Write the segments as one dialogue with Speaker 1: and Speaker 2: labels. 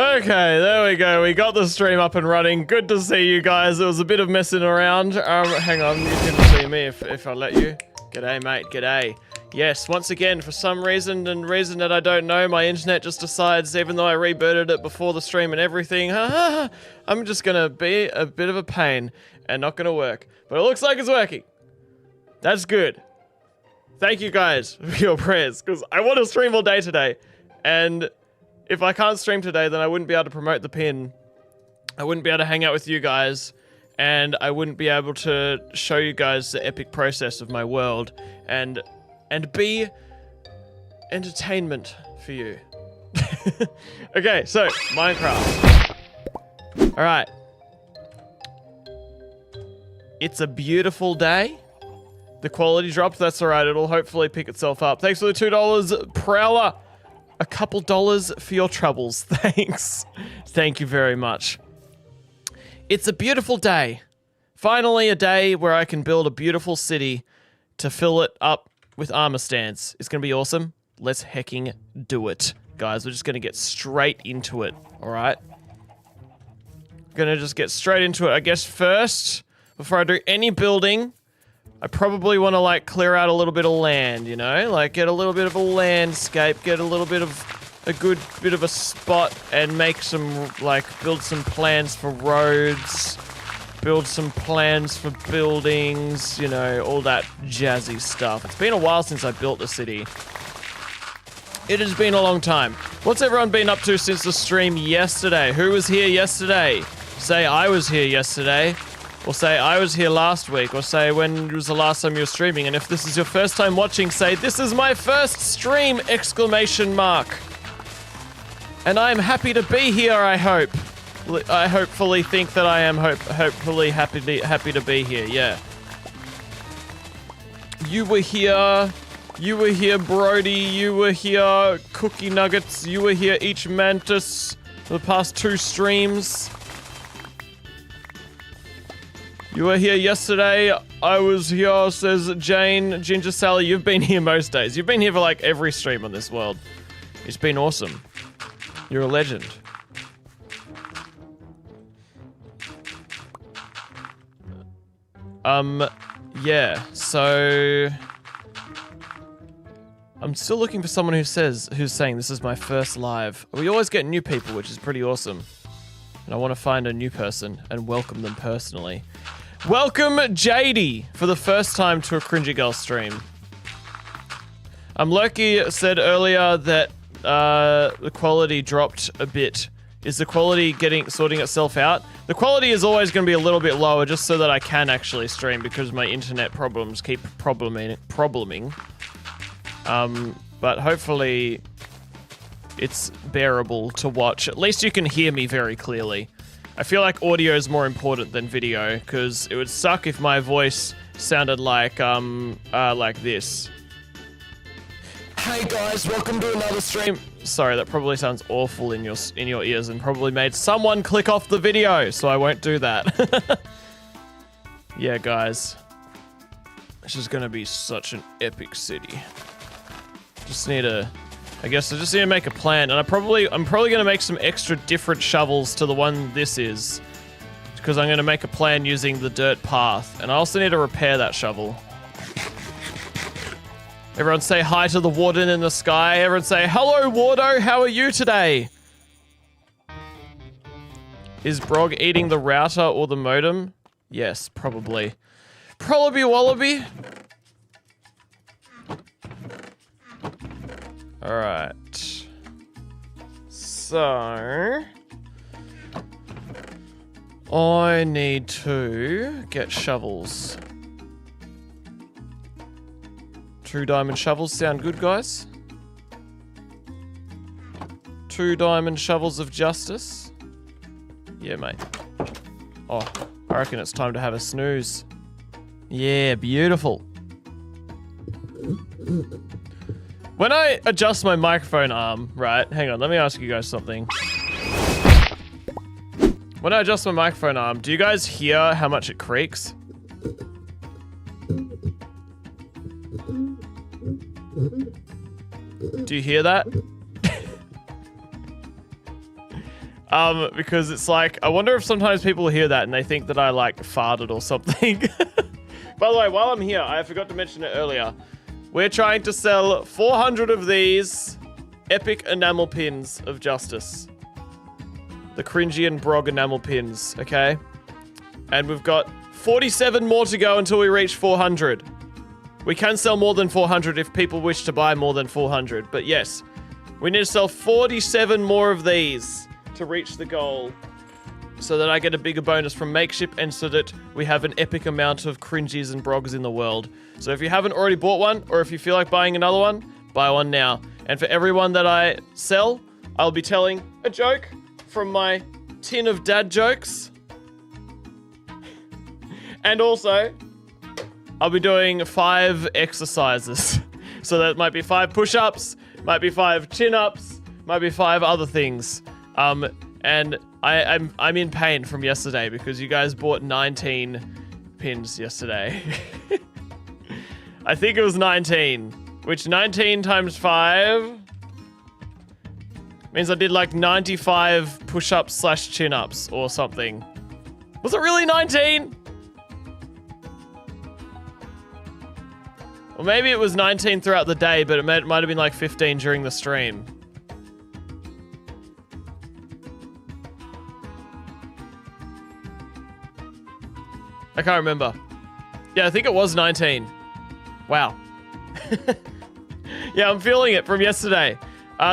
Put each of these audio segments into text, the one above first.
Speaker 1: Okay, there we go. We got the stream up and running. Good to see you guys. It was a bit of messing around. Hang on, you can see me if I let you. G'day, mate. G'day. Yes, once again, for some reason that I don't know, my internet just decides, even though I rebooted it before the stream and everything, I'm just gonna be a bit of a pain and not gonna work. But it looks like it's working. That's good. Thank you guys for your prayers, because I want to stream all day today. And if I can't stream today, then I wouldn't be able to promote the pin. I wouldn't be able to hang out with you guys. And I wouldn't be able to show you guys the epic process of my world. And be entertainment for you. Okay, so, Minecraft. Alright. It's a beautiful day. The quality dropped, that's alright, it'll hopefully pick itself up. Thanks for the $2, Prowler. A couple dollars for your troubles, thanks. Thank you very much. It's a beautiful day. Finally a day where I can build a beautiful city to fill it up with armor stands. It's gonna be awesome. Let's hecking do it. Guys, we're just gonna get straight into it, alright? Gonna just get straight into it. I guess first, before I do any building, I probably want to, like, clear out a little bit of land, you know? Like, get a little bit of a landscape, get a little bit of a good bit of a spot, and make some, like, build some plans for roads, build some plans for buildings, you know, all that jazzy stuff. It's been a while since I built a city. It has been a long time. What's everyone been up to since the stream yesterday? Who was here yesterday? Say, I was here yesterday. Or say, I was here last week. Or say, when was the last time you were streaming? And if this is your first time watching, say, this is my first stream! Exclamation mark. And I'm happy to be here, I hope. I hopefully think that I am hopefully happy to be here, yeah. You were here, Brody, you were here, Cookie Nuggets, you were here, each Mantis, for the past 2 streams. You were here yesterday, I was here, says Jane. Ginger Sally, you've been here most days. You've been here for like every stream on this world. It's been awesome. You're a legend. Yeah, so I'm still looking for someone who's saying this is my first live. We always get new people, which is pretty awesome. And I want to find a new person and welcome them personally. Welcome, JD, for the first time to a CringyGull stream. Loki said earlier that the quality dropped a bit. Is the quality sorting itself out? The quality is always going to be a little bit lower just so that I can actually stream because my internet problems keep probleming. But hopefully it's bearable to watch. At least you can hear me very clearly. I feel like audio is more important than video because it would suck if my voice sounded like this. Hey guys, welcome to another stream. Sorry, that probably sounds awful in your ears and probably made someone click off the video, so I won't do that. Yeah, guys. This is gonna be such an epic city. I guess I just need to make a plan, and I'm probably gonna make some extra different shovels to the one this is. Because I'm gonna make a plan using the dirt path, and I also need to repair that shovel. Everyone say hi to the warden in the sky. Everyone say, hello, Wardo, how are you today? Is Brog eating the router or the modem? Yes, probably. Probably Wallaby. Alright. So... I need to get shovels. 2 diamond shovels sound good, guys? 2 diamond shovels of justice? Yeah, mate. Oh, I reckon it's time to have a snooze. Yeah, beautiful. When I adjust my microphone arm, right, hang on, let me ask you guys something. When I adjust my microphone arm, do you guys hear how much it creaks? Do you hear that? Because it's like, I wonder if sometimes people hear that and they think that I like farted or something. By the way, while I'm here, I forgot to mention it earlier. We're trying to sell 400 of these epic enamel pins of justice. The cringy and brog enamel pins, okay? And we've got 47 more to go until we reach 400. We can sell more than 400 if people wish to buy more than 400. But yes, we need to sell 47 more of these to reach the goal so that I get a bigger bonus from Makeship and so that we have an epic amount of cringies and brogs in the world. So if you haven't already bought one, or if you feel like buying another one, buy one now. And for everyone that I sell, I'll be telling a joke from my tin of dad jokes. And also, I'll be doing 5 exercises. So that might be 5 push-ups, might be 5 chin-ups, might be 5 other things. And I'm in pain from yesterday because you guys bought 19 pins yesterday. I think it was 19, which 19 times 5 means I did like 95 push-ups slash chin-ups or something. Was it really 19? Or maybe it was 19 throughout the day, but it might have been like 15 during the stream. I can't remember. Yeah, I think it was 19. Wow. Yeah, I'm feeling it from yesterday.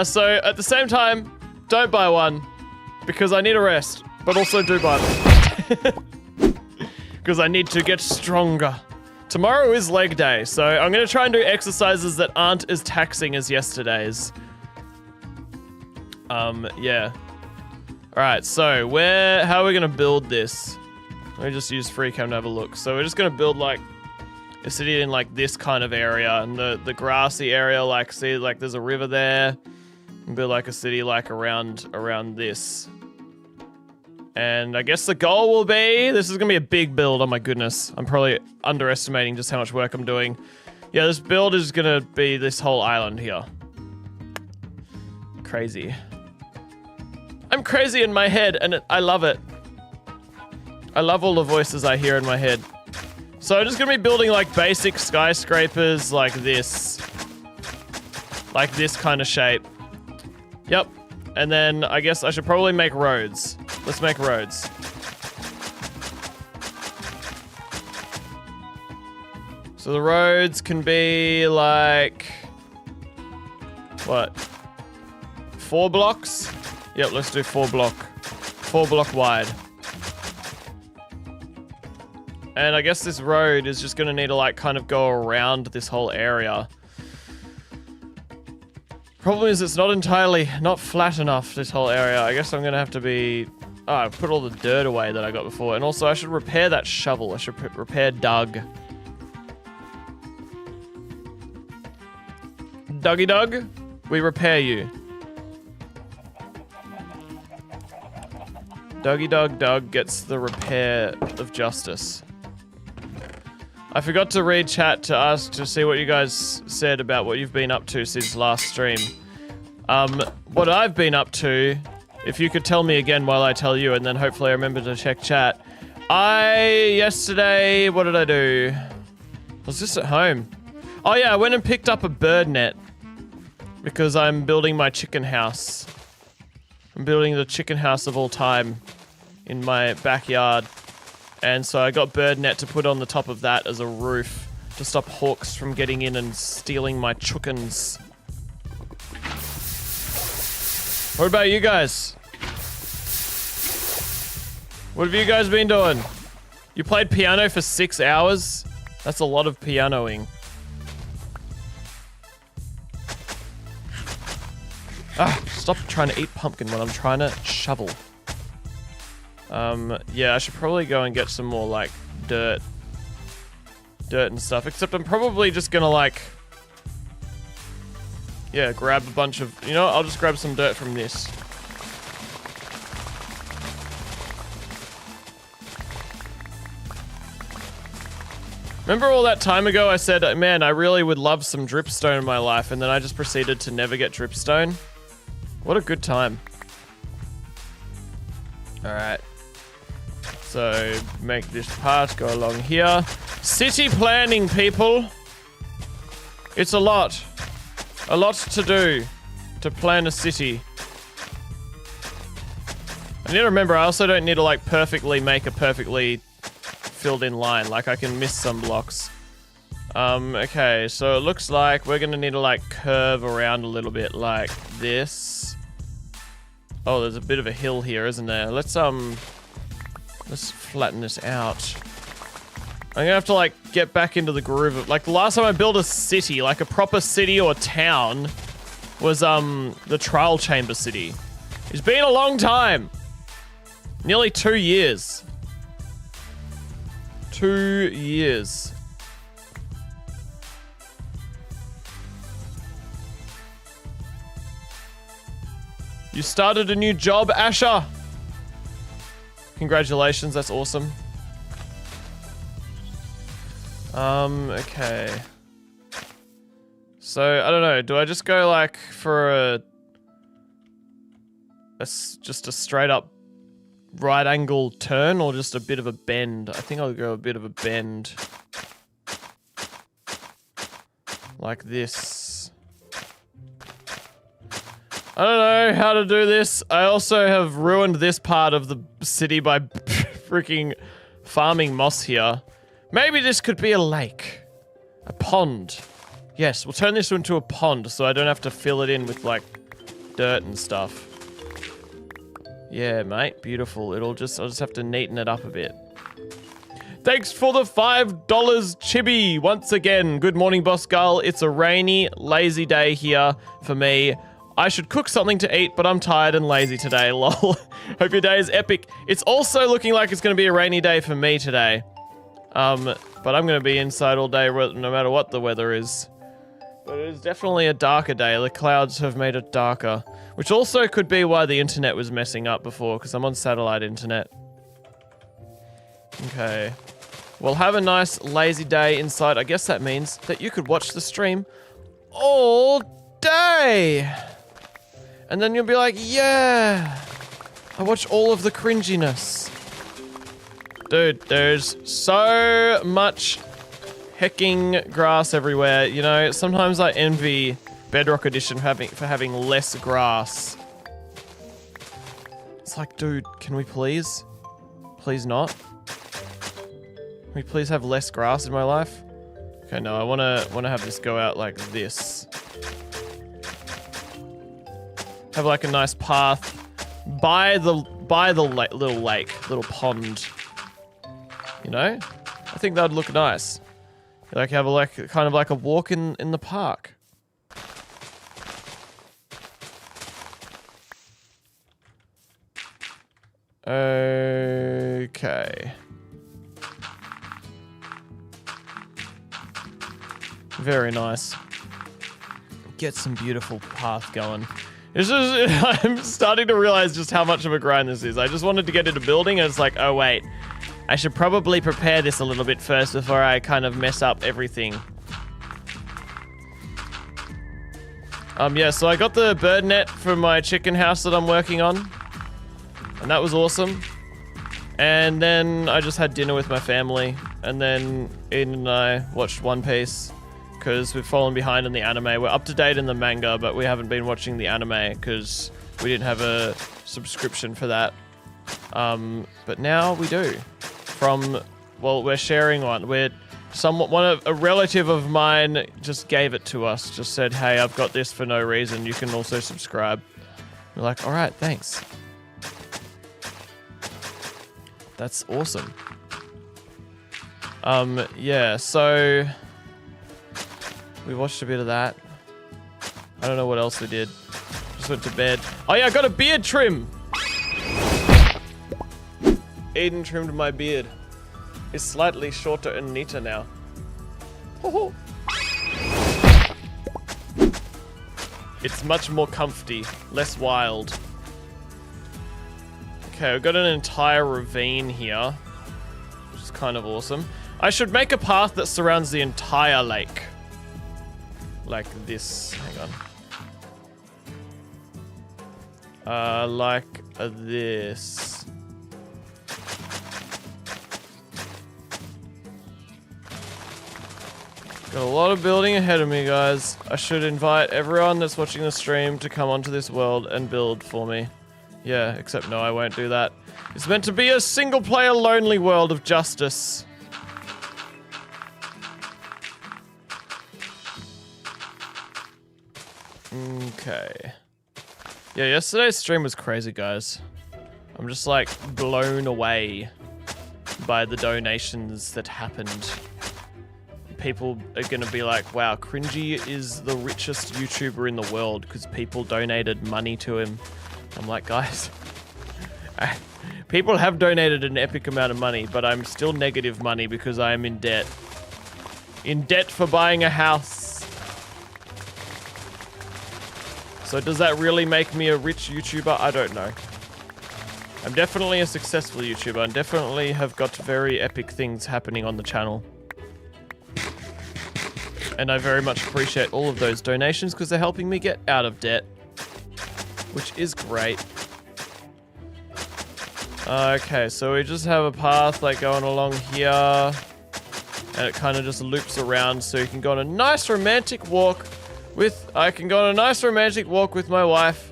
Speaker 1: So at the same time, don't buy one because I need a rest, but also do buy them because I need to get stronger. Tomorrow is leg day, so I'm going to try and do exercises that aren't as taxing as yesterday's. Yeah. Alright, so how are we going to build this? Let me just use FreeCam to have a look. So we're just going to build like a city in like this kind of area, and the grassy area, like see like there's a river there, and build like a city like around this. And I guess the goal will be, this is going to be a big build, oh my goodness. I'm probably underestimating just how much work I'm doing. Yeah, this build is going to be this whole island here. Crazy. I'm crazy in my head, and I love it. I love all the voices I hear in my head. So I'm just going to be building like basic skyscrapers like this. Like this kind of shape. Yep. And then I guess I should probably make roads. Let's make roads. So the roads can be like... what? 4 blocks? Yep, let's do 4 block. 4 block wide. And I guess this road is just gonna need to like kind of go around this whole area. Problem is it's not flat enough, this whole area. I guess I'm gonna have to be... oh, I put all the dirt away that I got before. And also I should repair that shovel. I should repair Doug. Dougie Doug, we repair you. Dougie Doug gets the repair of justice. I forgot to read chat to ask to see what you guys said about what you've been up to since last stream. What I've been up to, if you could tell me again while I tell you, and then hopefully I remember to check chat. Yesterday, what did I do? I was just at home. Oh yeah, I went and picked up a bird net because I'm building my chicken house. I'm building the chicken house of all time in my backyard. And so I got bird net to put on the top of that as a roof to stop hawks from getting in and stealing my chickens. What about you guys? What have you guys been doing? You played piano for 6 hours? That's a lot of pianoing. Ah, stop trying to eat pumpkin when I'm trying to shovel. Yeah, I should probably go and get some more, like, dirt and stuff. Except I'm probably just gonna, like... yeah, grab a bunch of... you know what? I'll just grab some dirt from this. Remember all that time ago I said, man, I really would love some dripstone in my life, and then I just proceeded to never get dripstone? What a good time. Alright. So, make this path go along here. City planning, people. It's a lot. A lot to do to plan a city. I need to remember, I also don't need to, like, perfectly make a perfectly filled in line. Like, I can miss some blocks. Okay, so it looks like we're gonna need to, like, curve around a little bit like this. Oh, there's a bit of a hill here, isn't there? Let's flatten this out. I'm gonna have to, like, get back into the groove of, like, the last time I built a city, like a proper city or town, was, the Trial Chamber City. It's been a long time. Nearly 2 years. 2 years. You started a new job, Asher. Congratulations, that's awesome. Okay. So, I don't know, do I just go, like, for just a straight up right angle turn, or just a bit of a bend? I think I'll go a bit of a bend. Like this. I don't know how to do this. I also have ruined this part of the city by freaking farming moss here. Maybe this could be a lake. A pond. Yes, we'll turn this into a pond so I don't have to fill it in with, like, dirt and stuff. Yeah, mate, beautiful. I'll just have to neaten it up a bit. Thanks for the $5 chibi once again. Good morning, Boss Gull. It's a rainy, lazy day here for me. I should cook something to eat, but I'm tired and lazy today, lol. Hope your day is epic. It's also looking like it's going to be a rainy day for me today. But I'm going to be inside all day no matter what the weather is. But it is definitely a darker day. The clouds have made it darker. Which also could be why the internet was messing up before, because I'm on satellite internet. Okay. Well, have a nice lazy day inside. I guess that means that you could watch the stream all day. And then you'll be like, yeah, I watch all of the cringiness. Dude, there's so much hecking grass everywhere. You know, sometimes I envy Bedrock Edition for having less grass. It's like, dude, can we please? Please not? Can we please have less grass in my life? Okay, no, I wanna have this go out like this. Have like a nice path by the little pond. You know? I think that'd look nice. Like have a kind of like a walk in the park. Okay. Very nice. Get some beautiful path going. This is, I'm starting to realize just how much of a grind this is. I just wanted to get into building and it's like, oh wait, I should probably prepare this a little bit first before I kind of mess up everything. Yeah, so I got the bird net for my chicken house that I'm working on. And that was awesome. And then I just had dinner with my family. And then Eden and I watched One Piece. Because we've fallen behind in the anime. We're up to date in the manga, but we haven't been watching the anime because we didn't have a subscription for that. But now we do. Well, we're sharing one. A relative of mine just gave it to us. Just said, hey, I've got this for no reason. You can also subscribe. We're like, all right, thanks. That's awesome. Yeah, so we watched a bit of that. I don't know what else we did. Just went to bed. Oh yeah, I got a beard trim! Eden trimmed my beard. It's slightly shorter and neater now. It's much more comfy, less wild. Okay, we've got an entire ravine here, which is kind of awesome. I should make a path that surrounds the entire lake. Like this. Hang on. Like this. Got a lot of building ahead of me, guys. I should invite everyone that's watching the stream to come onto this world and build for me. Yeah, except no, I won't do that. It's meant to be a single-player lonely world of justice. Okay. Yeah, yesterday's stream was crazy, guys. I'm just like blown away by the donations that happened. People are gonna be like, wow, Cringy is the richest YouTuber in the world because people donated money to him. I'm like, guys, people have donated an epic amount of money, but I'm still negative money because I am in debt. In debt for buying a house. So does that really make me a rich YouTuber? I don't know. I'm definitely a successful YouTuber and definitely have got very epic things happening on the channel. And I very much appreciate all of those donations because they're helping me get out of debt. Which is great. Okay, so we just have a path like going along here. And it kind of just loops around so you can go on a nice romantic walk with... I can go on a nice romantic walk with my wife.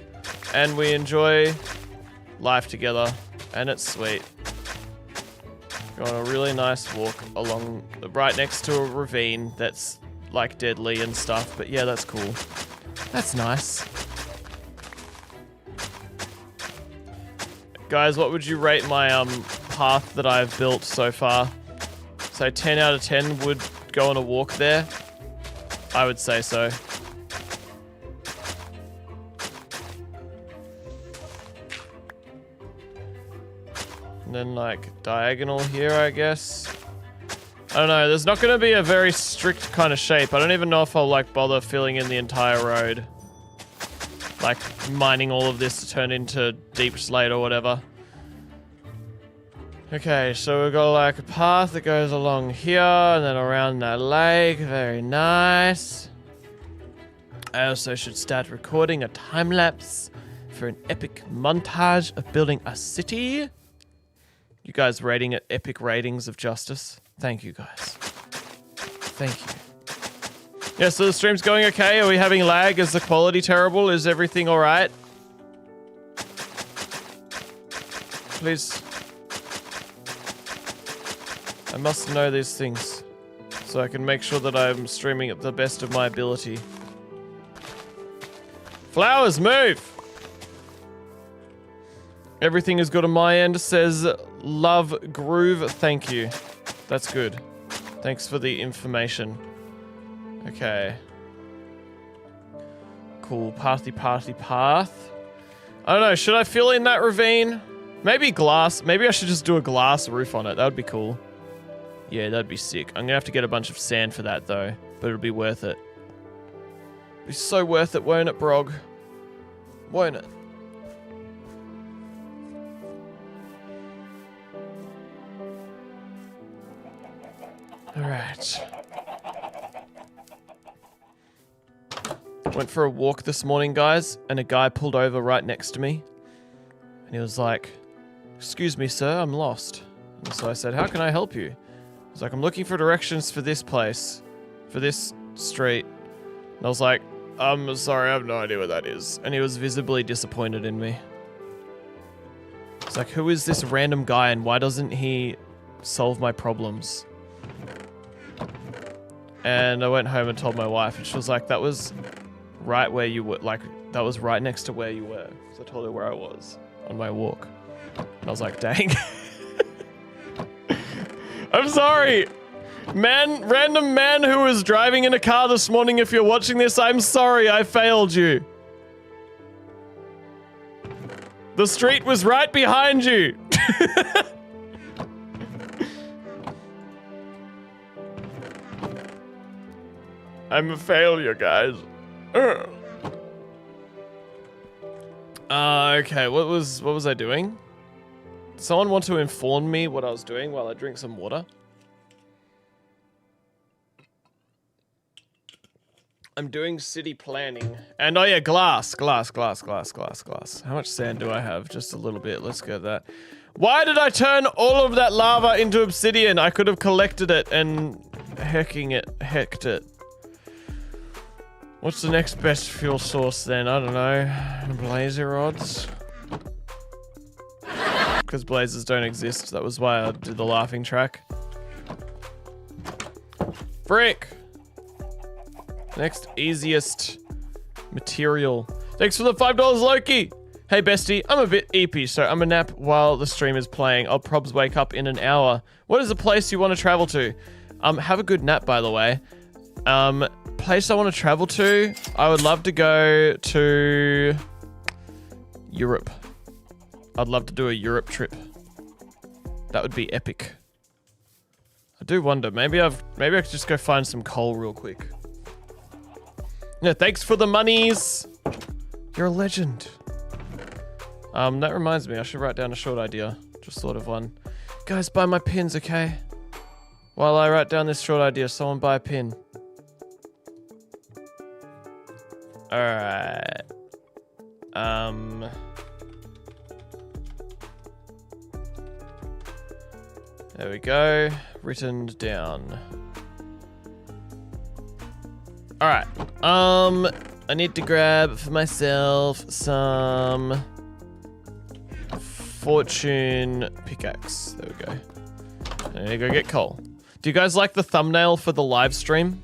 Speaker 1: And we enjoy life together. And it's sweet. Go on a really nice walk along... right next to a ravine that's like deadly and stuff. But yeah, that's cool. That's nice. Guys, what would you rate my path that I've built so far? So 10 out of 10 would go on a walk there? I would say so. And then like diagonal here, I guess. I don't know, there's not going to be a very strict kind of shape. I don't even know if I'll like bother filling in the entire road. Like mining all of this to turn into deep slate or whatever. Okay, so we've got like a path that goes along here and then around that lake. Very nice. I also should start recording a time lapse for an epic montage of building a city. You guys rating it epic ratings of justice. Thank you guys. Thank you. Yeah, so the stream's going okay. Are we having lag? Is the quality terrible? Is everything all right? Please. I must know these things so I can make sure that I'm streaming at the best of my ability. Flowers, move! Everything is good on my end, says Love Groove. Thank you. That's good. Thanks for the information. Okay. Cool. Pathy path. I don't know. Should I fill in that ravine? Maybe glass. Maybe I should just do a glass roof on it. That would be cool. Yeah, that'd be sick. I'm gonna have to get a bunch of sand for that though. But it'll be worth it. It'll be so worth it, won't it, Brog? Won't it? Alright. Went for a walk this morning, guys, and a guy pulled over right next to me. And he was like, "Excuse me, sir, I'm lost." And so I said, "How can I help you?" He's like, "I'm looking for directions for this place, for this street." And I was like, "I'm sorry, I have no idea what that is." And he was visibly disappointed in me. It's like, who is this random guy and why doesn't he solve my problems? And I went home and told my wife, and she was like, "That was right where you were, like, that was right next to where you were." So I told her where I was on my walk. And I was like, dang. I'm sorry. Random man who was driving in a car this morning, if you're watching this, I'm sorry, I failed you. The street was right behind you. I'm a failure, guys. Okay, what was I doing? Did someone want to inform me what I was doing while I drink some water? I'm doing city planning. And oh yeah, glass. How much sand do I have? Just a little bit. Let's get that. Why did I turn all of that lava into obsidian? I could have collected it and hecked it. What's the next best fuel source then? I don't know. Blazer rods? Because blazers don't exist. That was why I did the laughing track. Frick! Next easiest material. Thanks for the $5, Loki! Hey bestie, I'm a bit eepy, so I'm a nap while the stream is playing. I'll probs wake up in an hour. What is the place you want to travel to? Have a good nap, by the way. Place I want to travel to? I would love to go to Europe. I'd love to do a Europe trip. That would be epic. I do wonder, maybe I could just go find some coal real quick. Yeah, thanks for the monies. You're a legend. That reminds me, I should write down a short idea. Just thought of one. Guys, buy my pins, okay? While I write down this short idea, someone buy a pin. Alright. There we go. Written down. Alright. I need to grab for myself some fortune pickaxe. There we go. There you go, get coal. Do you guys like the thumbnail for the live stream?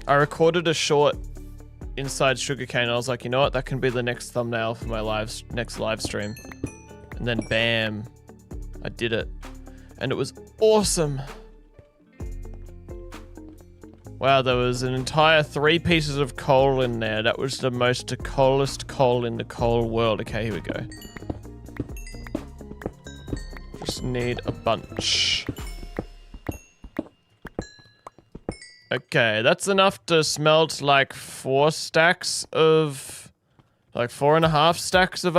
Speaker 1: I recorded a short inside sugarcane. I was like, you know what? That can be the next thumbnail for my next live stream. And then bam, I did it. And it was awesome. Wow, there was an entire 3 pieces of coal in there. That was the most coalest coal in the coal world. Okay, here we go. Just need a bunch. Okay, that's enough to smelt like 4 stacks of... like 4.5 stacks of,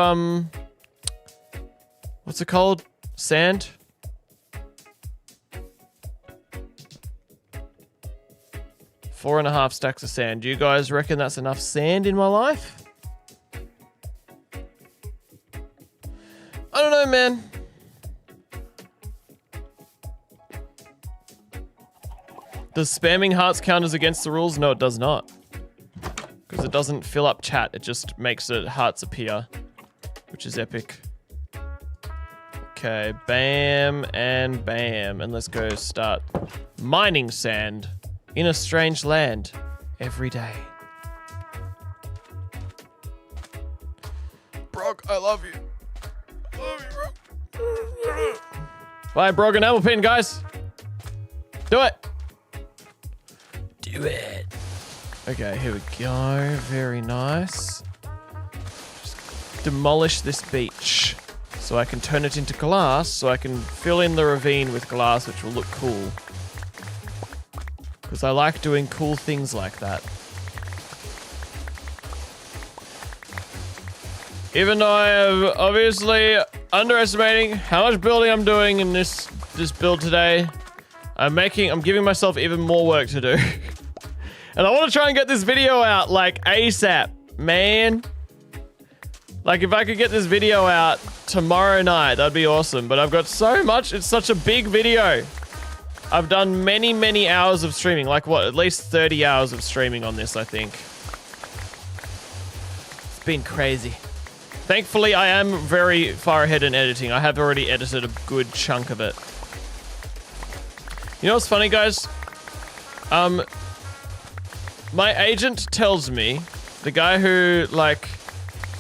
Speaker 1: what's it called? Sand? Four and a half stacks of sand. Do you guys reckon that's enough sand in my life? I don't know, man. Does spamming hearts count as against the rules? No, it does not. Because it doesn't fill up chat. It just makes the hearts appear. Which is epic. Okay, bam and bam. And let's go start mining sand. In a strange land, every day. Brog, I love you. I love you, Brog. Bye, Brog and Apple Pin, guys. Do it. Do it. Okay, here we go. Very nice. Just demolish this beach so I can turn it into glass, so I can fill in the ravine with glass, which will look cool. Because I like doing cool things like that. Even though I am obviously underestimating how much building I'm doing in this build today, I'm giving myself even more work to do. And I want to try and get this video out like ASAP, man. Like if I could get this video out tomorrow night, that'd be awesome. But I've got so much, it's such a big video. I've done many, many hours of streaming. Like what, at least 30 hours of streaming on this, I think. It's been crazy. Thankfully, I am very far ahead in editing. I have already edited a good chunk of it. You know what's funny, guys? My agent tells me, the guy who, like,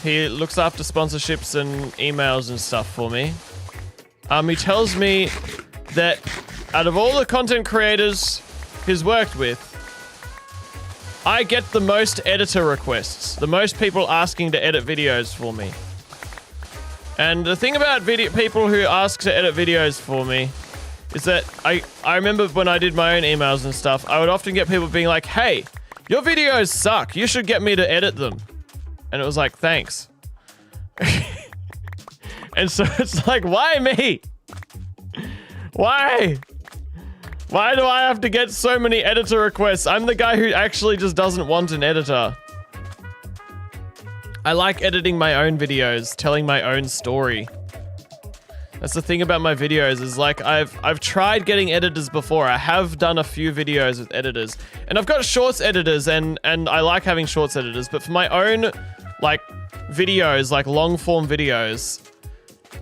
Speaker 1: he looks after sponsorships and emails and stuff for me. He tells me that out of all the content creators he's worked with, I get the most editor requests. The most people asking to edit videos for me. And the thing about people who ask to edit videos for me is that I remember when I did my own emails and stuff, I would often get people being like, hey, your videos suck. You should get me to edit them. And it was like, thanks. And so it's like, why me? Why? Why do I have to get so many editor requests? I'm the guy who actually just doesn't want an editor. I like editing my own videos, telling my own story. That's the thing about my videos is like I've tried getting editors before. I have done a few videos with editors, and I've got shorts editors, and I like having shorts editors. But for my own like videos, like long form videos,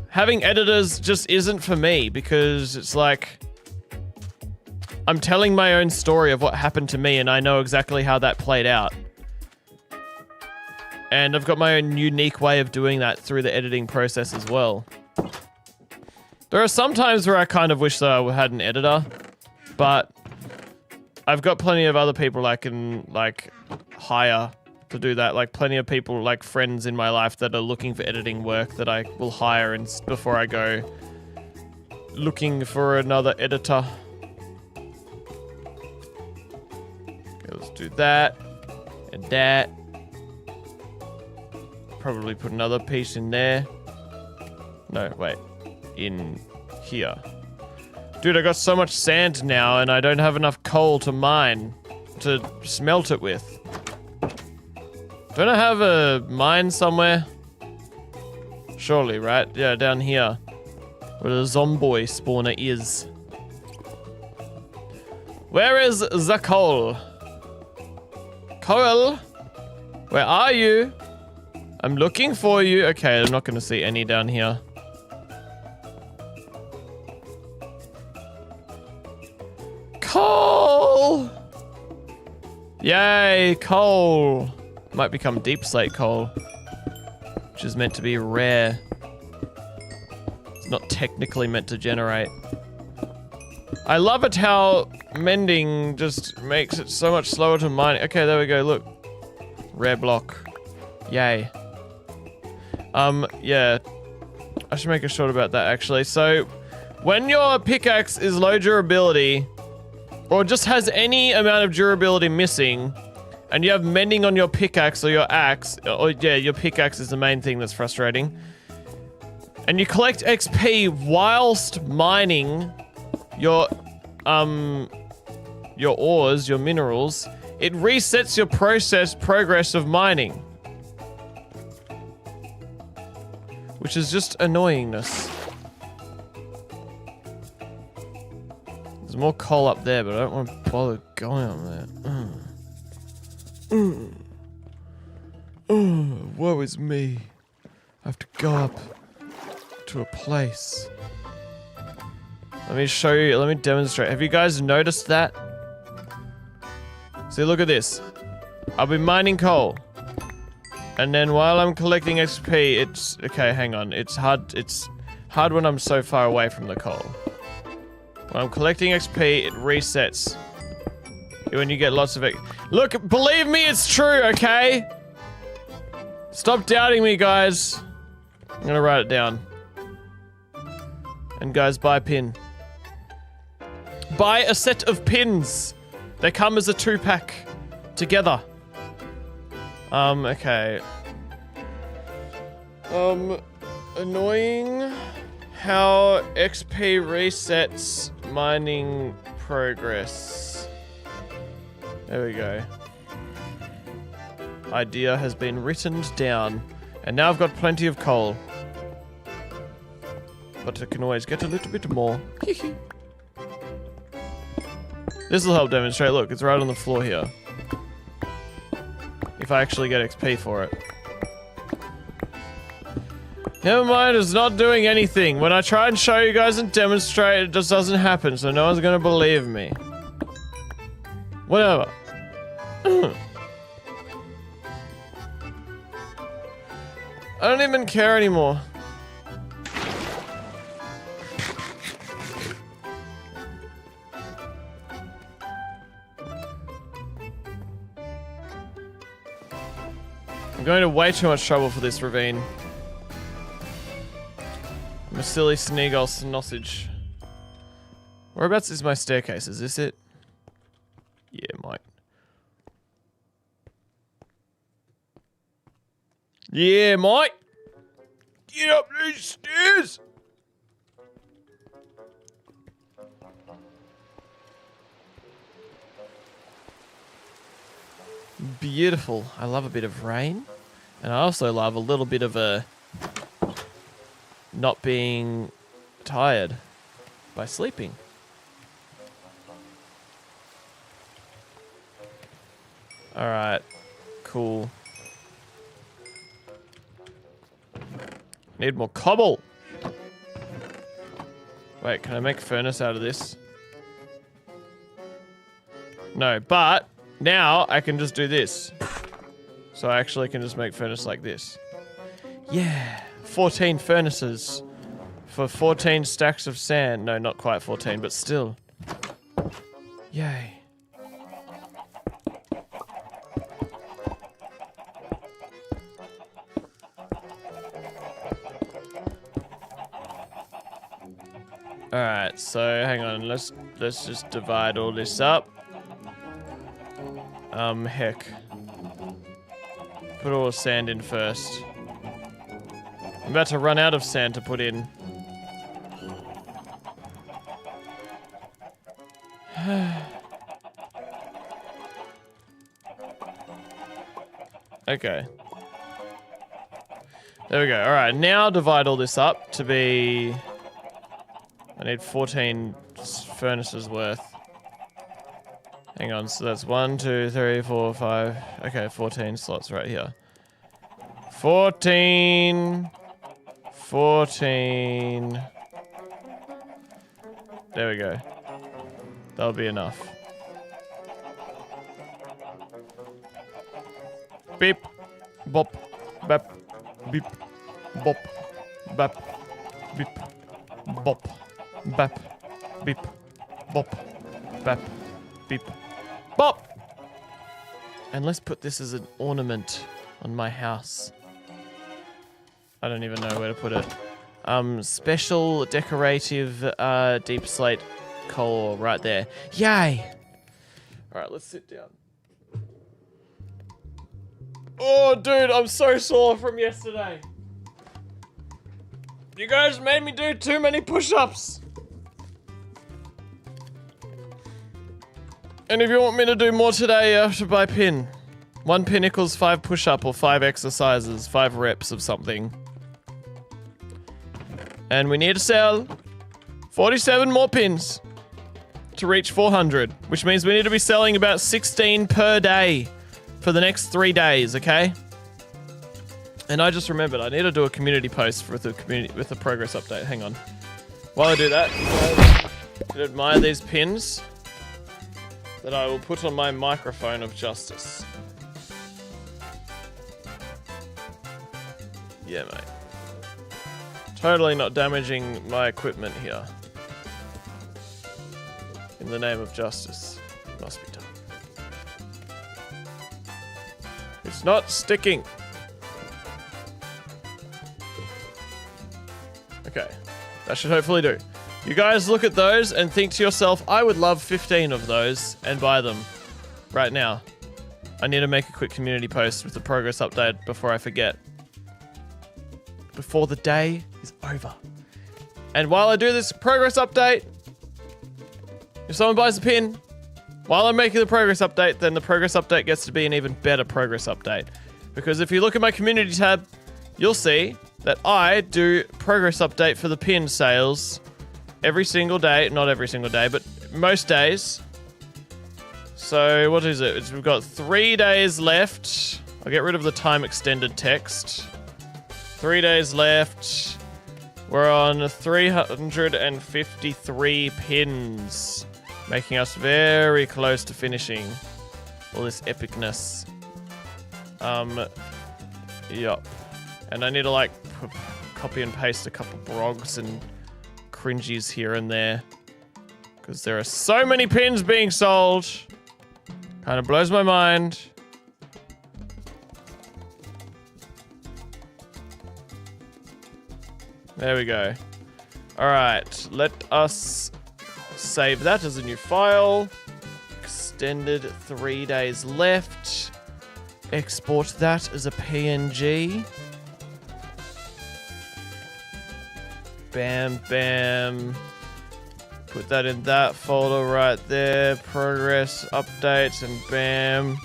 Speaker 1: having editors just isn't for me because it's like I'm telling my own story of what happened to me, and I know exactly how that played out. And I've got my own unique way of doing that through the editing process as well. There are some times where I kind of wish that I had an editor, but I've got plenty of other people I can like hire to do that. Like plenty of people, like friends in my life that are looking for editing work that I will hire before I go looking for another editor. Okay, let's do that and that. Probably put another piece in there. No, wait. In here. Dude, I got so much sand now and I don't have enough coal to mine to smelt it with. Don't I have a mine somewhere? Surely, right? Yeah, down here. Where the zombie spawner is. Where is the coal? Coal? Where are you? I'm looking for you. Okay, I'm not going to see any down here. Coal! Yay, coal. Might become deep slate coal, which is meant to be rare. It's not technically meant to generate. I love it how mending just makes it so much slower to mine. Okay, there we go, look. Rare block. Yay. Yeah. I should make a short about that actually. So, when your pickaxe is low durability, or just has any amount of durability missing, and you have mending on your pickaxe or your axe, or yeah, your pickaxe is the main thing that's frustrating, and you collect XP whilst mining your ores, your minerals, it resets your progress of mining. Which is just annoyingness. There's more coal up there, but I don't want to bother going up there. Woe is me. I have to go up to a place. Let me show you, let me demonstrate. Have you guys noticed that? See, look at this. I'll be mining coal. And then while I'm collecting XP, it's... Okay, hang on. It's hard when I'm so far away from the coal. When I'm collecting XP, it resets. When you get lots of it. Look, believe me, it's true, okay? Stop doubting me, guys. I'm gonna write it down. And guys, buy a pin. Buy a set of pins. They come as a 2-pack together. Okay. Annoying how XP resets mining progress. There we go. Idea has been written down. And now I've got plenty of coal. But I can always get a little bit more. This will help demonstrate. Look, it's right on the floor here. If I actually get XP for it. Never mind, it's not doing anything. When I try and show you guys and demonstrate, it just doesn't happen, so no one's gonna believe me. Whatever. I don't even care anymore. I'm going to way too much trouble for this ravine. I'm a silly Sneagol sausage. Whereabouts is my staircase? Is this it? Yeah, Mike. Yeah, Mike! Get up these stairs! Beautiful. I love a bit of rain. And I also love a little bit of a... not being tired by sleeping. Alright, cool. Need more cobble. Wait, can I make a furnace out of this? No, but now I can just do this. So I actually can just make furnace like this. Yeah, 14 furnaces for 14 stacks of sand. No, not quite 14, but still. Yay. Alright, so hang on, let's just divide all this up. Heck. Put all the sand in first. I'm about to run out of sand to put in. Okay. There we go. Alright, now divide all this up to be... I need 14 furnaces worth. Hang on, so that's 1, 2, 3, 4, 5. Okay, 14 slots right here. 14. 14. There we go. That'll be enough. Beep. Bop. Bap. Beep. Bop. Bap. Beep. Bop. Bap. Beep. Bop. Bap. Beep. Bop! And let's put this as an ornament on my house. I don't even know where to put it. Special decorative deep slate coal right there. Yay! Alright, let's sit down. Oh, dude, I'm so sore from yesterday. You guys made me do too many push-ups. And if you want me to do more today, you have to buy pin. 1 pin equals 5 push-up or 5 exercises, 5 reps of something. And we need to sell 47 more pins to reach 400, which means we need to be selling about 16 per day for the next 3 days, okay? And I just remembered I need to do a community post with a progress update. Hang on. While I do that, you can admire these pins that I will put on my microphone of justice. Yeah, mate. Totally not damaging my equipment here. In the name of justice, it must be done. It's not sticking. Okay, that should hopefully do. You guys look at those and think to yourself, I would love 15 of those and buy them right now. I need to make a quick community post with the progress update before I forget. Before the day is over. And while I do this progress update, if someone buys a pin, while I'm making the progress update, then the progress update gets to be an even better progress update. Because if you look at my community tab, you'll see that I do progress update for the pin sales every single day. Not every single day, but most days. So what is it? We've got 3 days left. I'll get rid of the time extended text. 3 days left. We're on 353 pins, making us very close to finishing all this epicness. Yup. And I need to like copy and paste a couple brogs and cringies here and there, because there are so many pins being sold. Kind of blows my mind. There we go. Alright, let us save that as a new file. Extended 3 days left. Export that as a PNG. Bam, bam. Put that in that folder right there. Progress, updates, and bam.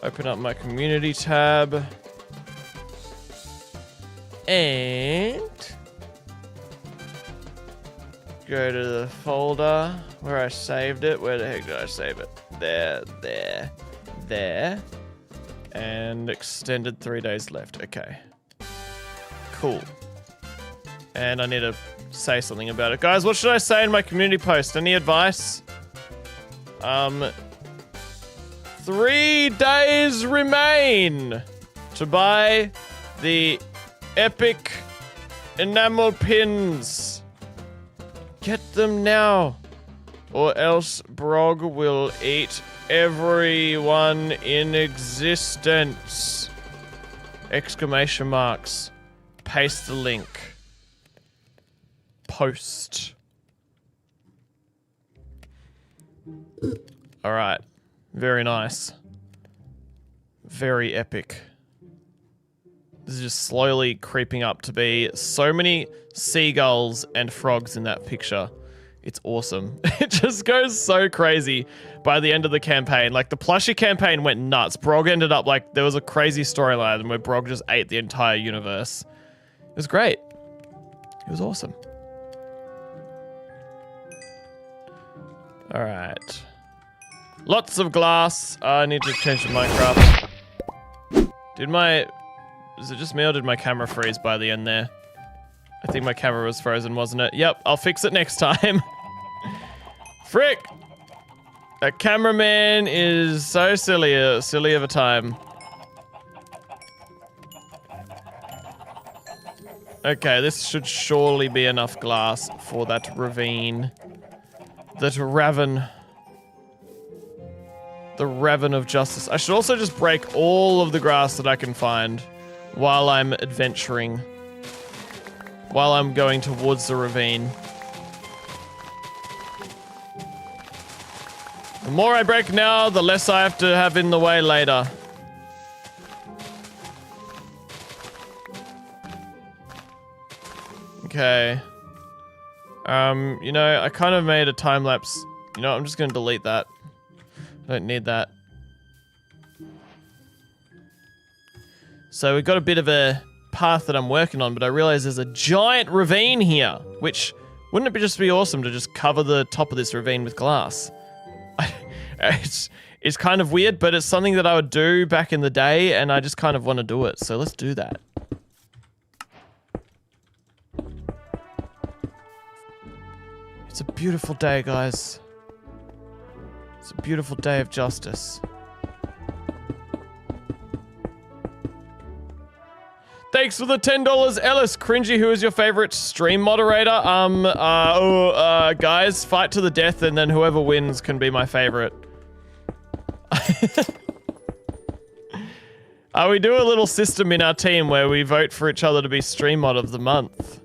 Speaker 1: Open up my community tab. And go to the folder where I saved it. Where the heck did I save it? There, there, there. And extended 3 days left. Okay. Cool. And I need to say something about it. Guys, what should I say in my community post? Any advice? 3 days remain to buy the epic enamel pins. Get them now, or else Brog will eat everyone in existence. Exclamation marks. Paste the link. Post. Alright. Very nice. Very epic. This is just slowly creeping up to be so many seagulls and frogs in that picture. It's awesome. It just goes so crazy by the end of the campaign. Like, the plushie campaign went nuts. Brog ended up, like, there was a crazy storyline where Brog just ate the entire universe. It was great. It was awesome. Alright. Lots of glass. I need to change to Minecraft. Is it just me or did my camera freeze by the end there? I think my camera was frozen, wasn't it? Yep, I'll fix it next time. Frick! That cameraman is so silly of a time. Okay, this should surely be enough glass for that ravine. That ravine. The ravine of justice. I should also just break all of the grass that I can find while I'm adventuring. While I'm going towards the ravine. The more I break now, the less I have to have in the way later. Okay. You know, I kind of made a time lapse. You know, I'm just gonna delete that. I don't need that. So we've got a bit of a path that I'm working on, but I realize there's a giant ravine here, which wouldn't it just be awesome to just cover the top of this ravine with glass? It's kind of weird, but it's something that I would do back in the day, and I just kind of want to do it, so let's do that. It's a beautiful day, guys. It's a beautiful day of justice. Thanks for the $10, Ellis. Cringy, who is your favorite stream moderator? Guys, fight to the death, and then whoever wins can be my favorite. We do a little system in our team where we vote for each other to be stream mod of the month.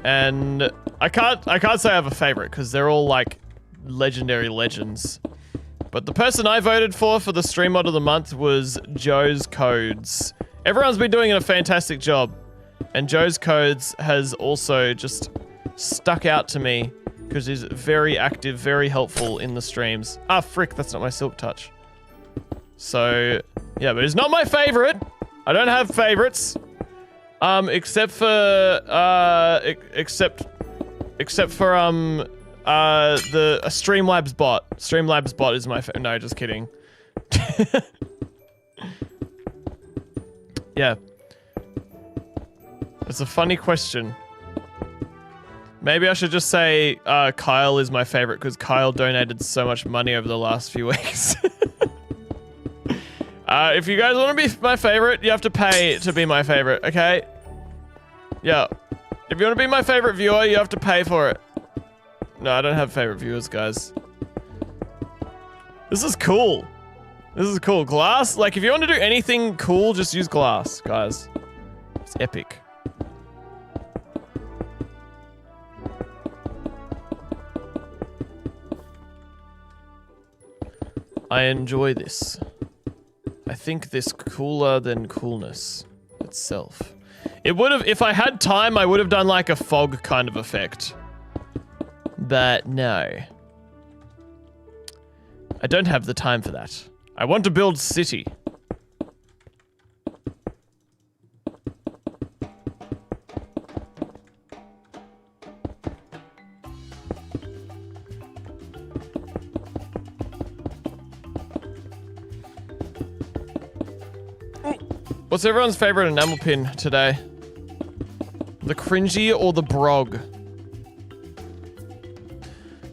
Speaker 1: And I can't say I have a favorite because they're all like legendary legends. But the person I voted for the stream mod of the month was Joe's Codes. Everyone's been doing a fantastic job. And Joe's Codes has also just stuck out to me because he's very active, very helpful in the streams. Ah, frick, that's not my silk touch. So, yeah, but he's not my favorite. I don't have favorites. Except for a Streamlabs bot. Streamlabs bot is my no, just kidding. Yeah. It's a funny question. Maybe I should just say Kyle is my favorite because Kyle donated so much money over the last few weeks. If you guys want to be my favorite, you have to pay to be my favorite, okay? Yeah. If you want to be my favorite viewer, you have to pay for it. No, I don't have favorite viewers, guys. This is cool. This is cool. Glass, like if you want to do anything cool, just use glass, guys. It's epic. I enjoy this. I think this cooler than coolness itself. It would have, if I had time, I would have done like a fog kind of effect. But no. I don't have the time for that. I want to build city. What's everyone's favorite enamel pin today? The cringy or the brog?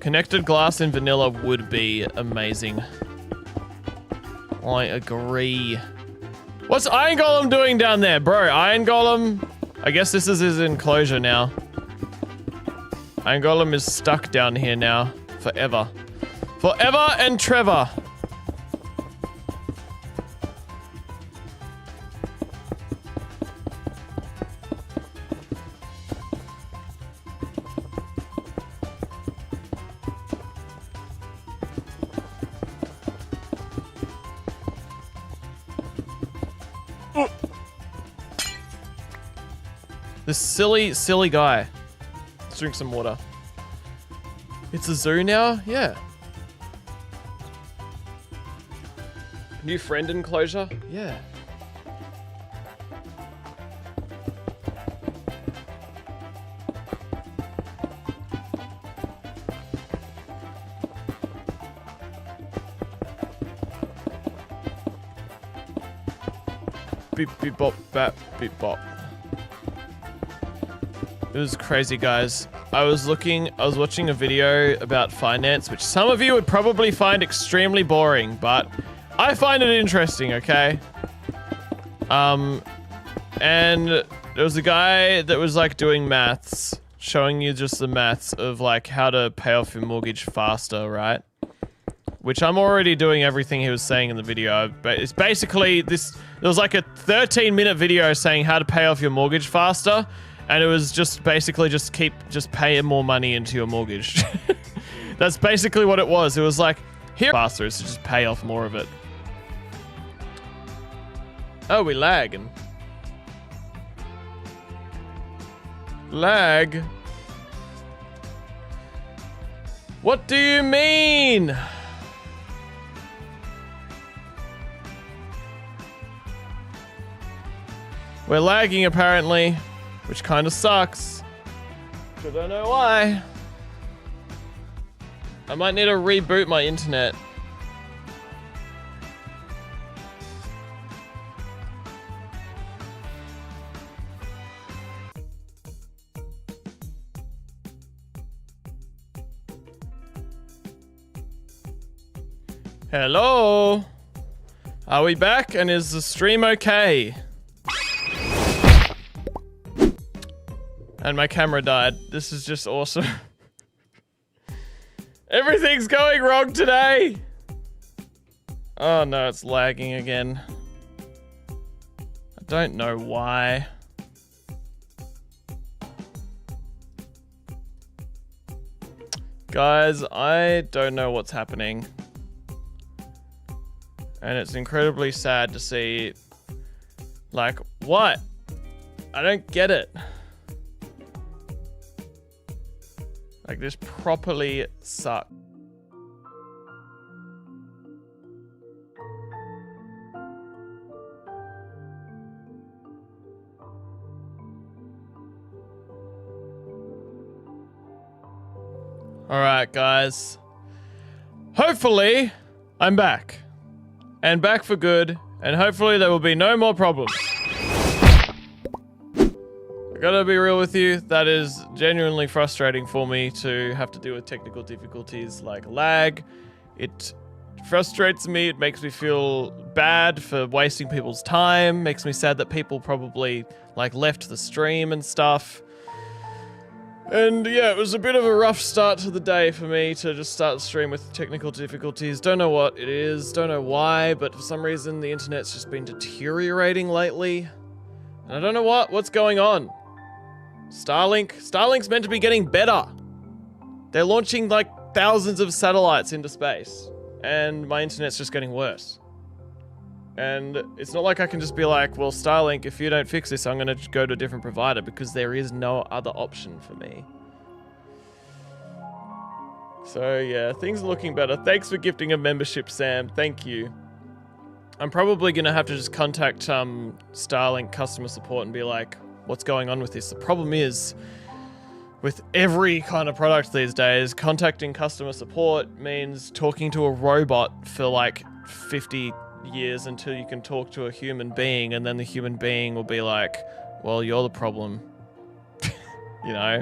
Speaker 1: Connected glass in vanilla would be amazing. I agree. What's Iron Golem doing down there? Bro, Iron Golem... I guess this is his enclosure now. Iron Golem is stuck down here now. Forever. Forever and Trevor. This silly guy. Let's drink some water. It's a zoo now? Yeah. New friend enclosure? Yeah. Beep beep bop bap beep bop. It was crazy, guys. I was watching a video about finance, which some of you would probably find extremely boring, but I find it interesting, okay? And there was a guy that was like doing maths, showing you just the maths of like how to pay off your mortgage faster, right? Which I'm already doing everything he was saying in the video, but it's basically this, there was like a 13-minute video saying how to pay off your mortgage faster. And it was just basically just pay more money into your mortgage. That's basically what it was. It was like, here faster is to just pay off more of it. Oh, we lagging. Lag? What do you mean? We're lagging apparently. Which kind of sucks. I don't know why. I might need to reboot my internet. Hello? Are we back? And is the stream okay? And my camera died. This is just awesome. Everything's going wrong today. Oh no, it's lagging again. I don't know why. Guys, I don't know what's happening. And it's incredibly sad to see. Like, what? I don't get it. Like, this properly sucks. Alright, guys. Hopefully, I'm back. And back for good. And hopefully there will be no more problems. I gotta be real with you, that is genuinely frustrating for me to have to deal with technical difficulties like lag. It frustrates me, it makes me feel bad for wasting people's time, makes me sad that people probably like left the stream and stuff. And yeah, it was a bit of a rough start to the day for me to just start the stream with technical difficulties. Don't know what it is, don't know why, but for some reason the internet's just been deteriorating lately. And I don't know what's going on. Starlink's meant to be getting better. They're launching like thousands of satellites into space, and my internet's just getting worse. And it's not like I can just be like, well, Starlink, if you don't fix this, I'm gonna go to a different provider, because there is no other option for me. So yeah, things are looking better. Thanks for gifting a membership, Sam. Thank you. I'm probably gonna have to just contact Starlink customer support and be like, what's going on with this? The problem is, with every kind of product these days, contacting customer support means talking to a robot for like 50 years until you can talk to a human being, and then the human being will be like, well, you're the problem. You know?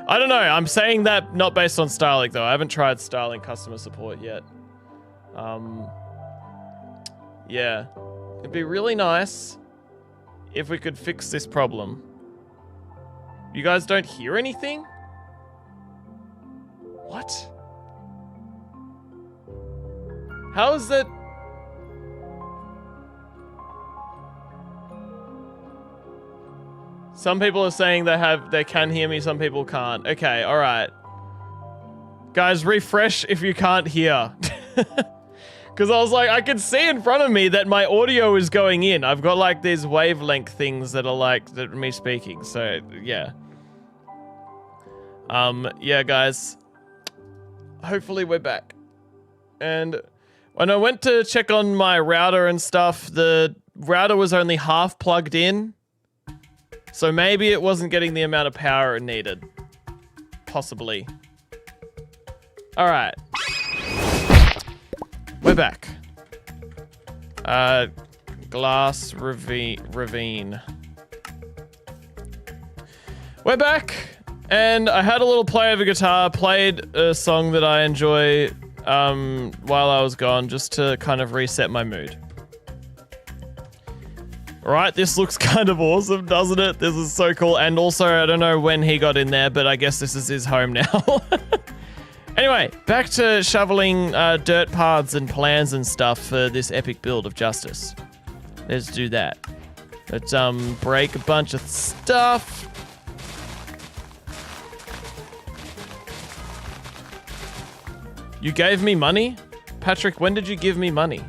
Speaker 1: I don't know. I'm saying that not based on Starlink, though. I haven't tried Starlink customer support yet. Yeah. It'd be really nice if we could fix this problem. You guys don't hear anything? What? How is that? Some people are saying they can hear me, some people can't. Okay, alright. Guys, refresh if you can't hear. Because I was like, I can see in front of me that my audio is going in. I've got like these wavelength things that are like that me speaking. So yeah. Yeah, guys. Hopefully we're back. And when I went to check on my router and stuff, the router was only half plugged in. So maybe it wasn't getting the amount of power it needed. Possibly. All right. We're back. Glass ravine. We're back, and I had a little play of a guitar, played a song that I enjoy while I was gone, just to kind of reset my mood. Alright, this looks kind of awesome, doesn't it? This is so cool, and also, I don't know when he got in there, but I guess this is his home now. Anyway, back to shoveling dirt paths and plans and stuff for this epic build of Justice. Let's do that. Let's break a bunch of stuff. You gave me money? Patrick, when did you give me money?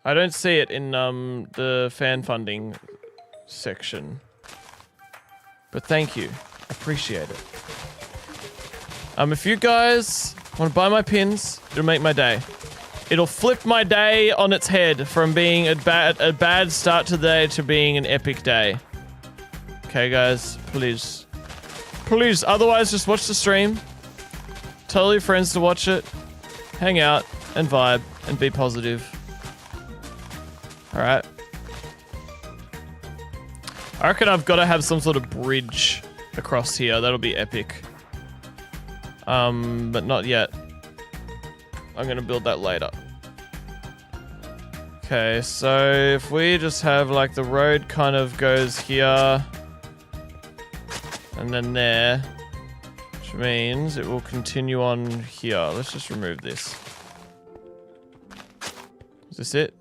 Speaker 1: I don't see it in the fan funding section. But thank you. Appreciate it. If you guys want to buy my pins, it'll make my day. It'll flip my day on its head from being a bad start to the day to being an epic day. Okay, guys, please. Please, otherwise just watch the stream. Tell your friends to watch it. Hang out and vibe and be positive. Alright. I reckon I've got to have some sort of bridge across here. That'll be epic. But not yet. I'm gonna build that later. Okay, so if we just have like the road kind of goes here and then there, which means it will continue on here. Let's just remove this. Is this it?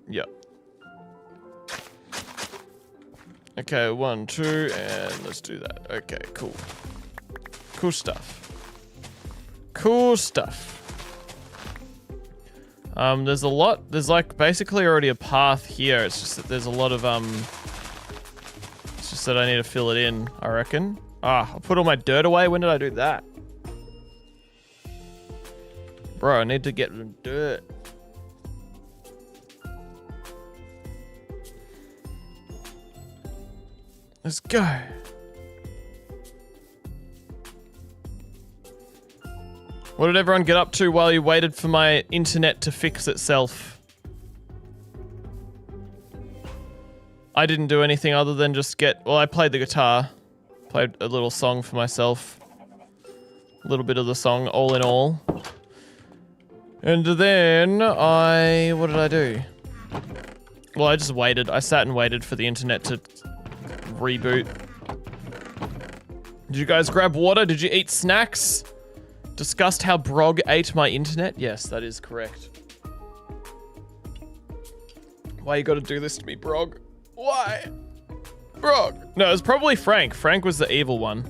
Speaker 1: Yep. Okay, 1, 2, and let's do that. Okay, cool. Cool stuff. Cool stuff. There's a lot, there's like basically already a path here. It's just that there's a lot of, it's just that I need to fill it in, I reckon. Ah, I put all my dirt away. When did I do that? Bro, I need to get the dirt. Let's go. What did everyone get up to while you waited for my internet to fix itself? I didn't do anything other than just well, I played the guitar. Played a little song for myself. A little bit of the song, all in all. And then what did I do? Well, I just waited. I sat and waited for the internet to reboot. Did you guys grab water? Did you eat snacks? Discussed how Brog ate my internet? Yes, that is correct. Why you gotta do this to me, Brog? Why? Brog! No, it was probably Frank. Frank was the evil one.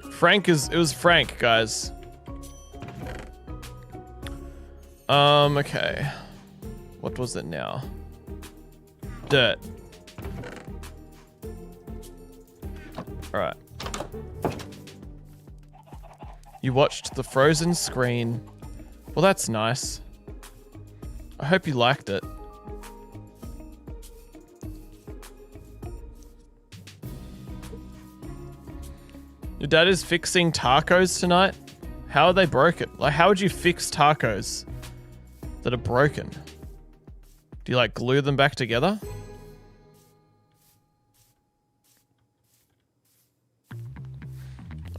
Speaker 1: It was Frank, guys. Okay. What was it now? Dirt. Alright. You watched the frozen screen. Well, that's nice. I hope you liked it. Your dad is fixing tacos tonight? How are they broken? Like, how would you fix tacos that are broken? Do you, like, glue them back together?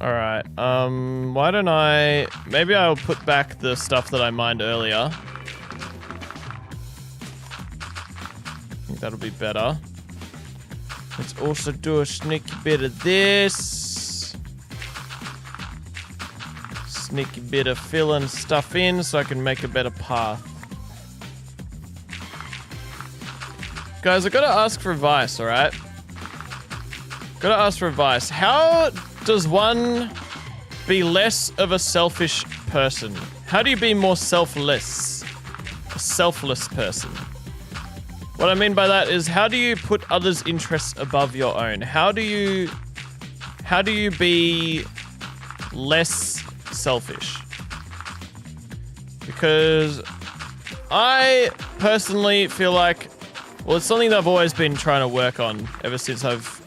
Speaker 1: Alright, why don't I... Maybe I'll put back the stuff that I mined earlier. I think that'll be better. Let's also do a sneaky bit of this. Sneaky bit of filling stuff in so I can make a better path. Guys, I gotta ask for advice, alright? Gotta ask for advice. How does one be less of a selfish person? How do you be more selfless? A selfless person. What I mean by that is, how do you put others' interests above your own? How do you be less selfish? Because I personally feel like, well, it's something that I've always been trying to work on ever since I've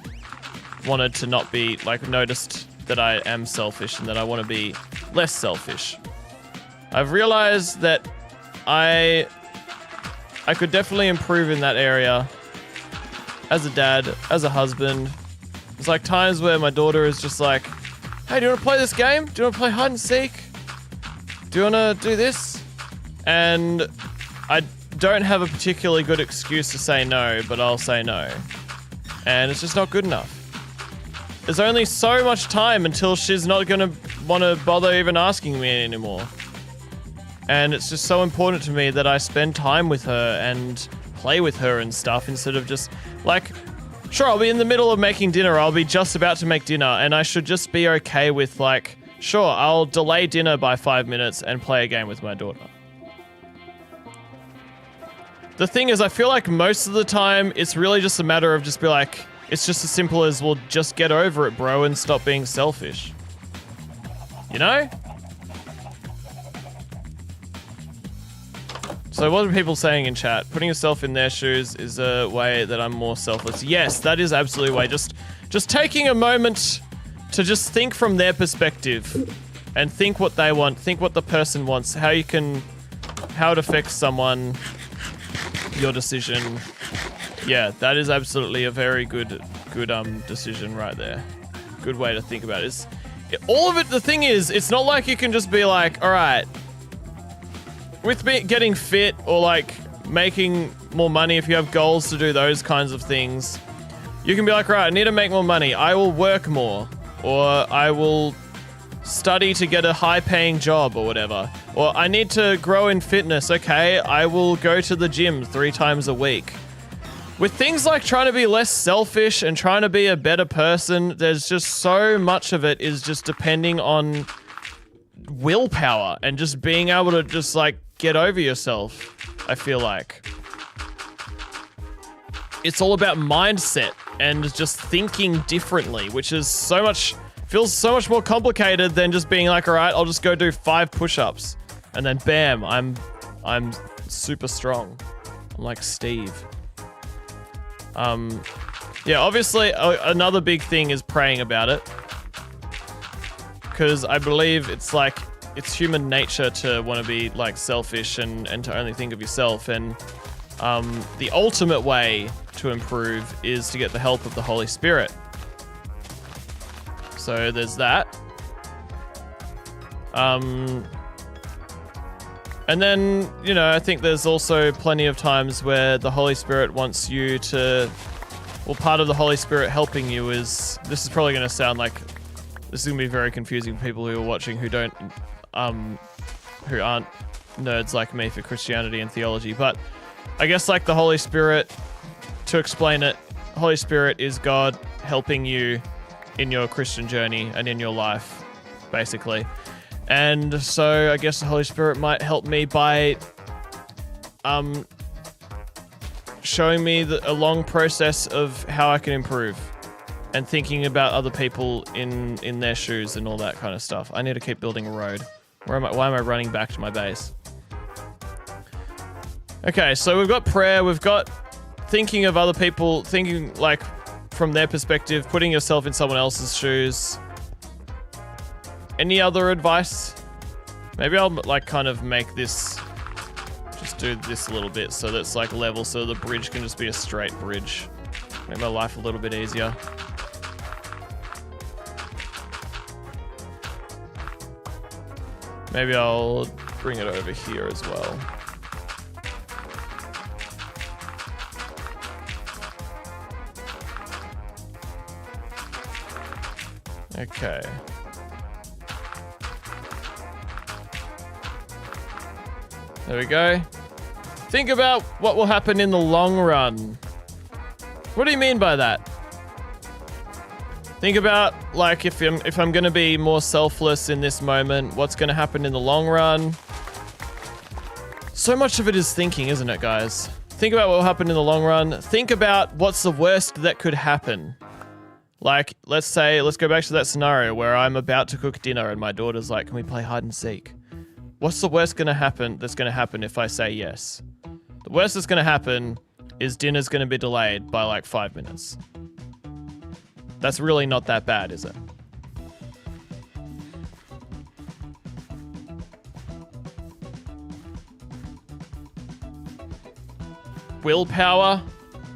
Speaker 1: wanted to not be, like, noticed that I am selfish and that I want to be less selfish. I've realized that I could definitely improve in that area as a dad, as a husband. There's like times where my daughter is just like, hey, do you want to play this game? Do you want to play hide and seek? Do you want to do this? And I don't have a particularly good excuse to say no, but I'll say no. And it's just not good enough. There's only so much time until she's not going to want to bother even asking me anymore. And it's just so important to me that I spend time with her and play with her and stuff instead of just, like, sure, I'll be in the middle of making dinner. I'll be just about to make dinner and I should just be okay with, like, sure, I'll delay dinner by 5 minutes and play a game with my daughter. The thing is, I feel like most of the time it's really just a matter of just be like, it's just as simple as, well, just get over it, bro, and stop being selfish. You know? So what are people saying in chat? Putting yourself in their shoes is a way that I'm more selfless. Yes, that is absolutely a way. Just taking a moment to just think from their perspective and think what they want, think what the person wants, how it affects someone, your decision. Yeah, that is absolutely a very good decision right there. Good way to think about it. All of it, the thing is, it's not like you can just be like, all right, with me getting fit or like making more money, if you have goals to do those kinds of things, you can be like, right, I need to make more money. I will work more, or I will study to get a high-paying job or whatever. Or I need to grow in fitness. Okay, I will go to the gym 3 times a week. With things like trying to be less selfish and trying to be a better person, there's just so much of it is just depending on willpower and just being able to just, like, get over yourself, I feel like. It's all about mindset and just thinking differently, which is feels so much more complicated than just being like, all right, I'll just go do 5 push-ups and then bam, I'm super strong. I'm like Steve. Yeah, obviously another big thing is praying about it, because I believe it's like, it's human nature to want to be like selfish and to only think of yourself, and the ultimate way to improve is to get the help of the Holy Spirit. So there's that. And then, you know, I think there's also plenty of times where the Holy Spirit wants you to, well, part of the Holy Spirit helping you is, this is probably going to sound like, this is going to be very confusing for people who are watching who don't, who aren't nerds like me for Christianity and theology, but I guess like the Holy Spirit, to explain it, Holy Spirit is God helping you in your Christian journey and in your life, basically. And so I guess the Holy Spirit might help me by showing me a long process of how I can improve and thinking about other people in their shoes and all that kind of stuff. I need to keep building a road. Why am I running back to my base? Okay, so we've got prayer, we've got thinking of other people, thinking like from their perspective, putting yourself in someone else's shoes. Any other advice Maybe I'll like kind of make this, just do this a little bit so that it's like level so the bridge can just be a straight bridge. Make my life a little bit easier. Maybe I'll bring it over here as well. Okay. There we go. Think about what will happen in the long run. What do you mean by that? Think about, like, if I'm going to be more selfless in this moment, what's going to happen in the long run? So much of it is thinking, isn't it, guys? Think about what will happen in the long run. Think about what's the worst that could happen. Like, let's go back to that scenario where I'm about to cook dinner and my daughter's like, can we play hide and seek? What's the worst that's going to happen if I say yes? The worst that's going to happen is dinner's going to be delayed by like 5 minutes. That's really not that bad, is it? Willpower?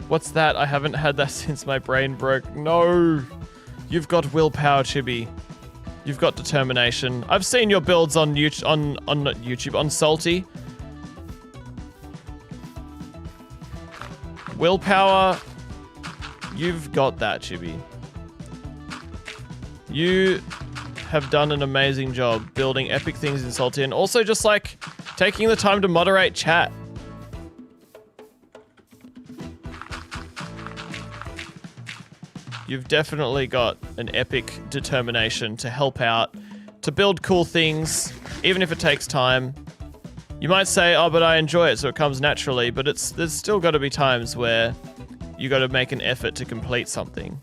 Speaker 1: What's that? I haven't had that since my brain broke. No! You've got willpower, Chibi. You've got determination. I've seen your builds on YouTube, on Salty. Willpower. You've got that, Chibi. You have done an amazing job building epic things in Salty and also just like taking the time to moderate chat. You've definitely got an epic determination to help out, to build cool things, even if it takes time. You might say, oh, but I enjoy it, so it comes naturally, but there's still got to be times where you got to make an effort to complete something.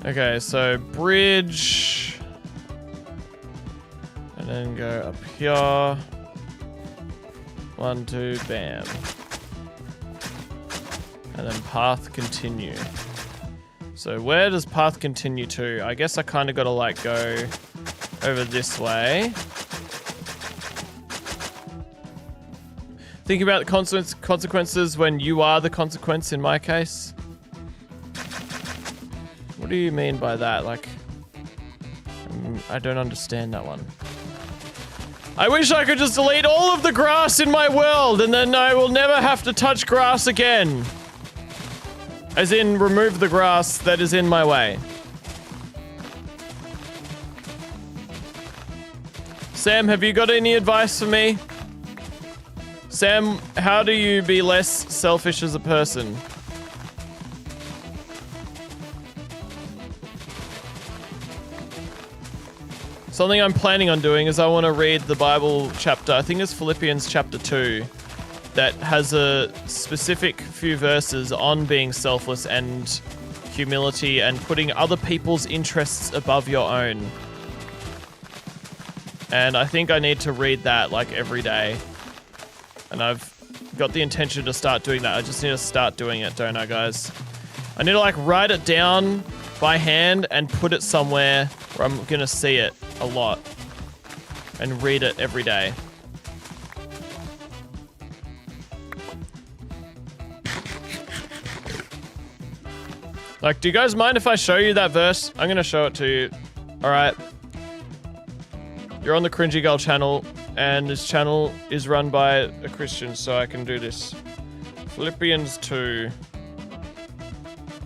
Speaker 1: Okay, so bridge, and then go up here. 1, 2, bam. And then path continue. So where does path continue to? I guess I kind of got to like go over this way. Think about the consequences when you are the consequence in my case. What do you mean by that? Like, I don't understand that one. I wish I could just delete all of the grass in my world and then I will never have to touch grass again. As in, remove the grass that is in my way. Sam, have you got any advice for me? Sam, how do you be less selfish as a person? Something I'm planning on doing is I want to read the Bible chapter, I think it's Philippians chapter 2, that has a specific few verses on being selfless and humility and putting other people's interests above your own. And I think I need to read that like every day. And I've got the intention to start doing that. I just need to start doing it, don't I, guys? I need to like write it down by hand and put it somewhere where I'm gonna see it a lot and read it every day. Like, do you guys mind if I show you that verse? I'm gonna show it to you. Alright. You're on the CringyGull channel, and this channel is run by a Christian, so I can do this. Philippians 2.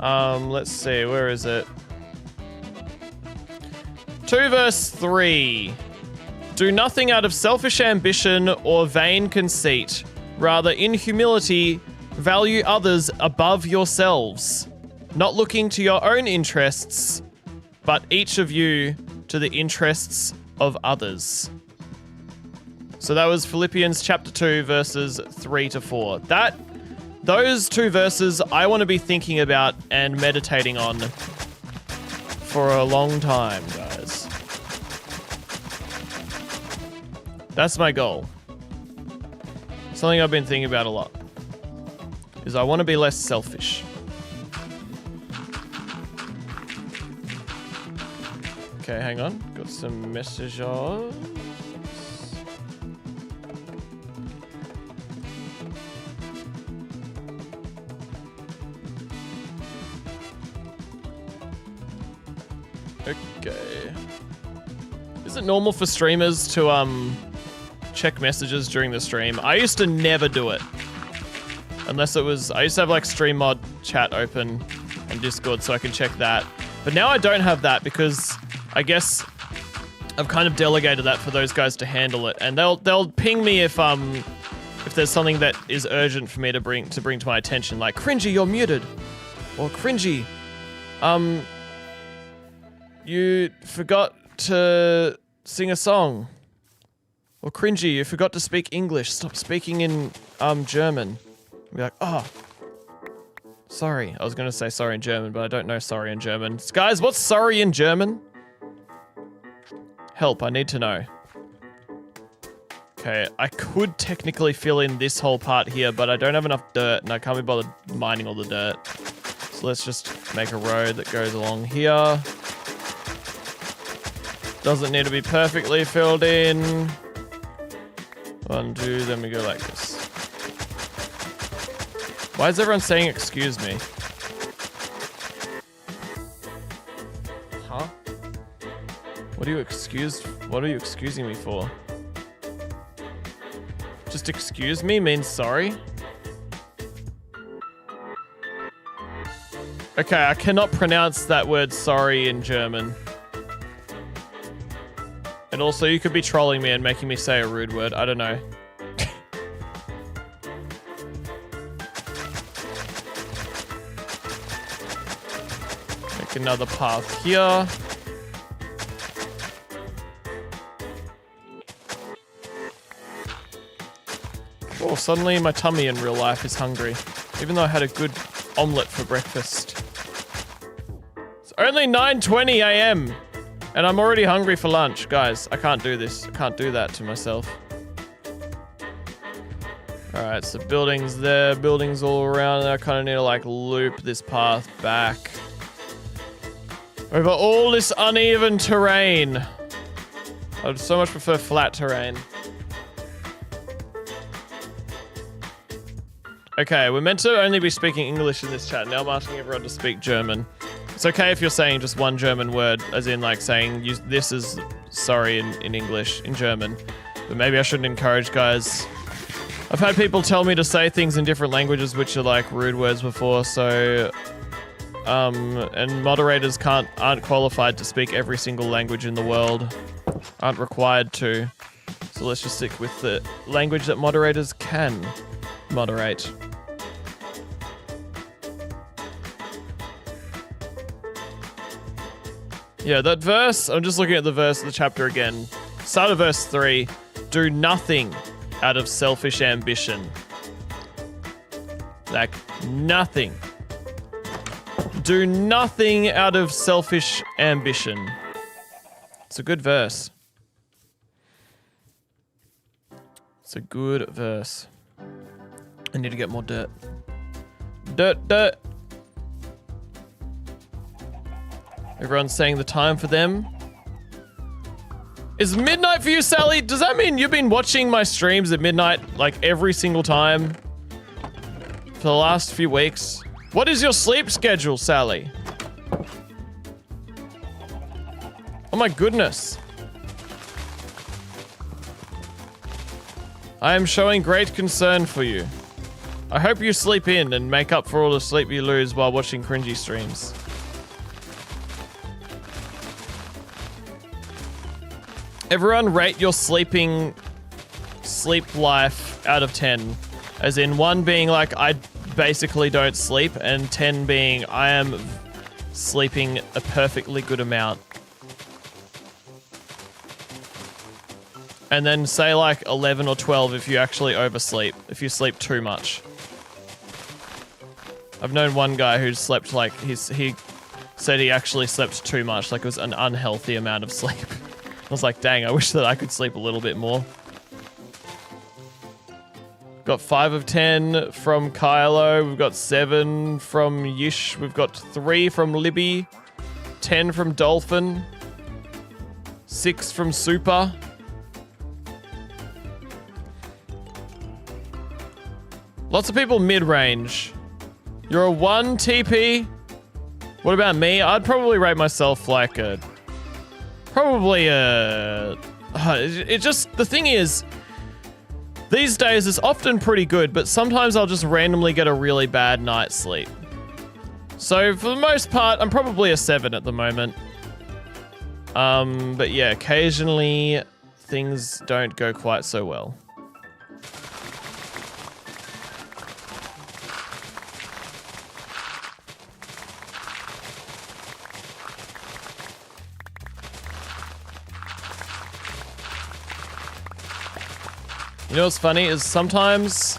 Speaker 1: Let's see, where is it? 2 verse 3. Do nothing out of selfish ambition or vain conceit. Rather, in humility, value others above yourselves, not looking to your own interests, but each of you to the interests of others. So that was Philippians chapter 2, verses 3 to 4. Those 2 verses I want to be thinking about and meditating on for a long time, guys. That's my goal. Something I've been thinking about a lot is I want to be less selfish. Okay, hang on. Got some messages. Okay. Is it normal for streamers to check messages during the stream? I used to never do it. Unless it was, I used to have like stream mod chat open on Discord so I can check that. But now I don't have that because I guess I've kind of delegated that for those guys to handle it. And they'll ping me if there's something that is urgent for me to bring to my attention, like Cringy, you're muted. Or Cringy, you forgot to sing a song. Or Cringy, you forgot to speak English. Stop speaking in German. I'll be like, oh, sorry. I was gonna say sorry in German, but I don't know sorry in German. Guys, what's sorry in German? Help, I need to know. Okay, I could technically fill in this whole part here, but I don't have enough dirt and I can't be bothered mining all the dirt. So let's just make a road that goes along here. Doesn't need to be perfectly filled in. 1, 2, then we go like this. Why is everyone saying excuse me? Huh? What are you excusing me for? Just excuse me means sorry? Okay, I cannot pronounce that word sorry in German. And also, you could be trolling me and making me say a rude word. I don't know. Make another path here. Oh, suddenly my tummy in real life is hungry. Even though I had a good omelette for breakfast. It's only 9:20 AM. And I'm already hungry for lunch. Guys, I can't do this. I can't do that to myself. Alright, so buildings there, buildings all around. I kind of need to like loop this path back. Over all this uneven terrain. I would so much prefer flat terrain. Okay, we're meant to only be speaking English in this chat. Now I'm asking everyone to speak German. It's okay if you're saying just one German word, as in like saying this is sorry in English, in German. But maybe I shouldn't encourage guys. I've had people tell me to say things in different languages which are like rude words before, so... and moderators aren't qualified to speak every single language in the world. Aren't required to. So let's just stick with the language that moderators can moderate. Yeah, that verse, I'm just looking at the verse of the chapter again. Start of verse 3. Do nothing out of selfish ambition. Like, nothing. Do nothing out of selfish ambition. It's a good verse. It's a good verse. I need to get more dirt. Dirt. Everyone's saying the time for them is midnight for you, Sally. Does that mean you've been watching my streams at midnight like every single time for the last few weeks? What is your sleep schedule, Sally? Oh my goodness. I am showing great concern for you. I hope you sleep in and make up for all the sleep you lose while watching cringy streams. Everyone rate your sleep life out of 10. As in 1 being like, I basically don't sleep, and 10 being, I am sleeping a perfectly good amount. And then say like 11 or 12 if you actually oversleep, if you sleep too much. I've known one guy who slept like, he said he actually slept too much, like it was an unhealthy amount of sleep. I was like, dang, I wish that I could sleep a little bit more. Got 5 of 10 from Kylo. We've got 7 from Yish. We've got 3 from Libby. 10 from Dolphin. 6 from super. Lots of people mid-range. You're a 1 TP. What about me? I'd probably rate myself like a... Probably a... It just... The thing is, these days it's often pretty good, but sometimes I'll just randomly get a really bad night's sleep. So for the most part, I'm probably a 7 at the moment. But yeah, occasionally things don't go quite so well. You know what's funny is sometimes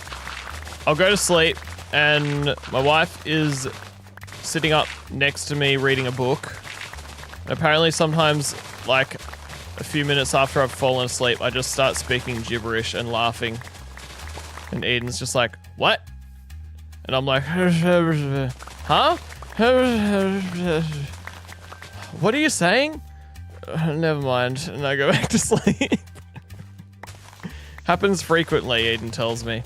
Speaker 1: I'll go to sleep and my wife is sitting up next to me reading a book. And apparently sometimes, like, a few minutes after I've fallen asleep, I just start speaking gibberish and laughing. And Eden's just like, what? And I'm like, huh? What are you saying? Never mind. And I go back to sleep. Happens frequently, Eden tells me.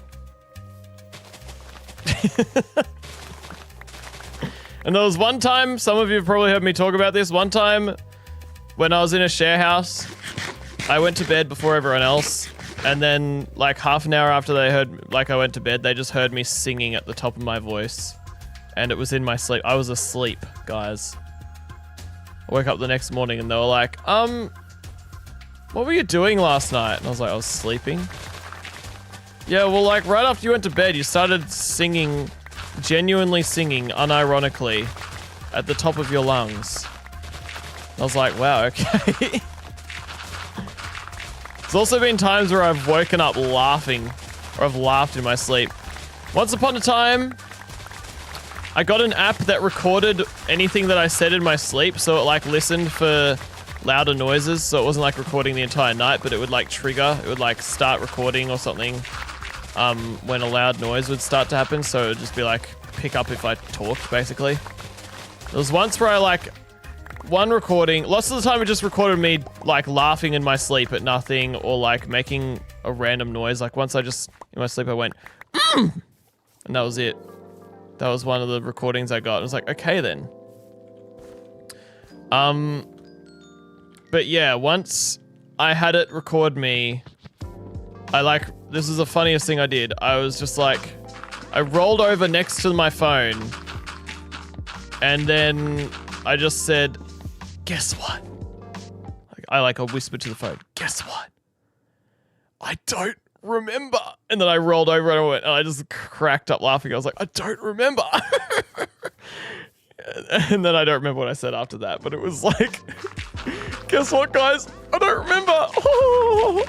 Speaker 1: And there was one time, some of you have probably heard me talk about this, one time when I was in a share house, I went to bed before everyone else, and then like half an hour after they heard, like I went to bed, they just heard me singing at the top of my voice. And it was in my sleep. I was asleep, guys. I woke up the next morning and they were like, what were you doing last night? And I was like, I was sleeping. Yeah, well, like, right after you went to bed, you started singing, genuinely singing, unironically, at the top of your lungs. I was like, wow, okay. There's also been times where I've woken up laughing, or I've laughed in my sleep. Once upon a time, I got an app that recorded anything that I said in my sleep, so it, like, listened for louder noises, so it wasn't like recording the entire night, but it would like trigger, it would like start recording or something when a loud noise would start to happen, so it would just be like pick up if I talked, basically. There was once where I like one recording, lots of the time it just recorded me like laughing in my sleep at nothing or like making a random noise. Like once I just in my sleep I went and that was it. That was one of the recordings I got. I was like, okay then. But yeah, once I had it record me, this is the funniest thing I did. I was just like, I rolled over next to my phone and then I just said, guess what? I whispered to the phone, guess what? I don't remember. And then I rolled over and I just cracked up laughing. I was like, I don't remember. And then I don't remember what I said after that, but it was like, guess what, guys? I don't remember. Oh.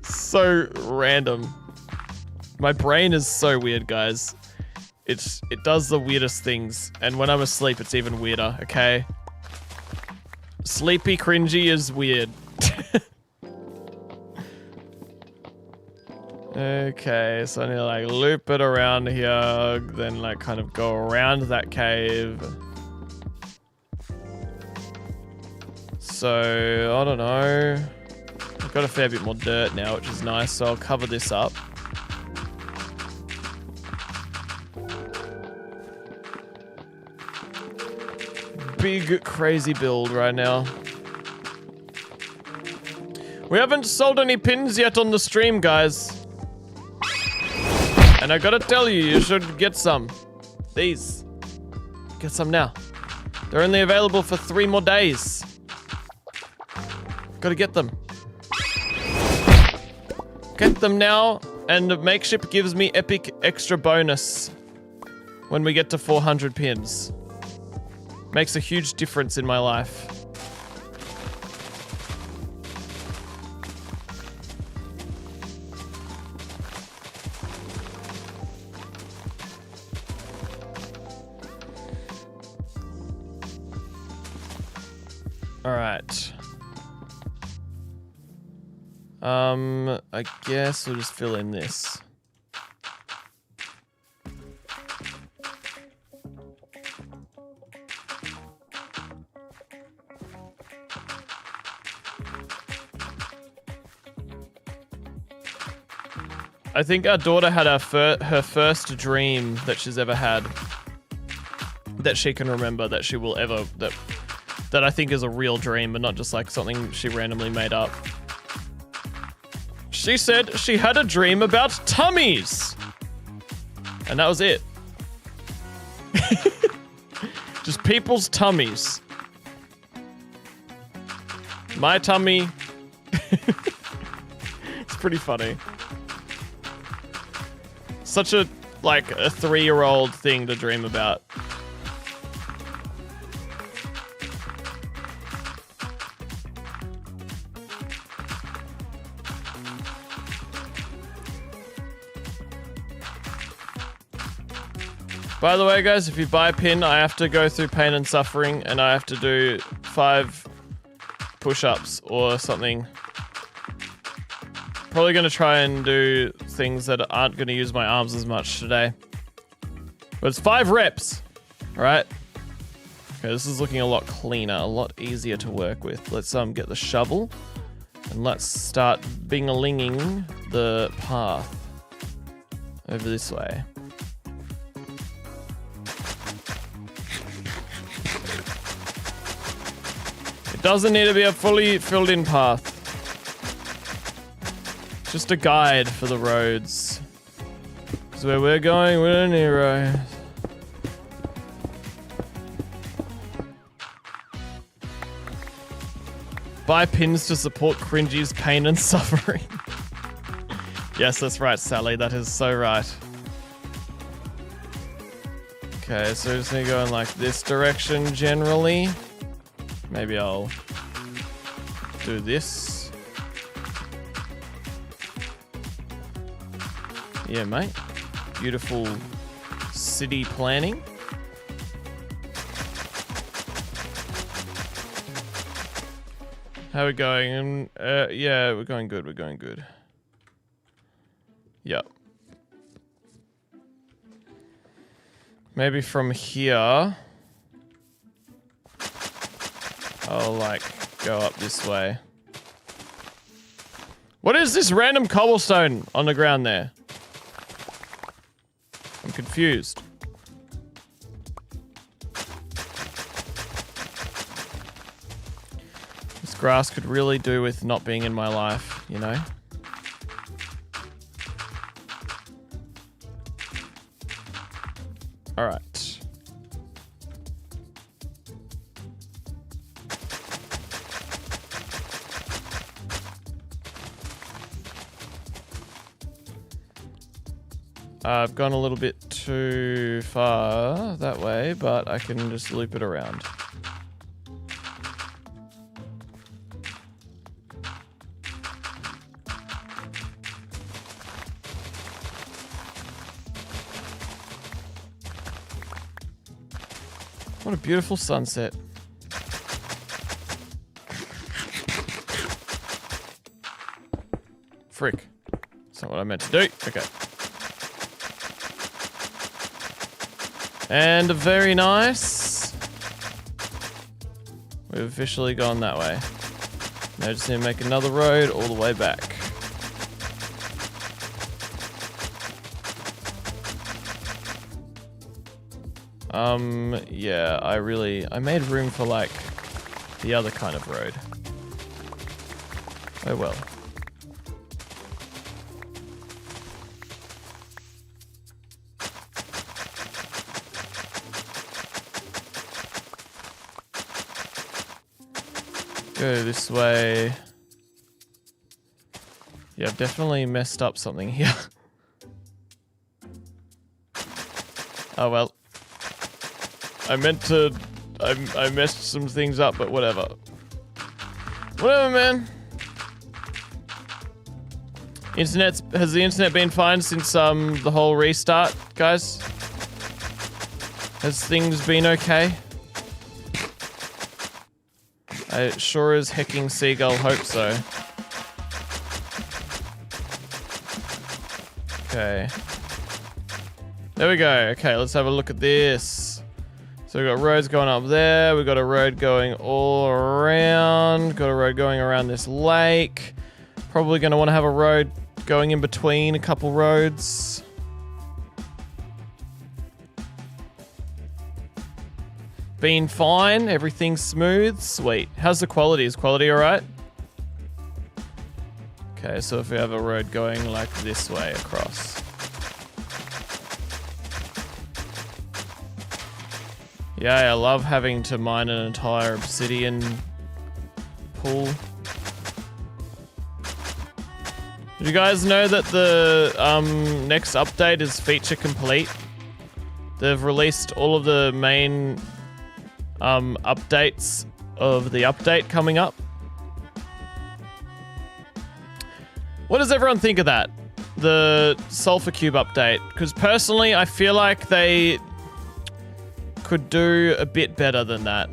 Speaker 1: So random. My brain is so weird, guys. It does the weirdest things, and when I'm asleep, it's even weirder. Okay. Sleepy cringy is weird. Okay, so I need to like loop it around here, then like kind of go around that cave. So, I don't know. I've got a fair bit more dirt now, which is nice, so I'll cover this up. Big, crazy build right now. We haven't sold any pins yet on the stream, guys. And I gotta tell you, you should get some. These. Get some now. They're only available for 3 more days. Gotta get them. Get them now, and Makeship gives me epic extra bonus when we get to 400 pins. Makes a huge difference in my life. Alright. I guess we'll just fill in this. I think our daughter had her first dream that she's ever had. That she can remember, that she will ever... That I think is a real dream, but not just like something she randomly made up. She said she had a dream about tummies. And that was it. Just people's tummies. My tummy. It's pretty funny. Such a, like, a 3-year-old thing to dream about. By the way, guys, if you buy a pin, I have to go through pain and suffering, and I have to do 5 push-ups or something. Probably going to try and do things that aren't going to use my arms as much today. But it's 5 reps, alright? Okay, this is looking a lot cleaner, a lot easier to work with. Let's get the shovel, and let's start bing-a-linging the path over this way. Doesn't need to be a fully filled in path. Just a guide for the roads. Because where we're going, we're near roads. Buy pins to support Cringy's pain and suffering. Yes, that's right, Sally. That is so right. Okay, so we're just gonna go in like this direction generally. Maybe I'll do this. Yeah, mate. Beautiful city planning. How are we going? Yeah, we're going good. We're going good. Yep. Maybe from here, I'll, like, go up this way. What is this random cobblestone on the ground there? I'm confused. This grass could really do with not being in my life, you know? All right. I've gone a little bit too far that way, but I can just loop it around. What a beautiful sunset. Frick. That's not what I meant to do. Okay. And very nice. We've officially gone that way. Now just need to make another road all the way back. Yeah, I made room for, like, the other kind of road. Oh well. Go this way. Yeah, I've definitely messed up something here. Oh well. I meant to... I messed some things up, but whatever. Whatever, man. Has the internet been fine since the whole restart, guys? Has things been okay? I sure as hecking seagull hope so. Okay. There we go. Okay, let's have a look at this. So we've got roads going up there. We've got a road going all around. Got a road going around this lake. Probably going to want to have a road going in between a couple roads. Been fine. Everything's smooth. Sweet. How's the quality? Is quality alright? Okay, so if we have a road going like this way across. Yeah, I love having to mine an entire obsidian pool. Did you guys know that the next update is feature complete? They've released all of the main updates of the update coming up. What does everyone think of that? The Sulfur Cube update? Because personally, I feel like they could do a bit better than that.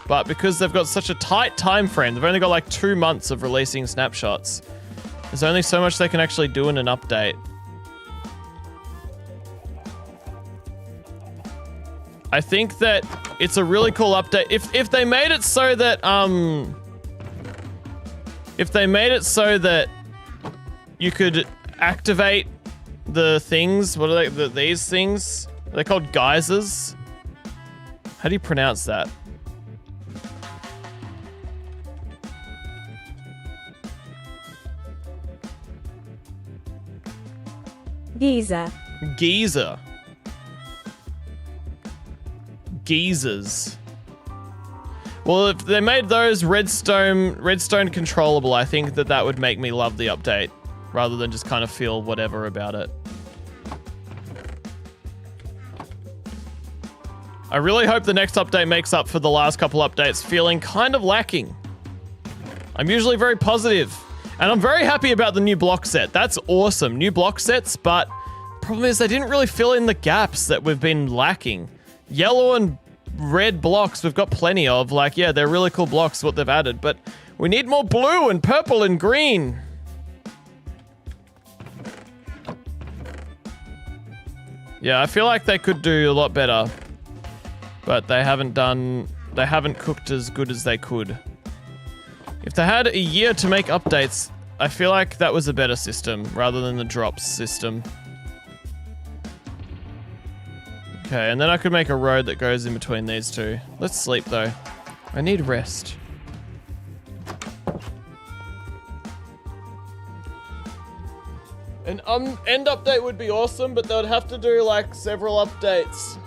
Speaker 1: But because they've got such a tight time frame, they've only got like 2 months of releasing snapshots. There's only so much they can actually do in an update. I think that it's a really cool update. If they made it so that you could activate the things, what are they? These things? Are they called geysers? How do you pronounce that?
Speaker 2: Geyser.
Speaker 1: Geyser. Geysers. Well, if they made those redstone controllable, I think that would make me love the update, rather than just kind of feel whatever about it. I really hope the next update makes up for the last couple updates feeling kind of lacking. I'm usually very positive, and I'm very happy about the new block set. That's awesome, new block sets, but the problem is they didn't really fill in the gaps that we've been lacking. Yellow and red blocks we've got plenty of. Like, yeah, they're really cool blocks, what they've added, but we need more blue and purple and green. Yeah, I feel like they could do a lot better, but they haven't cooked as good as they could. If they had a year to make updates, I feel like that was a better system rather than the drops system. Okay, and then I could make a road that goes in between these two. Let's sleep though. I need rest. An end update would be awesome, but they'd have to do like several updates.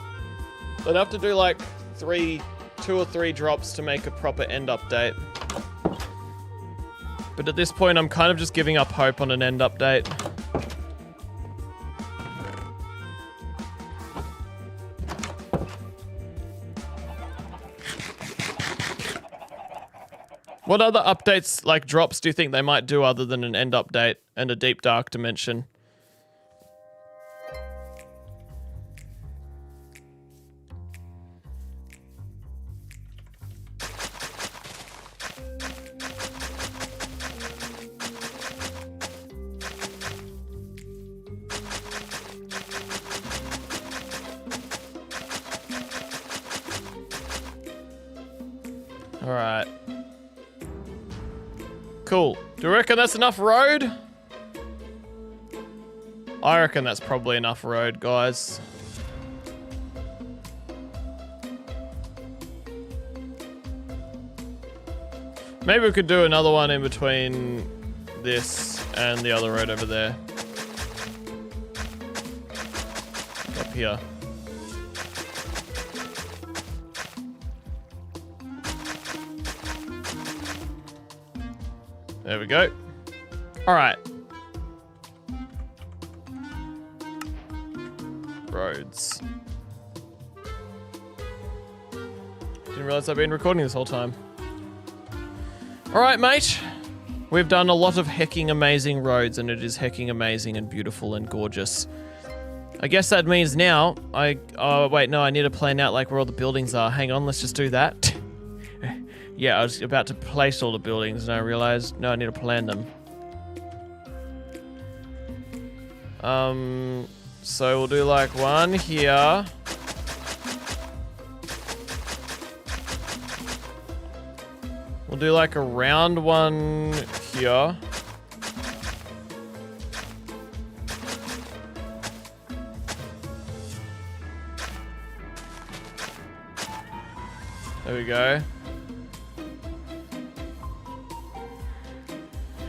Speaker 1: They'd have to do like 2 or 3 drops to make a proper end update. But at this point, I'm kind of just giving up hope on an end update. What other updates, like drops, do you think they might do other than an end update and a deep dark dimension? All right. Cool. Do you reckon that's enough road? I reckon that's probably enough road, guys. Maybe we could do another one in between this and the other road over there. Up here. There we go. All right. Roads. Didn't realize I've been recording this whole time. All right, mate. We've done a lot of hecking amazing roads, and it is hecking amazing and beautiful and gorgeous. I guess that means now oh wait, no, I need to plan out like where all the buildings are. Hang on, let's just do that. Yeah, I was about to place all the buildings and I realized, no, I need to plan them. So we'll do like one here. We'll do like a round one here. There we go.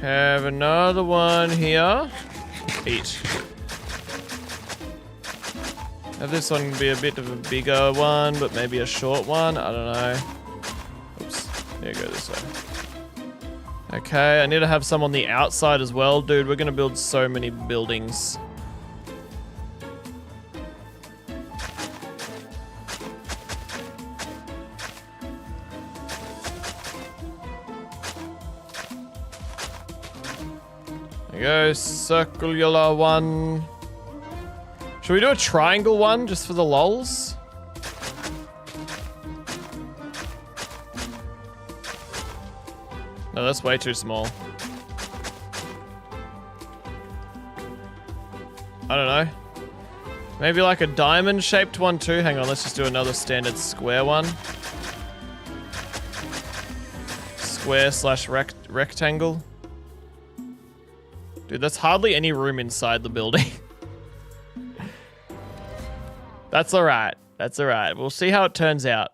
Speaker 1: Have another one here. Eat. Have this one be a bit of a bigger one, but maybe a short one. I don't know. Oops. There you go, this way. Okay, I need to have some on the outside as well. Dude, we're gonna build so many buildings. There you go, circular one. Should we do a triangle one just for the lols? No, that's way too small. I don't know. Maybe like a diamond shaped one too. Hang on, let's just do another standard square one. Square slash rectangle. Dude, that's hardly any room inside the building. That's alright. That's alright. We'll see how it turns out.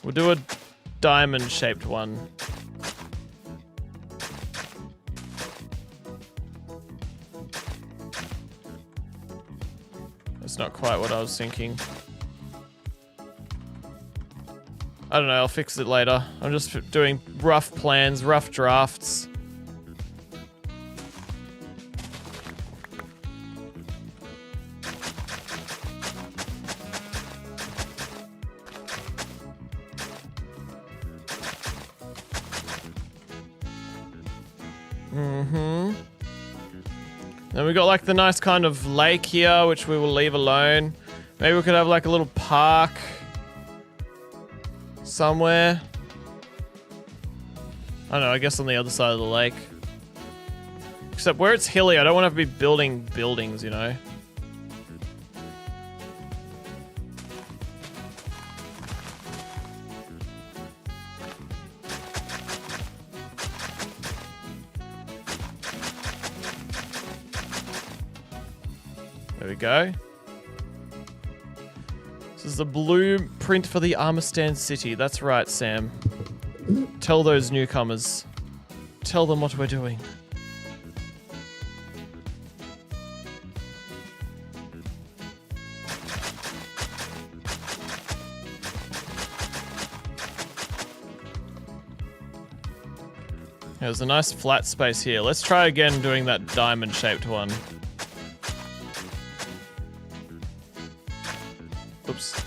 Speaker 1: We'll do a diamond shaped one. That's not quite what I was thinking. I don't know, I'll fix it later. I'm just doing rough plans, rough drafts. Then we got like the nice kind of lake here, which we will leave alone. Maybe we could have like a little park somewhere. I don't know, I guess on the other side of the lake. Except where it's hilly, I don't want to be building buildings, you know? There we go. This is the blueprint for the armor stand city. That's right, Sam. Tell those newcomers. Tell them what we're doing. There's a nice flat space here. Let's try again doing that diamond-shaped one. Oops.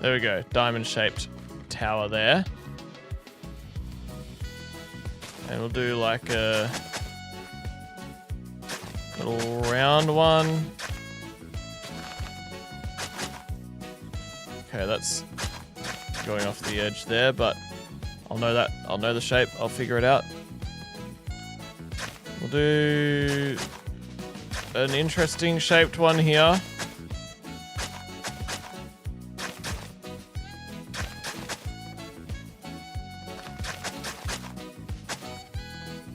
Speaker 1: There we go. Diamond-shaped tower there. And we'll do like a little round one. Okay, that's going off the edge there, but I'll know that. I'll know the shape. I'll figure it out. We'll do an interesting shaped one here.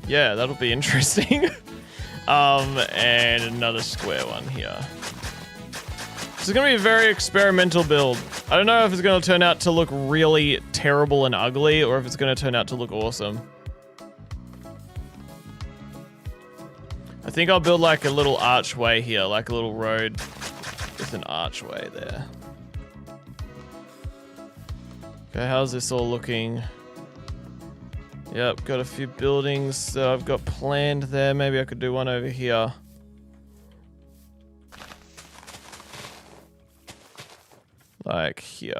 Speaker 1: Yeah, that'll be interesting. And another square one here. This is gonna be a very experimental build. I don't know if it's gonna turn out to look really terrible and ugly, or if it's gonna turn out to look awesome. I think I'll build like a little archway here, like a little road with an archway there. Okay, how's this all looking? Yep, got a few buildings that I've got planned there. Maybe I could do one over here. Like here.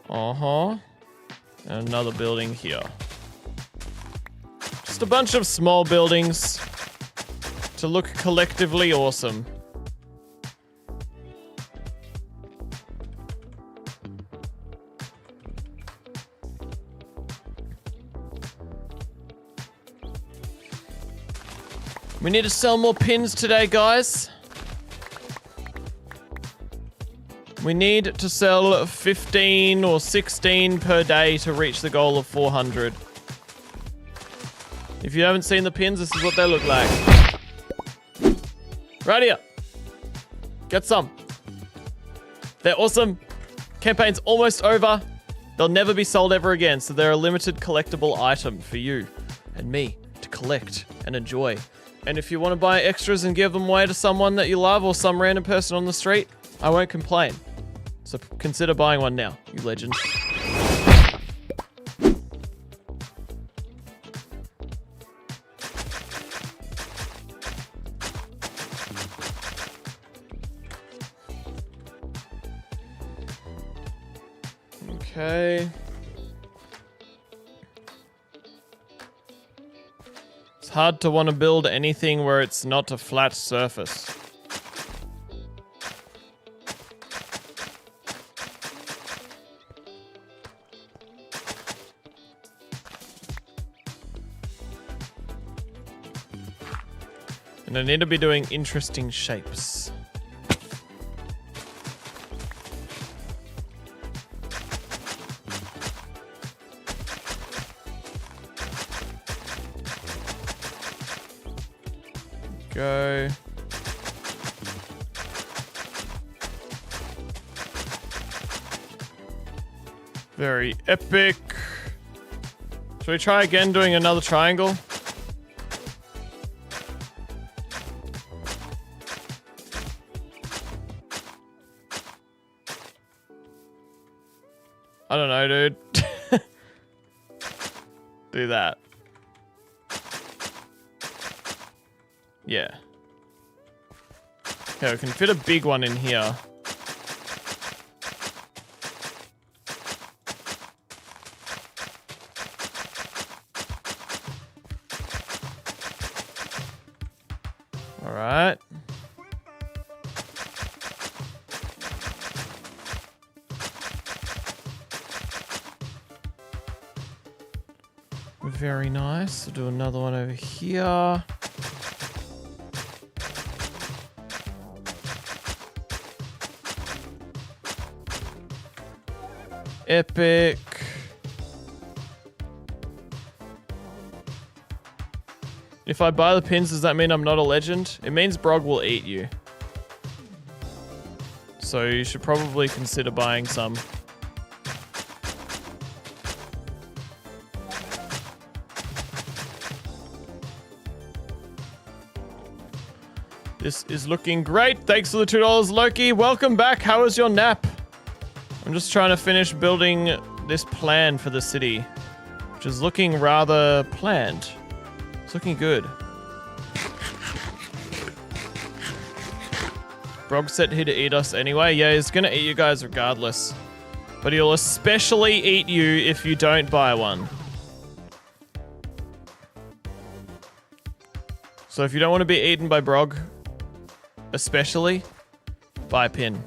Speaker 1: Uh-huh. And another building here. Just a bunch of small buildings to look collectively awesome. We need to sell more pins today, guys. We need to sell 15 or 16 per day to reach the goal of 400. If you haven't seen the pins, this is what they look like. Right here. Get some. They're awesome. Campaign's almost over. They'll never be sold ever again, so they're a limited collectible item for you and me to collect and enjoy. And if you want to buy extras and give them away to someone that you love or some random person on the street, I won't complain. So consider buying one now, you legend. Okay. It's hard to want to build anything where it's not a flat surface. And I need to be doing interesting shapes. Go. Very epic. Should we try again doing another triangle? I don't know, dude. Do that. Yeah. Okay, we can fit a big one in here. All right. Very nice. We'll do another one over here. Epic. If I buy the pins, does that mean I'm not a legend? It means Brog will eat you. So you should probably consider buying some. This is looking great. Thanks for the $2, Loki. Welcome back. How was your nap? I'm just trying to finish building this plan for the city, which is looking rather planned. It's looking good. Brog said he'd eat us anyway. Yeah, he's gonna eat you guys regardless. But he'll especially eat you if you don't buy one. So if you don't want to be eaten by Brog, especially, buy a pin.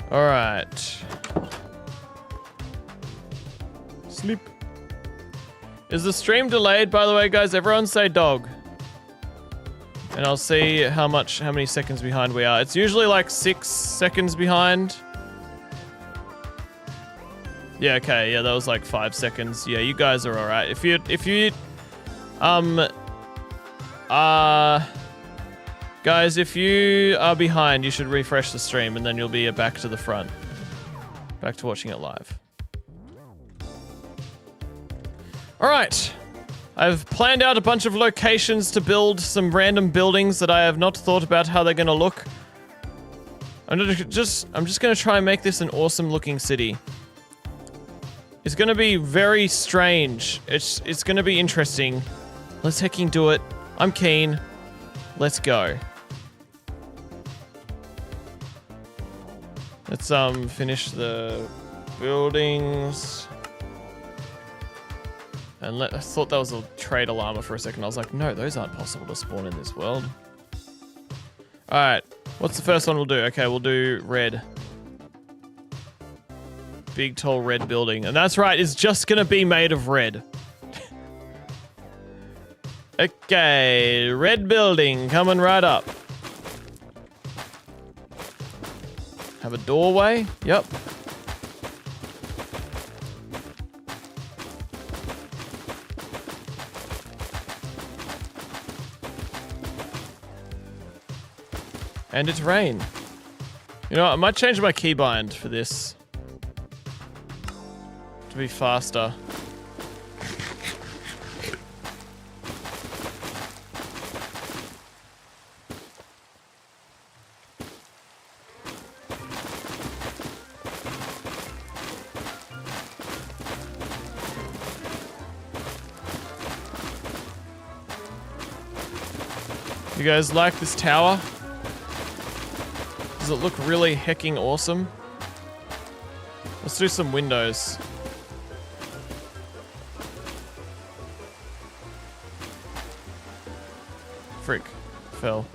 Speaker 1: All right. Sleep. Is the stream delayed, by the way, guys? Everyone say dog. And I'll see how many seconds behind we are. It's usually like 6 seconds behind. Yeah, okay, yeah, that was like 5 seconds. Yeah, you guys are alright. If you, guys, if you are behind, you should refresh the stream and then you'll be back to the front. Back to watching it live. Alright. I've planned out a bunch of locations to build some random buildings that I have not thought about how they're gonna look. I'm just gonna try and make this an awesome looking city. It's gonna be very strange. It's gonna be interesting. Let's hecking do it. I'm keen. Let's go. Let's finish the buildings. And I thought that was a trader llama for a second. I was like, no, those aren't possible to spawn in this world. Alright, what's the first one we'll do? Okay, we'll do red. Big, tall, red building. And that's right, it's just gonna be made of red. Okay, red building coming right up. Have a doorway. Yep. And it's rain. You know what? I might change my keybind for this to be faster. You guys like this tower? Does it look really hecking awesome? Let's do some windows. Frick. Fell.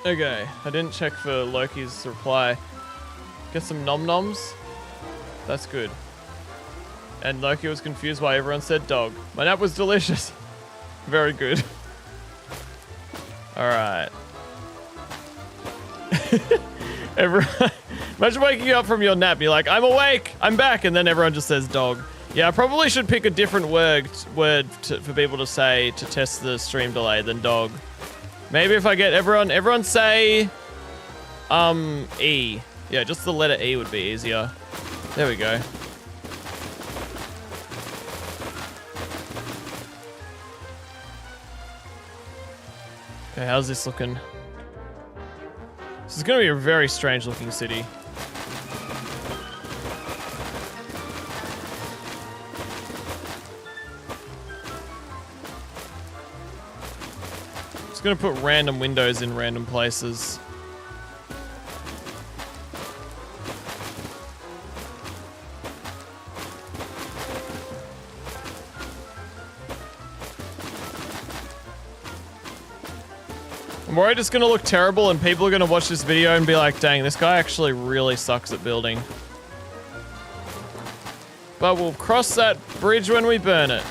Speaker 1: Okay, I didn't check for Loki's reply. Get some nom-noms. That's good. And Loki was confused why everyone said dog. My nap was delicious. Very good. Alright. Everyone, imagine waking up from your nap. You're like, I'm awake. I'm back. And then everyone just says dog. Yeah, I probably should pick a different word for people to say to test the stream delay than dog. Maybe if I get everyone say, E. Yeah, just the letter E would be easier. There we go. Okay, how's this looking? This is gonna be a very strange looking city. Just gonna put random windows in random places. I'm worried it's gonna look terrible and people are gonna watch this video and be like, dang, this guy actually really sucks at building. But we'll cross that bridge when we burn it.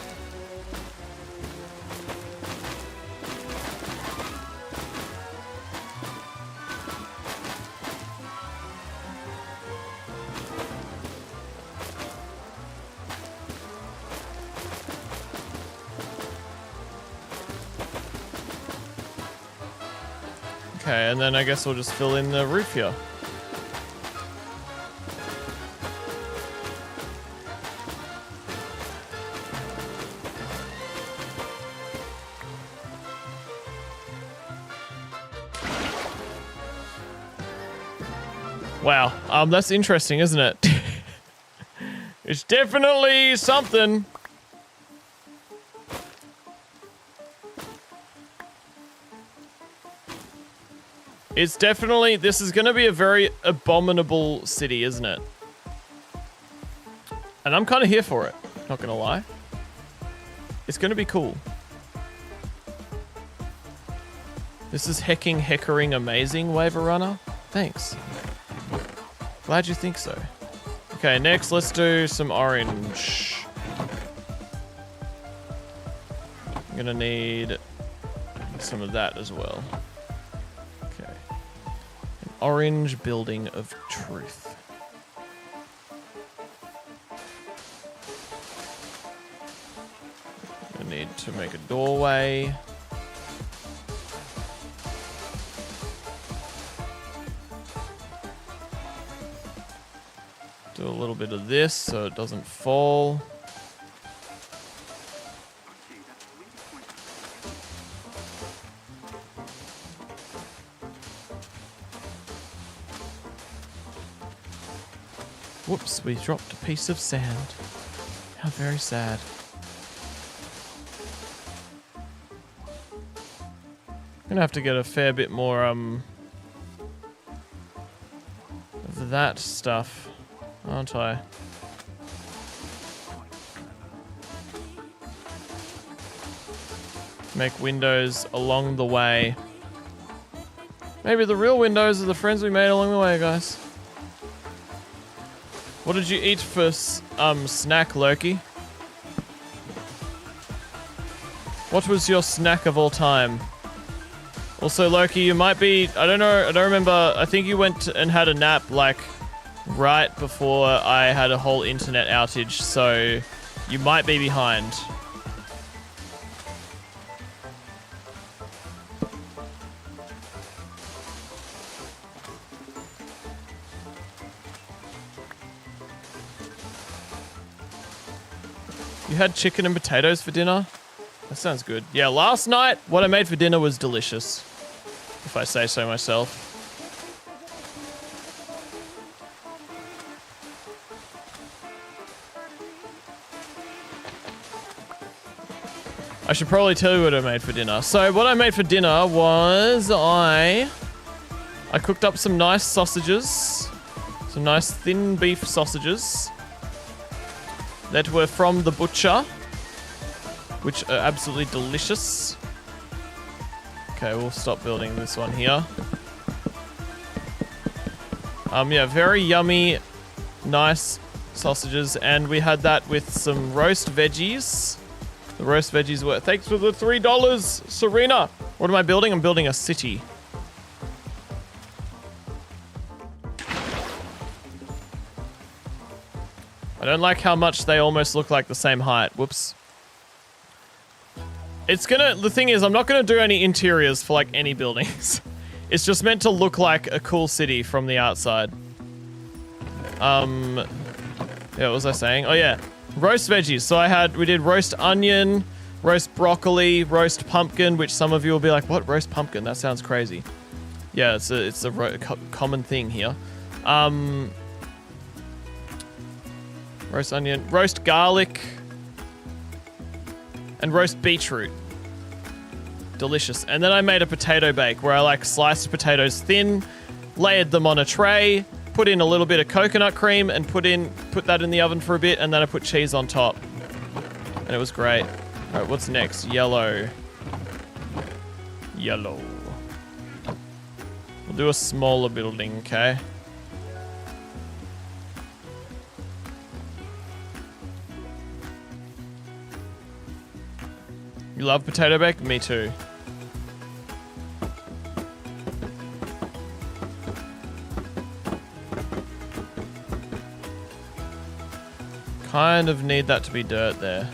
Speaker 1: Okay, and then I guess we'll just fill in the roof here. Wow, that's interesting, isn't it? It's definitely something. It's definitely, this is going to be a very abominable city, isn't it? And I'm kind of here for it, not going to lie. It's going to be cool. This is heckering amazing, Waiver Runner. Thanks. Glad you think so. Okay, next let's do some orange. I'm going to need some of that as well. Orange building of truth. I need to make a doorway. Do a little bit of this so it doesn't fall. Whoops, we dropped a piece of sand. How very sad. Gonna have to get a fair bit more, of that stuff, aren't I? Make windows along the way. Maybe the real windows are the friends we made along the way, guys. What did you eat for snack, Loki? What was your snack of all time? Also, Loki, you might be... I don't know. I don't remember. I think you went and had a nap, like, right before I had a whole internet outage, so you might be behind. You had chicken and potatoes for dinner? That sounds good. Yeah, last night, what I made for dinner was delicious, if I say so myself. I should probably tell you what I made for dinner. So what I made for dinner was I cooked up some nice sausages, some nice thin beef sausages that were from the butcher, which are absolutely delicious. Okay, we'll stop building this one here. Yeah, very yummy, nice sausages, and we had that with some roast veggies. The roast veggies were... Thanks for the $3, Serena! What am I building? I'm building a city. I don't like how much they almost look like the same height. Whoops. It's gonna... The thing is, I'm not gonna do any interiors for, like, any buildings. It's just meant to look like a cool city from the outside. Yeah, what was I saying? Oh, yeah. Roast veggies. So we did roast onion, roast broccoli, roast pumpkin, which some of you will be like, what? Roast pumpkin? That sounds crazy. Yeah, it's a common thing here. Roast onion, roast garlic, and roast beetroot. Delicious. And then I made a potato bake where I like sliced potatoes thin, layered them on a tray, put in a little bit of coconut cream, and put that in the oven for a bit, and then I put cheese on top. And it was great. Alright, what's next? Yellow. Yellow. We'll do a smaller building, okay? You love potato bake? Me too. Kind of need that to be dirt there.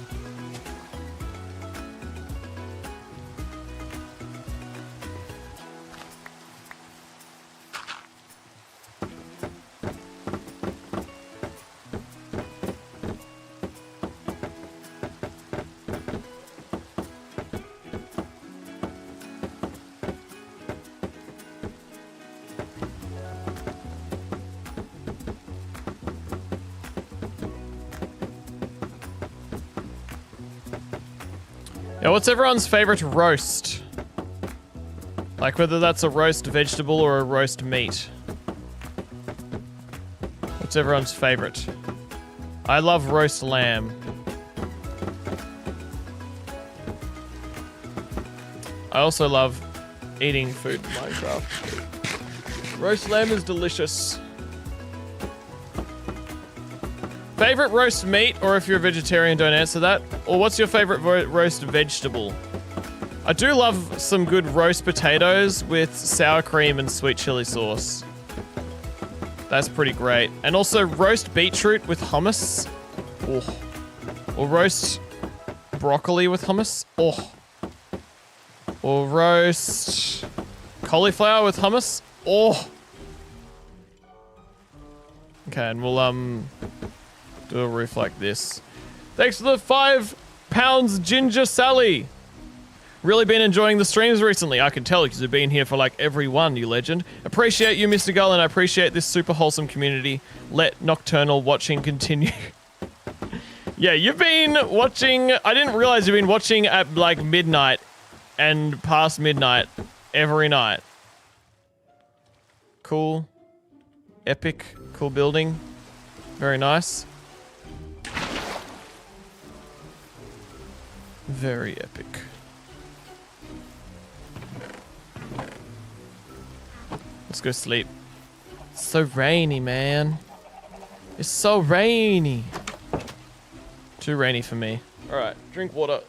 Speaker 1: Yeah, what's everyone's favorite roast? Like whether that's a roast vegetable or a roast meat. What's everyone's favorite? I love roast lamb. I also love eating food in Minecraft. Roast lamb is delicious. Favorite roast meat, or if you're a vegetarian, don't answer that. Or what's your favorite roast vegetable? I do love some good roast potatoes with sour cream and sweet chili sauce. That's pretty great. And also roast beetroot with hummus. Oh. Or roast broccoli with hummus. Oh. Or roast cauliflower with hummus. Oh. Okay, and we'll do a roof like this. Thanks for the £5, Ginger Sally. Really been enjoying the streams recently. I can tell because you've been here for like every one, you legend. Appreciate you, Mr. Gull, and I appreciate this super wholesome community. Let nocturnal watching continue. Yeah, you've been watching... I didn't realize you've been watching at like midnight and past midnight every night. Cool. Epic. Cool building. Very nice. Very epic. Let's go sleep. It's so rainy, man. It's so rainy. Too rainy for me. All right, drink water.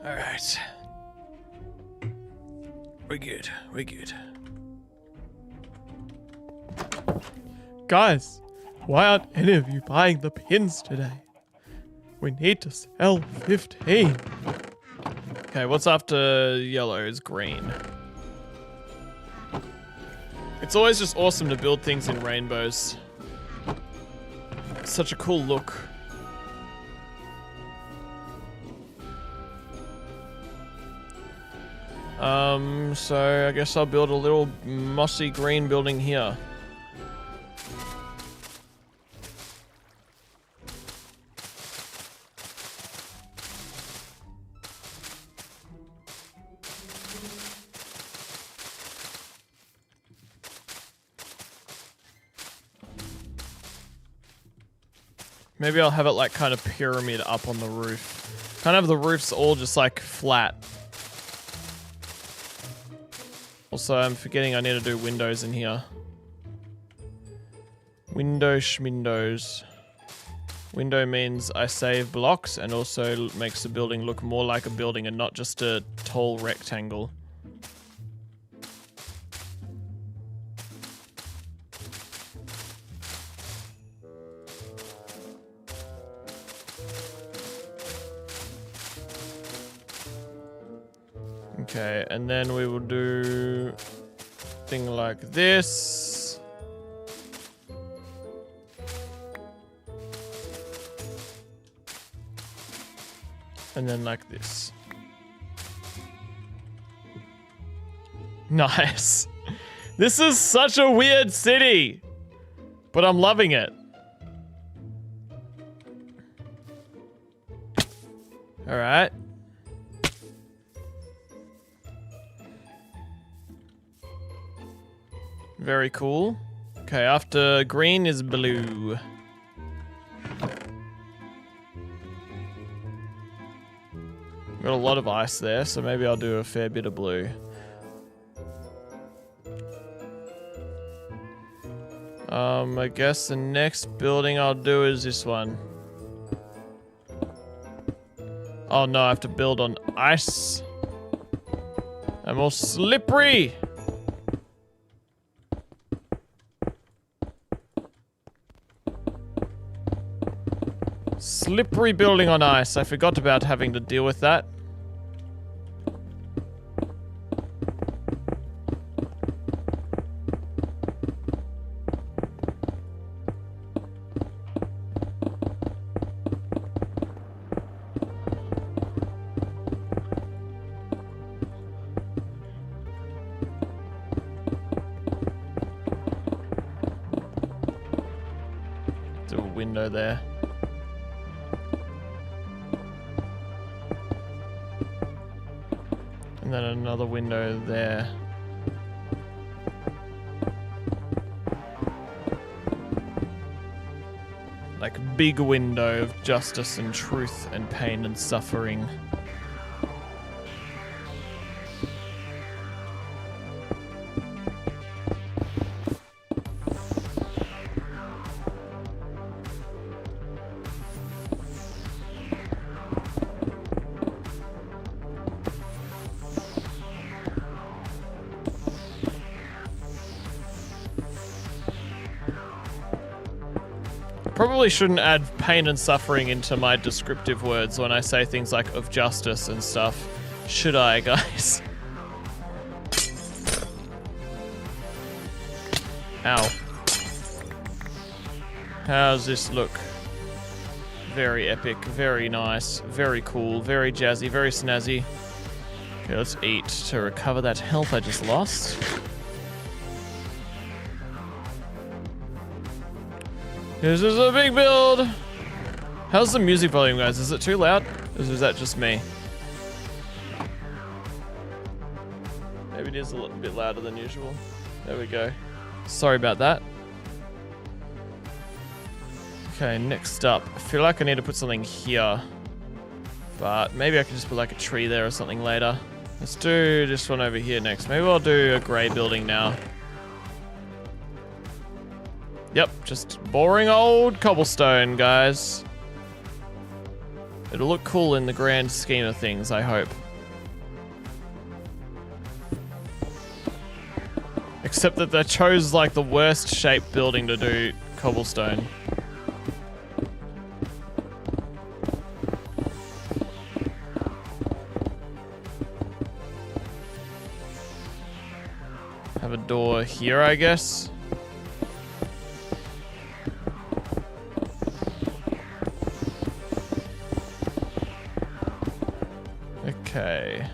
Speaker 1: All right. We're good. We're good. Guys, why aren't any of you buying the pins today? We need to sell 15. Okay, what's after yellow is green. It's always just awesome to build things in rainbows. Such a cool look. So I guess I'll build a little mossy green building here. Maybe I'll have it like kind of pyramid up on the roof. Kind of the roof's all just like flat. Also, I'm forgetting I need to do windows in here. Window schmindows. Window means I save blocks and also makes the building look more like a building and not just a tall rectangle. Okay, and then we will do thing like this. And then like this. Nice. This is such a weird city, but I'm loving it. All right. Very cool. Okay, after green is blue. Got a lot of ice there, so maybe I'll do a fair bit of blue. I guess the next building I'll do is this one. Oh no, I have to build on ice. I'm all slippery. Slippery building on ice. I forgot about having to deal with that. Do a window there. And then another window there. Like a big window of justice and truth and pain and suffering. Probably shouldn't add pain and suffering into my descriptive words when I say things like of justice and stuff. Should I, guys? Ow. How's this look? Very epic, very nice, very cool, very jazzy, very snazzy. Okay, let's eat to recover that health I just lost. This is a big build. How's the music volume, guys? Is it too loud? Or is that just me? Maybe it is a little bit louder than usual. There we go. Sorry about that. Okay, next up. I feel like I need to put something here. But maybe I can just put like a tree there or something later. Let's do this one over here next. Maybe I'll do a grey building now. Yep, just boring old cobblestone, guys. It'll look cool in the grand scheme of things, I hope. Except that they chose like the worst shaped building to do cobblestone. Have a door here, I guess. Okay.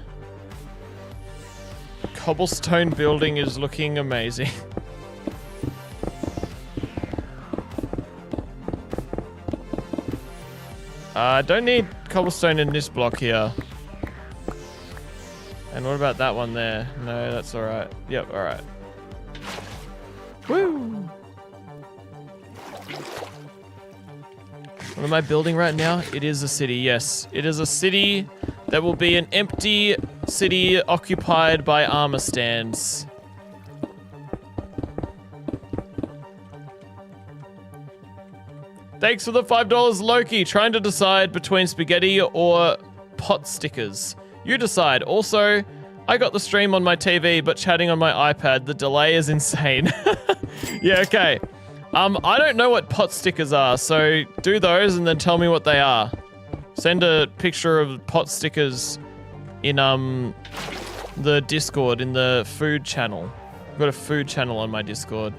Speaker 1: Cobblestone building is looking amazing. I don't need cobblestone in this block here. And what about that one there? No, that's alright. Yep, alright. Woo! What am I building right now? It is a city, yes. It is a city that will be an empty city occupied by armor stands. Thanks for the $5, Loki. Trying to decide between spaghetti or pot stickers. You decide. Also, I got the stream on my TV, but chatting on my iPad. The delay is insane. Yeah, okay. I don't know what pot stickers are, so do those and then tell me what they are. Send a picture of pot stickers in the Discord, in the food channel. I've got a food channel on my Discord.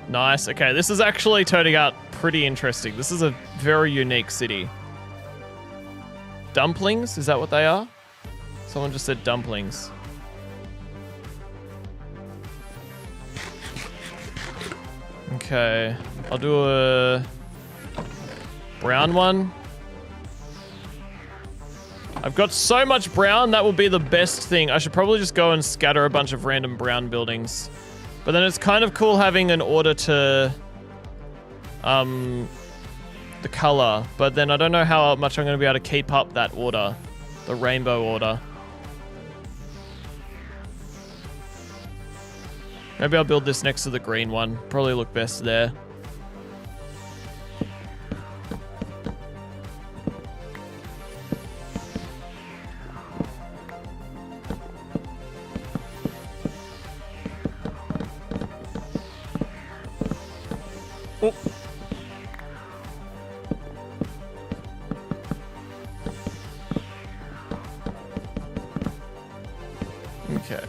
Speaker 1: Nice. Okay, this is actually turning out pretty interesting. This is a very unique city. Dumplings? Is that what they are? Someone just said dumplings. Okay, I'll do a brown one. I've got so much brown, that will be the best thing. I should probably just go and scatter a bunch of random brown buildings. But then it's kind of cool having an order to the color. But then I don't know how much I'm going to be able to keep up that order, the rainbow order. Maybe I'll build this next to the green one. Probably look best there. Oh. Okay.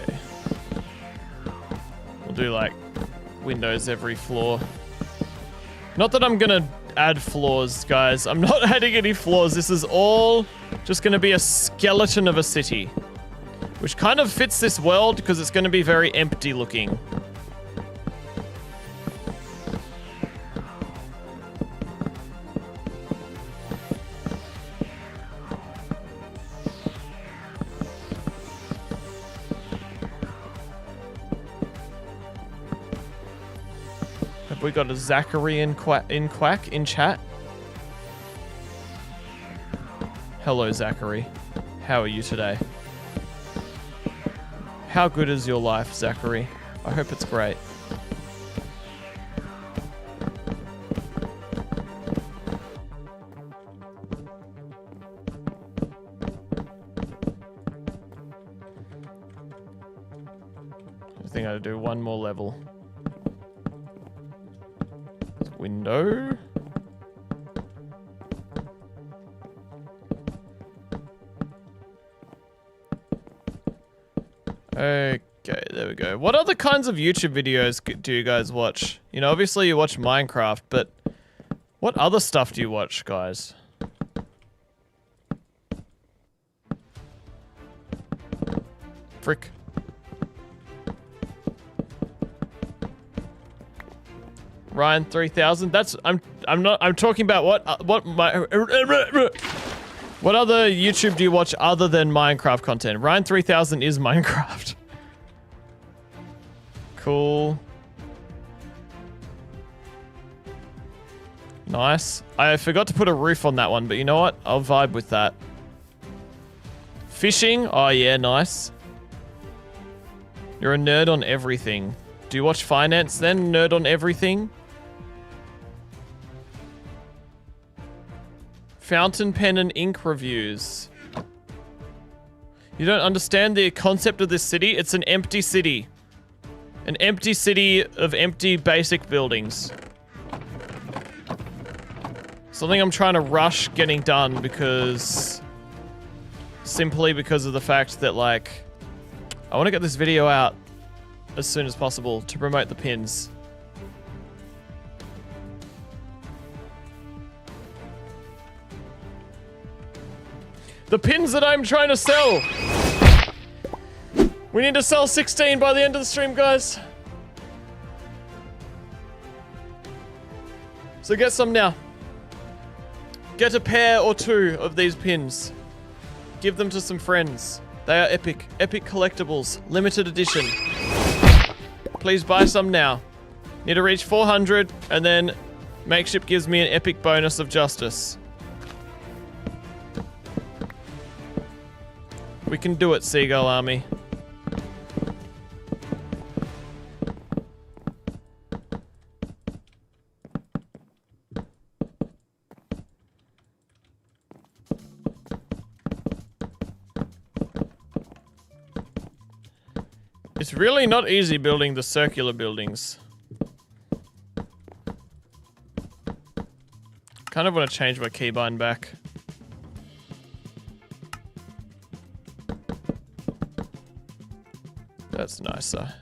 Speaker 1: We'll do like windows every floor. Not that I'm gonna add floors, guys. I'm not adding any floors. This is all just gonna be a skeleton of a city. Which kind of fits this world because it's gonna be very empty looking. We got a Zachary in Quack in chat. Hello, Zachary. How are you today? How good is your life, Zachary? I hope it's great. I think I do one more level. Window. Okay, there we go. What other kinds of YouTube videos do you guys watch? You know, obviously you watch Minecraft, but what other stuff do you watch, guys? Frick. Ryan 3000. That's I'm talking about what other YouTube do you watch other than Minecraft content? Ryan 3000 is Minecraft. Cool. Nice. I forgot to put a roof on that one, but you know what? I'll vibe with that. Fishing? Oh yeah, nice. You're a nerd on everything. Do you watch finance then? Nerd on everything? Fountain pen and ink reviews. You don't understand the concept of this city? It's an empty city. An empty city of empty basic buildings. Something I'm trying to rush getting done because... Simply because of the fact that, like... I want to get this video out as soon as possible to promote the pins. The pins that I'm trying to sell! We need to sell 16 by the end of the stream, guys. So get some now. Get a pair or two of these pins. Give them to some friends. They are epic. Epic collectibles. Limited edition. Please buy some now. Need to reach 400 and then Makeship gives me an epic bonus of justice. We can do it, Seagull Army. It's really not easy building the circular buildings. Kind of want to change my keybind back. That's nicer.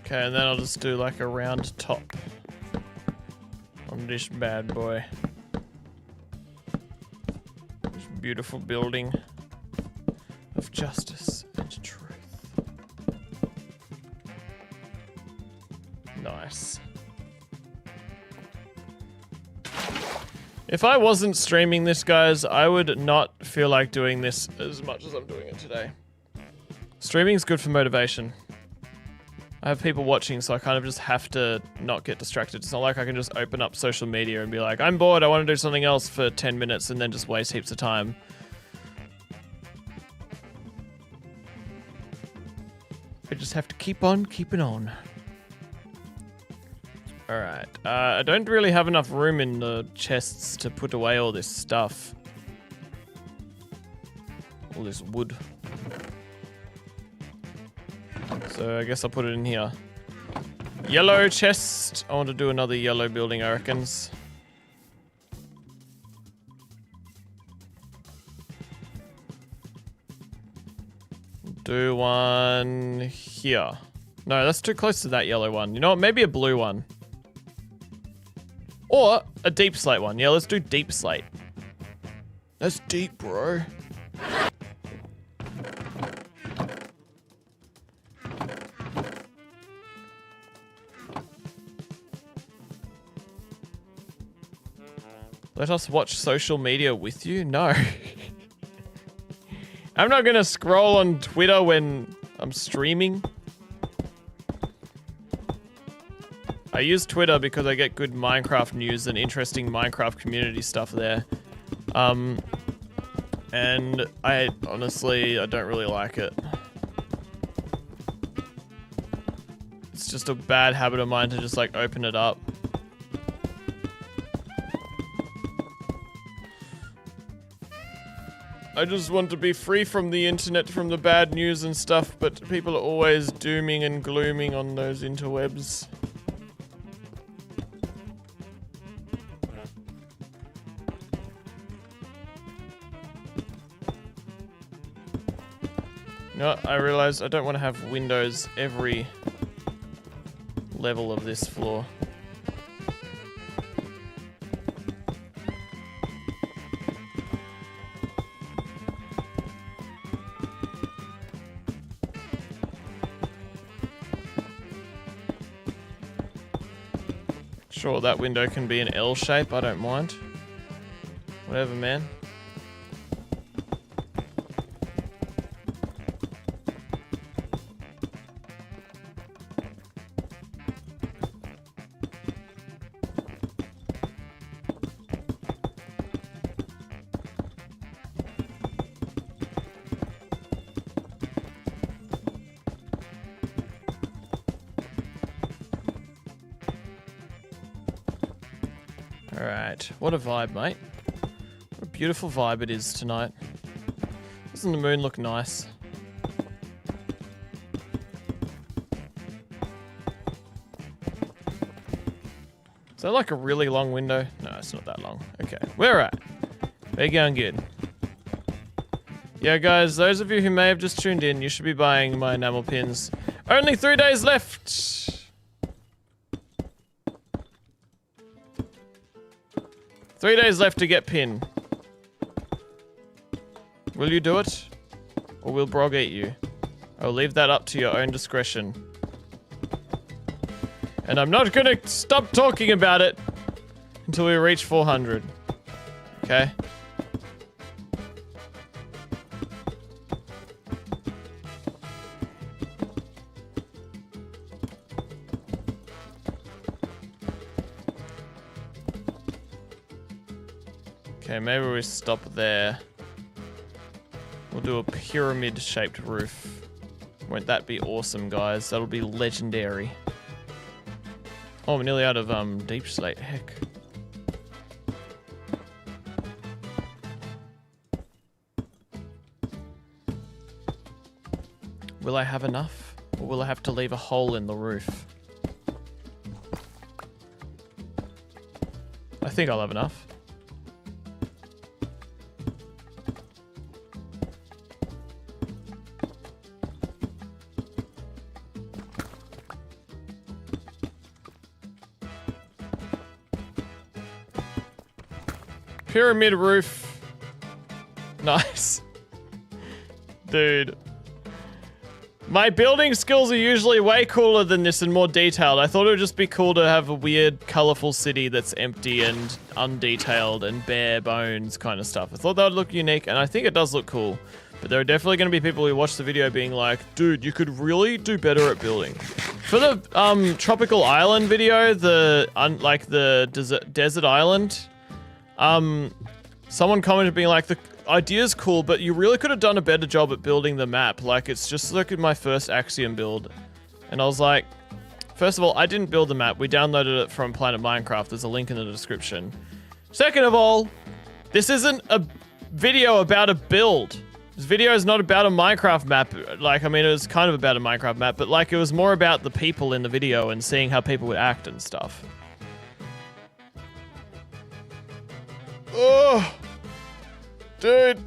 Speaker 1: Okay, and then I'll just do like a round top on this bad boy. This beautiful building of justice and truth. Nice. If I wasn't streaming this, guys, I would not feel like doing this as much as I'm doing it today. Streaming is good for motivation. I have people watching, so I kind of just have to not get distracted. It's not like I can just open up social media and be like, I'm bored, I want to do something else for 10 minutes and then just waste heaps of time. I just have to keep on keeping on. Alright, I don't really have enough room in the chests to put away all this stuff. All this wood. So I guess I'll put it in here. Yellow chest. I want to do another yellow building, I reckons. Do one here. No, that's too close to that yellow one. You know what? Maybe a blue one. Or a deep slate one. Yeah, let's do deep slate. That's deep, bro. Let us watch social media with you? No. I'm not gonna scroll on Twitter when I'm streaming. I use Twitter because I get good Minecraft news and interesting Minecraft community stuff there. And I honestly don't really like it. It's just a bad habit of mine to just like open it up. I just want to be free from the internet, from the bad news and stuff, but people are always dooming and glooming on those interwebs. No, I realized I don't want to have windows every level of this floor. Sure, that window can be an L shape. I don't mind. Whatever, man. Alright, what a vibe, mate. What a beautiful vibe it is tonight. Doesn't the moon look nice? Is that like a really long window? No, it's not that long. Okay, we're right. We're going good. Yeah, guys, those of you who may have just tuned in, you should be buying my enamel pins. Only 3 days left! 3 days left to get pin. Will you do it? Or will Brog eat you? I'll leave that up to your own discretion. And I'm not gonna stop talking about it until we reach 400. Okay? Okay, maybe we stop there. We'll do a pyramid-shaped roof. Won't that be awesome, guys? That'll be legendary. Oh, we're nearly out of deep slate. Heck. Will I have enough? Or will I have to leave a hole in the roof? I think I'll have enough. Pyramid roof. Nice. Dude. My building skills are usually way cooler than this and more detailed. I thought it would just be cool to have a weird, colorful city that's empty and undetailed and bare bones kind of stuff. I thought that would look unique, and I think it does look cool. But there are definitely going to be people who watch the video being like, dude, you could really do better at building. For the tropical island video, the desert island, someone commented being like, the idea's cool, but you really could have done a better job at building the map. Like, it's just like in my first Axiom build. And I was like, first of all, I didn't build the map. We downloaded it from Planet Minecraft. There's a link in the description. Second of all, this isn't a video about a build. This video is not about a Minecraft map. Like, I mean, it was kind of about a Minecraft map, but like, it was more about the people in the video and seeing how people would act and stuff. Oh, dude.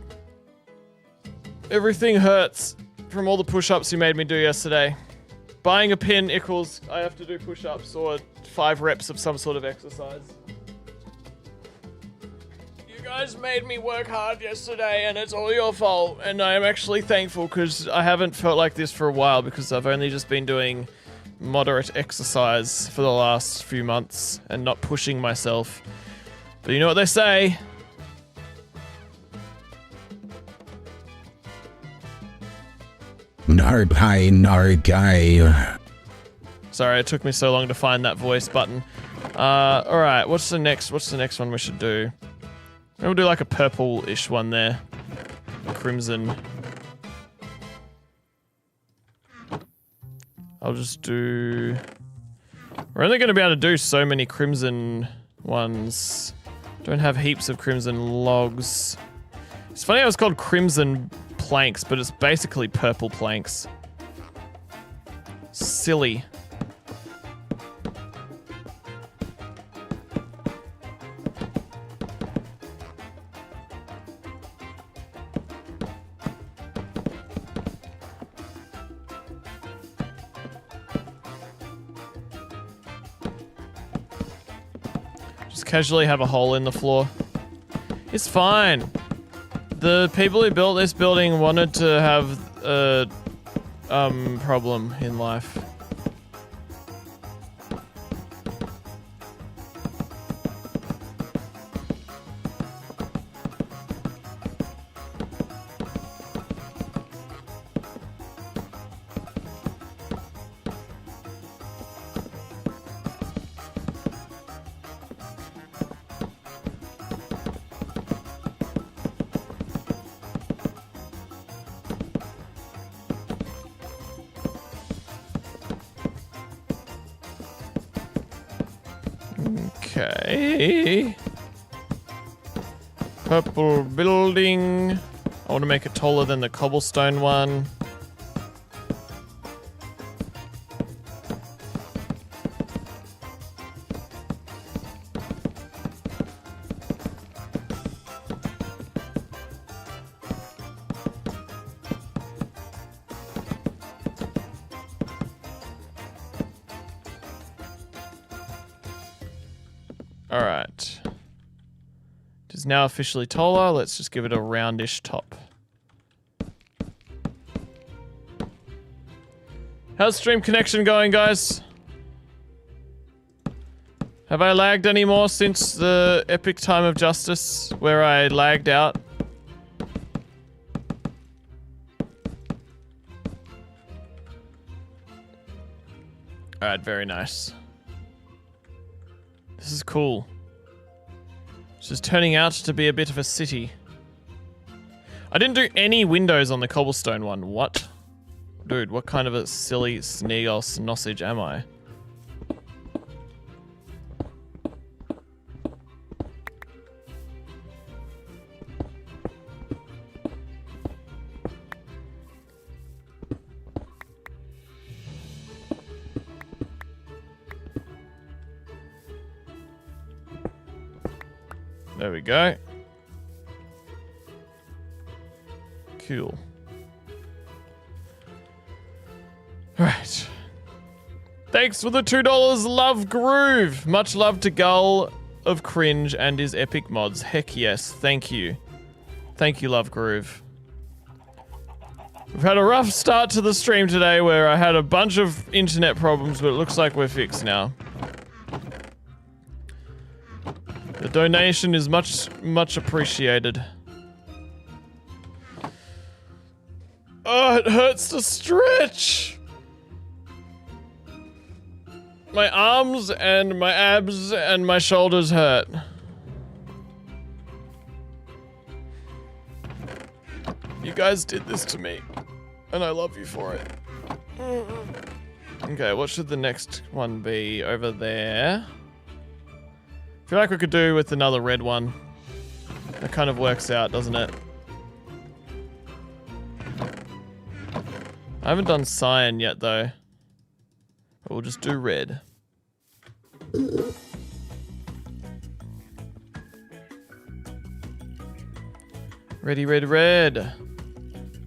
Speaker 1: Everything hurts from all the push-ups you made me do yesterday. Buying a pin equals I have to do push-ups or 5 reps of some sort of exercise. You guys made me work hard yesterday and it's all your fault. And I am actually thankful because I haven't felt like this for a while because I've only just been doing moderate exercise for the last few months and not pushing myself. But you know what they say?
Speaker 3: No pain, no gain.
Speaker 1: Sorry, it took me so long to find that voice button. Alright, what's the next one we should do? Maybe we'll do like a purple-ish one there. Crimson. I'll just do... We're only going to be able to do so many crimson ones. Don't have heaps of crimson logs. It's funny how it's called crimson planks, but it's basically purple planks. Silly. Just casually have a hole in the floor. It's fine. The people who built this building wanted to have a problem in life. Okay. Purple building. I want to make it taller than the cobblestone one. Alright. It is now officially taller. Let's just give it a roundish top. How's stream connection going, guys? Have I lagged any more since the epic time of justice where I lagged out? Alright, very nice. This is cool. This is turning out to be a bit of a city. I didn't do any windows on the cobblestone one. What? Dude, what kind of a silly sneagle sausage am I? There we go. Cool. Alright. Thanks for the $2, Love Groove. Much love to Gull of Cringe and his epic mods. Heck yes, thank you. Thank you, Love Groove. We've had a rough start to the stream today where I had a bunch of internet problems, but it looks like we're fixed now. The donation is much appreciated. Oh, it hurts to stretch! My arms and my abs and my shoulders hurt. You guys did this to me, and I love you for it. Okay, what should the next one be? Over there. I feel like we could do with another red one. That kind of works out, doesn't it? I haven't done cyan yet, though. But we'll just do red. Ready, red, red.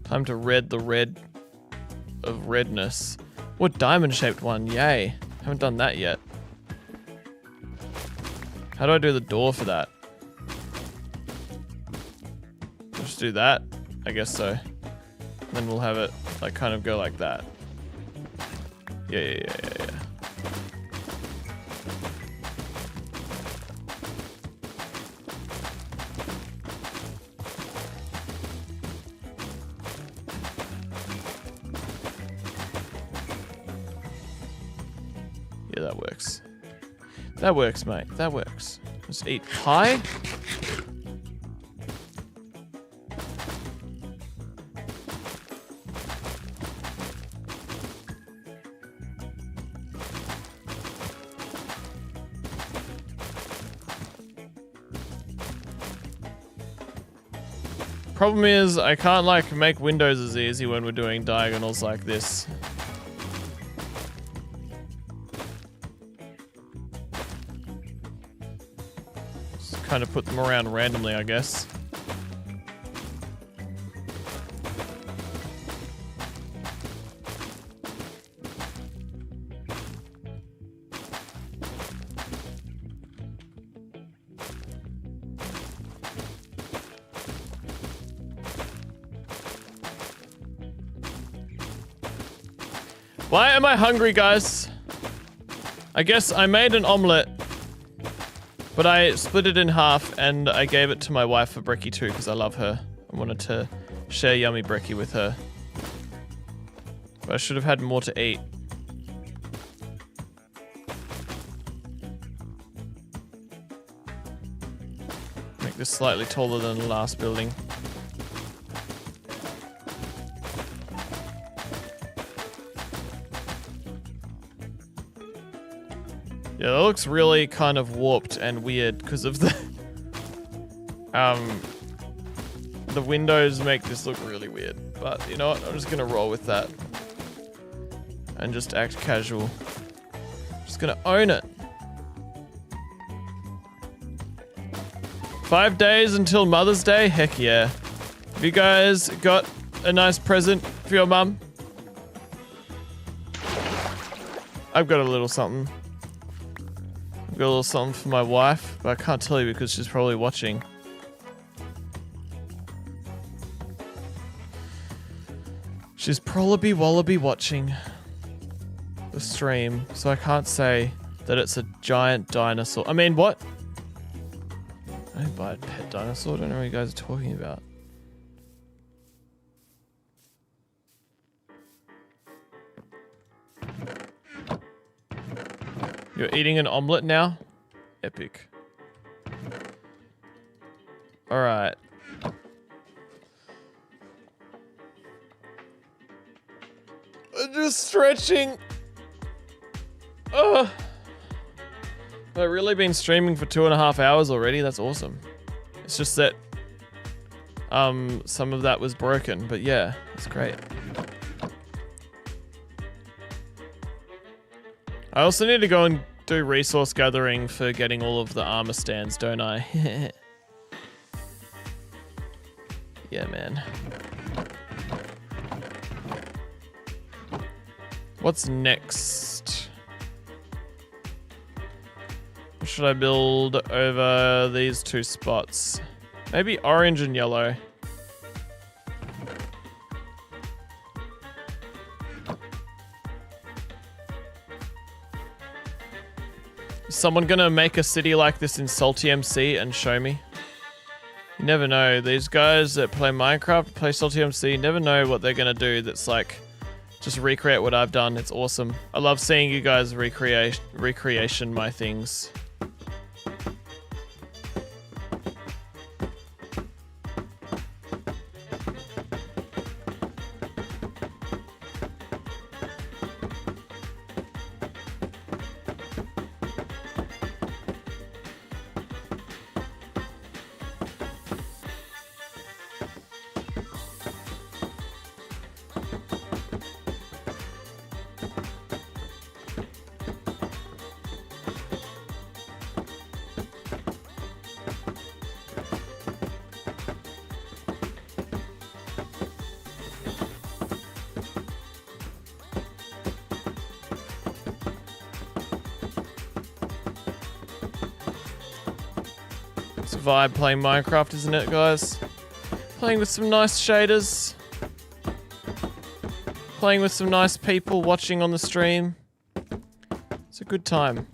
Speaker 1: Time to red the red of redness. What diamond-shaped one? Yay. Haven't done that yet. How do I do the door for that? Just do that? I guess so. Then we'll have it like kind of go like that. Yeah. Yeah, that works. That works, mate. That works. Let's eat pie. Problem is, I can't like make windows as easy when we're doing diagonals like this. Just kind of put them around randomly, I guess. Why am I hungry, guys? I guess I made an omelette, but I split it in half and I gave it to my wife for brekkie too because I love her. I wanted to share yummy brekkie with her. But I should have had more to eat. Make this slightly taller than the last building. Yeah, that looks really kind of warped and weird because of the windows make this look really weird. But you know what? I'm just gonna roll with that and just act casual. Just gonna own it. 5 days until Mother's Day? Heck yeah. Have you guys got a nice present for your mum? I've got a little something. I've got a little something for my wife, but I can't tell you because she's probably watching. She's probably wallaby watching the stream, so I can't say that it's a giant dinosaur. I mean, what? I didn't buy a pet dinosaur. I don't know what you guys are talking about. You're eating an omelet now? Epic. Alright. I'm just stretching. Ugh. I've really been streaming for 2.5 hours already. That's awesome. It's just that some of that was broken, but yeah, it's great. I also need to go and do resource gathering for getting all of the armor stands, don't I? Yeah, man. What's next? What should I build over these two spots? Maybe orange and yellow. Is someone gonna make a city like this in Salty MC and show me? You never know. These guys that play Minecraft, play Salty MC, never know what they're gonna do that's like just recreate what I've done. It's awesome. I love seeing you guys recreation my things. It's a vibe playing Minecraft, isn't it, guys? Playing with some nice shaders. Playing with some nice people watching on the stream. It's a good time.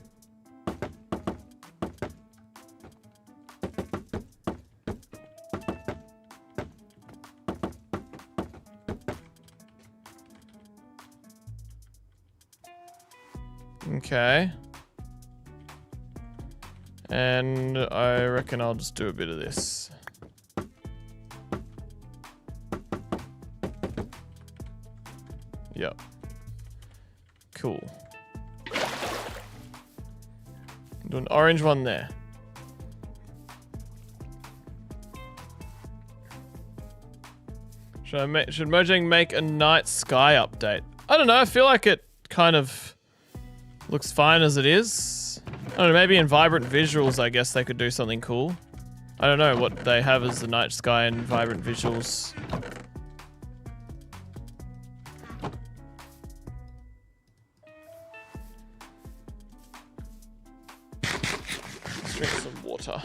Speaker 1: Okay. And I reckon I'll just do a bit of this. Yep. Cool. Do an orange one there. Should Mojang make a night sky update? I don't know, I feel like it kind of looks fine as it is. I don't know, maybe in Vibrant Visuals, I guess they could do something cool. I don't know what they have as the night sky in Vibrant Visuals. Let's drink some water.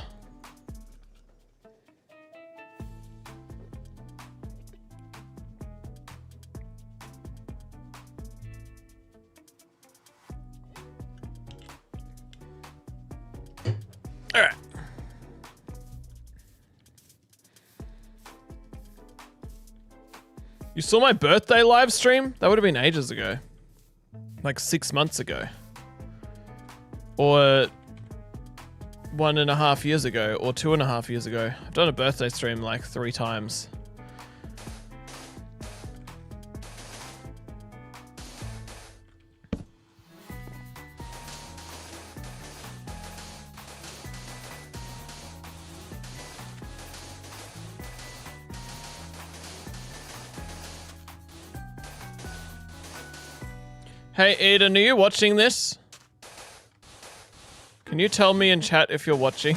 Speaker 1: Alright. You saw my birthday live stream? That would have been ages ago. Like 6 months ago. Or 1.5 years ago. Or 2.5 years ago. I've done a birthday stream like 3 times. Hey, Eden, are you watching this? Can you tell me in chat if you're watching?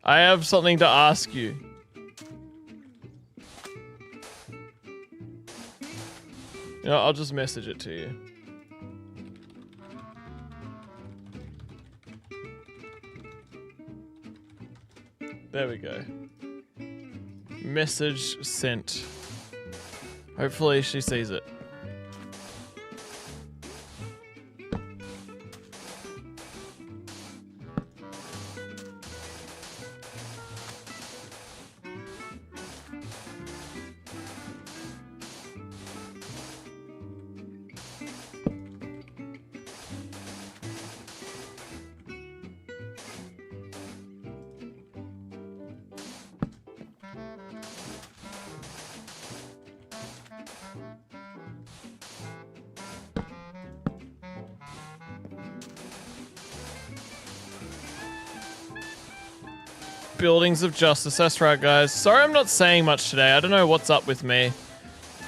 Speaker 1: I have something to ask you. You know, I'll just message it to you. There we go. Message sent. Hopefully she sees it. Buildings of Justice, that's right guys. Sorry I'm not saying much today, I don't know what's up with me.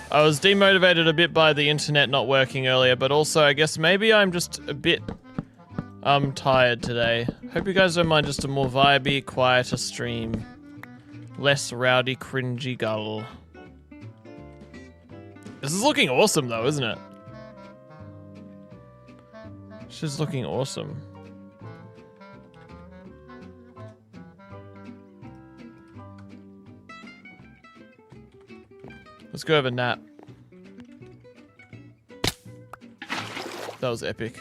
Speaker 1: I was demotivated a bit by the internet not working earlier, but also I guess maybe I'm just a bit tired today. Hope you guys don't mind just a more vibey, quieter stream. Less rowdy, cringy gull. This is looking awesome though, isn't it? She's looking awesome. Let's go have a nap. That was epic.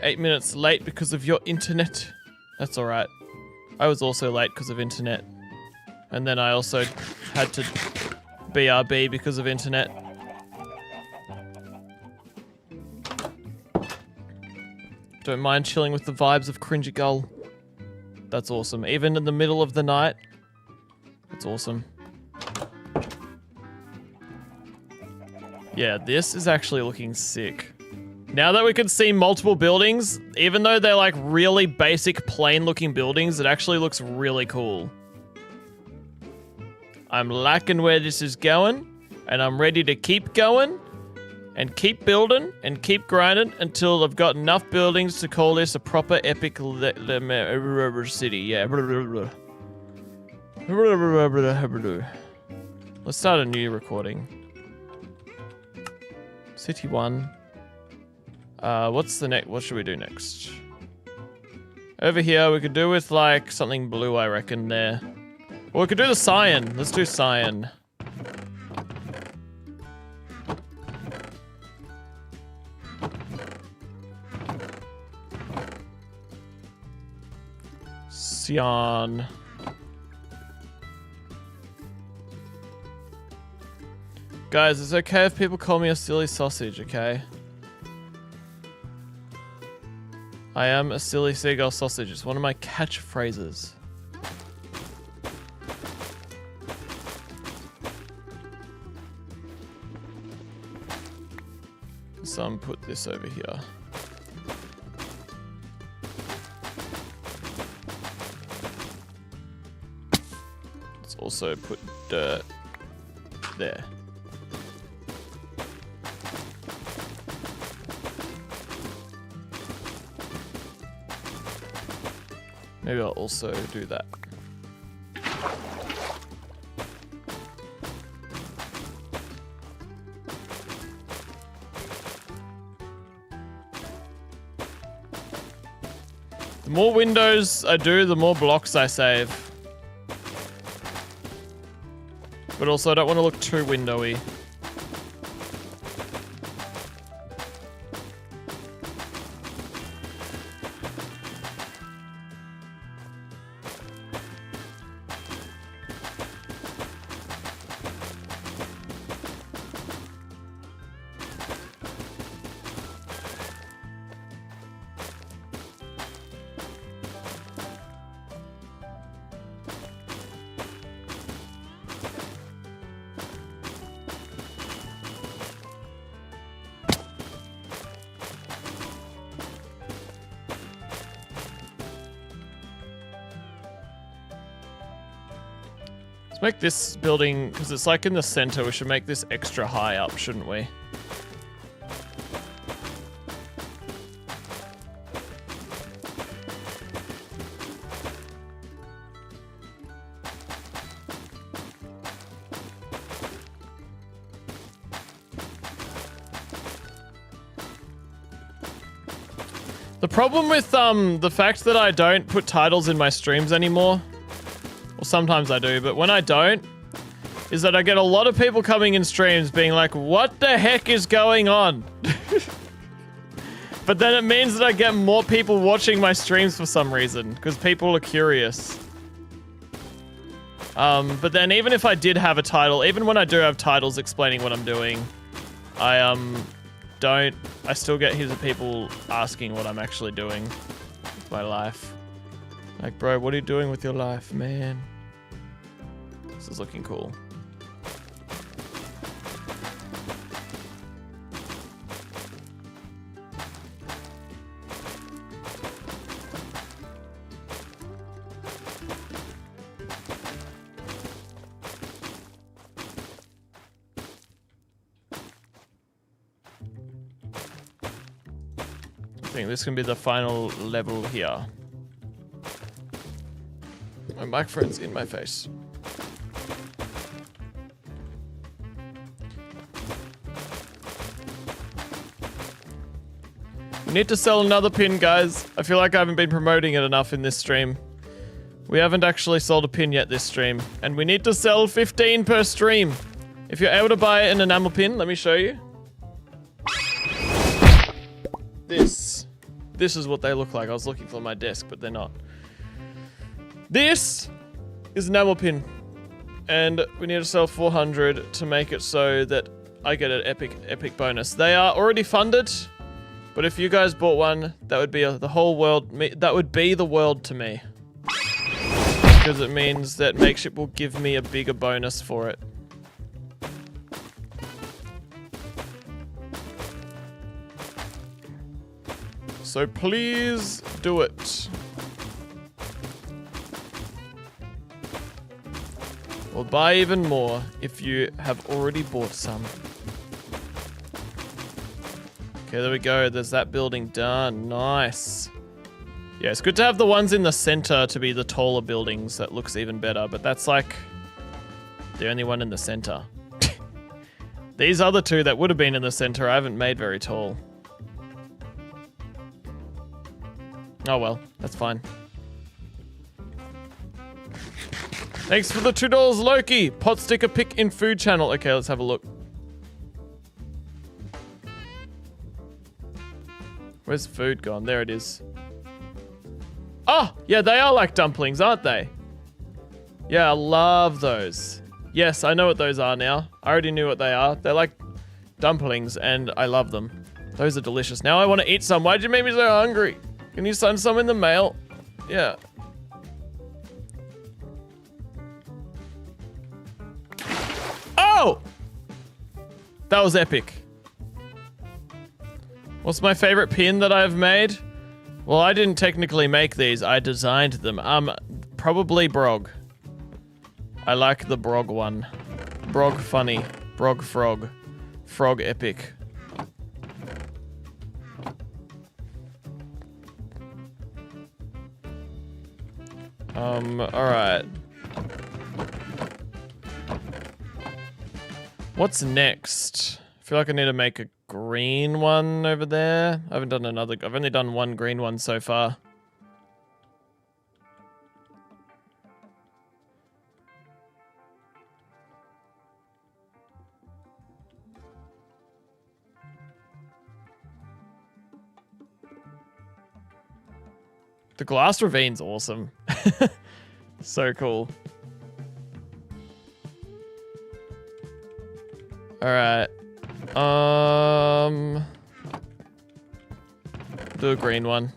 Speaker 1: 8 minutes late because of your internet. That's alright. I was also late because of internet. And then I also had to BRB because of internet. Don't mind chilling with the vibes of CringyGull. That's awesome. Even in the middle of the night. That's awesome. Yeah, this is actually looking sick. Now that we can see multiple buildings, even though they're like really basic plain looking buildings, it actually looks really cool. I'm liking where this is going, and I'm ready to keep going, and keep building, and keep grinding until I've got enough buildings to call this a proper epic city. Yeah. Let's start a new recording. City 1. What's the next? What should we do next? Over here, we could do with like something blue, I reckon. There. Or we could do the cyan. Let's do cyan. Cyan. Guys, it's okay if people call me a silly sausage, okay? I am a silly seagull sausage. It's one of my catchphrases. So put this over here. Let's also put dirt there. Maybe I'll also do that. The more windows I do, the more blocks I save. But also I don't want to look too windowy. Let's make this building, because it's like in the center, we should make this extra high up, shouldn't we? The problem with the fact that I don't put titles in my streams anymore, well, sometimes I do, but when I don't, is that I get a lot of people coming in streams being like, what the heck is going on? But then it means that I get more people watching my streams for some reason, because people are curious. But then even if I did have a title, even when I do have titles explaining what I'm doing, I still get heaps of people asking what I'm actually doing with my life. Like, bro, what are you doing with your life, man? This is looking cool. I think this can be the final level here. My microphone's in my face. We need to sell another pin, guys. I feel like I haven't been promoting it enough in this stream. We haven't actually sold a pin yet this stream. And we need to sell 15 per stream. If you're able to buy an enamel pin, let me show you. This is what they look like. I was looking for my desk, but they're not. This is an enamel pin. And we need to sell 400 to make it so that I get an epic bonus. They are already funded, but if you guys bought one, that would be the whole world. That would be the world to me. Because it means that Makeship will give me a bigger bonus for it. So please do it. Or buy even more if you have already bought some. Okay, there we go. There's that building done. Nice. Yeah, it's good to have the ones in the center to be the taller buildings. That looks even better, but that's like the only one in the center. These other two that would have been in the center, I haven't made very tall. Oh well, that's fine. Thanks for the $2, Loki. Pot sticker pick in food channel. Okay, let's have a look. Where's food gone? There it is. Oh, yeah, they are like dumplings, aren't they? Yeah, I love those. Yes, I know what those are now. I already knew what they are. They're like dumplings, and I love them. Those are delicious. Now I want to eat some. Why'd you make me so hungry? Can you send some in the mail? Yeah. Oh! That was epic. What's my favorite pin that I've made? Well, I didn't technically make these. I designed them. Probably Brog. I like the Brog one. Brog funny. Brog frog. Frog epic. Alright. What's next? I feel like I need to make a green one over there. I haven't done another. I've only done one green one so far. The glass ravine's awesome. So cool. Alright. Do a green one.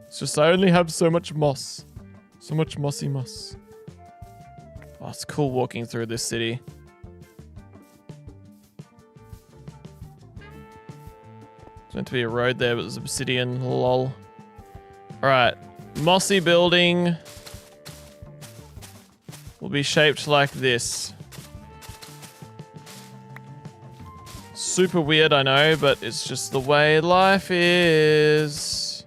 Speaker 1: It's just I only have so much moss. So much mossy moss. Oh, it's cool walking through this city. It's meant to be a road there, but there's obsidian. Lol. Alright. Mossy building. will be shaped like this. Super weird, I know, but it's just the way life is.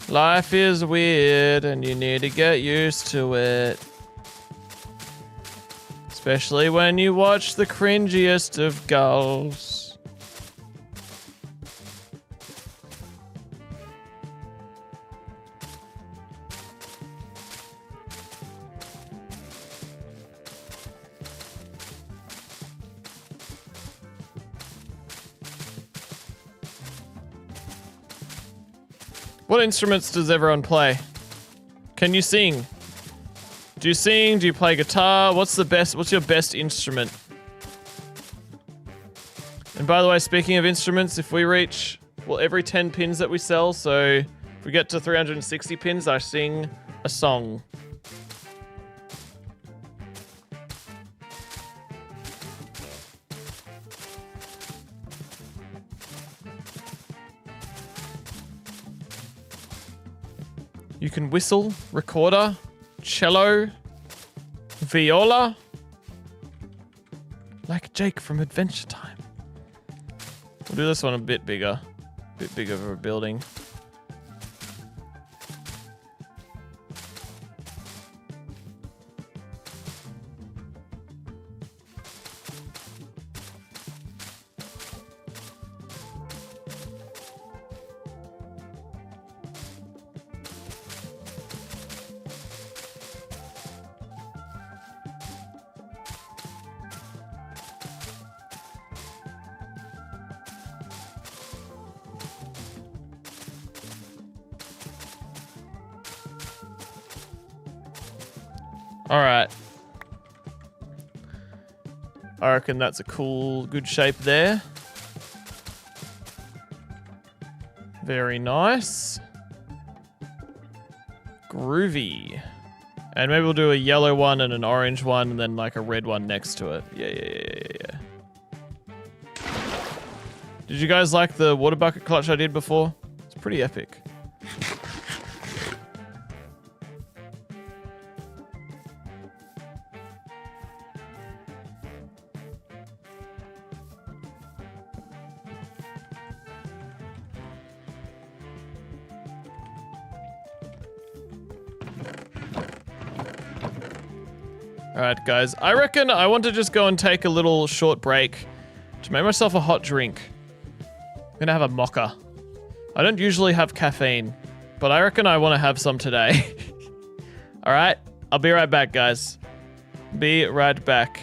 Speaker 1: Life is weird and you need to get used to it. Especially when you watch the cringiest of gulls. What instruments does everyone play? Can you sing? Do you sing? Do you play guitar? What's your best instrument? And by the way, speaking of instruments, if we reach, well, every 10 pins that we sell, so if we get to 360 pins, I sing a song. You can whistle, recorder, cello, viola, like Jake from Adventure Time. We'll do this one a bit bigger of a building. Alright. I reckon that's a cool, good shape there. Very nice. Groovy. And maybe we'll do a yellow one and an orange one and then like a red one next to it. Yeah. Did you guys like the water bucket clutch I did before? It's pretty epic. Alright, guys. I reckon I want to just go and take a little short break to make myself a hot drink. I'm gonna have a mocha. I don't usually have caffeine, but I reckon I want to have some today. Alright, I'll be right back, guys. Be right back.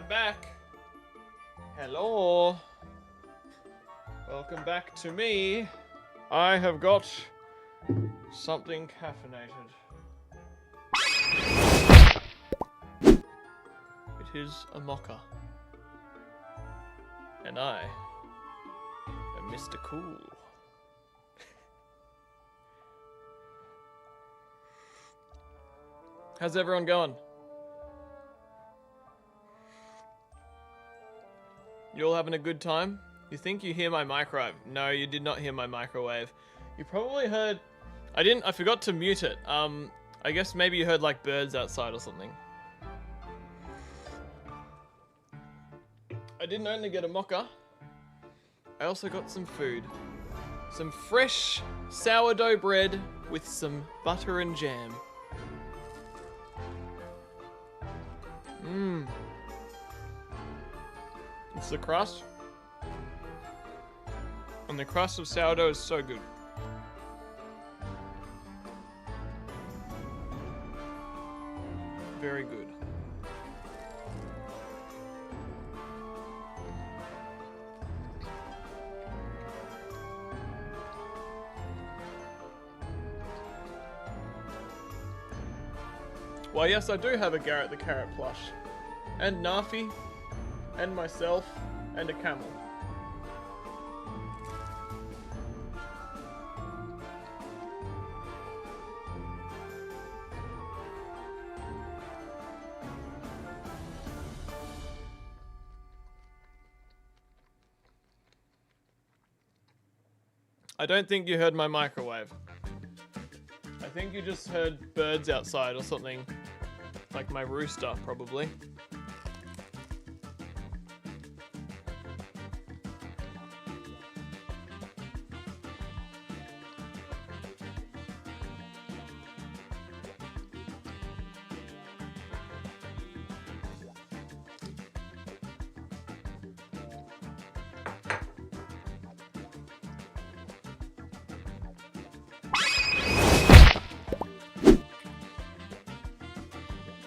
Speaker 1: I'm back. Hello. Welcome back to me. I have got something caffeinated. It is a mocha. And I am Mr. Cool. How's everyone going? You all having a good time? You think you hear my microwave? No, you did not hear my microwave. You probably heard... I forgot to mute it. I guess maybe you heard like birds outside or something. I didn't only get a mocha. I also got some food. Some fresh sourdough bread with some butter and jam. Mmm. It's the crust. And the crust of sourdough is so good. Very good. Well, yes, I do have a Garrett the Carrot plush. And Nafi. And myself. And a camel. I don't think you heard my microwave. I think you just heard birds outside or something. Like my rooster, probably.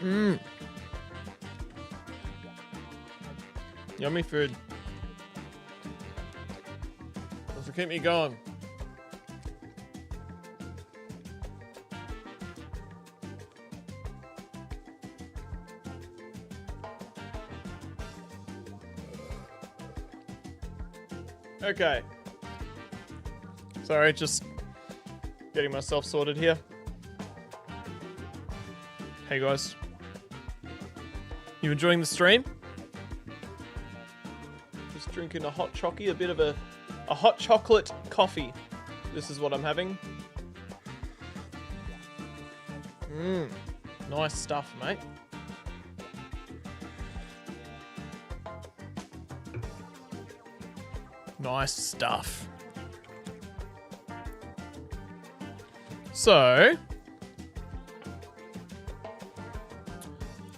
Speaker 1: Mmm. Yummy food. This will keep me going. Okay. Sorry, just getting myself sorted here. Hey guys. You enjoying the stream? Just drinking a hot chockey, a bit of a hot chocolate coffee. This is what I'm having. Mmm. Nice stuff, mate. Nice stuff. So,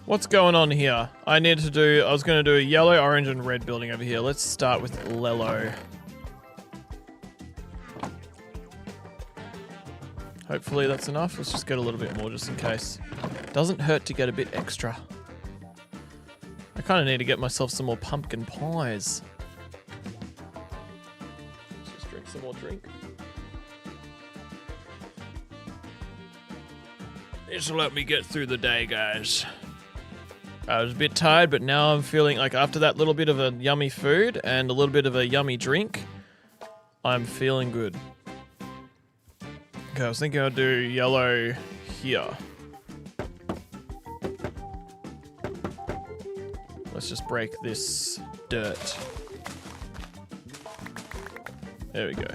Speaker 1: what's going on here? I was going to do a yellow, orange, and red building over here. Let's start with Lello. Hopefully that's enough. Let's just get a little bit more just in case. Doesn't hurt to get a bit extra. I kind of need to get myself some more pumpkin pies. Let's just drink some more drink. This will let me get through the day, guys. I was a bit tired, but now I'm feeling like after that little bit of a yummy food and a little bit of a yummy drink, I'm feeling good. Okay, I was thinking I'd do yellow here. Let's just break this dirt. There we go.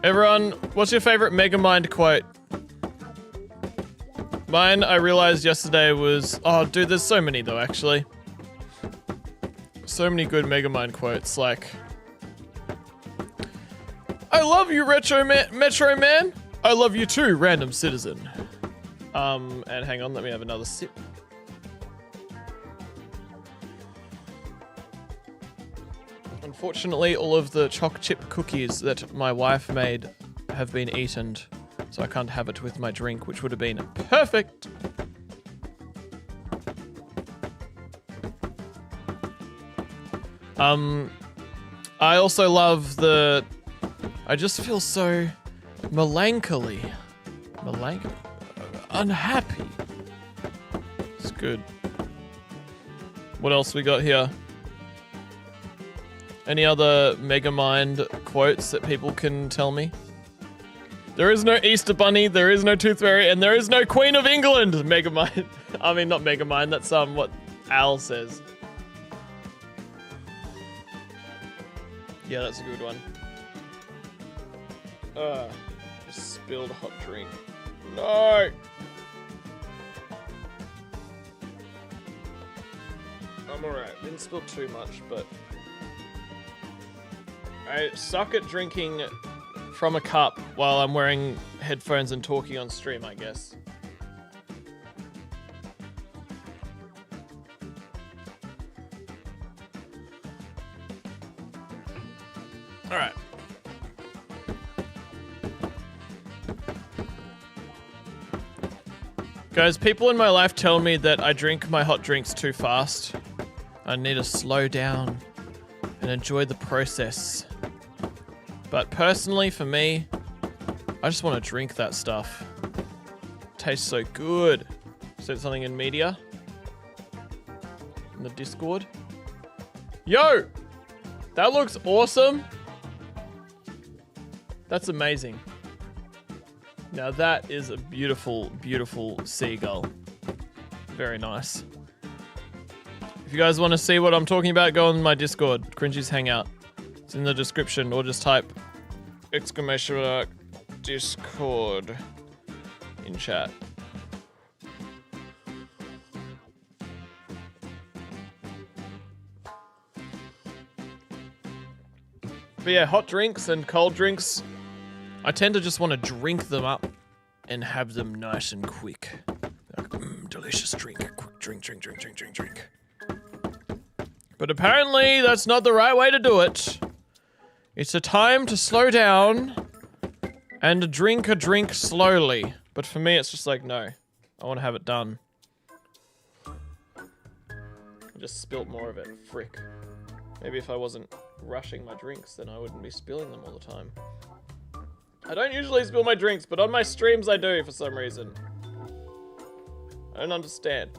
Speaker 1: Everyone, what's your favorite Megamind quote? Mine, I realized yesterday was... Oh, dude, there's so many, though, actually. So many good Megamind quotes, like... I love you, Metro Man! I love you too, random citizen. And hang on, let me have another sip. Unfortunately, all of the choc chip cookies that my wife made have been eaten. So I can't have it with my drink, which would have been perfect. I also love the... I just feel so melancholy. Unhappy. It's good. What else we got here? Any other Megamind quotes that people can tell me? There is no Easter Bunny, there is no Tooth Fairy, and there is no Queen of England! Megamind. I mean, not Megamind, that's what Al says. Yeah, that's a good one. Just spilled a hot drink. No! I'm alright. Didn't spill too much, but... I suck at drinking from a cup while I'm wearing headphones and talking on stream, I guess. Alright. Guys, people in my life tell me that I drink my hot drinks too fast. I need to slow down and enjoy the process. But personally, for me, I just want to drink that stuff. It tastes so good. Said something in media. In the Discord. Yo! That looks awesome. That's amazing. Now that is a beautiful, beautiful seagull. Very nice. If you guys want to see what I'm talking about, go on my Discord, Cringy's Hangout. It's in the description, or just type ! Discord in chat. But yeah, hot drinks and cold drinks, I tend to just want to drink them up and have them nice and quick. Like, delicious drink. Quick drink. But apparently that's not the right way to do it. It's a time to slow down and drink a drink slowly. But for me, it's just like, no. I want to have it done. I just spilt more of it. Frick. Maybe if I wasn't rushing my drinks, then I wouldn't be spilling them all the time. I don't usually spill my drinks, but on my streams I do for some reason. I don't understand.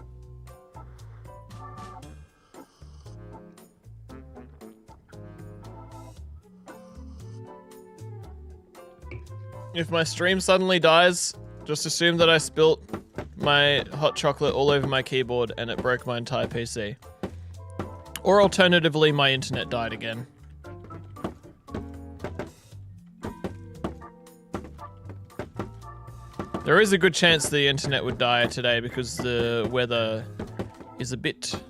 Speaker 1: If my stream suddenly dies, just assume that I spilt my hot chocolate all over my keyboard and it broke my entire PC. Or alternatively, my internet died again. There is a good chance the internet would die today because the weather is a bit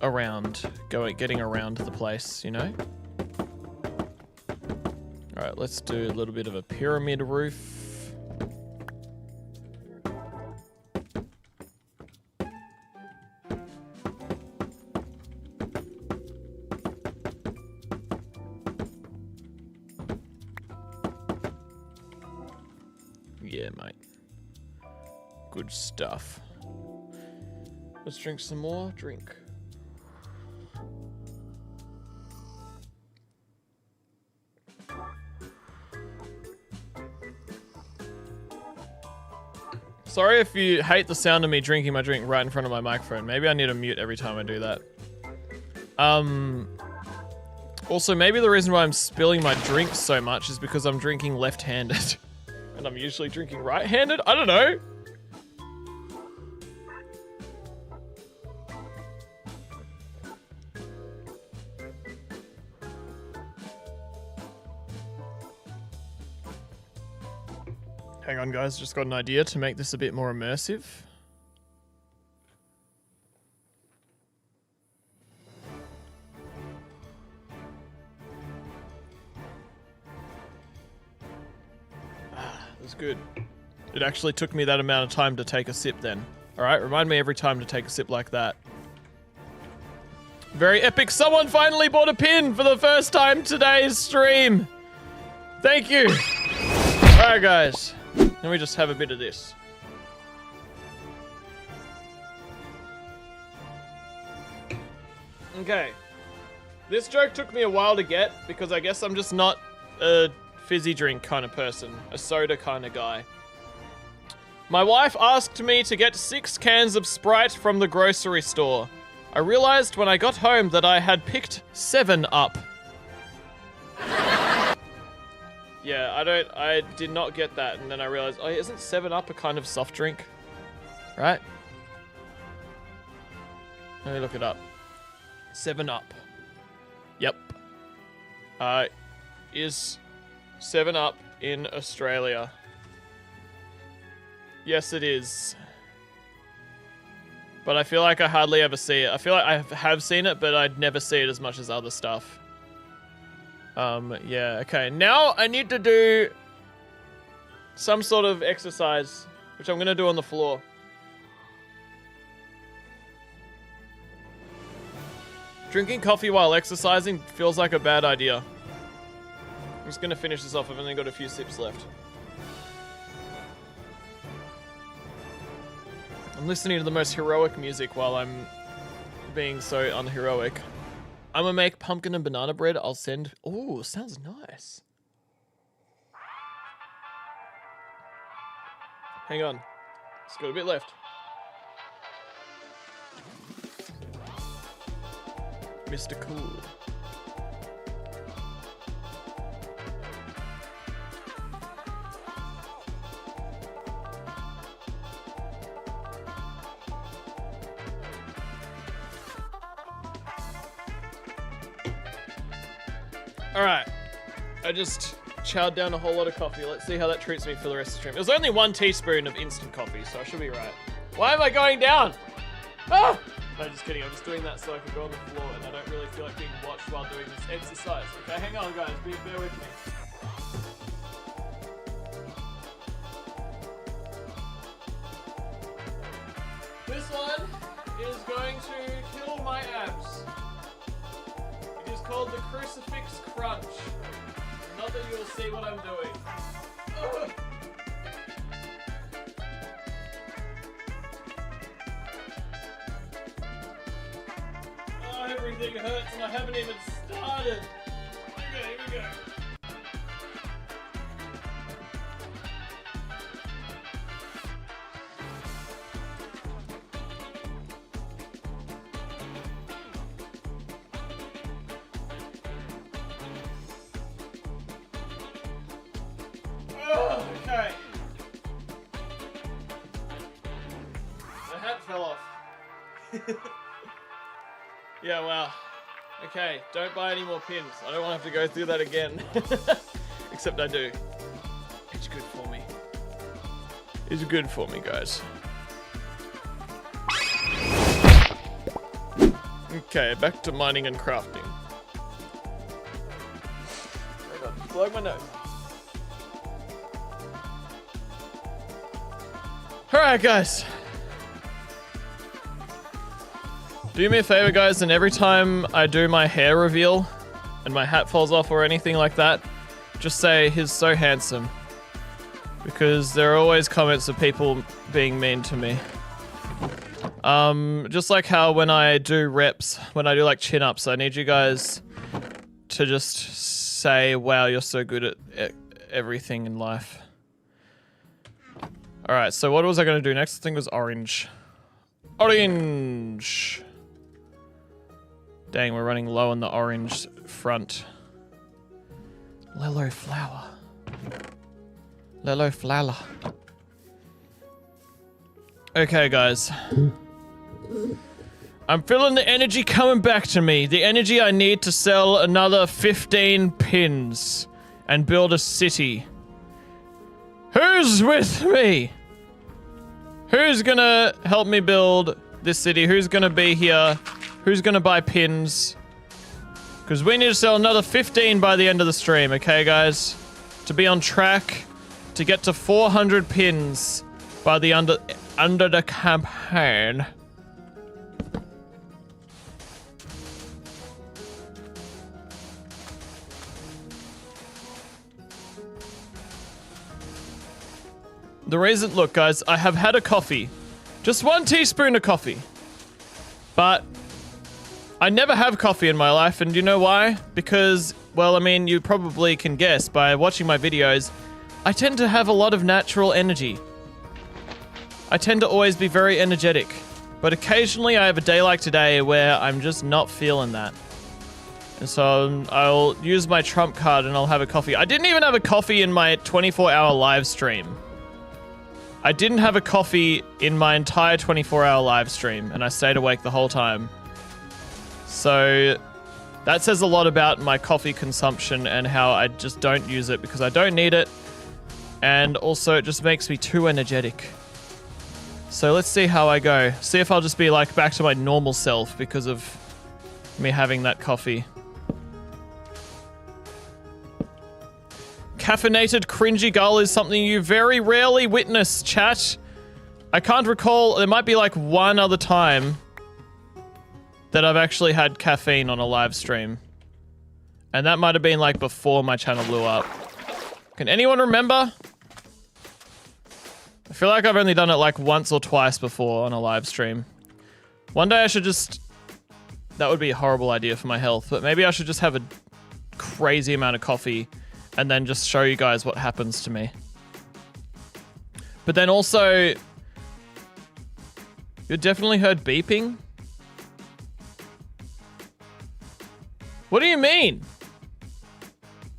Speaker 1: getting around the place, you know? Alright, let's do a little bit of a pyramid roof. Yeah, mate. Good stuff. Let's drink some more. Drink. Sorry if you hate the sound of me drinking my drink right in front of my microphone. Maybe I need to mute every time I do that. Also, maybe the reason why I'm spilling my drink so much is because I'm drinking left-handed. And I'm usually drinking right-handed? I don't know. Hang on, guys. Just got an idea to make this a bit more immersive. It was good. It actually took me that amount of time to take a sip then. Alright, remind me every time to take a sip like that. Very epic. Someone finally bought a pin for the first time today's stream. Thank you. Alright, guys. Let me just have a bit of this. Okay. This joke took me a while to get because I guess I'm just not a fizzy drink kind of person, a soda kind of guy. My wife asked me to get 6 cans of Sprite from the grocery store. I realized when I got home that I had picked 7 Up. Yeah, I did not get that, and then I realized, oh, isn't 7 Up a kind of soft drink? Right? Let me look it up. 7 Up. Yep. Is 7 Up in Australia? Yes, it is. But I feel like I hardly ever see it. I feel like I have seen it, but I'd never see it as much as other stuff. Yeah, okay. Now I need to do some sort of exercise, which I'm going to do on the floor. Drinking coffee while exercising feels like a bad idea. I'm just going to finish this off. I've only got a few sips left. I'm listening to the most heroic music while I'm being so unheroic. I'm gonna make pumpkin and banana bread. I'll send... Oh, sounds nice. Hang on. It's got a bit left. Mr. Cool. Alright, I just chowed down a whole lot of coffee. Let's see how that treats me for the rest of the stream. It was only 1 teaspoon of instant coffee, so I should be right. Why am I going down? Ah! No, just kidding. I'm just doing that so I can go on the floor and I don't really feel like being watched while doing this exercise. Okay, hang on guys, bear with me. This one is going to kill my abs. It is called the Crucifix Crunch. Not that you'll see what I'm doing. Ugh. Oh, everything hurts and I haven't even started. Okay, here we go. Okay. The hat fell off. Yeah, wow. Okay, don't buy any more pins. I don't want to have to go through that again. Except I do. It's good for me. It's good for me, guys. Okay, back to mining and crafting. Hang on, blow my nose. Alright, guys. Do me a favor, guys, and every time I do my hair reveal and my hat falls off or anything like that, just say, he's so handsome. Because there are always comments of people being mean to me. Just like how when I do reps, when I do like chin-ups, I need you guys to just say, wow, you're so good at everything in life. Alright, so what was I going to do next? I think it was orange. Orange! Dang, we're running low on the orange front. Lilo flower. Lilo flower. Okay, guys. I'm feeling the energy coming back to me. The energy I need to sell another 15 pins and build a city. Who's with me? Who's gonna help me build this city? Who's gonna be here? Who's gonna buy pins? Because we need to sell another 15 by the end of the stream, okay, guys? To be on track to get to 400 pins by the under the campaign. The reason, look, guys, I have had a coffee. Just 1 teaspoon of coffee. But I never have coffee in my life, and you know why? Because, well, I mean, you probably can guess by watching my videos, I tend to have a lot of natural energy. I tend to always be very energetic, but occasionally I have a day like today where I'm just not feeling that. And so I'll use my trump card and I'll have a coffee. I didn't even have a coffee in my 24-hour live stream. I didn't have a coffee in my entire 24-hour live stream, and I stayed awake the whole time. So that says a lot about my coffee consumption and how I just don't use it because I don't need it. And also it just makes me too energetic. So let's see how I go. See if I'll just be like back to my normal self because of me having that coffee. Caffeinated CringyGull is something you very rarely witness, chat. I can't recall, there might be like one other time that I've actually had caffeine on a live stream. And that might have been like before my channel blew up. Can anyone remember? I feel like I've only done it like once or twice before on a live stream. One day I should just... That would be a horrible idea for my health, but maybe I should just have a crazy amount of coffee and then just show you guys what happens to me. But then also... You definitely heard beeping? What do you mean?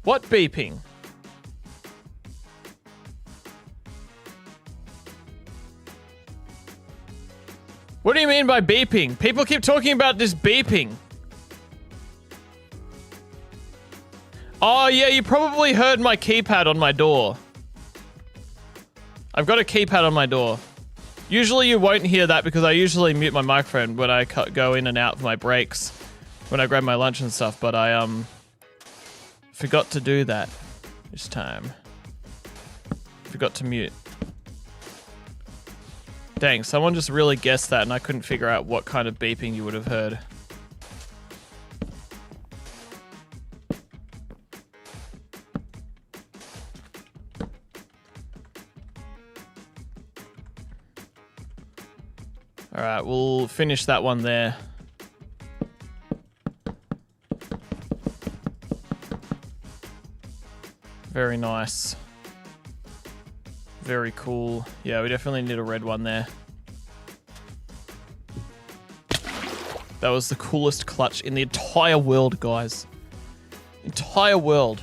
Speaker 1: What beeping? What do you mean by beeping? People keep talking about this beeping. Oh yeah, you probably heard my keypad on my door. I've got a keypad on my door. Usually you won't hear that because I usually mute my microphone when I go in and out of my breaks. When I grab my lunch and stuff, but I forgot to do that this time. Forgot to mute. Dang, someone just really guessed that and I couldn't figure out what kind of beeping you would have heard. Alright, we'll finish that one there. Very nice. Very cool. Yeah, we definitely need a red one there. That was the coolest clutch in the entire world, guys. Entire world.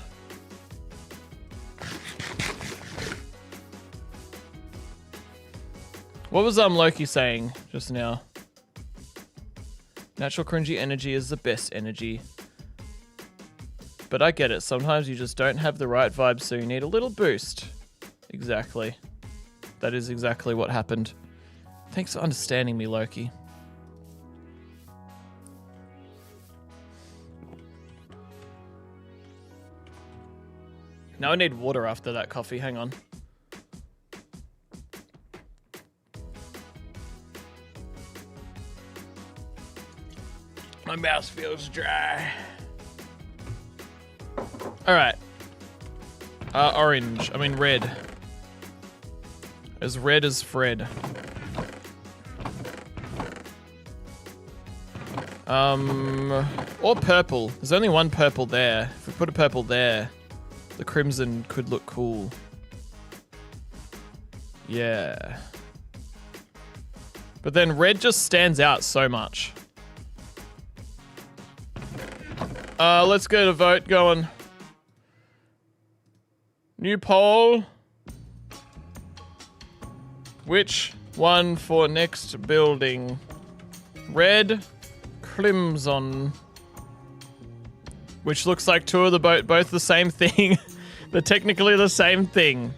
Speaker 1: What was Loki saying just now? Natural cringy energy is the best energy. But I get it. Sometimes you just don't have the right vibe, so you need a little boost. Exactly. That is exactly what happened. Thanks for understanding me, Loki. Now I need water after that coffee. Hang on. My mouth feels dry. Alright. Orange. I mean red. As red as Fred. Or purple. There's only one purple there. If we put a purple there, the crimson could look cool. Yeah. But then red just stands out so much. Let's get a vote going. New poll. Which one for next building? Red, crimson. Which looks like two of the both the same thing. They're technically the same thing.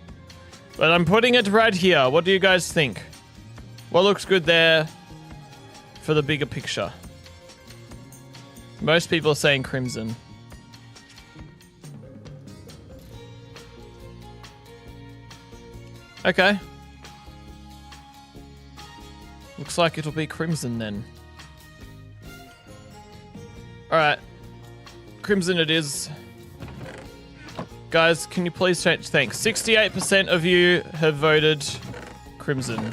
Speaker 1: But I'm putting it right here. What do you guys think? What looks good there for the bigger picture? Most people are saying crimson. Okay. Looks like it'll be crimson then. Alright. Crimson it is. Guys, can you please change? Thanks. 68% of you have voted crimson.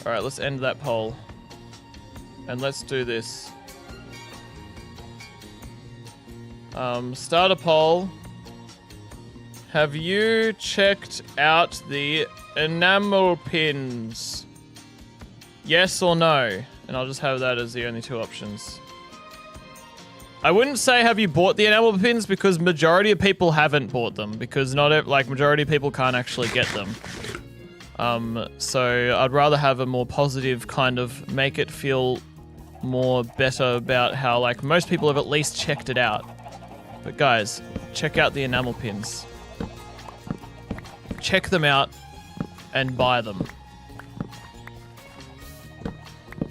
Speaker 1: All right, let's end that poll. And let's do this. Start a poll. Have you checked out the enamel pins? Yes or no? And I'll just have that as the only two options. I wouldn't say have you bought the enamel pins because majority of people haven't bought them because majority of people can't actually get them. So I'd rather have a more positive kind of make it feel more better about how like most people have at least checked it out. But guys, check out the enamel pins. Check them out and buy them.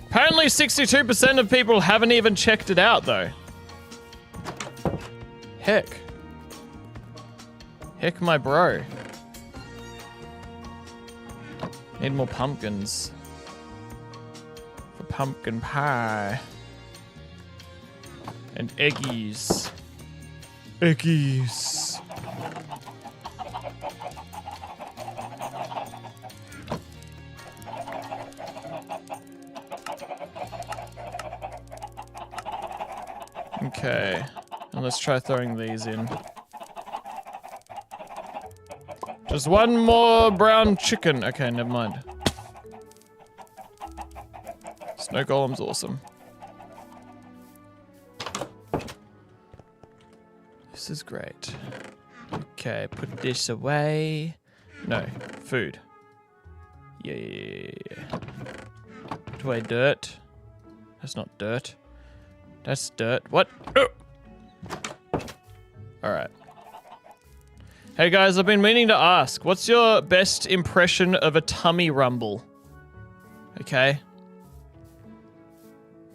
Speaker 1: Apparently 62% of people haven't even checked it out though. Heck. Heck my bro. Need more pumpkins. For pumpkin pie. And eggies. Eggies. Okay. And let's try throwing these in. Just one more brown chicken. Okay, never mind. Snow golem's awesome. This is great. Okay, put this away. No, food. Yeah. Put away dirt. That's not dirt. That's dirt. What? Oh! Alright. Hey guys, I've been meaning to ask, what's your best impression of a tummy rumble? Okay.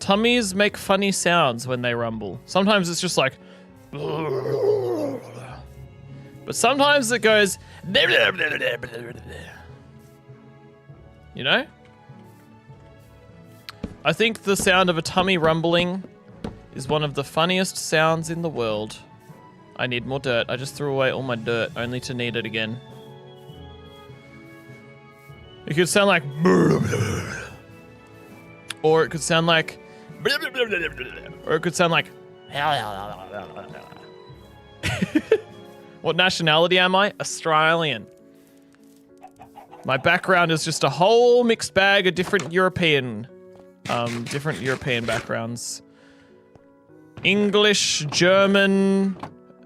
Speaker 1: Tummies make funny sounds when they rumble. Sometimes it's just like... But sometimes it goes... You know? I think the sound of a tummy rumbling is one of the funniest sounds in the world. I need more dirt. I just threw away all my dirt, only to need it again. It could sound like... Or it could sound like... Or it could sound like... What nationality am I? Australian. My background is just a whole mixed bag of different European backgrounds. English, German,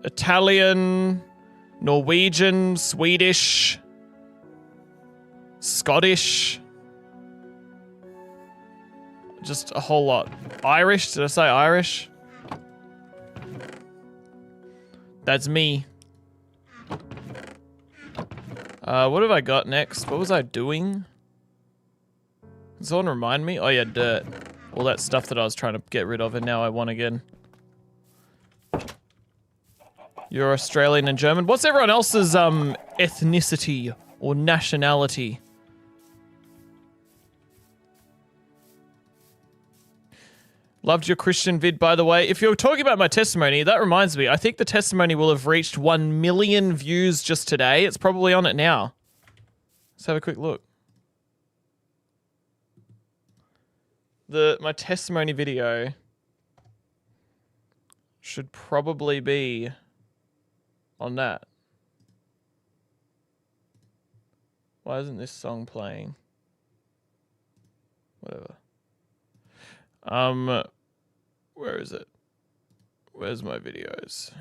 Speaker 1: Italian, Norwegian, Swedish, Scottish. Just a whole lot. Irish, did I say Irish? That's me. What have I got next? What was I doing? Can someone remind me? Oh yeah, dirt. All that stuff that I was trying to get rid of and now I want again. You're Australian and German. What's everyone else's ethnicity or nationality? Loved your Christian vid, by the way. If you're talking about my testimony, that reminds me. I think the testimony will have reached 1 million views just today. It's probably on it now. Let's have a quick look. My testimony video should probably be on that. Why isn't this song playing? Whatever. Where is it? Where's my videos?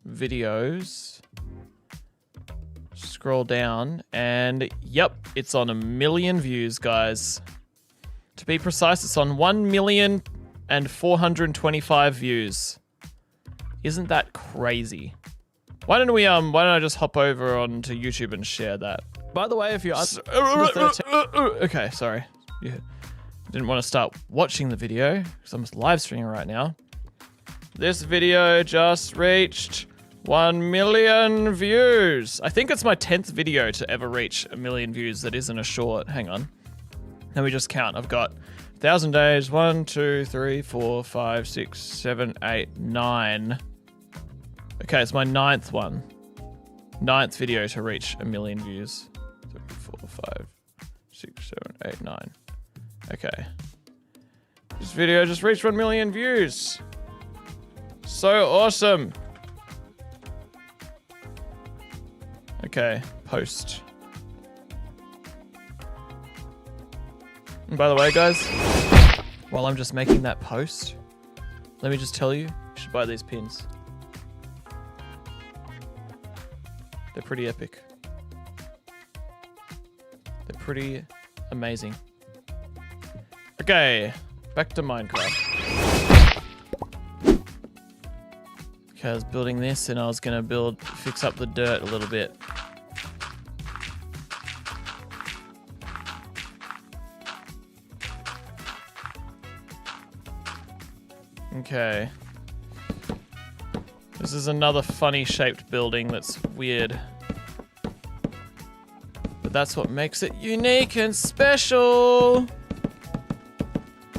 Speaker 1: Videos. Scroll down and yep, it's on 1 million views, guys. To be precise, it's on 1,425,000 views. Isn't that crazy? Why don't I just hop over onto YouTube and share that? By the way, if you're okay, sorry. Yeah. Didn't want to start watching the video because I'm live streaming right now. This video just reached 1 million views. I think it's my 10th video to ever reach 1 million views that isn't a short. Hang on. Let me just count. I've got 1,000 days. 1, 2, 3, 4, 5, 6, 7, 8, 9. Okay, it's my 9th one. 9th video to reach 1 million views. 3, 4, 5, 6, 7, 8, 9. Okay. This video just reached 1 million views. So awesome. Okay, post. And by the way, guys, while I'm just making that post, let me just tell you, you should buy these pins. They're pretty epic. They're pretty amazing. Okay, back to Minecraft. Okay, I was building this and I was gonna fix up the dirt a little bit. Okay. This is another funny shaped building that's weird. But that's what makes it unique and special.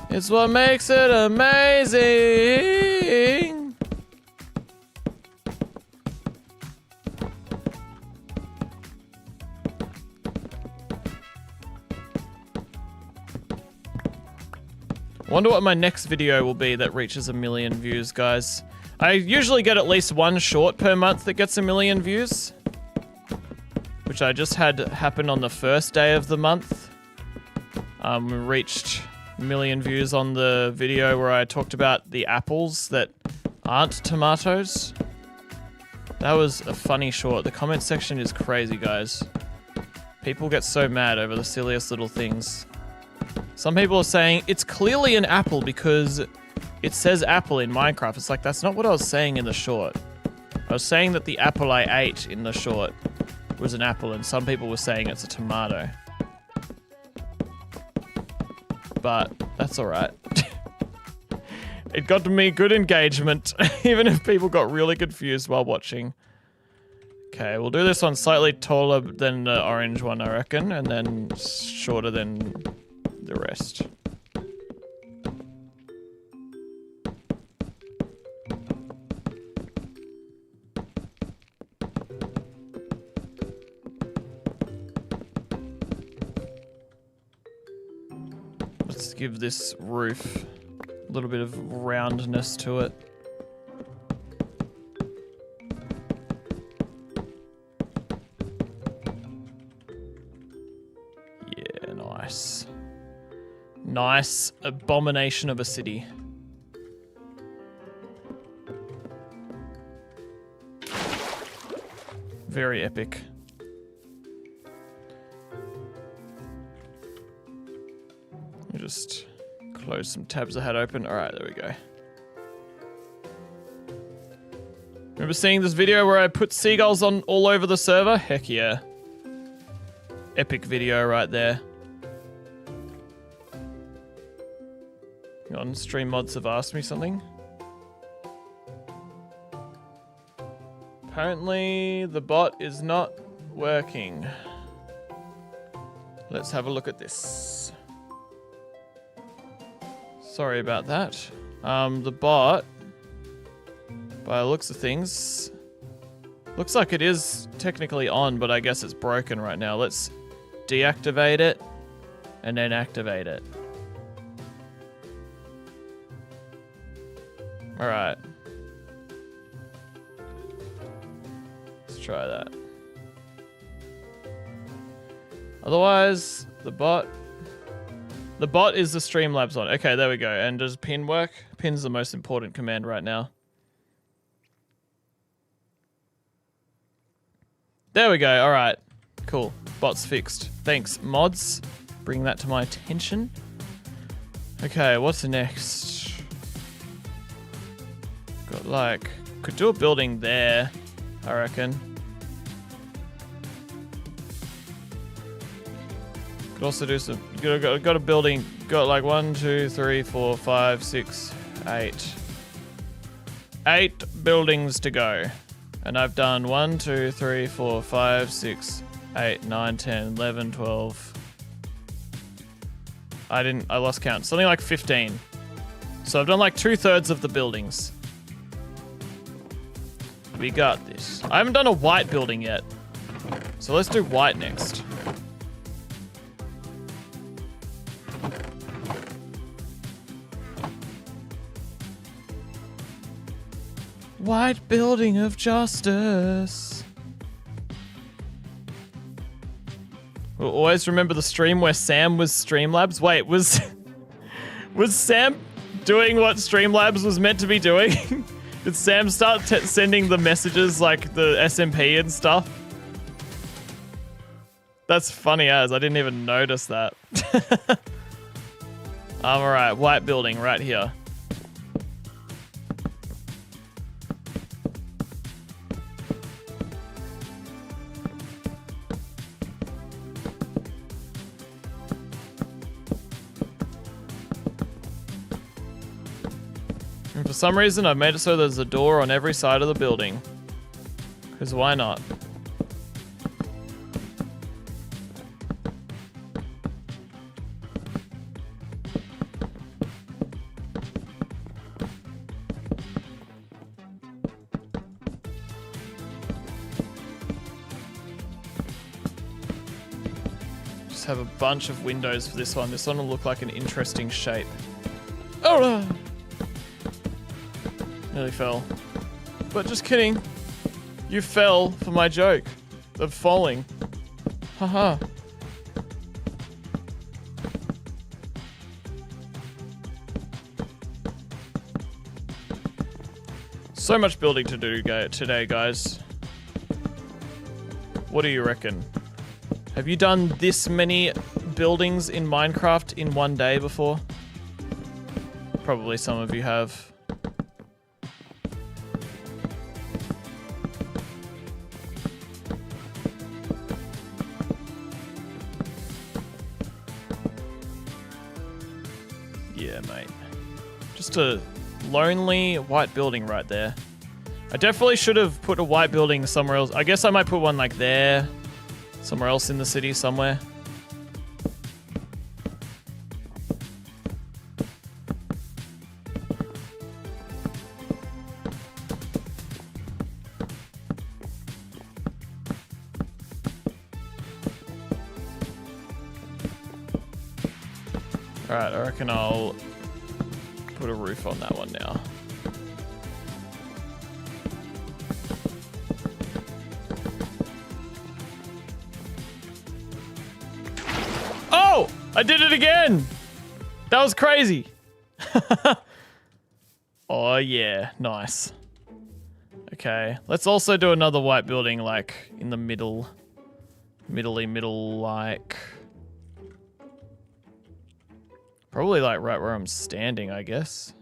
Speaker 1: It's what makes it amazing. Wonder what my next video will be that reaches 1 million views, guys. I usually get at least one short per month that gets 1 million views, which I just had happen on the first day of the month. We reached 1 million views on the video where I talked about the apples that aren't tomatoes. That was a funny short. The comment section is crazy, guys. People get so mad over the silliest little things. Some people are saying, it's clearly an apple because it says apple in Minecraft. It's like, that's not what I was saying in the short. I was saying that the apple I ate in the short was an apple, and some people were saying it's a tomato. But that's alright. It got me good engagement, even if people got really confused while watching. Okay, we'll do this one slightly taller than the orange one, I reckon, and then shorter than the rest. Let's give this roof a little bit of roundness to it. Yeah, nice. Nice abomination of a city. Very epic. Just close some tabs I had open. Alright, there we go. Remember seeing this video where I put seagulls on all over the server? Heck yeah. Epic video right there. Hang on, stream mods have asked me something. Apparently the bot is not working. Let's have a look at this. Sorry about that. The bot, by the looks of things, looks like it is technically on, but I guess it's broken right now. Let's deactivate it and then activate it. All right. Let's try that. Otherwise, the bot is the Streamlabs on. Okay, there we go. And does pin work? Pin's the most important command right now. There we go. All right. Cool. Bot's fixed. Thanks, mods. Bring that to my attention. Okay, what's next? Got like... Could do a building there, I reckon. Could also do some... Got a building. Got like 1, 2, 3, 4, 5, 6, 8. 8 buildings to go. And I've done 1, 2, 3, 4, 5, 6, 8, 9, 10, 11, 12. I lost count. Something like 15. So I've done like 2/3 of the buildings. We got this. I haven't done a white building yet. So let's do white next. White building of justice. We'll always remember the stream where Sam was Streamlabs. Wait, was Sam doing what Streamlabs was meant to be doing? Did Sam start sending the messages like the SMP and stuff? That's funny as I didn't even notice that. Alright, white building right here. And for some reason I've made it so there's a door on every side of the building. Because why not? Have a bunch of windows for this one. This one will look like an interesting shape. Oh no! Nearly fell. But just kidding. You fell for my joke of falling. Haha. So much building to do today, guys. What do you reckon? Have you done this many buildings in Minecraft in one day before? Probably some of you have. Yeah, mate. Just a lonely white building right there. I definitely should have put a white building somewhere else. I guess I might put one like there. Somewhere else in the city, somewhere. Alright, I reckon I'll put a roof on that one now. Oh! I did it again! That was crazy! Oh yeah, nice. Okay, let's also do another white building like in the middle. Middle like. Probably like right where I'm standing, I guess.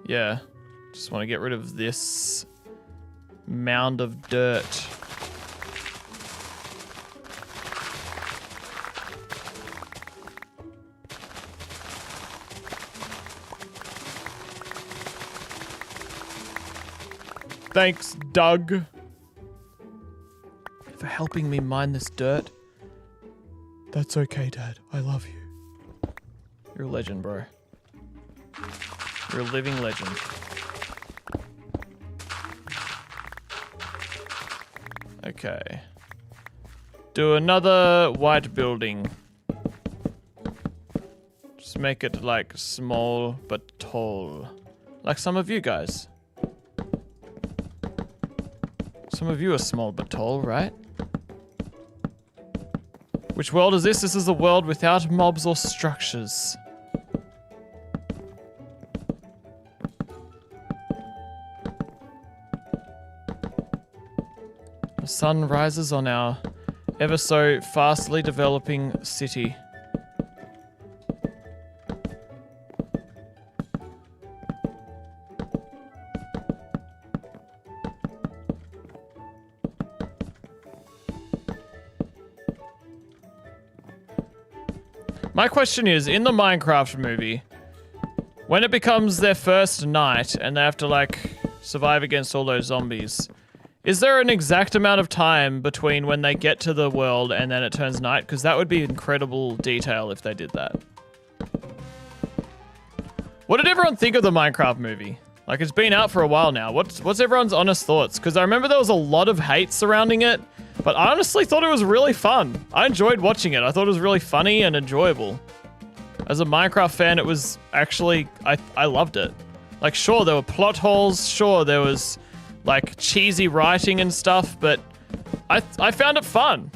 Speaker 1: Yeah, just want to get rid of this mound of dirt. Thanks, Doug, for helping me mine this dirt. That's okay, Dad. I love you. You're a legend, bro. You're a living legend. Okay. Do another white building. Just make it like small but tall. Like some of you guys. Some of you are small but tall, right? Which world is this? This is a world without mobs or structures. The sun rises on our ever so fastly developing city. My question is, in the Minecraft movie, when it becomes their first night and they have to like survive against all those zombies, is there an exact amount of time between when they get to the world and then it turns night? Because that would be incredible detail if they did that. What did everyone think of the Minecraft movie? Like, it's been out for a while now. What's everyone's honest thoughts? Because I remember there was a lot of hate surrounding it, but I honestly thought it was really fun. I enjoyed watching it. I thought it was really funny and enjoyable. As a Minecraft fan, it was actually, I loved it. Like, sure, there were plot holes. Sure, there was, like, cheesy writing and stuff, but I found it fun.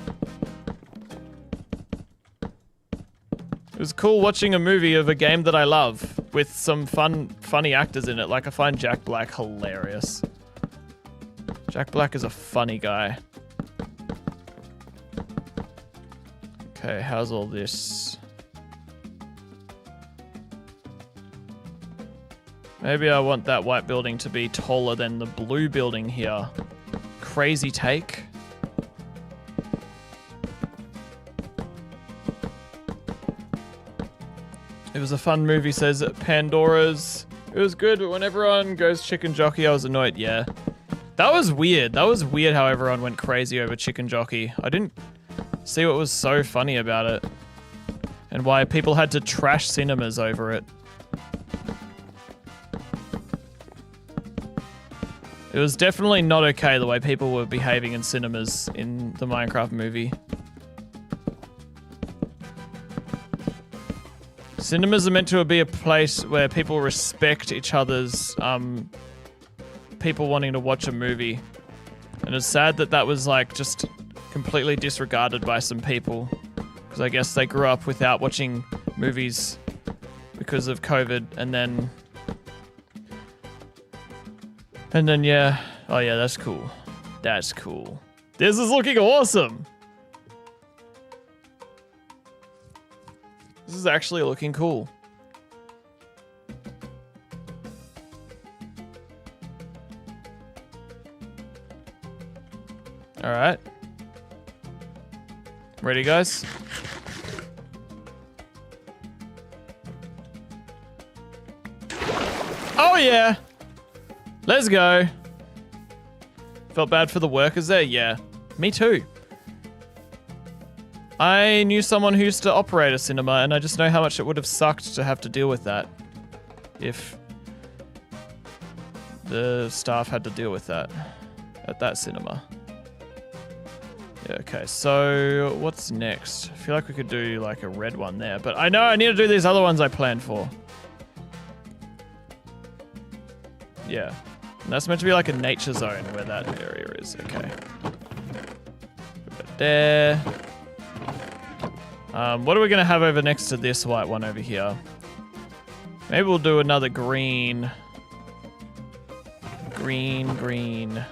Speaker 1: It was cool watching a movie of a game that I love with some funny actors in it. Like, I find Jack Black hilarious. Jack Black is a funny guy. Okay, how's all this? Maybe I want that white building to be taller than the blue building here. Crazy take. It was a fun movie, says Pandora's. It was good, but when everyone goes chicken jockey, I was annoyed. Yeah. That was weird. That was weird how everyone went crazy over chicken jockey. I didn't see what was so funny about it. And why people had to trash cinemas over it. It was definitely not okay the way people were behaving in cinemas in the Minecraft movie. Cinemas are meant to be a place where people respect each other's, people wanting to watch a movie. And it's sad that that was, like, just completely disregarded by some people. Because I guess they grew up without watching movies because of COVID, and then, yeah. Oh, yeah, that's cool. That's cool. This is looking awesome. This is actually looking cool. All right. Ready, guys? Oh, yeah. Let's go. Felt bad for the workers there? Yeah. Me too. I knew someone who used to operate a cinema, and I just know how much it would have sucked to have to deal with that. If the staff had to deal with that at that cinema. Yeah, okay, so what's next? I feel like we could do like a red one there, but I know I need to do these other ones I planned for. Yeah. And that's meant to be like a nature zone where that area is. Okay. Put it there. What are we going to have over next to this white one over here? Maybe we'll do another green. Green.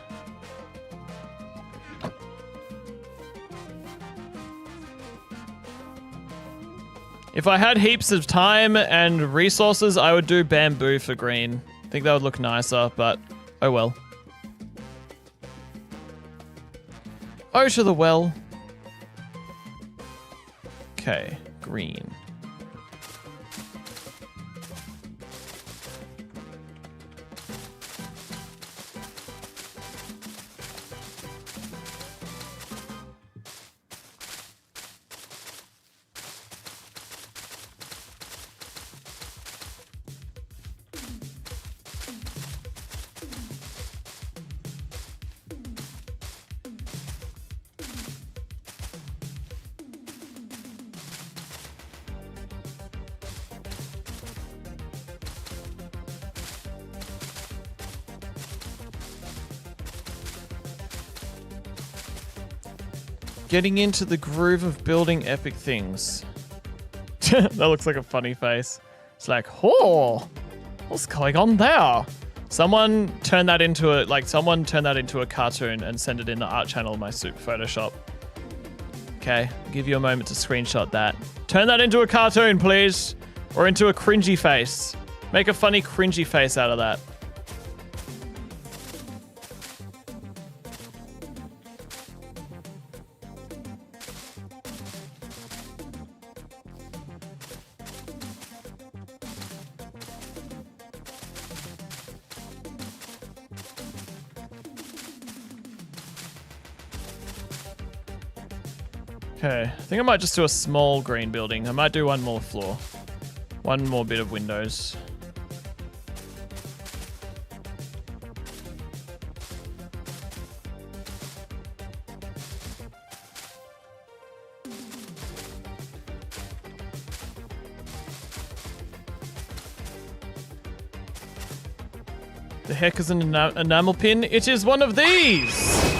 Speaker 1: If I had heaps of time and resources, I would do bamboo for green. I think that would look nicer, but oh well. Oh, to the well. Okay, green. Getting into the groove of building epic things. That looks like a funny face. It's like, oh, what's going on there? Someone turn that into a cartoon and send it in the art channel of my Super Photoshop. Okay, I'll give you a moment to screenshot that. Turn that into a cartoon, please. Or into a cringy face. Make a funny cringy face out of that. Okay, I think I might just do a small green building. I might do one more floor. One more bit of windows. The heck is an enamel pin? It is one of these!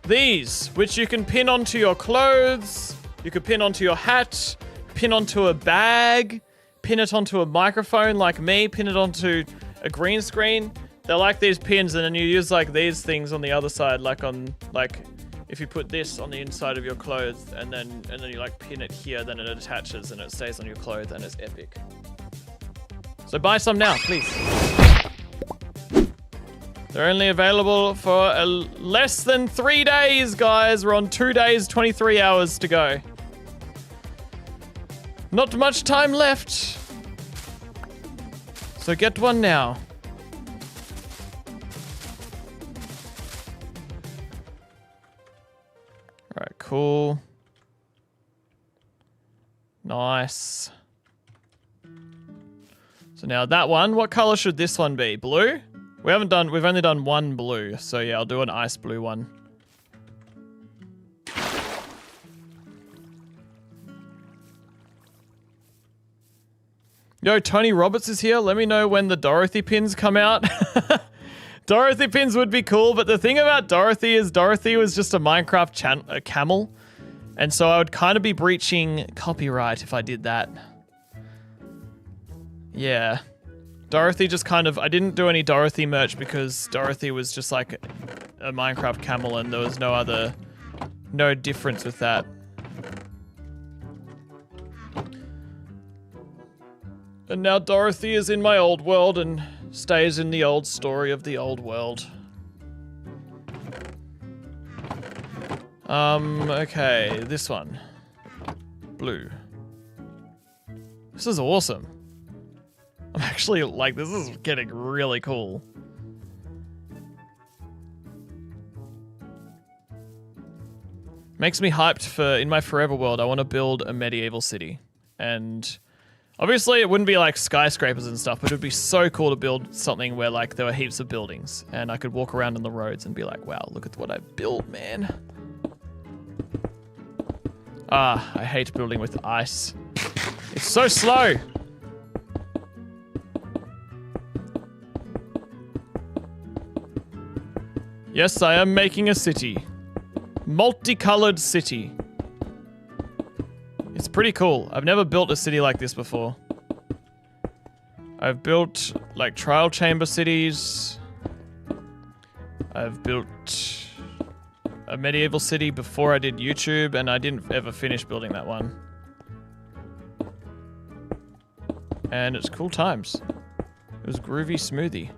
Speaker 1: These, which you can pin onto your clothes, you can pin onto your hat, pin onto a bag, pin it onto a microphone like me, pin it onto a green screen. They're like these pins, and then you use like these things on the other side, like on if you put this on the inside of your clothes and then you like pin it here, then it attaches and it stays on your clothes and it's epic. So buy some now, please. They're only available for less than 3 days, guys. We're on 2 days, 23 hours to go. Not much time left. So get one now. Alright, cool. Nice. So now that one, what color should this one be? Blue? We've only done one blue, so yeah, I'll do an ice blue one. Yo, Tony Roberts is here. Let me know when the Dorothy pins come out. Dorothy pins would be cool, but the thing about Dorothy is Dorothy was just a Minecraft camel. And so I would kind of be breaching copyright if I did that. Yeah. Dorothy just kind of... I didn't do any Dorothy merch because Dorothy was just like a Minecraft camel and there was no difference with that. And now Dorothy is in my old world and stays in the old story of the old world. Okay, this one. Blue. This is awesome. I'm actually, like, this is getting really cool. Makes me hyped for, in my forever world, I want to build a medieval city. And obviously it wouldn't be like skyscrapers and stuff, but it would be so cool to build something where like there were heaps of buildings and I could walk around on the roads and be like, wow, look at what I built, man. Ah, I hate building with ice. It's so slow. Yes, I am making a city. Multicolored city. It's pretty cool. I've never built a city like this before. I've built like trial chamber cities. I've built a medieval city before I did YouTube, and I didn't ever finish building that one. And it's cool times. It was groovy smoothie.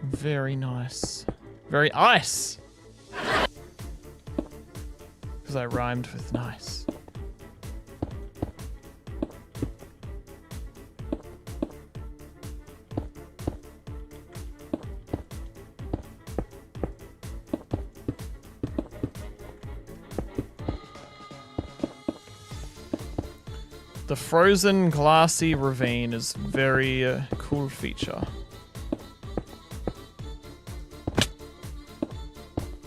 Speaker 1: Very nice. Very ice! Because I rhymed with nice. The frozen glassy ravine is very cool feature.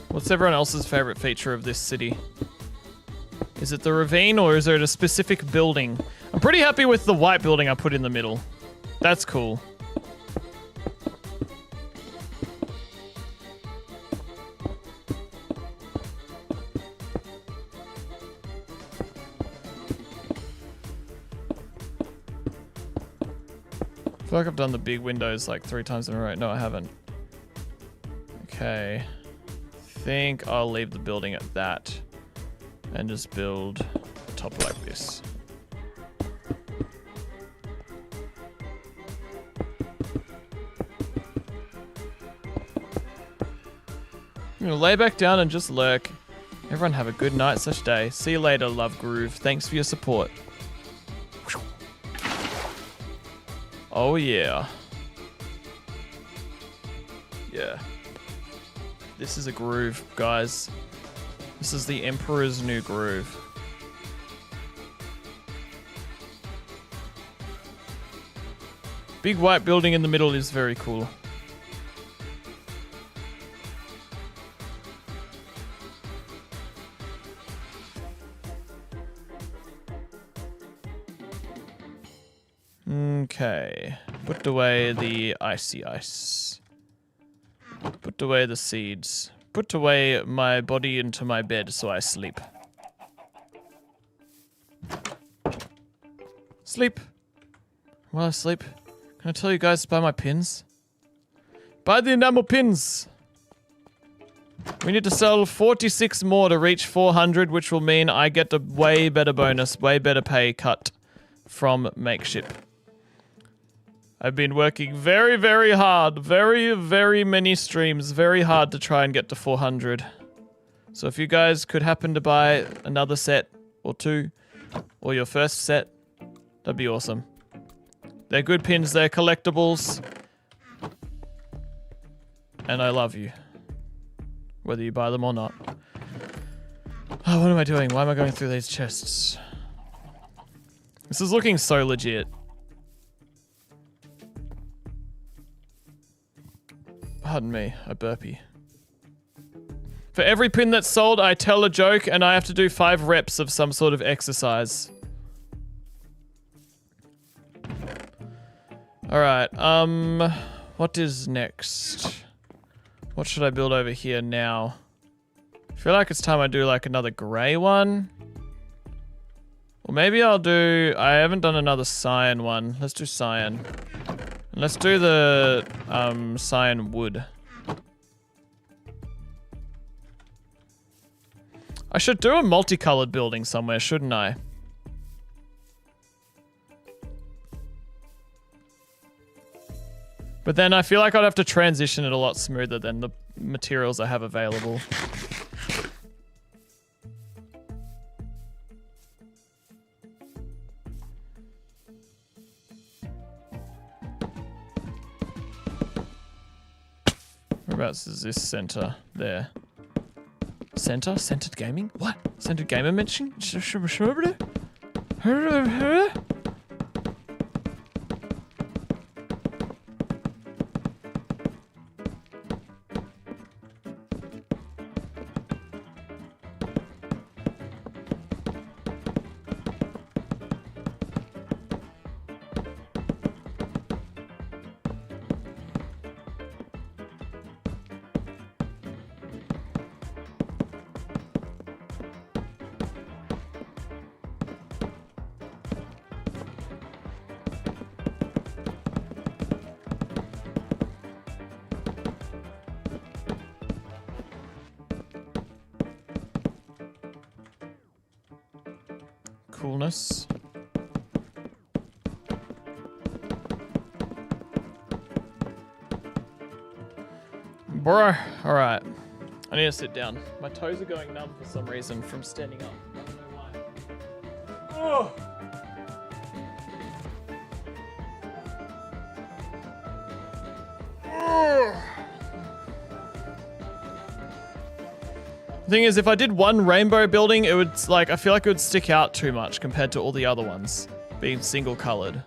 Speaker 1: What's everyone else's favorite feature of this city? Is it the ravine or is it a specific building? I'm pretty happy with the white building I put in the middle. That's cool. I feel like I've done the big windows like 3 times in a row. No, I haven't. Okay. I think I'll leave the building at that and just build the top like this. I'm gonna lay back down and just lurk. Everyone have a good night / day. See you later, Love Groove. Thanks for your support. Oh yeah. Yeah. This is a groove, guys. This is the Emperor's New Groove. Big white building in the middle is very cool. Okay. Put away the icy ice. Put away the seeds. Put away my body into my bed so I sleep. Sleep. While I sleep, can I tell you guys to buy my pins? Buy the enamel pins! We need to sell 46 more to reach 400, which will mean I get a way better bonus, way better pay cut from Makeship. I've been working very, very hard, very many streams, very hard to try and get to 400. So if you guys could happen to buy another set or two, or your first set, that'd be awesome. They're good pins, they're collectibles. And I love you. Whether you buy them or not. Oh, what am I doing? Why am I going through these chests? This is looking so legit. Pardon me, a burpee. For every pin that's sold, I tell a joke and I have to do 5 reps of some sort of exercise. Alright, what is next? What should I build over here now? I feel like it's time I do like another grey one. Or maybe I'll do... I haven't done another cyan one. Let's do cyan. And let's do the cyan wood. I should do a multicolored building somewhere, shouldn't I? But then I feel like I'd have to transition it a lot smoother than the materials I have available. Whereabouts is this center? There. Center? Centered gaming? What? Centered gamer mention? Coolness. Bruh. Alright. I need to sit down. My toes are going numb for some reason from standing up. I don't know why. Oh! The thing is, if I did one rainbow building, it would, like, I feel like it would stick out too much compared to all the other ones being single colored.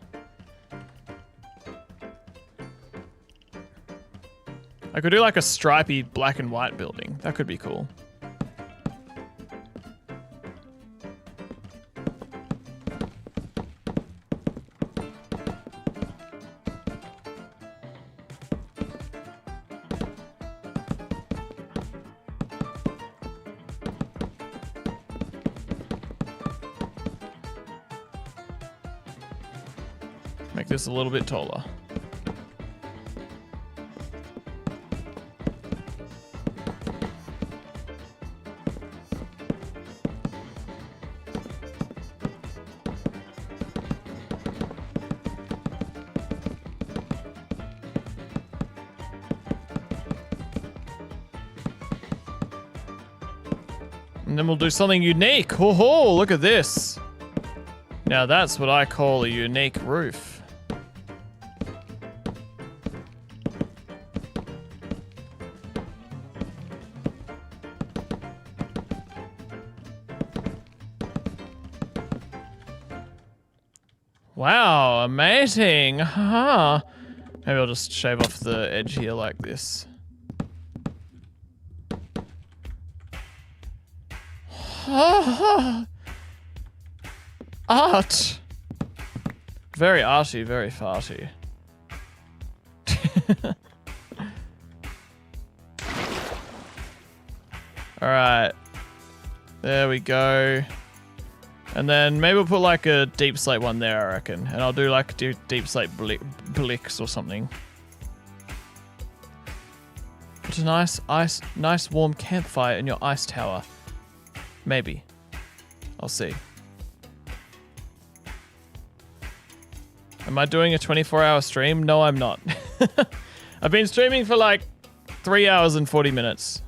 Speaker 1: I could do like a stripy black and white building. That could be cool. Make this a little bit taller. And then we'll do something unique. Oh, look at this. Now that's what I call a unique roof. Wow, amazing. Haha. Maybe I'll just shave off the edge here like this. Art. Very arty, very farty. Alright. There we go. And then maybe we'll put like a deep slate one there, I reckon. And I'll do like deep slate blicks or something. Put a nice warm campfire in your ice tower. Maybe. I'll see. Am I doing a 24-hour stream? No, I'm not. I've been streaming for like 3 hours and 40 minutes.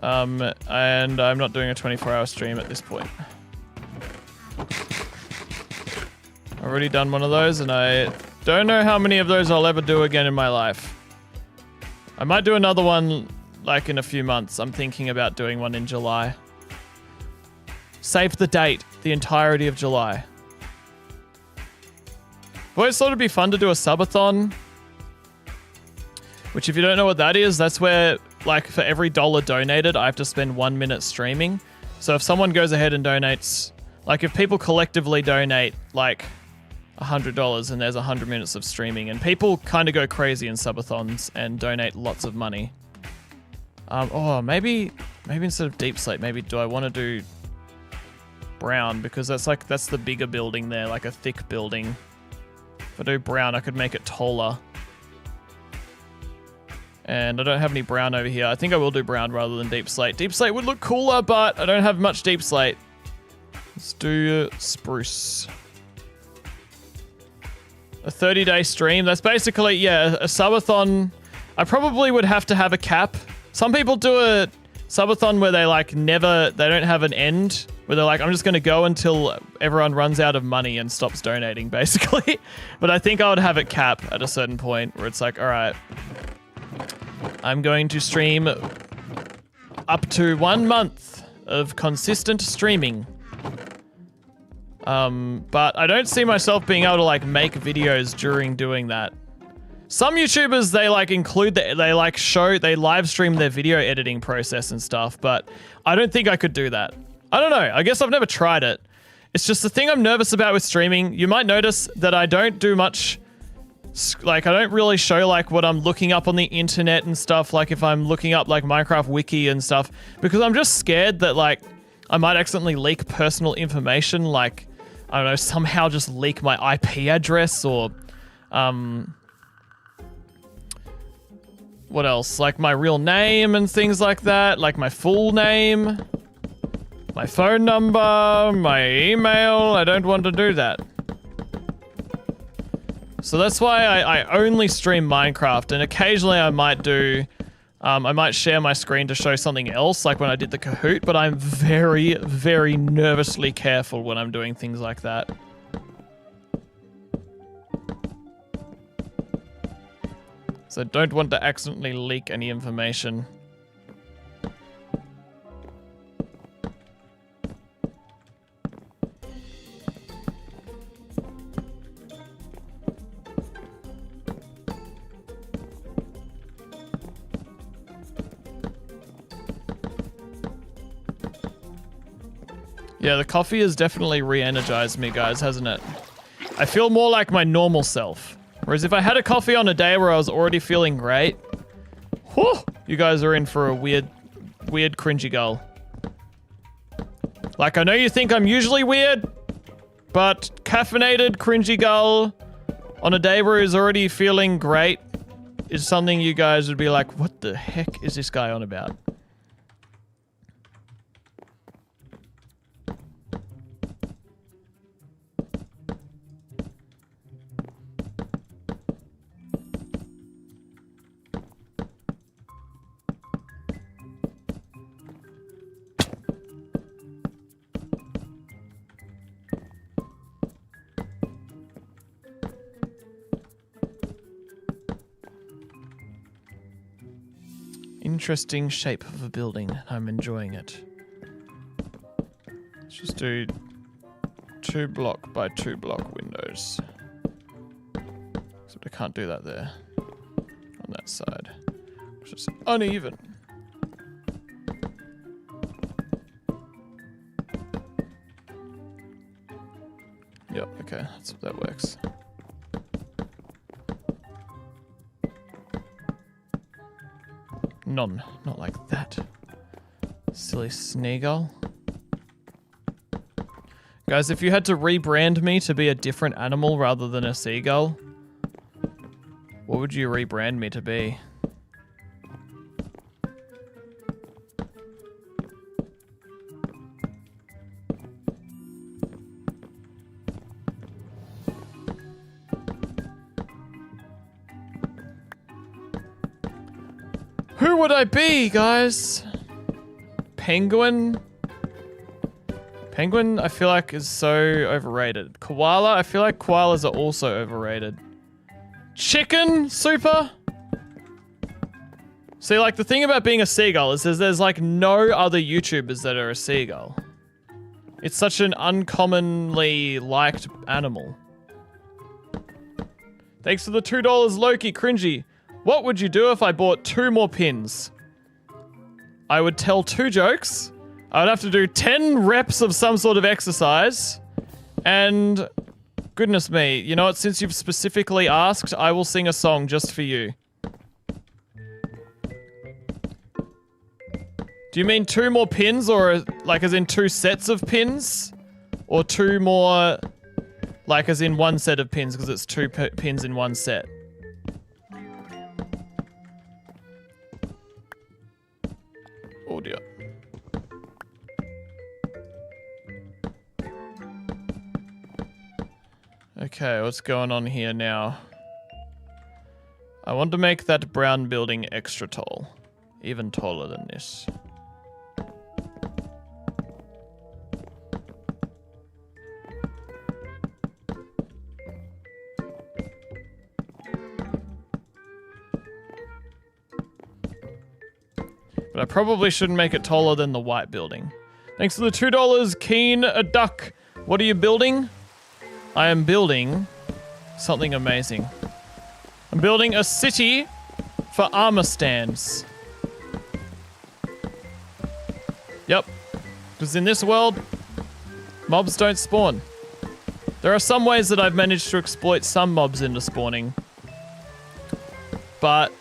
Speaker 1: And I'm not doing a 24-hour stream at this point. I've already done one of those, and I don't know how many of those I'll ever do again in my life. I might do another one, like, in a few months. I'm thinking about doing one in July. Save the date, the entirety of July. I've always thought it'd be fun to do a subathon. Which, if you don't know what that is, that's where, like, for every dollar donated, I have to spend 1 minute streaming. So if someone goes ahead and donates, like, if people collectively donate, like, $100 and there's 100 minutes of streaming, and people kind of go crazy in subathons and donate lots of money. Maybe instead of deep slate, maybe do I want to do brown, because that's the bigger building there, like a thick building. If I do brown, I could make it taller. And I don't have any brown over here. I think I will do brown rather than deep slate. Deep slate would look cooler, but I don't have much deep slate. Let's do spruce. A 30-day stream. That's basically, yeah, a subathon. I probably would have to have a cap. Some people do a subathon where they like they don't have an end, where they're like, I'm just going to go until everyone runs out of money and stops donating, basically. But I think I would have it cap at a certain point where it's like, all right, I'm going to stream up to 1 month of consistent streaming. But I don't see myself being able to like make videos during doing that. Some YouTubers, they like include they live stream their video editing process and stuff, but I don't think I could do that. I don't know. I guess I've never tried it. It's just the thing I'm nervous about with streaming. You might notice that I don't do much. Like, I don't really show, like, what I'm looking up on the internet and stuff, like, if I'm looking up, like, Minecraft Wiki and stuff, because I'm just scared that, like, I might accidentally leak personal information, like, I don't know, somehow just leak my IP address, or, what else? Like, my real name and things like that, like, my full name, my phone number, my email. I don't want to do that. So that's why I only stream Minecraft, and occasionally I might do, I might share my screen to show something else, like when I did the Kahoot, but I'm very, very nervously careful when I'm doing things like that. So I don't want to accidentally leak any information. Yeah, the coffee has definitely re-energized me, guys, hasn't it? I feel more like my normal self. Whereas if I had a coffee on a day where I was already feeling great, whew, you guys are in for a weird CringyGull. Like, I know you think I'm usually weird, but caffeinated CringyGull on a day where he's already feeling great is something you guys would be like, what the heck is this guy on about? Interesting shape of a building. I'm enjoying it. Let's just do 2 block by 2 block windows. Except I can't do that there. On that side. It's just uneven. Yep, okay, that works. None, not like that. Silly Sneagull. Guys, if you had to rebrand me to be a different animal rather than a seagull, what would you rebrand me to be? Who would I be, guys? Penguin? Penguin, I feel like, is so overrated. Koala, I feel like koalas are also overrated. Chicken? Super? See, like, the thing about being a seagull is there's like no other YouTubers that are a seagull. It's such an uncommonly liked animal. Thanks for the $2, Loki. Cringy. What would you do if I bought 2 more pins? I would tell 2 jokes. I would have to do 10 reps of some sort of exercise. And goodness me, you know what? Since you've specifically asked, I will sing a song just for you. Do you mean 2 more pins, or like as in 2 sets of pins? Or 2 more, like as in 1 set of pins, because it's 2 pins in 1 set? Oh dear. Okay, what's going on here now? I want to make that brown building extra tall. Even taller than this. But I probably shouldn't make it taller than the white building. Thanks for the $2, Keen a Duck. What are you building? I am building something amazing. I'm building a city for armor stands. Yep. Because in this world, mobs don't spawn. There are some ways that I've managed to exploit some mobs into spawning. But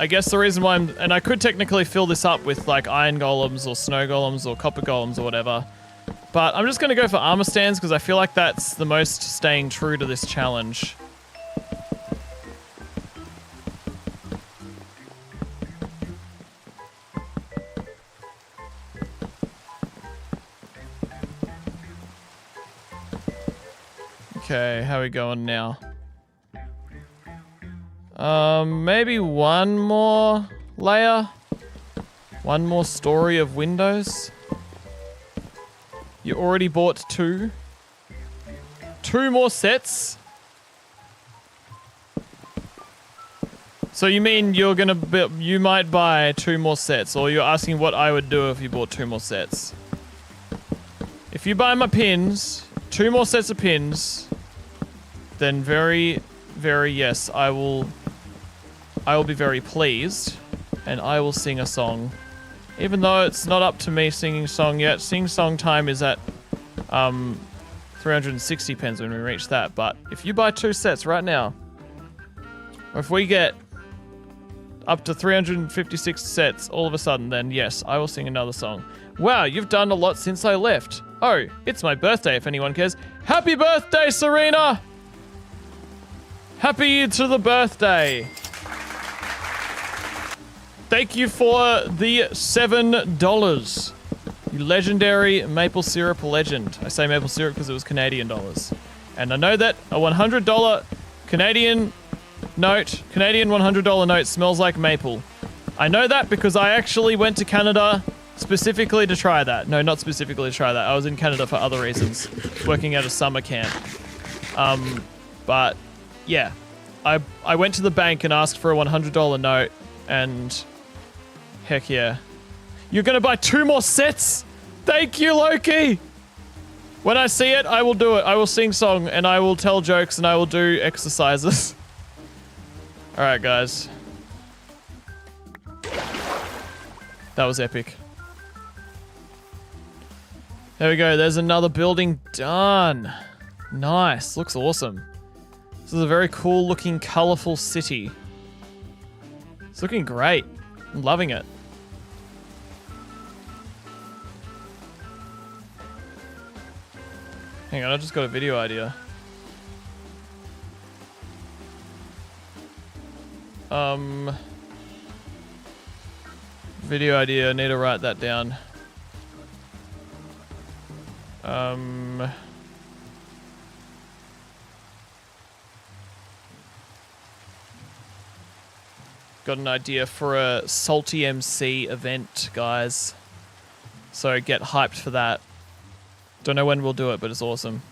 Speaker 1: I guess the reason why and I could technically fill this up with like iron golems or snow golems or copper golems or whatever. But I'm just going to go for armor stands because I feel like that's the most staying true to this challenge. Okay, how are we going now? Maybe 1 more layer? 1 more story of windows? You already bought 2? 2 more sets? So you mean you're gonna you might buy 2 more sets, or you're asking what I would do if you bought 2 more sets? If you buy my pins, 2 more sets of pins, then very, very yes, I will be very pleased, and I will sing a song. Even though it's not up to me singing song yet, sing song time is at 360 pence when we reach that. But if you buy 2 sets right now, or if we get up to 356 sets all of a sudden, then yes, I will sing another song. Wow, you've done a lot since I left. Oh, it's my birthday if anyone cares. Happy birthday, Serena! Happy to the birthday. Thank you for the $7. You legendary maple syrup legend. I say maple syrup because it was Canadian dollars. And I know that a $100 Canadian $100 note smells like maple. I know that because I actually went to Canada specifically to try that. No, not specifically to try that. I was in Canada for other reasons, working at a summer camp. But yeah, I went to the bank and asked for a $100 note, and heck yeah. You're gonna buy 2 more sets? Thank you, Loki! When I see it, I will do it. I will sing song and I will tell jokes and I will do exercises. All right, guys. That was epic. There we go. There's another building done. Nice. Looks awesome. This is a very cool looking, colorful city. It's looking great. I'm loving it. Hang on, I just got a video idea. Video idea, I need to write that down. Got an idea for a Salty MC event, guys. So get hyped for that. Don't know when we'll do it, but it's awesome.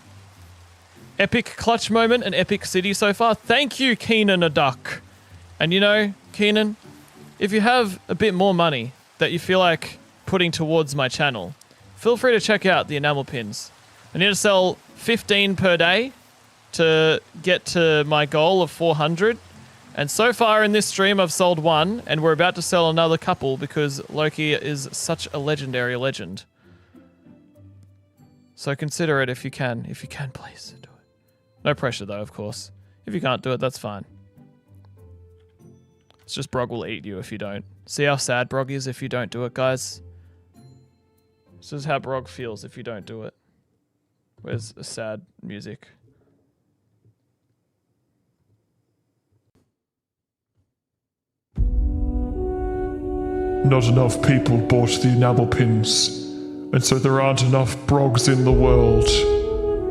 Speaker 1: Epic clutch moment and epic city so far. Thank you, Keenan a Duck. And you know, Keenan, if you have a bit more money that you feel like putting towards my channel, feel free to check out the enamel pins. I need to sell 15 per day to get to my goal of 400. And so far in this stream, I've sold one, and we're about to sell another couple because Loki is such a legendary legend. So consider it if you can. If you can, please do it. No pressure though, of course. If you can't do it, that's fine. It's just Brog will eat you if you don't. See how sad Brog is if you don't do it, guys? This is how Brog feels if you don't do it. Where's the sad music?
Speaker 4: Not enough people bought the enamel pins, and so there aren't enough Brogs in the world.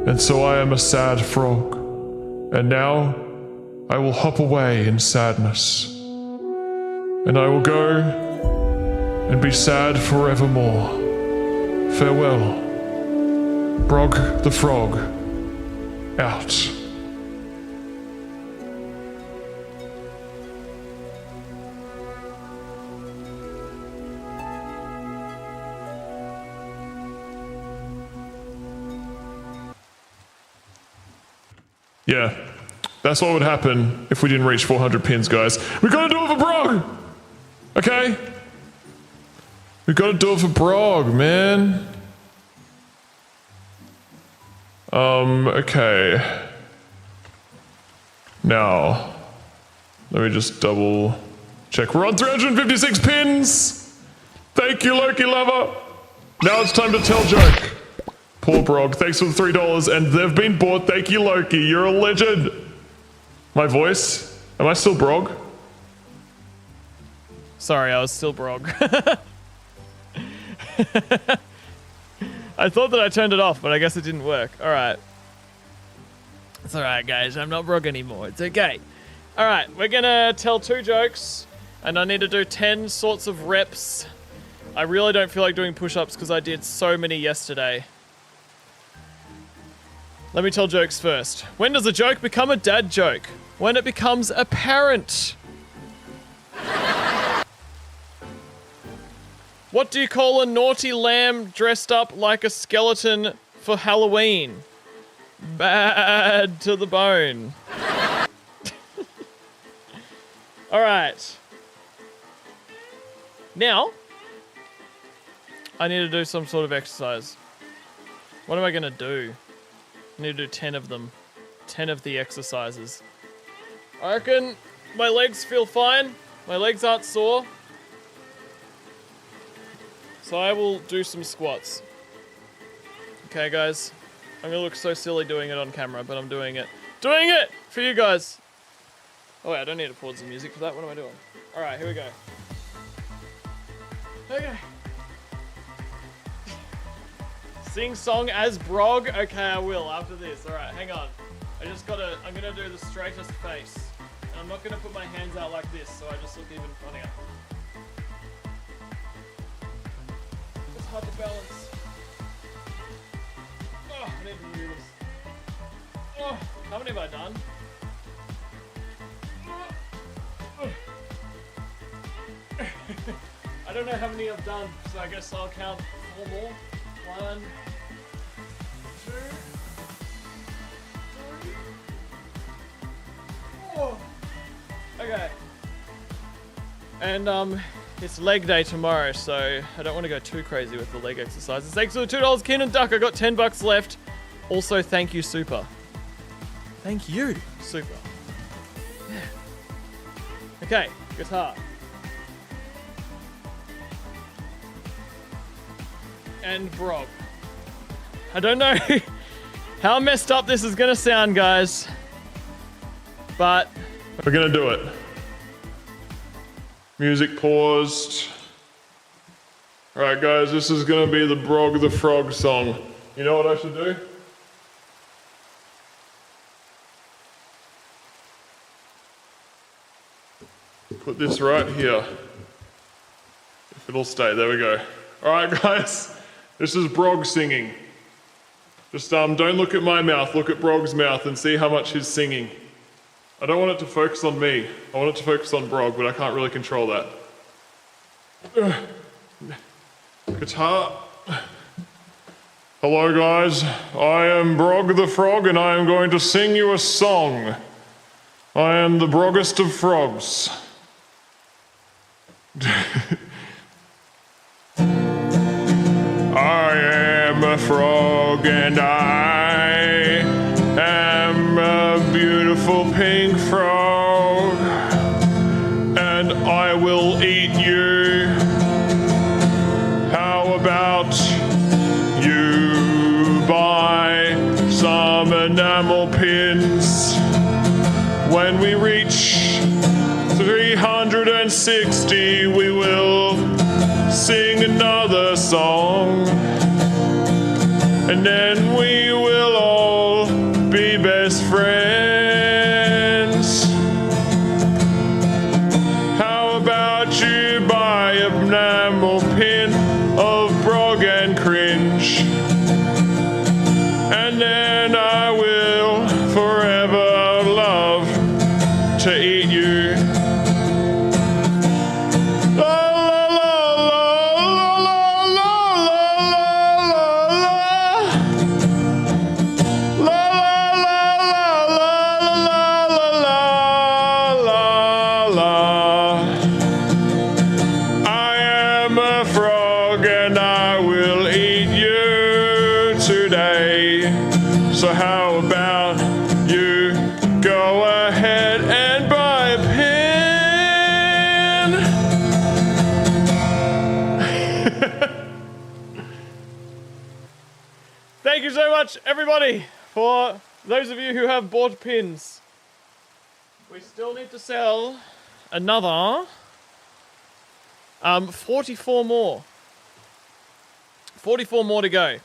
Speaker 4: And so I am a sad frog. And now I will hop away in sadness. And I will go and be sad forevermore. Farewell. Brog the frog. Out. Yeah, that's what would happen if we didn't reach 400 pins, guys. We gotta do it for Brog! Okay? We gotta do it for Brog, man. Okay. Now, let me just double check. We're on 356 pins! Thank you, Loki Lover! Now it's time to tell joke. Poor Brog, thanks for the $3, and they've been bought. Thank you, Loki. You're a legend. My voice? Am I still Brog?
Speaker 1: Sorry, I was still Brog. I thought that I turned it off, but I guess it didn't work. All right. It's all right, guys. I'm not Brog anymore. It's okay. All right, we're going to tell 2 jokes, and I need to do 10 sorts of reps. I really don't feel like doing push-ups because I did so many yesterday. Let me tell jokes first. When does a joke become a dad joke? When it becomes apparent. What do you call a naughty lamb dressed up like a skeleton for Halloween? Bad to the bone. All right. Now, I need to do some sort of exercise. What am I going to do? I need to do 10 of them. 10 of the exercises. I reckon my legs feel fine. My legs aren't sore. So I will do some squats. Okay, guys. I'm gonna look so silly doing it on camera, but I'm doing it. Doing it for you guys. Oh wait, I don't need to pause the music for that. What am I doing? All right, here we go. Okay. Sing song as Brog? Okay, I will after this. All right, hang on. I'm gonna do the straightest face. And I'm not gonna put my hands out like this, so I just look even funnier. It's hard to balance. Oh, I need to do this. Oh, how many have I done? I don't know how many I've done, so I guess I'll count 4 more. 1, 2, Okay. And it's leg day tomorrow, so I don't want to go too crazy with the leg exercises. Thanks for the $2, Keenan Duck. I got $10 left. Also, thank you, Super. Thank you, Super. Yeah. Okay, guitar. And Brob. I don't know how messed up this is gonna sound, guys, but
Speaker 4: we're gonna do it. Music paused. Alright guys, this is gonna be the Brog the Frog song. You know what I should do? Put this right here. If it'll stay, there we go. Alright guys, this is Brog singing. Just don't look at my mouth, look at Brog's mouth and see how much he's singing. I don't want it to focus on me. I want it to focus on Brog, but I can't really control that. Guitar. Hello guys, I am Brog the Frog and I am going to sing you a song. I am the broggest of frogs. I am a frog and I am a beautiful pink frog and I will eat you. How about you buy some enamel pins? When we reach 360 we will sing another song and then we will all be best friends. How about you buy an enamel pin of Brog and Cringe and then I will forever love to eat you. So how about you go ahead and buy a pen?
Speaker 1: thank you so much, everybody, for those of you who have bought pins. We still need to sell another 44 more. 44 more to go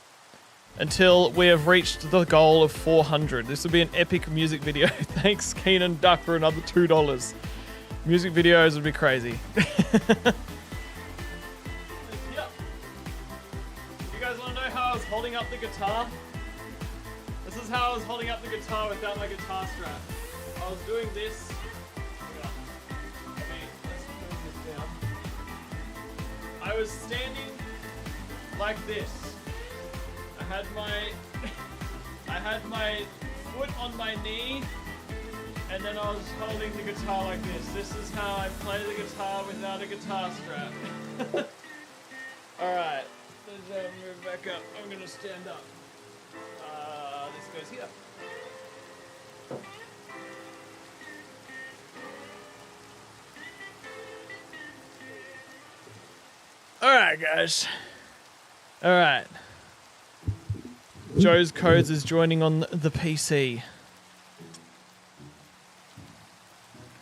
Speaker 1: until we have reached the goal of 400. This will be an epic music video. Thanks, Keenan Duck, for another $2. Music videos would be crazy. Yep. You guys want to know how I was holding up the guitar? This is how I was holding up the guitar without my guitar strap. I was doing this. Let's move this down. I was standing like this. I had my foot on my knee, and then I was holding the guitar like this. This is how I play the guitar without a guitar strap. Alright, let's move back up. I'm gonna stand up. This goes here. Alright, guys. Alright. Joe's Codes is joining on the PC.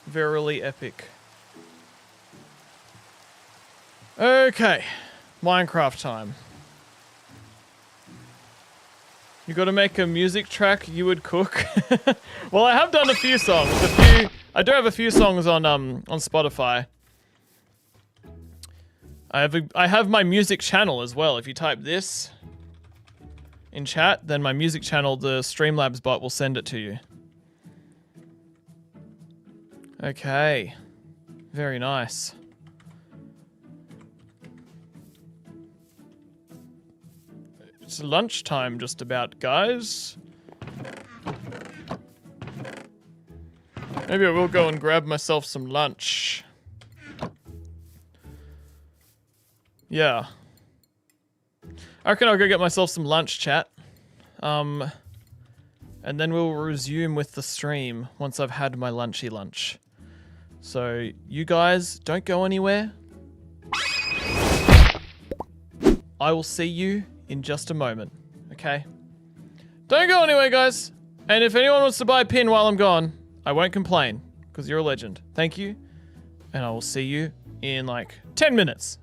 Speaker 1: Verily epic. Okay, Minecraft time. You gotta make a music track you would cook. Well, I have done a few songs. I do have a few songs on Spotify. I have my music channel as well. If you type this in chat, then my music channel, the Streamlabs bot, will send it to you. Okay. Very nice. It's lunchtime just about, guys. Maybe I will go and grab myself some lunch. Yeah. I reckon I'll go get myself some lunch, chat. And then we'll resume with the stream once I've had my lunchy lunch. So, you guys, don't go anywhere. I will see you in just a moment, okay? Don't go anywhere, guys. And if anyone wants to buy a pin while I'm gone, I won't complain, because you're a legend. Thank you, and I will see you in like 10 minutes.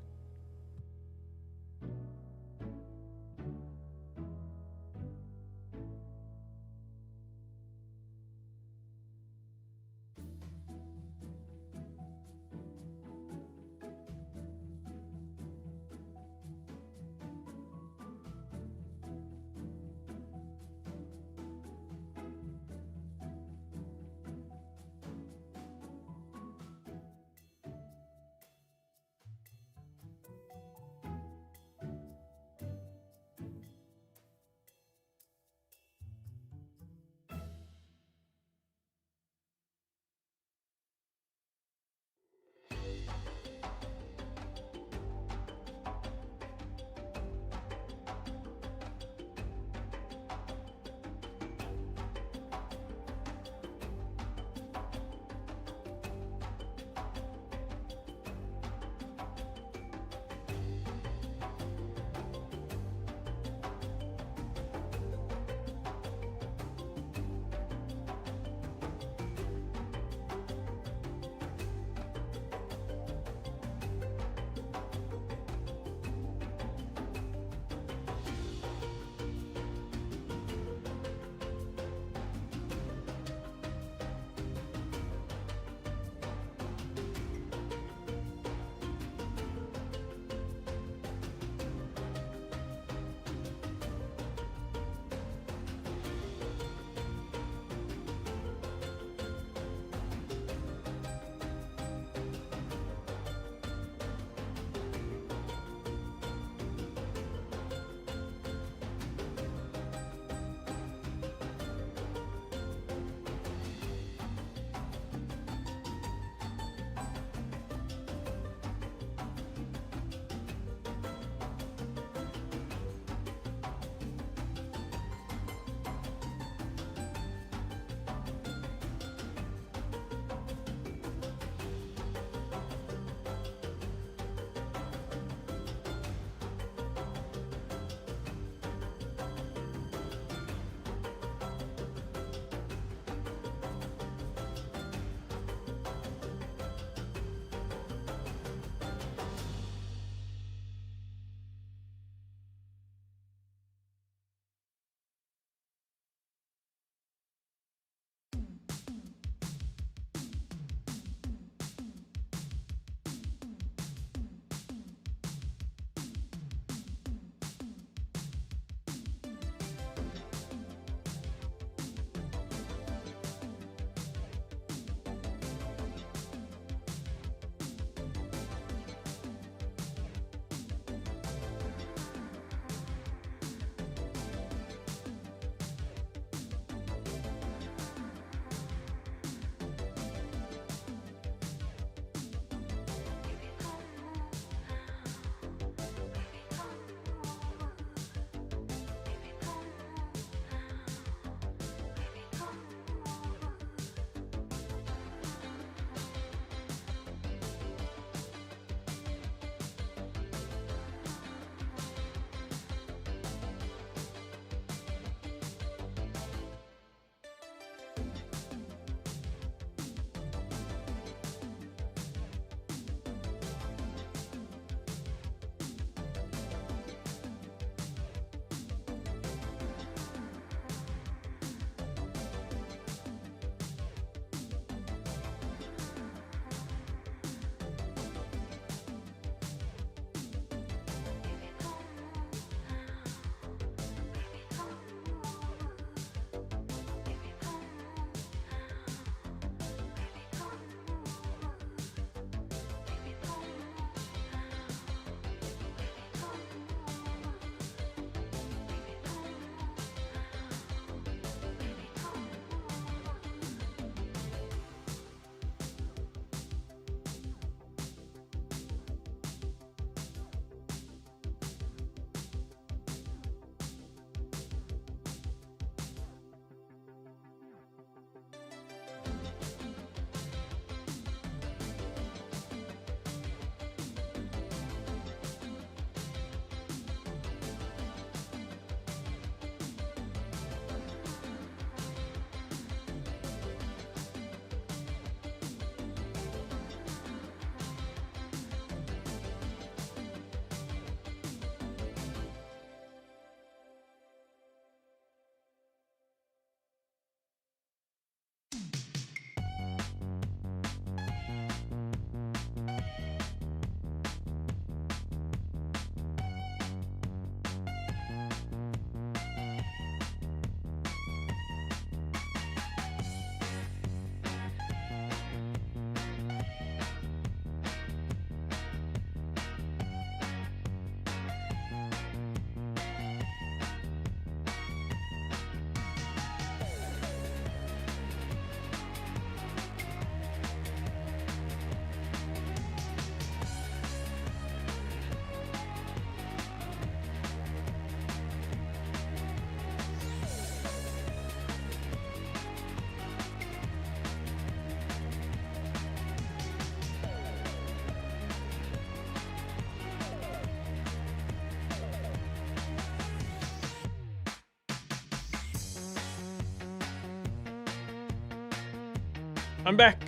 Speaker 1: I'm back.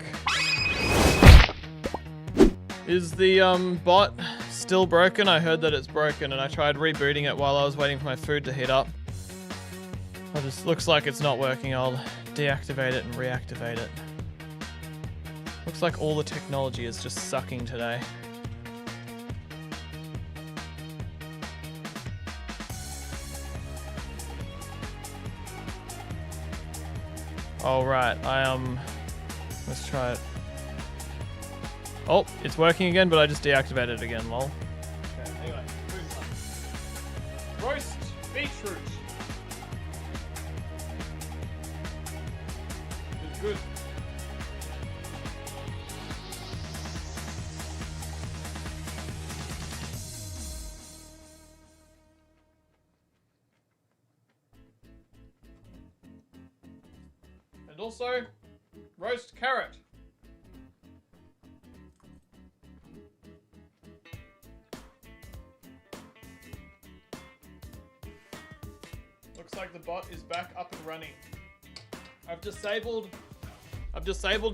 Speaker 1: Is the bot still broken? I heard that it's broken and I tried rebooting it while I was waiting for my food to heat up. It just looks like it's not working. I'll deactivate it and reactivate it. Looks like all the technology is just sucking today. All right, let's try it. Oh, it's working again, but I just deactivated it again, lol. Okay, anyway, food time. Roast beetroot. It's good. And also, roast carrot. Looks like the bot is back up and running. I've disabled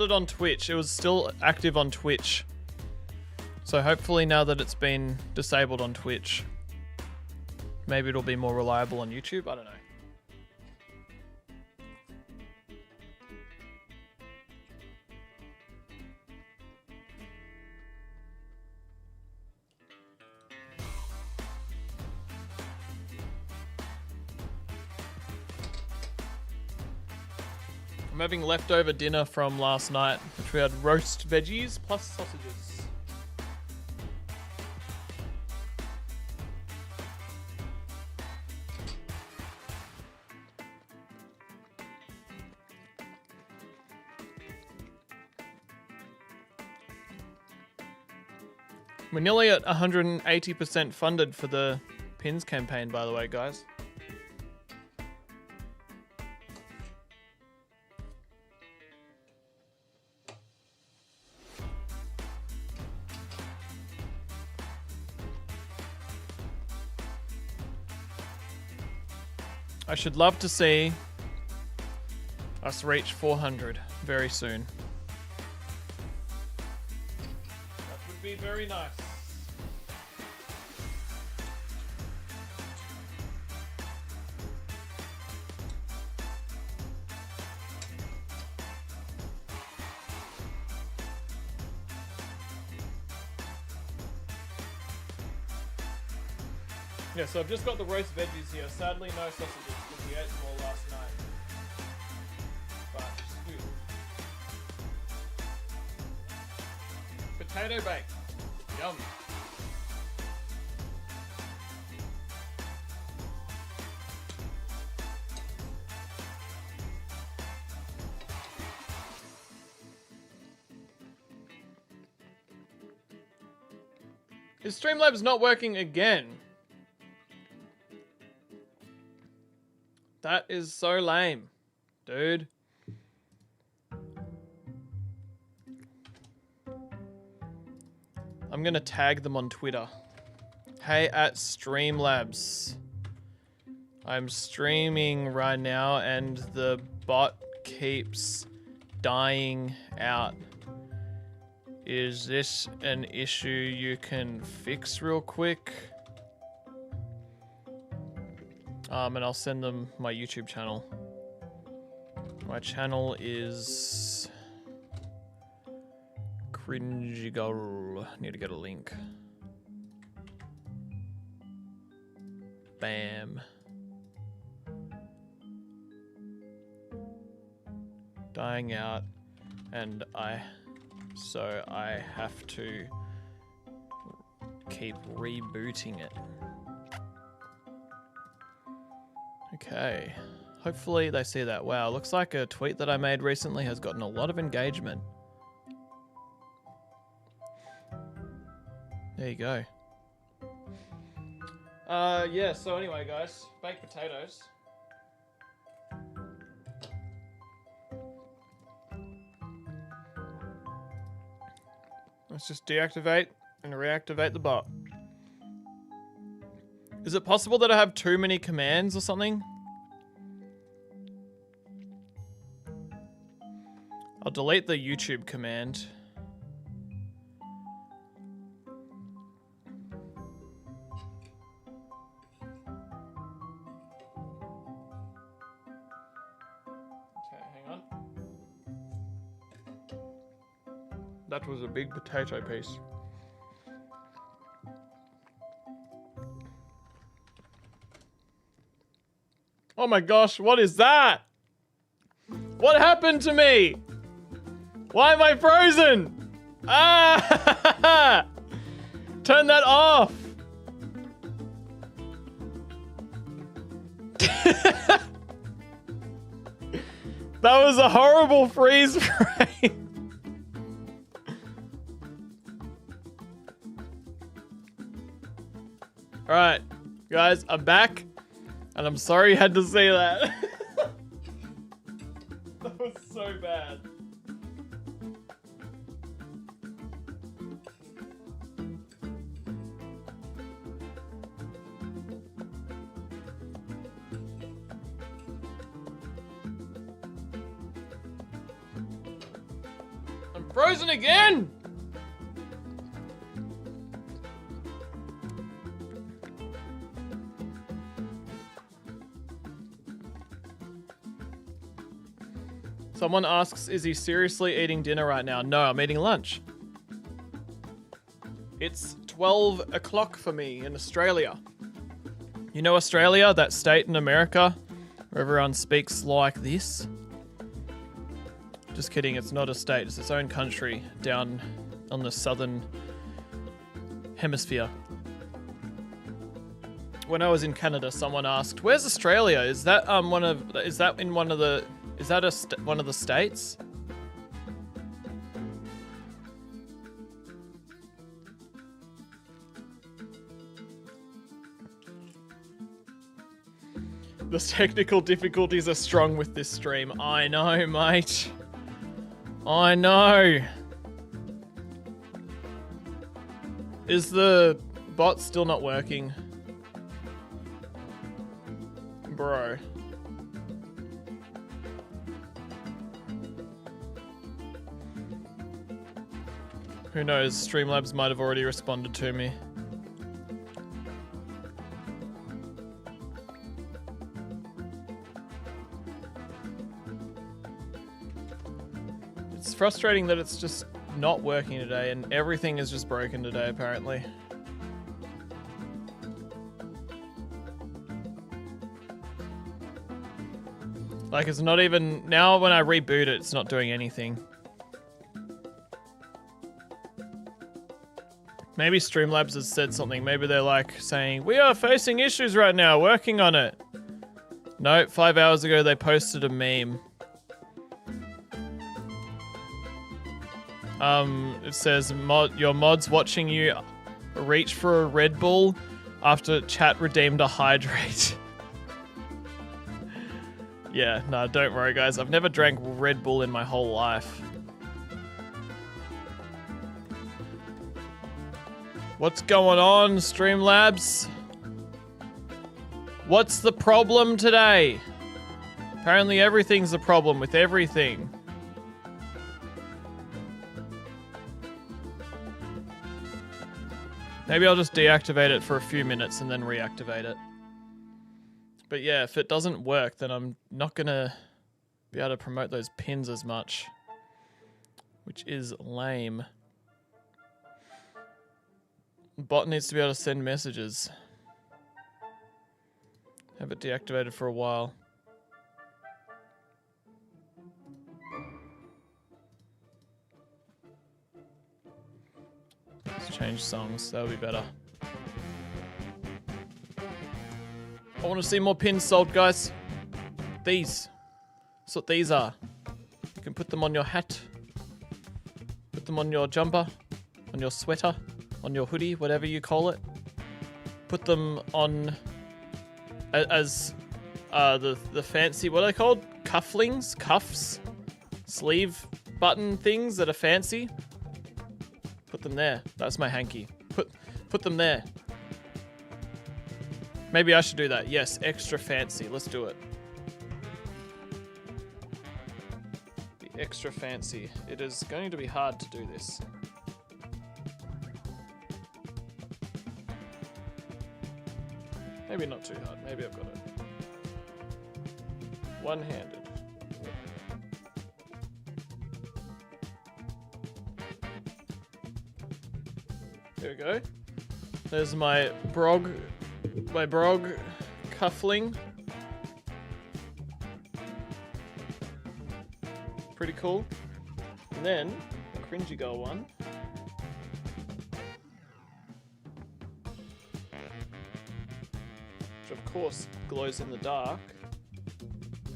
Speaker 1: it on Twitch. It was still active on Twitch. So hopefully now that it's been disabled on Twitch, maybe it'll be more reliable on YouTube. I don't know. I'm having leftover dinner from last night, which we had roast veggies plus sausages. We're nearly at 180% funded for the pins campaign, by the way, guys. I should love to see us reach 400 very soon. That would be very nice. Yeah, so I've just got the roast veggies here. Sadly, no sausages because we ate them all last night. But stew. Potato bake. Yum. Is Streamlabs not working again? That is so lame, dude. I'm gonna tag them on Twitter. Hey, at Streamlabs. I'm streaming right now and the bot keeps dying out. Is this an issue you can fix real quick? And I'll send them my YouTube channel. My channel is CringyGull. Need to get a link. Bam. Dying out, and so I have to keep rebooting it. Okay, hopefully they see that. Wow, looks like a tweet that I made recently has gotten a lot of engagement. There you go. Yeah, so anyway guys, baked potatoes. Let's just deactivate and reactivate the bot. Is it possible that I have too many commands or something? I'll delete the YouTube command. Okay, hang on. That was a big potato piece. Oh my gosh, what is that? What happened to me? Why am I frozen? Ah! Turn that off. That was a horrible freeze frame. All right, guys, I'm back. And I'm sorry you had to see that. That was so bad. I'm frozen again! Someone asks, is he seriously eating dinner right now? No, I'm eating lunch. It's 12 o'clock for me in Australia. You know Australia, that state in America where everyone speaks like this? Just kidding, it's not a state, it's its own country down on the southern hemisphere. When I was in Canada, someone asked, "Where's Australia? Is that one of the states?" The technical difficulties are strong with this stream. I know, mate. I know. Is the bot still not working? Bro. Who knows? Streamlabs might have already responded to me. It's frustrating that it's just not working today and everything is just broken today, apparently. Like, it's not even... Now when I reboot it, it's not doing anything. Maybe Streamlabs has said something. Maybe they're like saying, we are facing issues right now, working on it. No, 5 hours ago they posted a meme. It says, your mod's watching you reach for a Red Bull after chat redeemed a hydrate. Yeah, no, don't worry guys. I've never drank Red Bull in my whole life. What's going on, Streamlabs? What's the problem today? Apparently everything's a problem with everything. Maybe I'll just deactivate it for a few minutes and then reactivate it. But yeah, if it doesn't work, then I'm not gonna be able to promote those pins as much. Which is lame. Bot needs to be able to send messages. Have it deactivated for a while. Let's change songs, that'll be better. I want to see more pins sold, guys. These. That's what these are. You can put them on your hat. Put them on your jumper. On your sweater. On your hoodie, whatever you call it. Put them on as the fancy, what are they called? Cufflings? Cuffs? Sleeve button things that are fancy. Put them there. That's my hanky. Put them there. Maybe I should do that. Yes, extra fancy. Let's do it. Be extra fancy. It is going to be hard to do this. Maybe not too hard. Maybe I've got it. One-handed. There we go. There's my brog cuffling. Pretty cool. And then a CringyGull one. Which of course glows in the dark.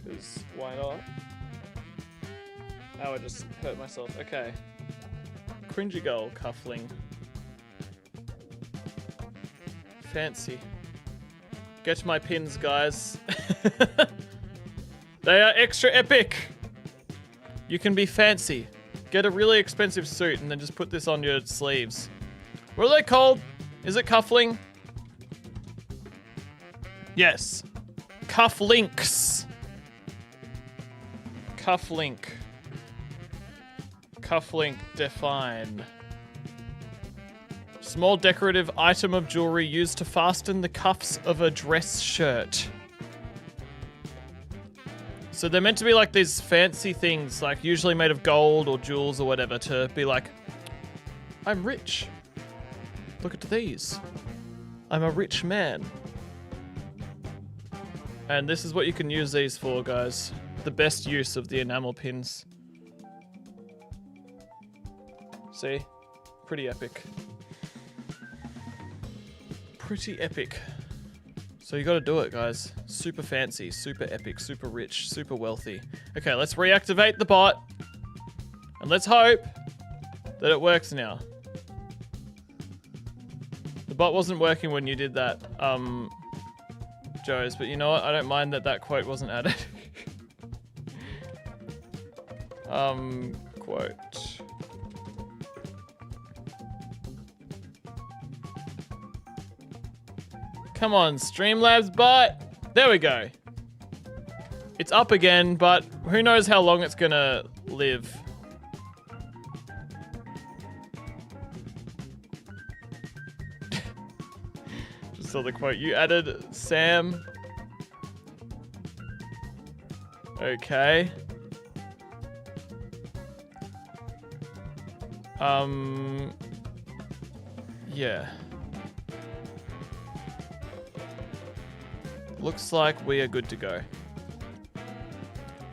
Speaker 1: Because why not? Oh, I just hurt myself. Okay. CringyGull cuffling. Fancy. Get my pins, guys. They are extra epic. You can be fancy. Get a really expensive suit and then just put this on your sleeves. What are they called? Is it cuffling? Yes. Cufflinks. Cufflink. Cufflink define. Small decorative item of jewelry used to fasten the cuffs of a dress shirt. So they're meant to be like these fancy things, like usually made of gold or jewels or whatever, to be like, I'm rich. Look at these. I'm a rich man. And this is what you can use these for, guys. The best use of the enamel pins. See? Pretty epic. Pretty epic. So you gotta do it, guys. Super fancy, super epic, super rich, super wealthy. Okay, let's reactivate the bot. And let's hope that it works now. The bot wasn't working when you did that, Joe's, but you know what? I don't mind that that quote wasn't added. Quote. Come on, Streamlabs bot. There we go. It's up again, but who knows how long it's gonna live. Just saw the quote. You added Sam. Okay. Yeah. Looks like we are good to go.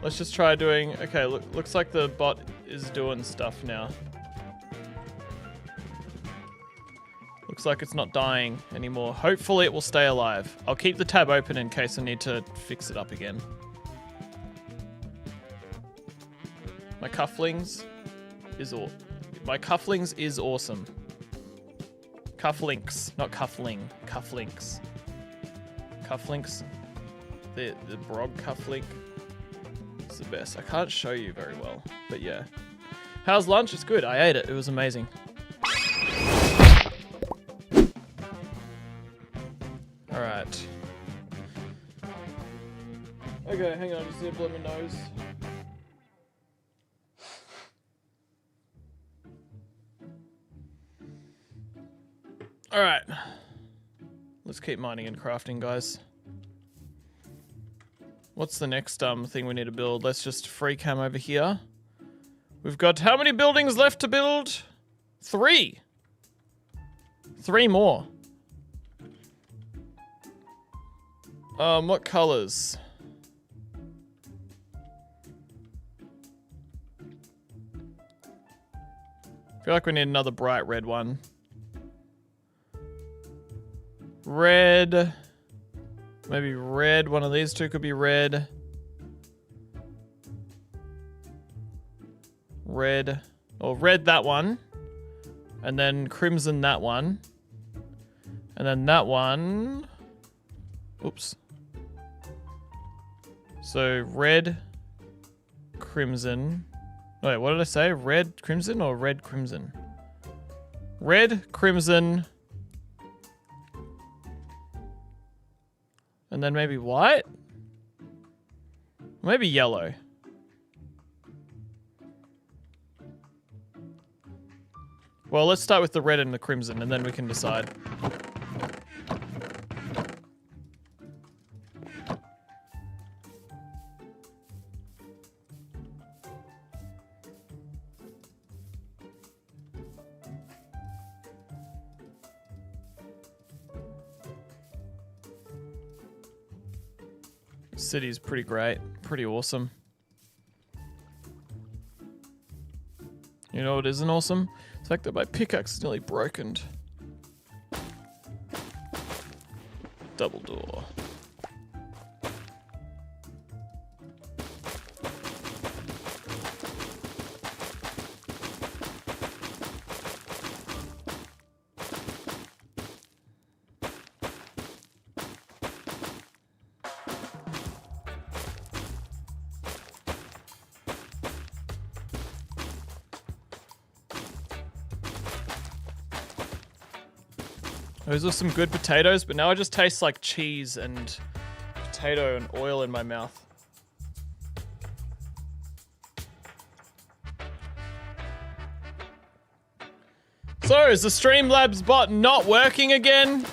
Speaker 1: Let's just try doing... Okay, looks like the bot is doing stuff now. Looks like it's not dying anymore. Hopefully it will stay alive. I'll keep the tab open in case I need to fix it up again. My cufflinks is awesome. Cufflinks, not cuffling. Cufflinks. Cufflinks. The brog cufflink. It's the best. I can't show you very well, but yeah. How's lunch? It's good. I ate it. It was amazing. Alright. Okay, hang on. Just need to blow my nose. Alright. Let's keep mining and crafting, guys. What's the next thing we need to build? Let's just free cam over here. We've got how many buildings left to build? 3. 3 more. What colors? I feel like we need another bright red one. Red. Maybe red. One of these two could be red. Red. Or red that one. And then crimson that one. And then that one. Oops. So red, crimson. Wait, what did I say? Red, crimson, or red, crimson? Red, crimson. And then maybe white? Maybe yellow. Well, let's start with the red and the crimson, and then we can decide. City's pretty great, pretty awesome. You know what isn't awesome? The fact that my pickaxe is nearly broken. Double door. Those are some good potatoes, but now I just taste like cheese and potato and oil in my mouth. So, is the Streamlabs bot not working again?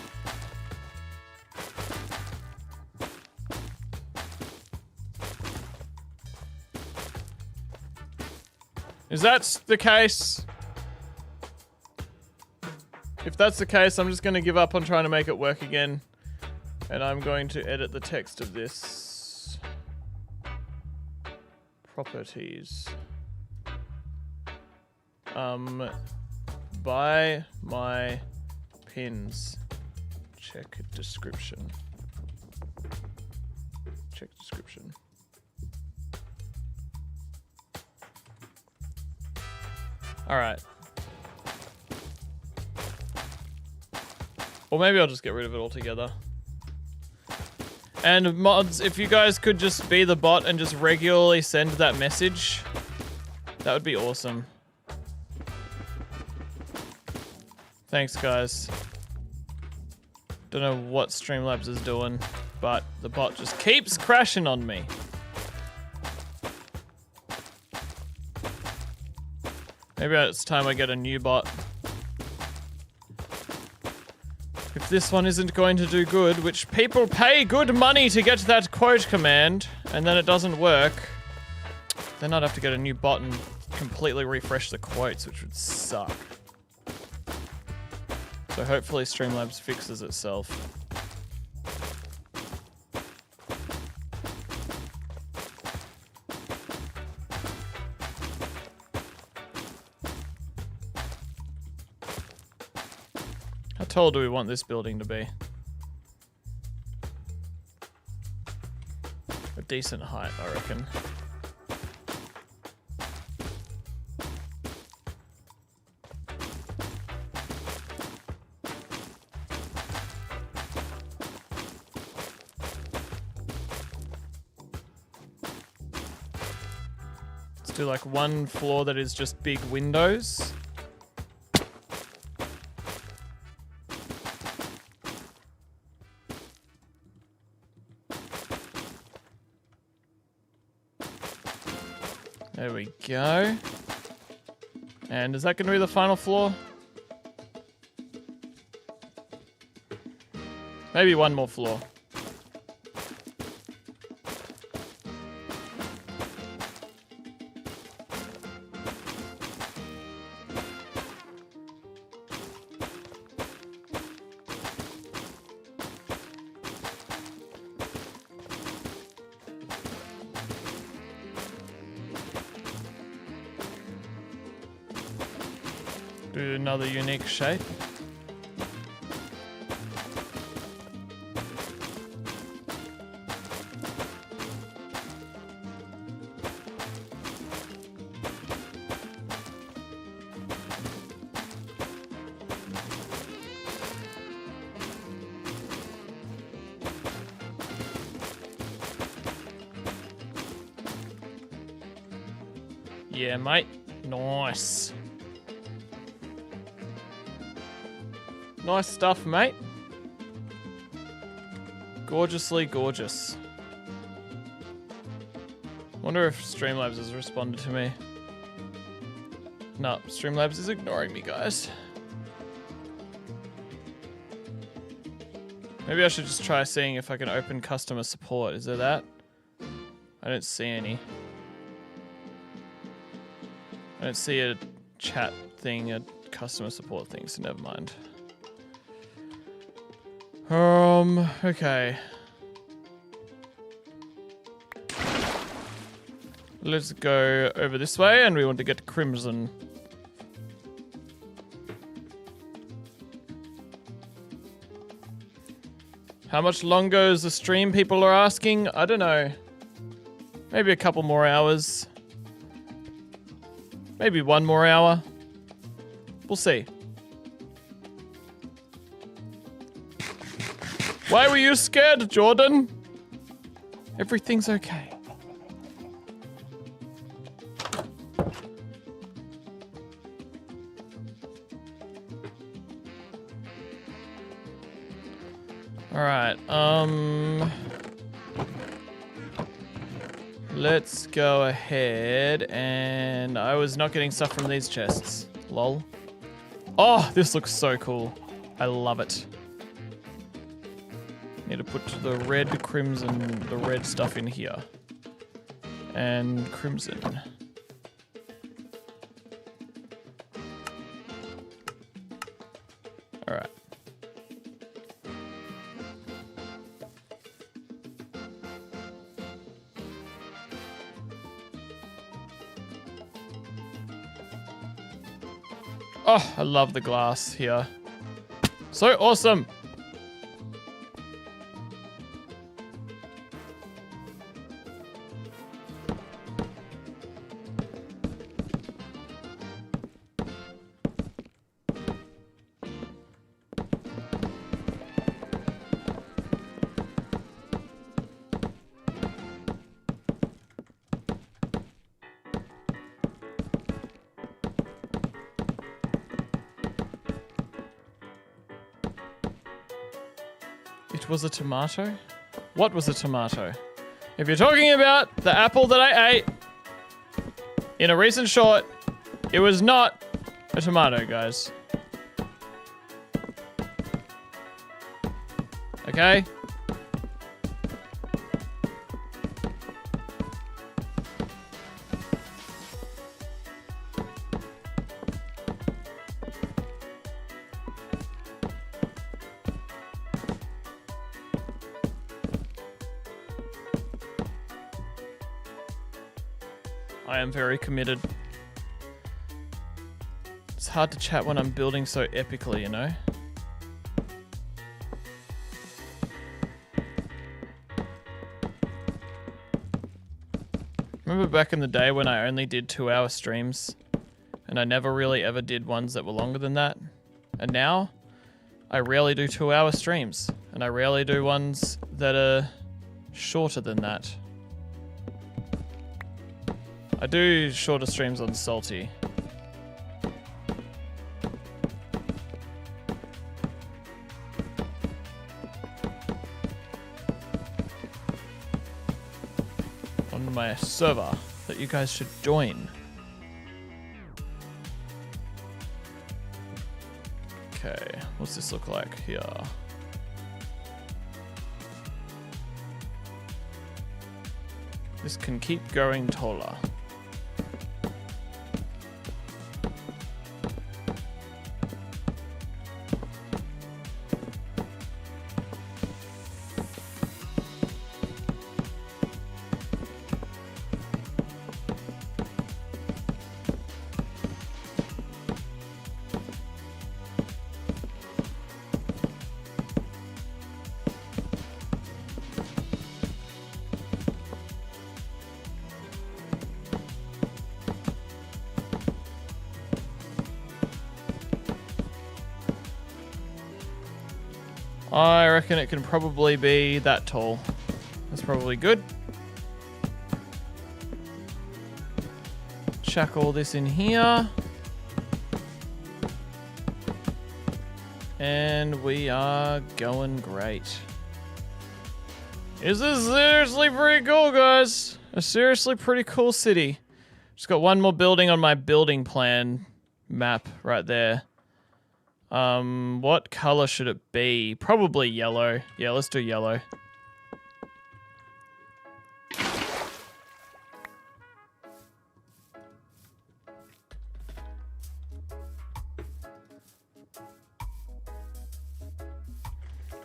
Speaker 1: Is that the case? If that's the case, I'm just going to give up on trying to make it work again. And I'm going to edit the text of this. Properties. Buy my pins. Check description. Check description. All right. Or maybe I'll just get rid of it altogether. And mods, if you guys could just be the bot and just regularly send that message, that would be awesome. Thanks, guys. Don't know what Streamlabs is doing, but the bot just keeps crashing on me. Maybe it's time I get a new bot. If this one isn't going to do good, which people pay good money to get that quote command, and then it doesn't work, then I'd have to get a new bot and completely refresh the quotes, which would suck. So hopefully Streamlabs fixes itself. How tall do we want this building to be? A decent height, I reckon. Let's do like one floor that is just big windows. There we go. And is that going to be the final floor? Maybe one more floor. Do another unique shape. Yeah, mate. Nice. Nice stuff, mate. Gorgeously gorgeous. Wonder if Streamlabs has responded to me. No, Streamlabs is ignoring me, guys. Maybe I should just try seeing if I can open customer support. Is there that? I don't see any. I don't see a chat thing, a customer support thing, so never mind. Okay. Let's go over this way, and we want to get Crimson. How much longer is the stream, people are asking? I don't know. Maybe a couple more hours. Maybe one more hour. We'll see. Why were you scared, Jordan? Everything's okay. Alright, let's go ahead, and I was not getting stuff from these chests. Lol. Oh, this looks so cool. I love it. Need to put the red, crimson, the red stuff in here. And crimson. Alright. Oh, I love the glass here. So awesome. It was a tomato? What was a tomato? If you're talking about the apple that I ate in a recent short, it was not a tomato, guys. Okay? I am very committed. It's hard to chat when I'm building so epically, you know? Remember back in the day when I only did 2-hour streams and I never really ever did ones that were longer than that? And now I rarely do 2-hour streams and I rarely do ones that are shorter than that. I do shorter streams on Salty. On my server that you guys should join. Okay, what's this look like here? This can keep going taller. I reckon it can probably be that tall. That's probably good. Chuck all this in here. And we are going great. This is seriously pretty cool, guys. A seriously pretty cool city. Just got one more building on my building plan map right there. What color should it be? Probably yellow. Yeah, let's do yellow.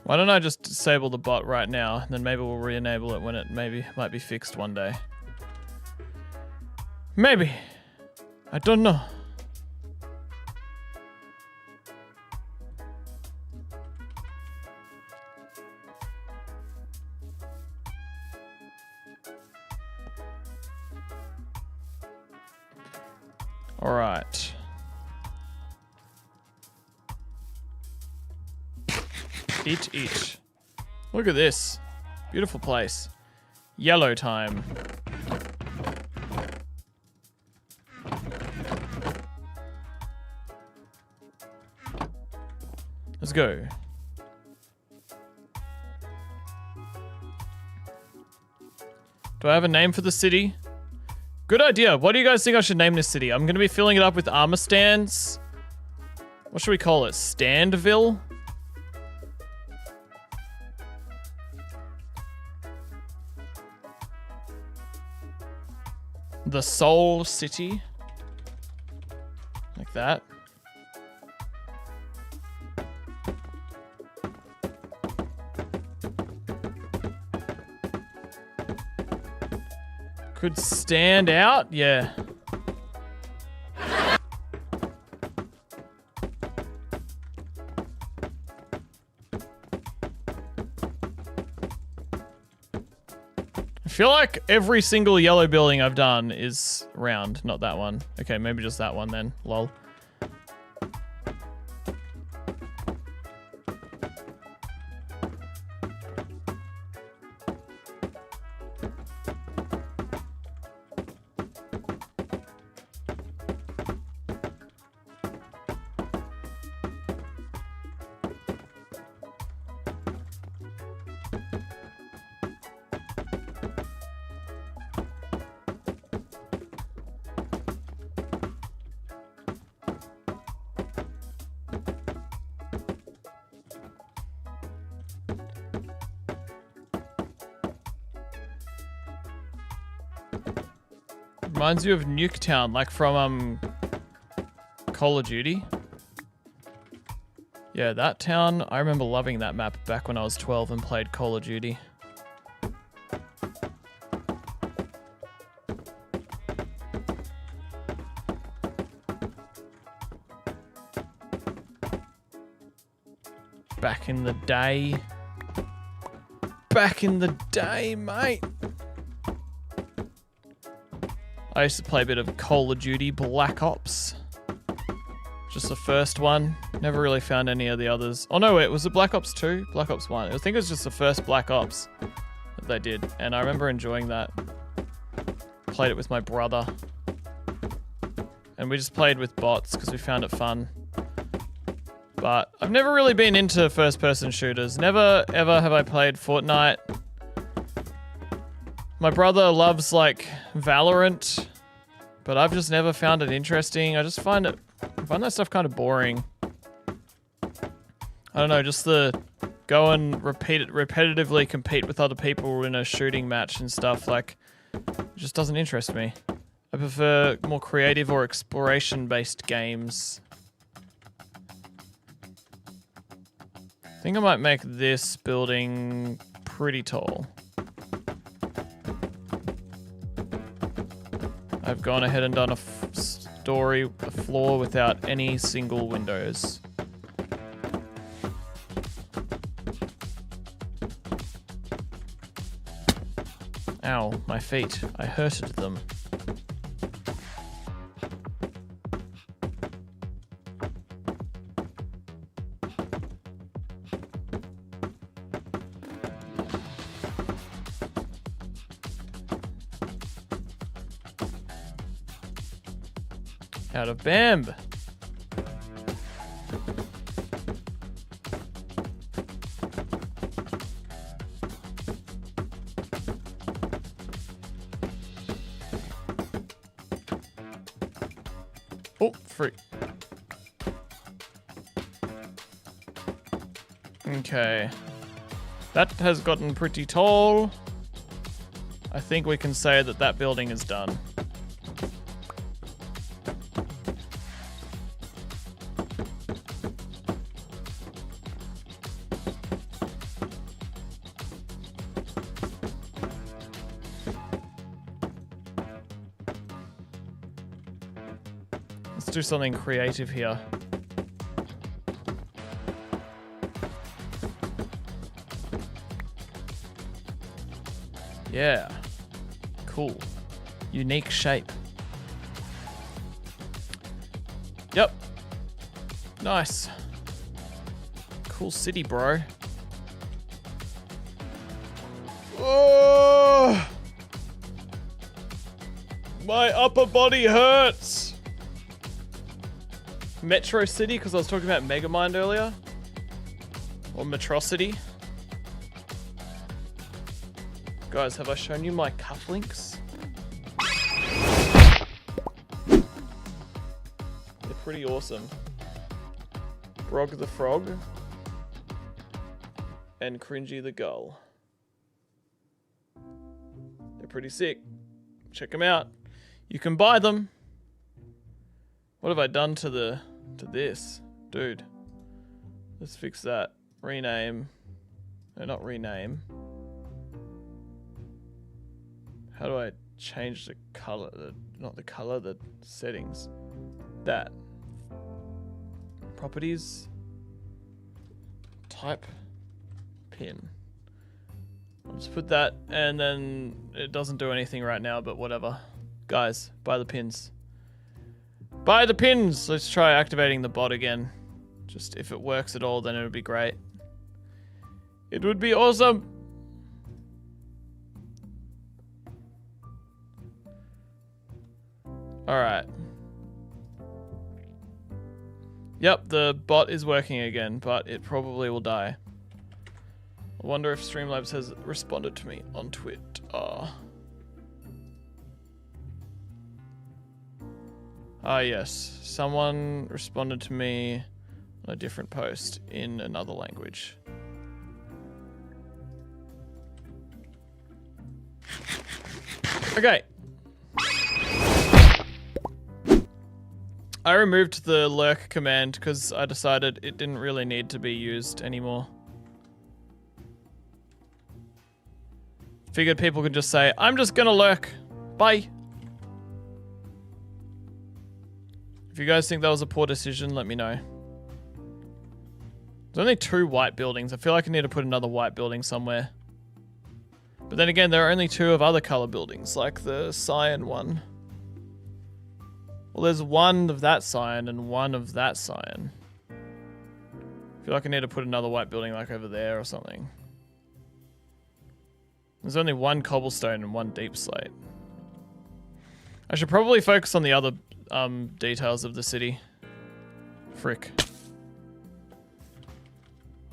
Speaker 1: Why don't I just disable the bot right now, and then maybe we'll re-enable it when it might be fixed one day. Maybe. I don't know. All right. Eat. Look at this. Beautiful place. Yellow time. Let's go. Do I have a name for the city? Good idea. What do you guys think I should name this city? I'm going to be filling it up with armor stands. What should we call it? Standville? The Soul City. Like that. Could stand out? Yeah. I feel like every single yellow building I've done is round, not that one. Okay, maybe just that one then. Lol. Reminds you of Nuketown, like from Call of Duty. Yeah, that town, I remember loving that map back when I was 12 and played Call of Duty. Back in the day. Back in the day, mate. I used to play a bit of Call of Duty Black Ops. Just the first one. Never really found any of the others. Oh no, wait, was it Black Ops 2? Black Ops 1. I think it was just the first Black Ops that they did. And I remember enjoying that. Played it with my brother. And we just played with bots because we found it fun. But I've never really been into first-person shooters. Never, ever have I played Fortnite. My brother loves, like, Valorant, but I've just never found it interesting. I find that stuff kind of boring. I don't know, just the go and repetitively compete with other people in a shooting match and stuff, like, it just doesn't interest me. I prefer more creative or exploration-based games. I think I might make this building pretty tall. I've gone ahead and done a floor without any single windows. Ow, my feet. I hurted them. Out of Bamb. Oh, freak. Okay. That has gotten pretty tall. I think we can say that that building is done. Let's do something creative here. Yeah. Cool. Unique shape. Yep. Nice. Cool city, bro. Oh! My upper body hurts. Metro City, because I was talking about Megamind earlier. Or Metrocity. Guys, have I shown you my cufflinks? They're pretty awesome. Brog the Frog. And Cringy the Gull. They're pretty sick. Check them out. You can buy them. What have I done to this? Dude. Let's fix that. Rename. No, not rename. How do I change the color? Not the color, the settings. That. Properties. Type. Pin. I'll just put that, and then it doesn't do anything right now, but whatever. Guys, buy the pins. Buy the pins! Let's try activating the bot again. Just if it works at all, then it would be great. It would be awesome! Alright. Yep, the bot is working again, but it probably will die. I wonder if Streamlabs has responded to me on Twitter. Ah, yes. Someone responded to me on a different post in another language. Okay. I removed the lurk command because I decided it didn't really need to be used anymore. Figured people could just say, I'm just gonna lurk. Bye. If you guys think that was a poor decision, let me know. There's only 2 white buildings. I feel like I need to put another white building somewhere. But then again, there are only 2 of other color buildings, like the cyan one. Well, there's 1 of that cyan and 1 of that cyan. I feel like I need to put another white building like over there or something. There's only 1 cobblestone and 1 deep slate. I should probably focus on the other details of the city. Frick.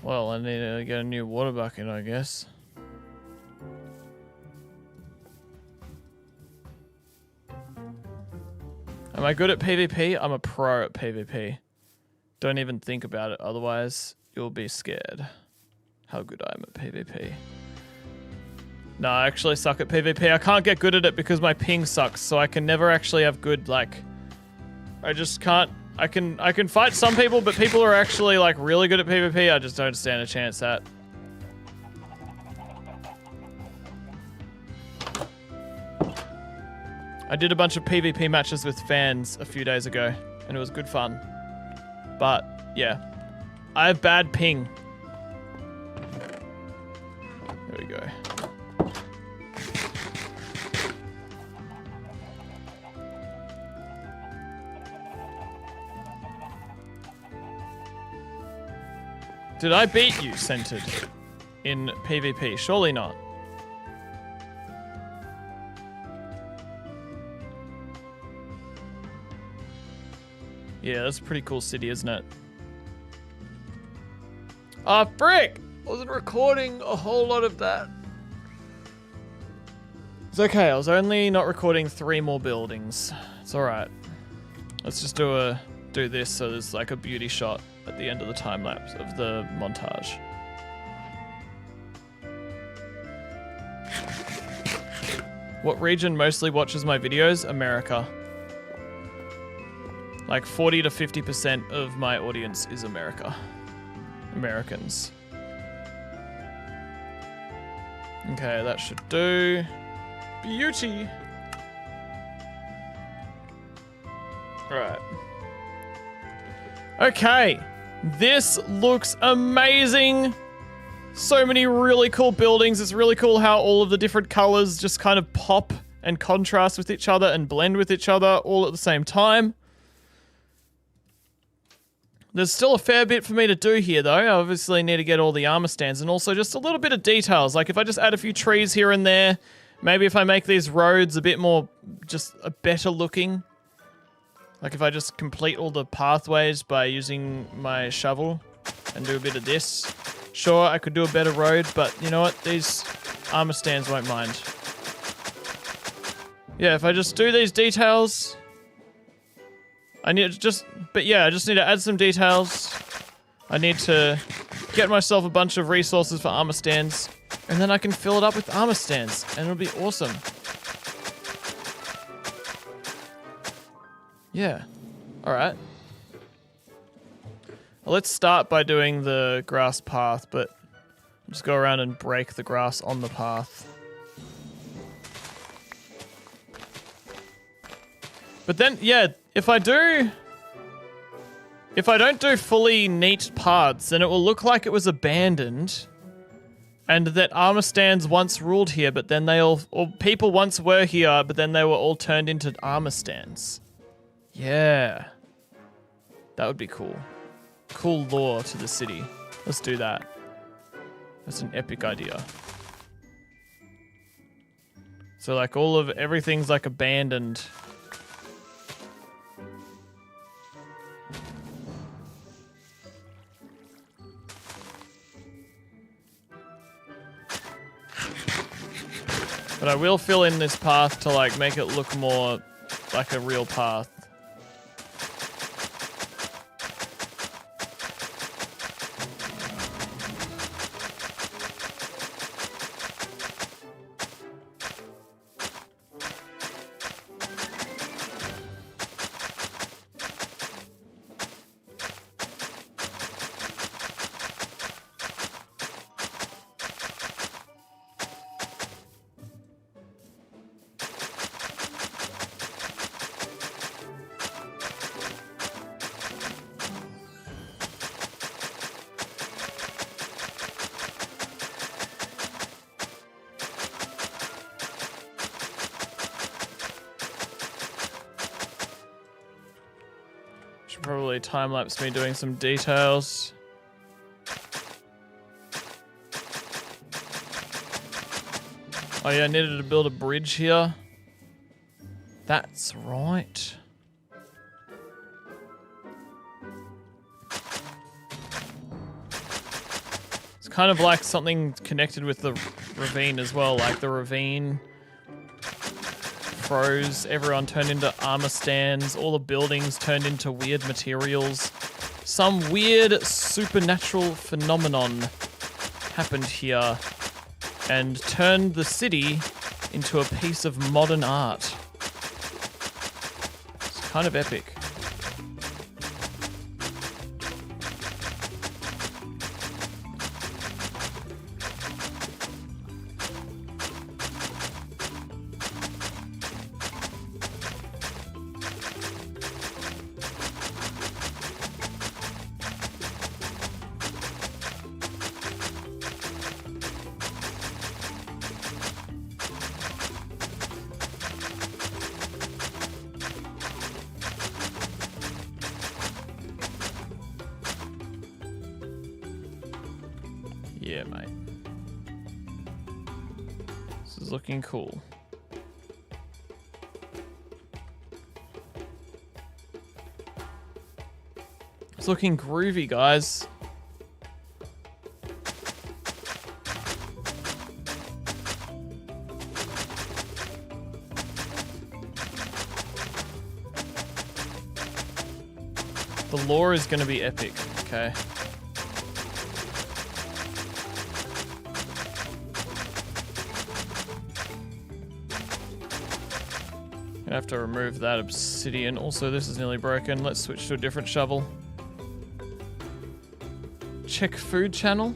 Speaker 1: Well, I need to get a new water bucket, I guess. Am I good at PvP? I'm a pro at PvP. Don't even think about it, otherwise you'll be scared how good I am at PvP. No, I actually suck at PvP. I can't get good at it because my ping sucks, so I can never actually have good, like... I just can't... I can fight some people, but people who are actually, like, really good at PvP, I just don't stand a chance at. I did a bunch of PvP matches with fans a few days ago, and it was good fun. But, yeah. I have bad ping. There we go. Did I beat you, Centered, in PvP? Surely not. Yeah, that's a pretty cool city, isn't it? Ah, frick! I wasn't recording a whole lot of that. It's okay, I was only not recording 3 more buildings. It's alright. Let's just do this so there's like a beauty shot at the end of the time lapse of the montage. What region mostly watches my videos? America. Like 40 to 50% of my audience is America. Americans. Okay, that should do. Beauty. Alright. Okay. This looks amazing. So many really cool buildings. It's really cool how all of the different colors just kind of pop and contrast with each other and blend with each other all at the same time. There's still a fair bit for me to do here, though. I obviously need to get all the armor stands and also just a little bit of details. Like if I just add a few trees here and there, maybe if I make these roads a bit more, just a better looking. Like if I just complete all the pathways by using my shovel and do a bit of this. Sure, I could do a better road, but you know what? These armor stands won't mind. Yeah, if I just do these details... I need to just need to add some details. I need to get myself a bunch of resources for armor stands, and then I can fill it up with armor stands, and it'll be awesome. Yeah. Alright. Well, let's start by doing the grass path, but just go around and break the grass on the path. But then, yeah, if I don't do fully neat paths, then it will look like it was abandoned and that armor stands once ruled here, but then or people once were here, but then they were all turned into armor stands. Yeah. That would be cool. Cool lore to the city. Let's do that. That's an epic idea. So like everything's like abandoned. But I will fill in this path to like make it look more like a real path. Should probably time-lapse me doing some details. Oh yeah, I needed to build a bridge here. That's right. It's kind of like something connected with the ravine as well, like the ravine froze, everyone turned into armor stands, all the buildings turned into weird materials. Some weird supernatural phenomenon happened here and turned the city into a piece of modern art. It's kind of epic. Yeah, mate. This is looking cool. It's looking groovy, guys. The lore is going to be epic, okay? Gonna have to remove that obsidian. Also, this is nearly broken. Let's switch to a different shovel. Check food channel.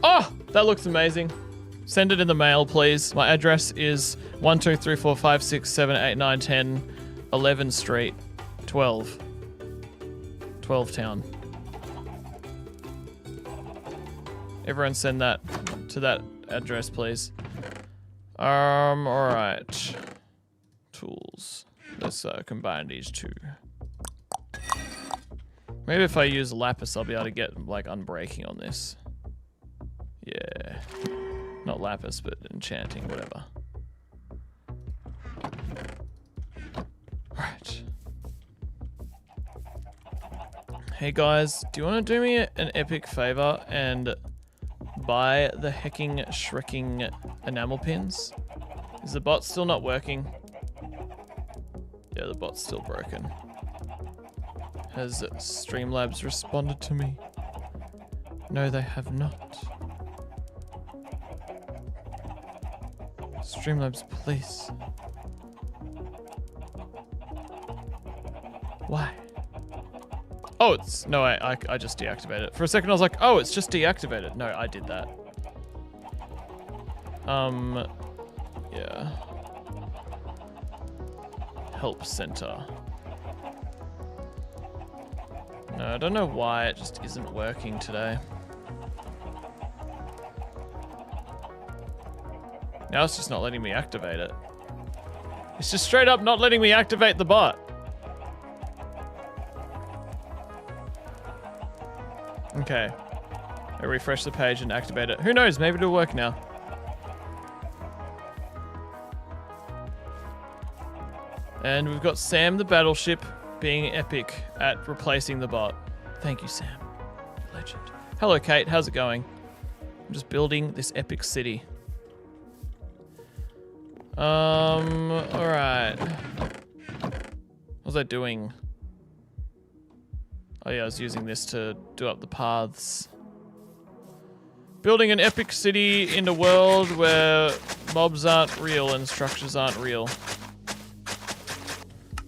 Speaker 1: Oh, that looks amazing. Send it in the mail, please. My address is 1, 2, 3, 4, 5, 6, 7, 8, 9, 10, 11 Street, 12. 12 Town. Everyone send that to that address, please. Alright. Tools. Let's combine these two. Maybe if I use lapis, I'll be able to get, like, unbreaking on this. Yeah. Not lapis, but enchanting, whatever. Alright. Hey guys, do you want to do me an epic favor and buy the hecking shrekking enamel pins? Is the bot still not working? Yeah, the bot's still broken. Has Streamlabs responded to me? No, they have not. Streamlabs, please. Why? Oh, it's... No, I just deactivated it. For a second I was like, oh, it's just deactivated. No, I did that. Yeah. Help center. No, I don't know why it just isn't working today. Now it's just not letting me activate it. It's just straight up not letting me activate the bot. Okay. I refresh the page and activate it. Who knows? Maybe it'll work now. And we've got Sam the battleship being epic at replacing the bot. Thank you, Sam. You're a legend. Hello, Kate. How's it going? I'm just building this epic city. Alright. What was I doing? Oh yeah, I was using this to do up the paths. Building an epic city in a world where mobs aren't real and structures aren't real.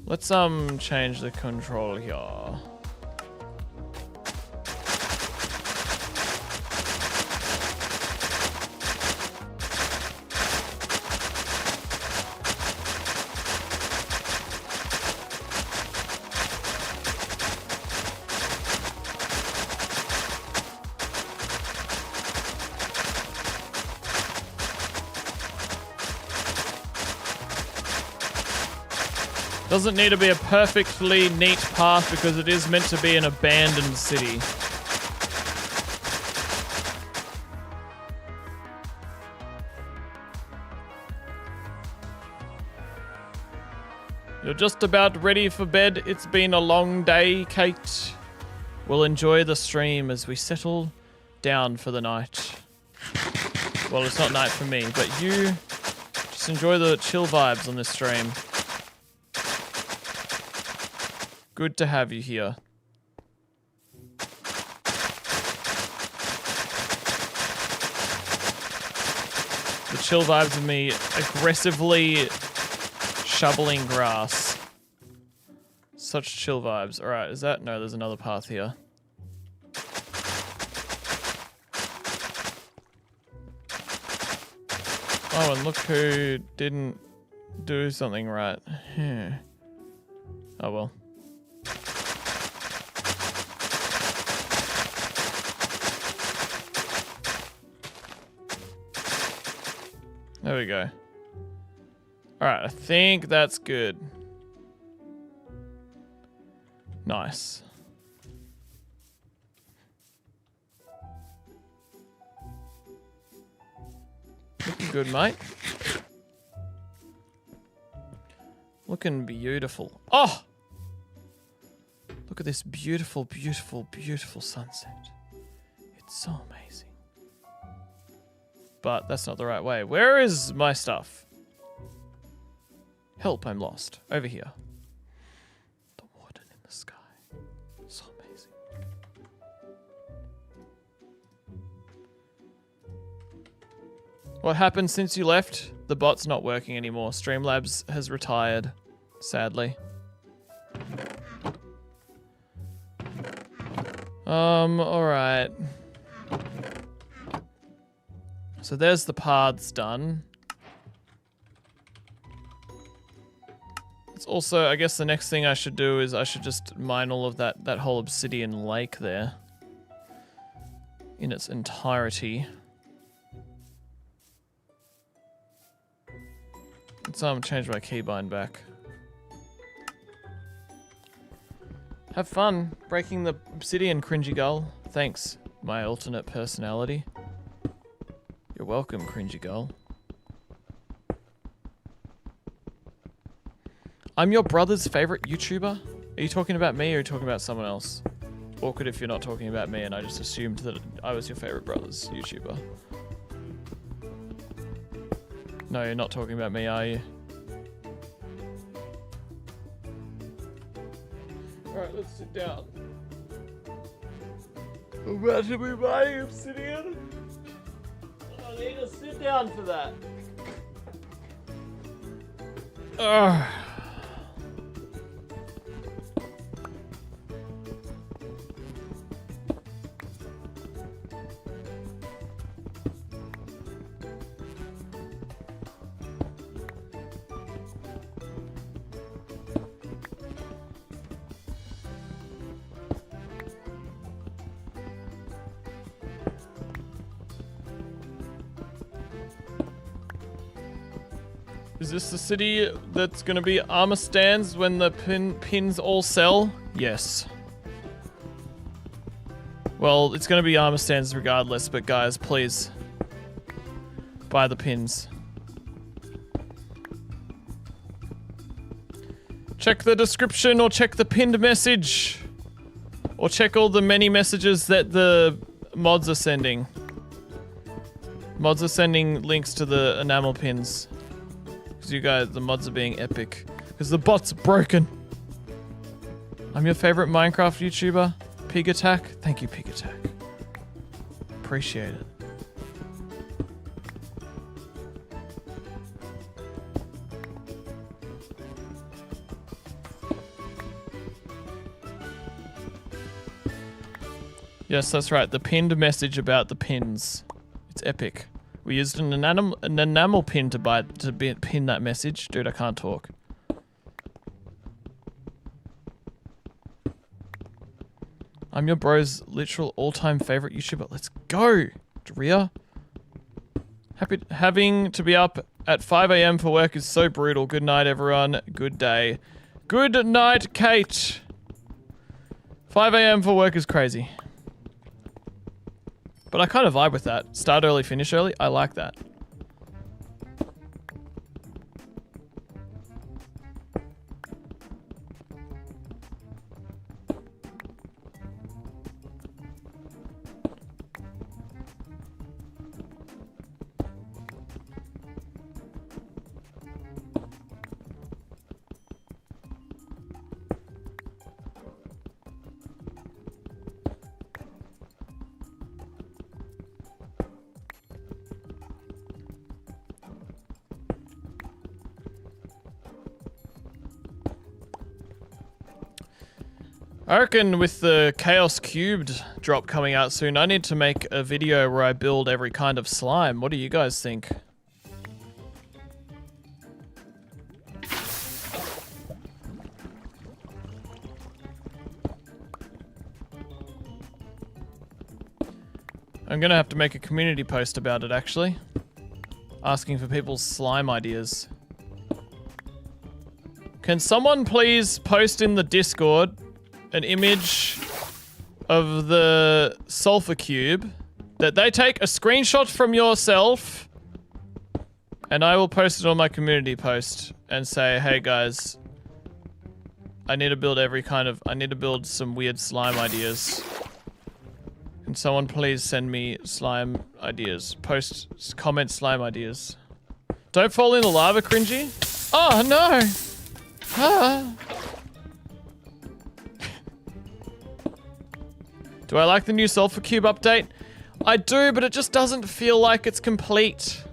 Speaker 1: Let's change the control here. Doesn't need to be a perfectly neat path because it is meant to be an abandoned city. You're just about ready for bed. It's been a long day, Kate. We'll enjoy the stream as we settle down for the night. Well, it's not night for me, but you just enjoy the chill vibes on this stream. Good to have you here. The chill vibes of me aggressively shoveling grass. Such chill vibes. Alright, is that? No, there's another path here. Oh, and look who didn't do something right. Oh well. There we go. Alright, I think that's good. Nice. Looking good, mate. Looking beautiful. Oh! Look at this beautiful, beautiful, beautiful sunset. It's so amazing. But that's not the right way. Where is my stuff? Help, I'm lost. Over here. The warden in the sky. So amazing. What happened since you left? The bot's not working anymore. Streamlabs has retired, sadly. Alright. So there's the paths done. It's also, I guess the next thing I should do is I should just mine all of that whole obsidian lake there. In its entirety. So change my keybind back. Have fun breaking the obsidian, CringyGull. Thanks, my alternate personality. You're welcome, CringyGull. I'm your brother's favorite YouTuber? Are you talking about me or are you talking about someone else? Awkward if you're not talking about me and I just assumed that I was your favorite brother's YouTuber. No, you're not talking about me, are you? Alright, let's sit down. I'm about to be buying obsidian. I need to sit down for that. Ugh. Is this the city that's gonna be armor stands when the pins all sell? Yes. Well, it's gonna be armor stands regardless, but guys, please. Buy the pins. Check the description or check the pinned message. Or check all the many messages that the mods are sending. Mods are sending links to the enamel pins. You guys, the mods are being epic. Because the bot's broken. I'm your favorite Minecraft YouTuber, Pig Attack. Thank you, Pig Attack. Appreciate it. Yes, that's right. The pinned message about the pins. It's epic. We used an enamel pin to pin that message. Dude, I can't talk. I'm your bro's literal all-time favorite YouTuber. Let's go, Drea. Having to be up at 5 AM for work is so brutal. Good night, everyone. Good day. Good night, Kate. 5 AM for work is crazy. But I kind of vibe with that. Start early, finish early. I like that. I reckon with the Chaos Cubed drop coming out soon, I need to make a video where I build every kind of slime. What do you guys think? I'm gonna have to make a community post about it, actually. Asking for people's slime ideas. Can someone please post in the Discord an image of the sulfur cube that they take a screenshot from yourself and I will post it on my community post and say, hey guys, I need to build I need to build some weird slime ideas. Can someone please send me slime ideas? Comment slime ideas. Don't fall in the lava, Cringy. Oh no! Ah. Do I like the new sulfur cube update? I do, but it just doesn't feel like it's complete.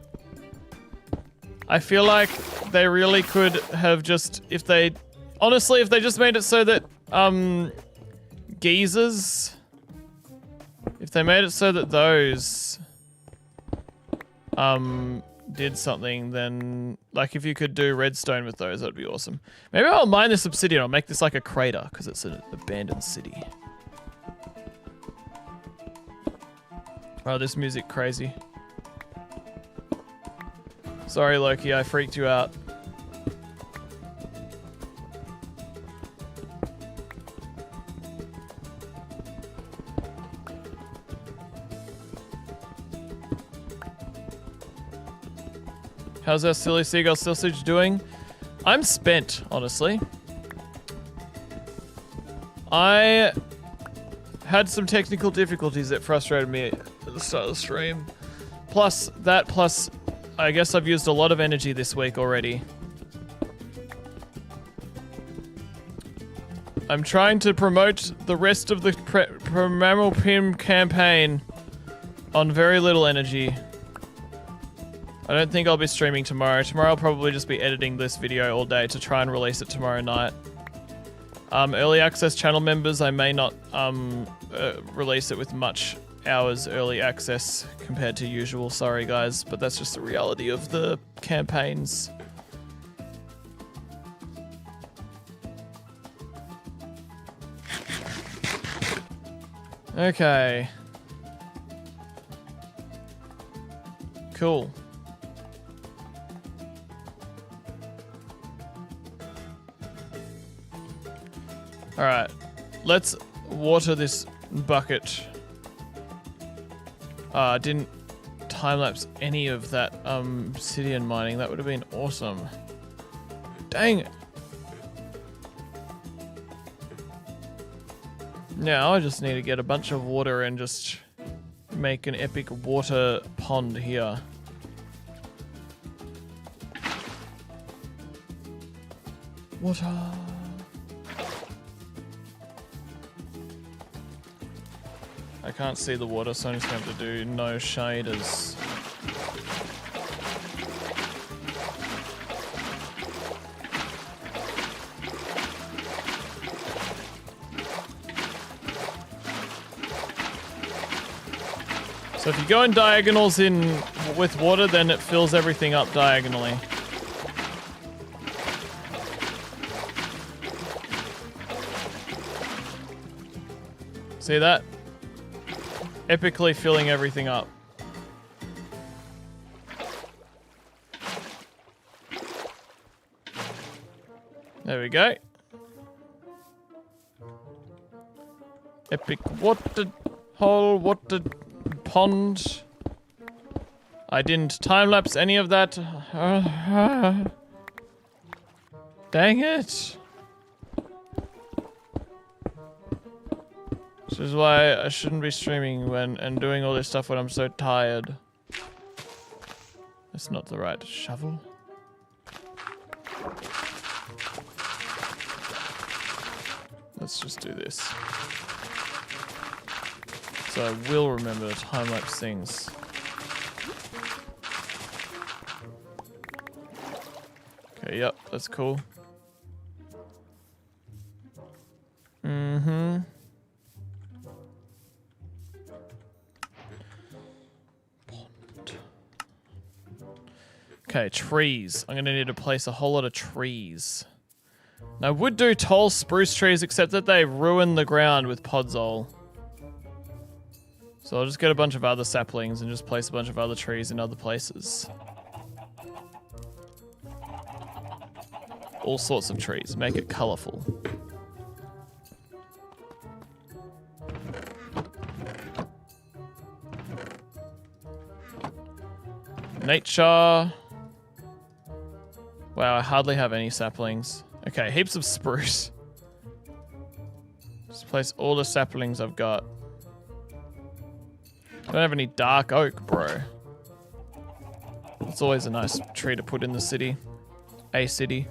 Speaker 1: I feel like they really could have just, honestly, if they just made it so that, geezers, if they made it so that those, did something, then, like, if you could do redstone with those, that'd be awesome. Maybe I'll mine this obsidian. I'll make this like a crater, because it's an abandoned city. Oh, this music crazy. Sorry, Loki, I freaked you out. How's our silly seagull sausage doing? I'm spent, honestly. I had some technical difficulties that frustrated me at the start of the stream. Plus, I guess I've used a lot of energy this week already. I'm trying to promote the rest of the Mammal Pim campaign on very little energy. I don't think I'll be streaming tomorrow. Tomorrow I'll probably just be editing this video all day to try and release it tomorrow night. Early access channel members, I may not release it with much hours early access compared to usual. Sorry guys, but that's just the reality of the campaigns. Okay. Cool. Alright, let's water this bucket. I didn't time-lapse any of that obsidian mining. That would have been awesome. Dang it. Now I just need to get a bunch of water and just make an epic water pond here. Water. I can't see the water, so I'm just going to have to do no shaders. So if you go in diagonals with water, then it fills everything up diagonally. See that? Epically filling everything up. There we go. Epic water hole, water pond. I didn't time-lapse any of that. Dang it. This is why I shouldn't be streaming and doing all this stuff when I'm so tired. That's not the right shovel. Let's just do this. So I will remember to time-lapse things. Okay, yep, that's cool. Mm-hmm. Okay, trees. I'm gonna need to place a whole lot of trees. Now, I would do tall spruce trees, except that they ruin the ground with podzol. So I'll just get a bunch of other saplings and just place a bunch of other trees in other places. All sorts of trees. Make it colorful. Nature. Wow, I hardly have any saplings. Okay, heaps of spruce. Just place all the saplings I've got. I don't have any dark oak, bro. It's always a nice tree to put in the city. a city.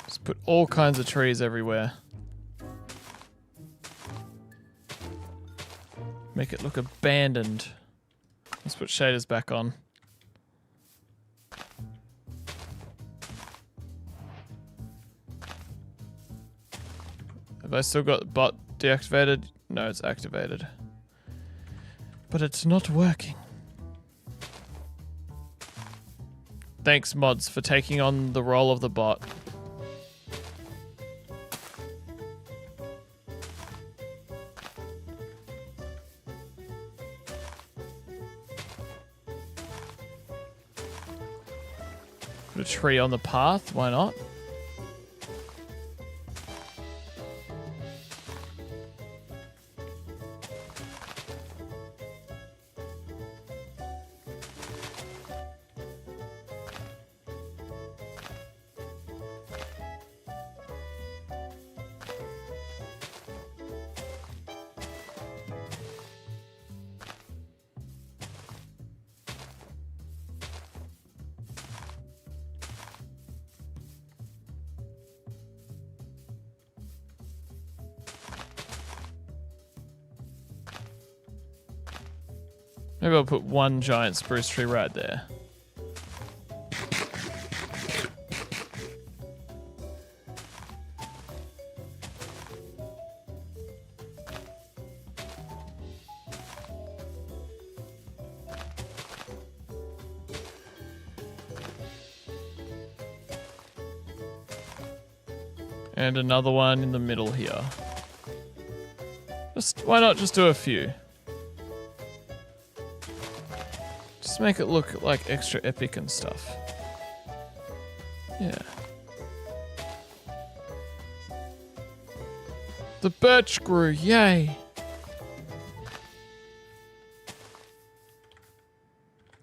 Speaker 1: Just put all kinds of trees everywhere. Make it look abandoned. Let's put shaders back on. Have I still got bot deactivated? No, it's activated. But it's not working. Thanks, mods, for taking on the role of the bot. Put a tree on the path, why not? Maybe I'll put one giant spruce tree right there. And another one in the middle here. Why not just do a few? Just make it look like extra epic and stuff. Yeah. The birch grew, yay!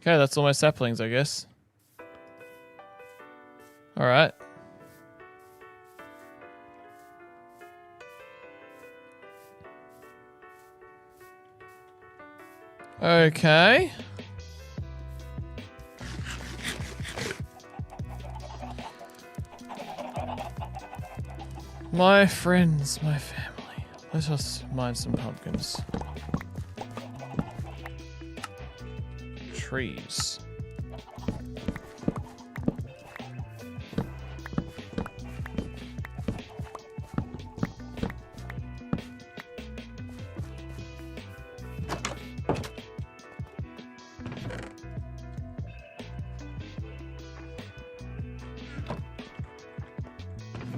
Speaker 1: Okay, that's all my saplings, I guess. Alright. Okay. My friends, my family, let us mine some pumpkins. Trees.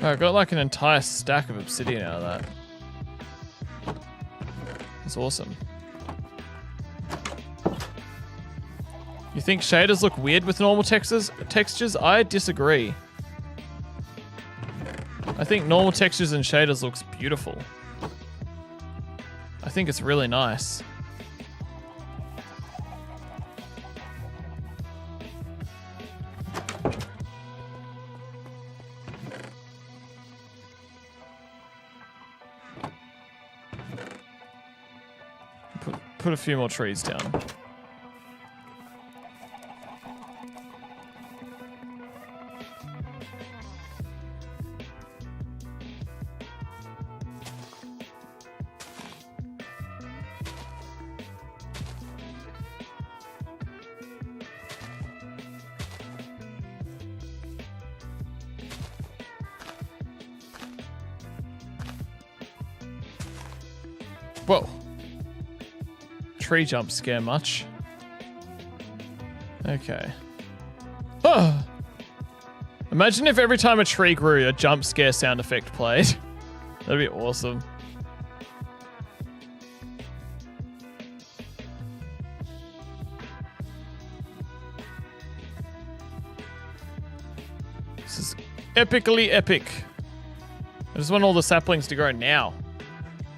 Speaker 1: Oh, I got like an entire stack of obsidian out of that. That's awesome. You think shaders look weird with normal textures? I disagree. I think normal textures and shaders looks beautiful. I think it's really nice. Put a few more trees down. Whoa. Tree jump scare much. Okay. Oh. Imagine if every time a tree grew, a jump scare sound effect played. That'd be awesome. This is epically epic. I just want all the saplings to grow now.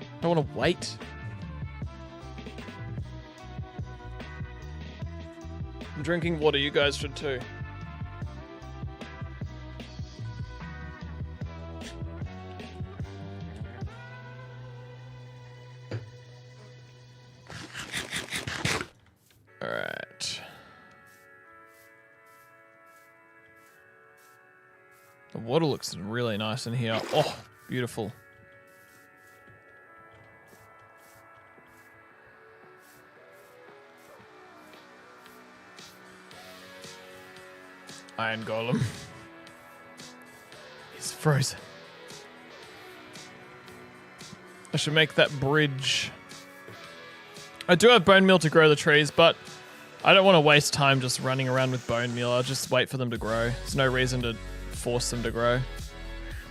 Speaker 1: I don't want to wait. I'm drinking water, you guys should too. The water looks really nice in here. Oh, beautiful. Iron Golem. He's frozen. I should make that bridge. I do have bone meal to grow the trees, but I don't want to waste time just running around with bone meal. I'll just wait for them to grow. There's no reason to force them to grow.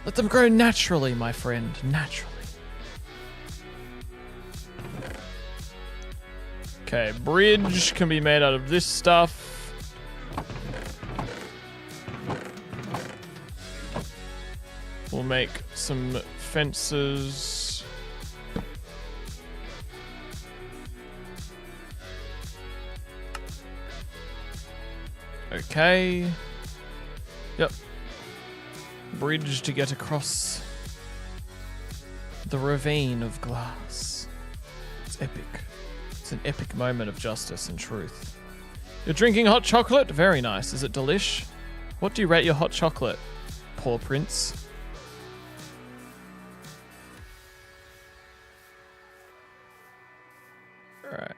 Speaker 1: Let them grow naturally, my friend. Naturally. Okay, bridge can be made out of this stuff. We'll make some fences. Okay. Yep. Bridge to get across the ravine of glass. It's epic. It's an epic moment of justice and truth. You're drinking hot chocolate? Very nice. Is it delish? What do you rate your hot chocolate? Poor prince. Alright.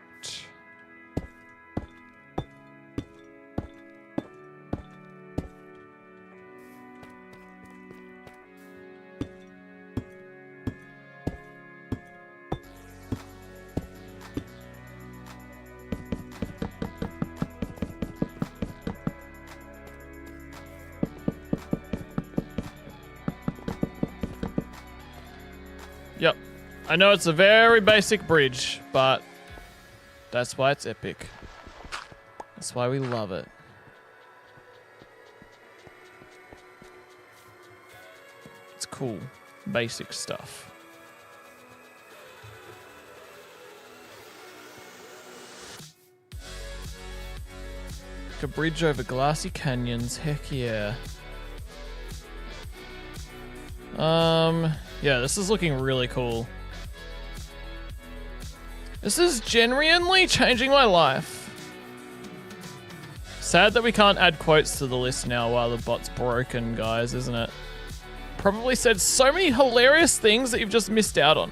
Speaker 1: Yep. I know it's a very basic bridge, but that's why it's epic. That's why we love it. It's cool. Basic stuff. Like a bridge over glassy canyons. Heck yeah. Yeah, this is looking really cool. This is genuinely changing my life. Sad that we can't add quotes to the list now while the bot's broken, guys, isn't it? Probably said so many hilarious things that you've just missed out on.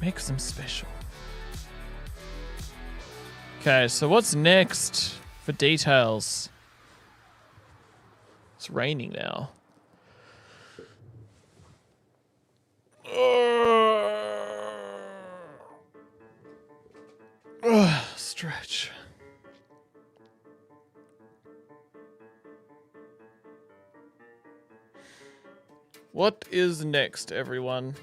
Speaker 1: Makes them special. Okay, so what's next for details? It's raining now. Stretch. What is next, everyone?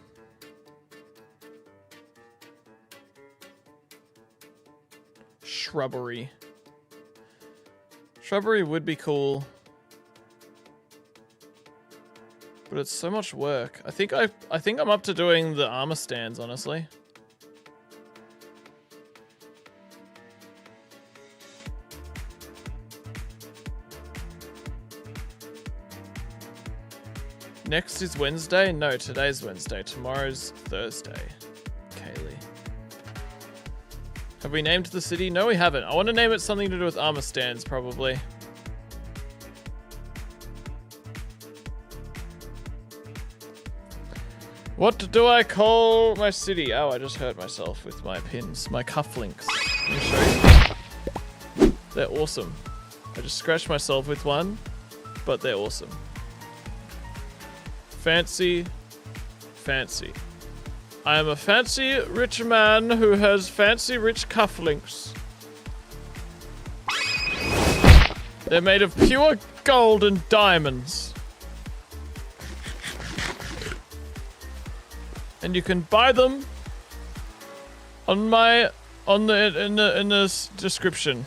Speaker 1: Shrubbery. Shrubbery would be cool, but it's so much work. I think I'm up to doing the armor stands, honestly. Next is Wednesday? No, today's Wednesday. Tomorrow's Thursday. Kaylee. Have we named the city? No, we haven't. I want to name it something to do with armor stands, probably. What do I call my city? Oh, I just hurt myself with my pins. My cufflinks. Let me show you. They're awesome. I just scratched myself with one, but they're awesome. Fancy. Fancy. I am a fancy rich man who has fancy rich cufflinks. They're made of pure gold and diamonds. And you can buy them on in the description.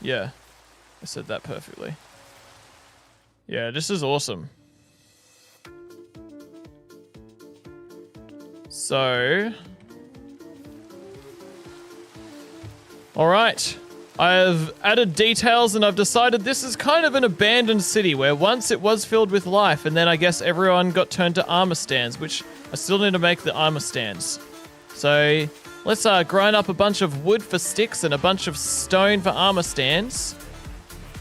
Speaker 1: Yeah. I said that perfectly. Yeah, this is awesome. So, all right, I've added details and I've decided this is kind of an abandoned city where once it was filled with life and then I guess everyone got turned to armor stands, which I still need to make the armor stands. So let's grind up a bunch of wood for sticks and a bunch of stone for armor stands.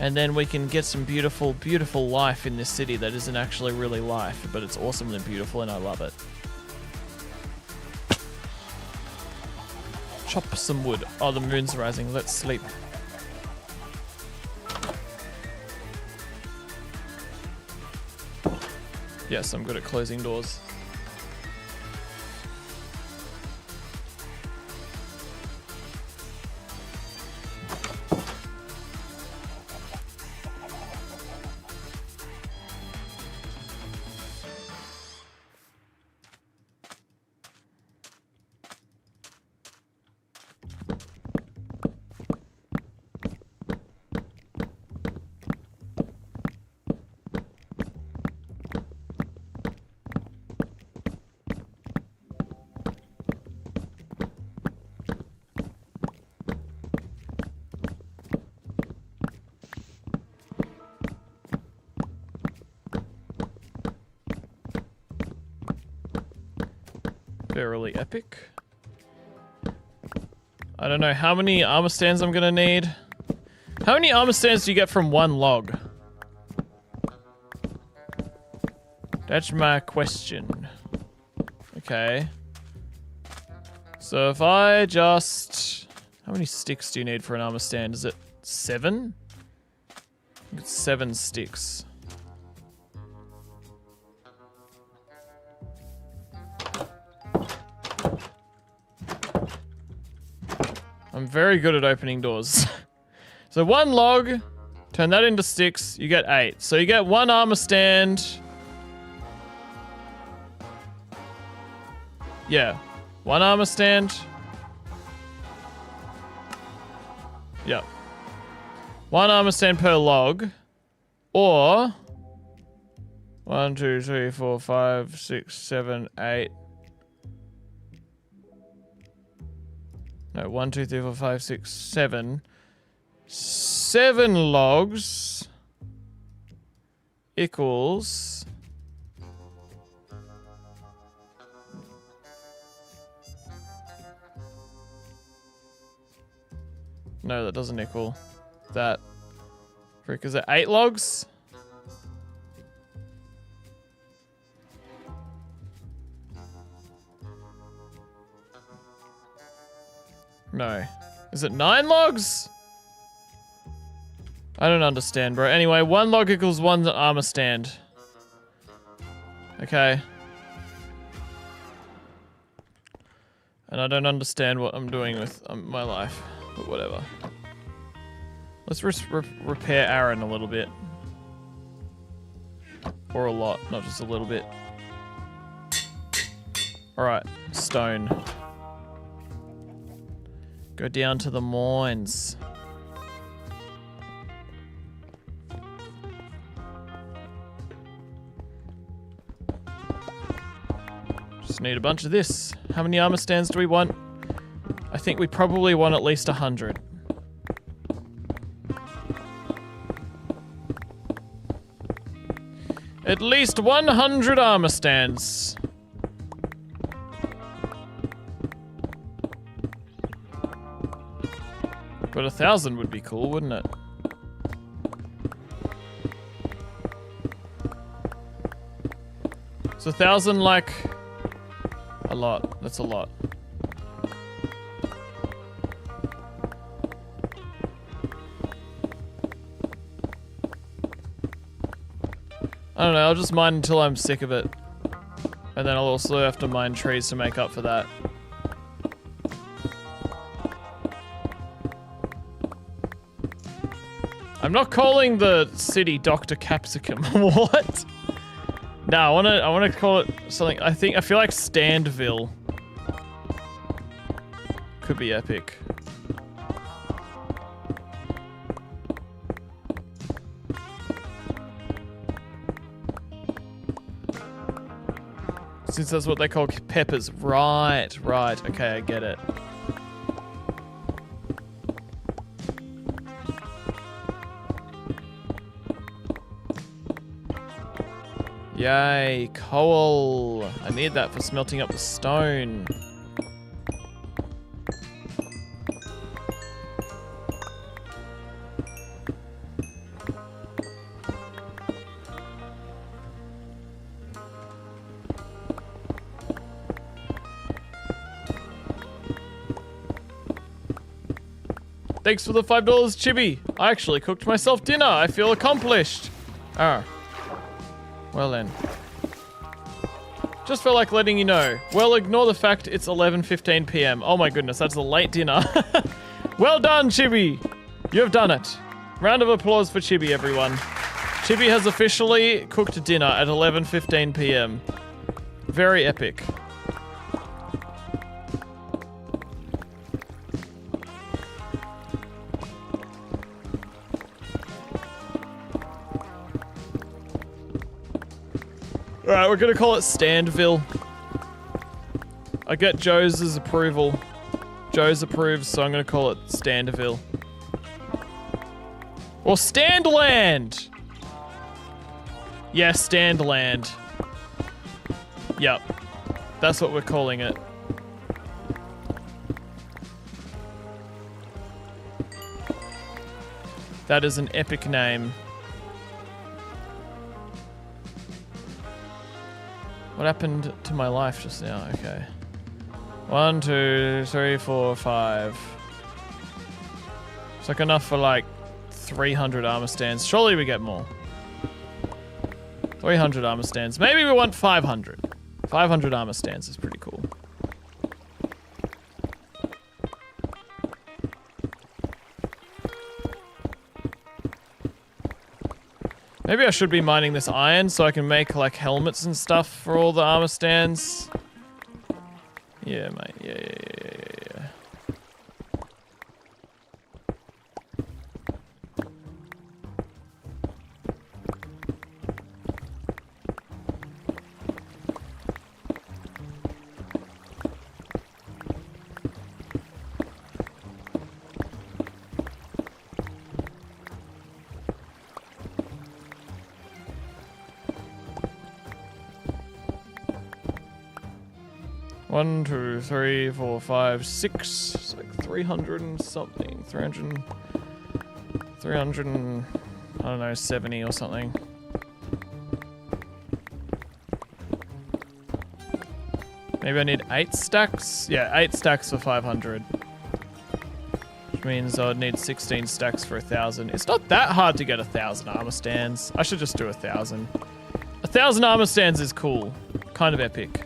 Speaker 1: And then we can get some beautiful, beautiful life in this city that isn't actually really life, but it's awesome and beautiful and I love it. Chop some wood. Oh, the moon's rising. Let's sleep. Yes, I'm good at closing doors. Verily epic. I don't know how many armor stands I'm gonna need. How many armor stands do you get from one log? That's my question. Okay. So if I just... How many sticks do you need for an armor stand? Is it 7? I think it's 7 sticks. I'm very good at opening doors. So 1 log, turn that into sticks, you get 8. So you get 1 armor stand. Yeah, 1 armor stand. Yep. 1 armor stand per log. Or 1, 2, 3, 4, 5, 6, 7, 8. No, 1, 2, 3, 4, 5, 6, 7. 7 logs equals... No, that doesn't equal that. Frick, is it 8 logs? No. Is it 9 logs? I don't understand, bro. Anyway, 1 log equals 1 armor stand. Okay. And I don't understand what I'm doing with my life. But whatever. Let's repair Aaron a little bit. Or a lot, not just a little bit. Alright, stone. Go down to the mines. Just need a bunch of this. How many armor stands do we want? I think we probably want at least 100. At least 100 armor stands. But 1,000 would be cool, wouldn't it? So 1,000 like a lot. That's a lot. I don't know, I'll just mine until I'm sick of it. And then I'll also have to mine trees to make up for that. I'm not calling the city Dr. Capsicum. What? No, I wanna call it something. I feel like Standville could be epic. Since that's what they call peppers. Right, right. Okay, I get it. Yay, coal. I need that for smelting up the stone. Thanks for the $5, Chibi. I actually cooked myself dinner. I feel accomplished. Ah. Well then. Just felt like letting you know. Well, ignore the fact it's 11:15 p.m. Oh my goodness, that's a late dinner. Well done, Chibi. You've done it. Round of applause for Chibi, everyone. Chibi has officially cooked dinner at 11:15 p.m. Very epic. Alright, we're gonna call it Standville. I get Joe's approval. Joe's approves, so I'm gonna call it Standville. Or Standland! Yeah, Standland. Yep. That's what we're calling it. That is an epic name. What happened to my life just now? Okay. 1, 2, 3, 4, 5. It's like enough for like 300 armor stands. Surely we get more. 300 armor stands. Maybe we want 500. 500 armor stands is pretty cool. Maybe I should be mining this iron so I can make like helmets and stuff for all the armor stands. Yeah, mate. Yeah. 1, 2, 3, 4, 5, 6. It's like 300 and something. 300 and, I don't know, 70 or something. Maybe I need 8 stacks? Yeah, 8 stacks for 500. Which means I would need 16 stacks for 1,000. It's not that hard to get 1,000 armor stands. I should just do 1,000. 1,000 armor stands is cool. Kind of epic.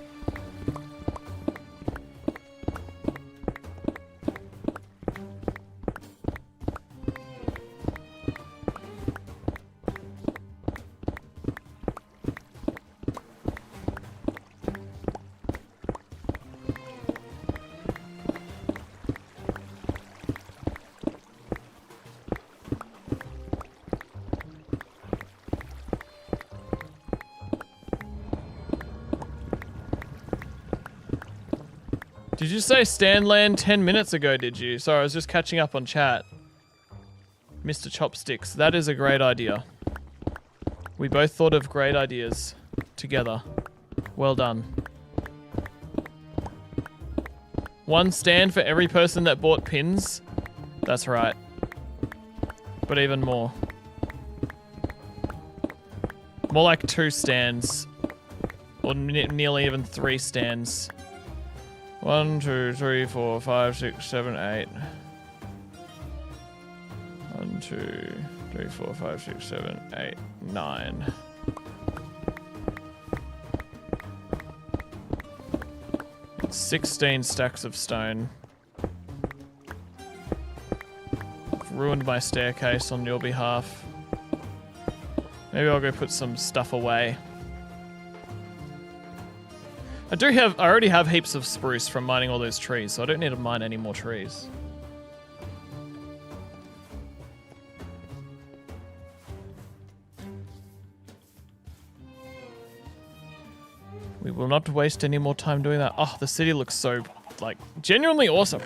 Speaker 1: Did you say Standland 10 minutes ago, did you? Sorry, I was just catching up on chat. Mr. Chopsticks, that is a great idea. We both thought of great ideas together. Well done. 1 stand for every person that bought pins. That's right. But even more. More like 2 stands. Or nearly even 3 stands. 1, 2, 3, 4, 5, 6, 7, 8. 1, 2, 3, 4, 5, 6, 7, 8, 9. It's 16 stacks of stone. I've ruined my staircase on your behalf. Maybe I'll go put some stuff away. I already have heaps of spruce from mining all those trees, so I don't need to mine any more trees. We will not waste any more time doing that. Oh, the city looks so, like, genuinely awesome.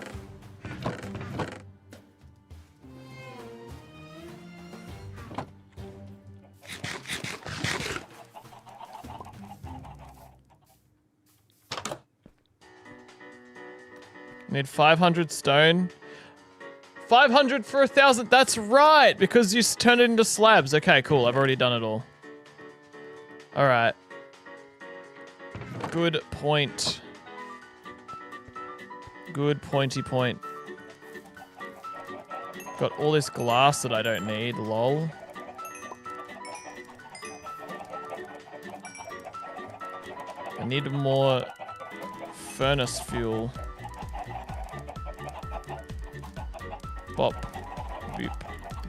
Speaker 1: Need 500 stone. 500 for 1,000. That's right, because you turn it into slabs. Okay, cool. I've already done it all. All right. Good point. Good pointy point. Got all this glass that I don't need. Lol. I need more furnace fuel. Bop. Beep.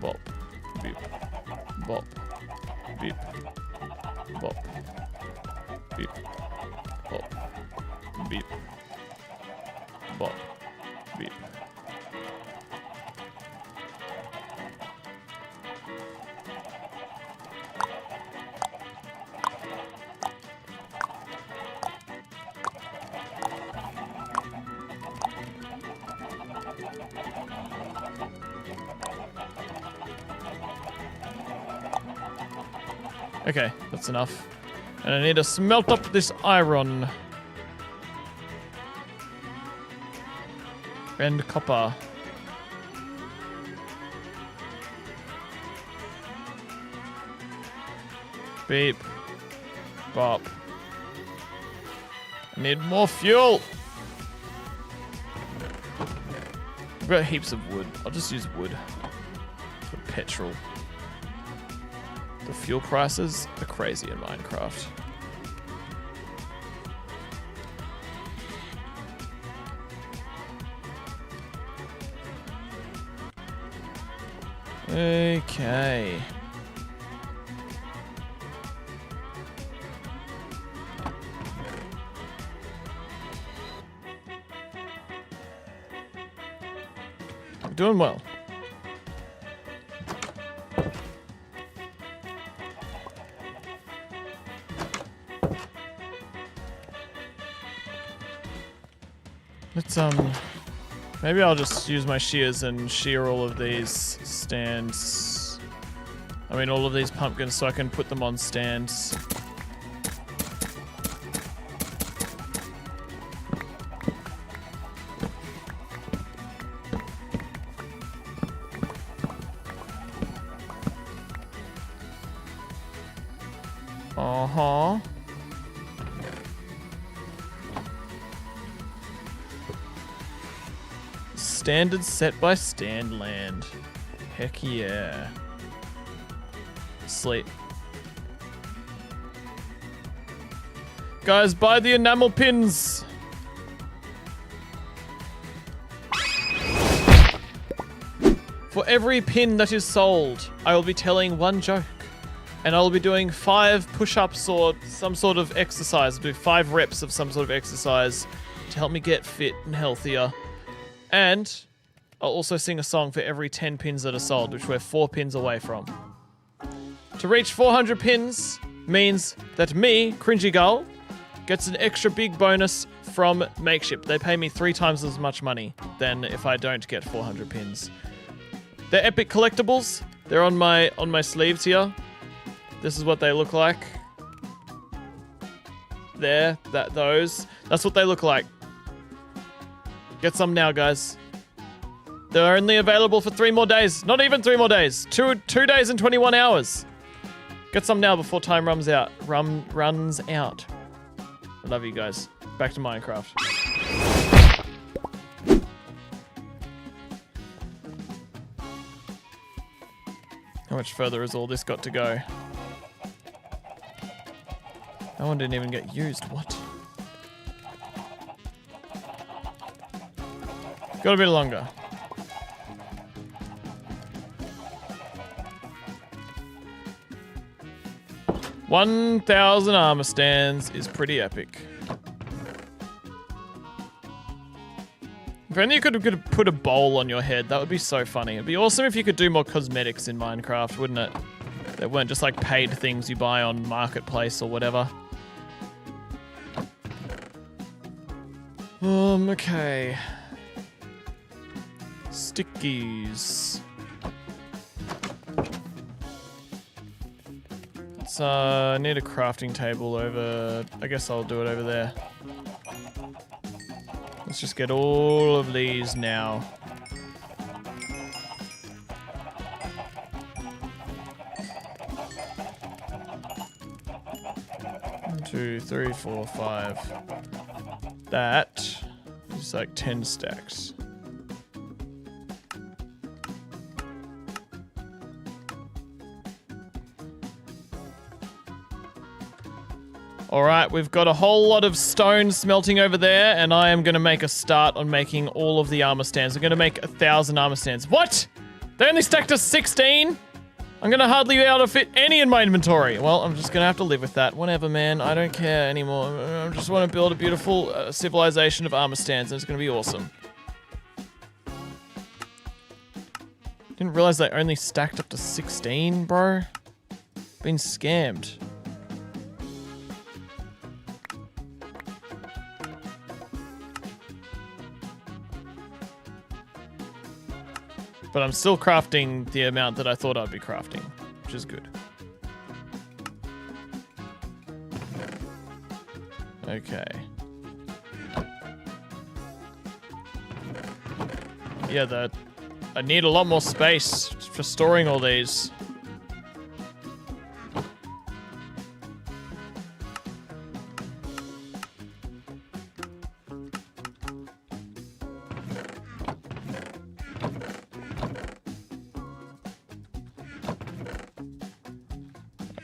Speaker 1: Bop. Beep. Bop. Beep. Bop. Beep. Bop. Beep. Bop. Beep. Okay, that's enough. And I need to smelt up this iron. And copper. Beep. Bop. I need more fuel. I've got heaps of wood. I'll just use wood for petrol. The fuel prices are crazy in Minecraft. Okay. I'm doing well. Let's maybe I'll just use my shears and shear all of these stands. I mean all of these pumpkins so I can put them on stands. Uh-huh. Standard set by stand land. Heck yeah. Sleep. Guys, buy the enamel pins. For every pin that is sold, I will be telling one joke. And I will be doing 5 push-ups or some sort of exercise. I'll do 5 reps of some sort of exercise to help me get fit and healthier. And I'll also sing a song for every 10 pins that are sold, which we're 4 pins away from. To reach 400 pins means that me, CringyGull, gets an extra big bonus from Makeship. They pay me 3 times as much money than if I don't get 400 pins. They're epic collectibles. They're on my sleeves here. This is what they look like. There, those. That's what they look like. Get some now, guys. They're only available for 3 more days. Not even 3 more days. 2 days and 21 hours. Get some now before time runs out. Runs out. I love you guys. Back to Minecraft. How much further has all this got to go? That one didn't even get used. What? Got a bit longer. $1,000 armor stands is pretty epic. If only you could put a bowl on your head, that would be so funny. It'd be awesome if you could do more cosmetics in Minecraft, wouldn't it? That weren't just like paid things you buy on Marketplace or whatever. Okay. Stickies. So, I need a crafting table over... I guess I'll do it over there. Let's just get all of these now. 1, 2, 3, 4, 5. That is like 10 stacks. Alright, we've got a whole lot of stone smelting over there, and I am going to make a start on making all of the armor stands. I'm going to make 1,000 armor stands. What? They only stacked us 16? I'm going to hardly be able to fit any in my inventory. Well, I'm just going to have to live with that. Whatever, man. I don't care anymore. I just want to build a beautiful civilization of armor stands, and it's going to be awesome. Didn't realize they only stacked up to 16, bro. Been scammed. But I'm still crafting the amount that I thought I'd be crafting, which is good. Okay. Yeah, I need a lot more space for storing all these.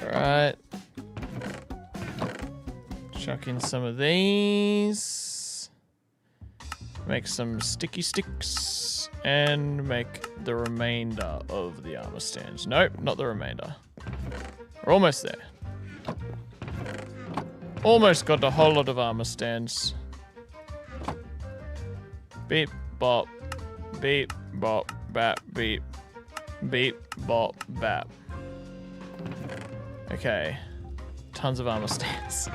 Speaker 1: Alright. Chuck in some of these. Make some sticky sticks. And make the remainder of the armor stands. Nope, not the remainder. We're almost there. Almost got a whole lot of armor stands. Beep, bop. Beep, bop, bap, beep. Beep, bop, bap. Okay. Tons of armor stands.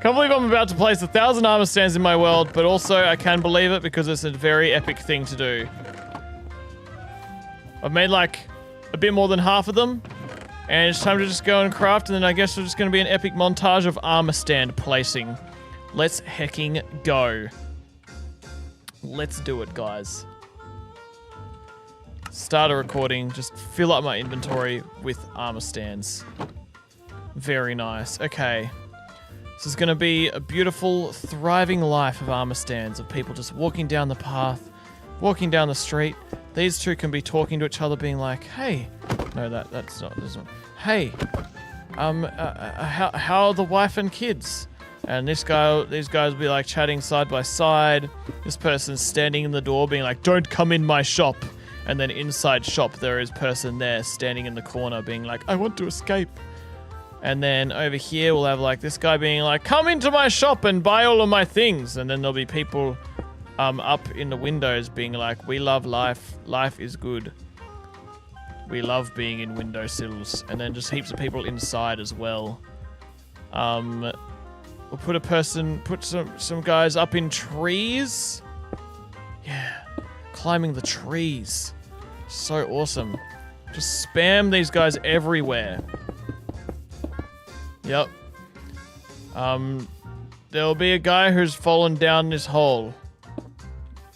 Speaker 1: Can't believe I'm about to place 1,000 armor stands in my world, but also I can believe it because it's a very epic thing to do. I've made like a bit more than half of them, and it's time to just go and craft, and then I guess there's just going to be an epic montage of armor stand placing. Let's hecking go. Let's do it, guys. Start a recording, just fill up my inventory with armor stands. Very nice. Okay. This is going to be a beautiful, thriving life of armor stands, of people just walking down the path, walking down the street. These two can be talking to each other, being like, hey. No, that's not. Hey. How are the wife and kids? And these guys will be like chatting side by side. This person's standing in the door being like, don't come in my shop. And then inside shop, there is person there standing in the corner being like, I want to escape. And then over here, we'll have like this guy being like, come into my shop and buy all of my things. And then there'll be people up in the windows being like, we love life. Life is good. We love being in windowsills. And then just heaps of people inside as well. We'll put some guys up in trees. Yeah. Climbing the trees. So awesome. Just spam these guys everywhere. Yep. There'll be a guy who's fallen down this hole.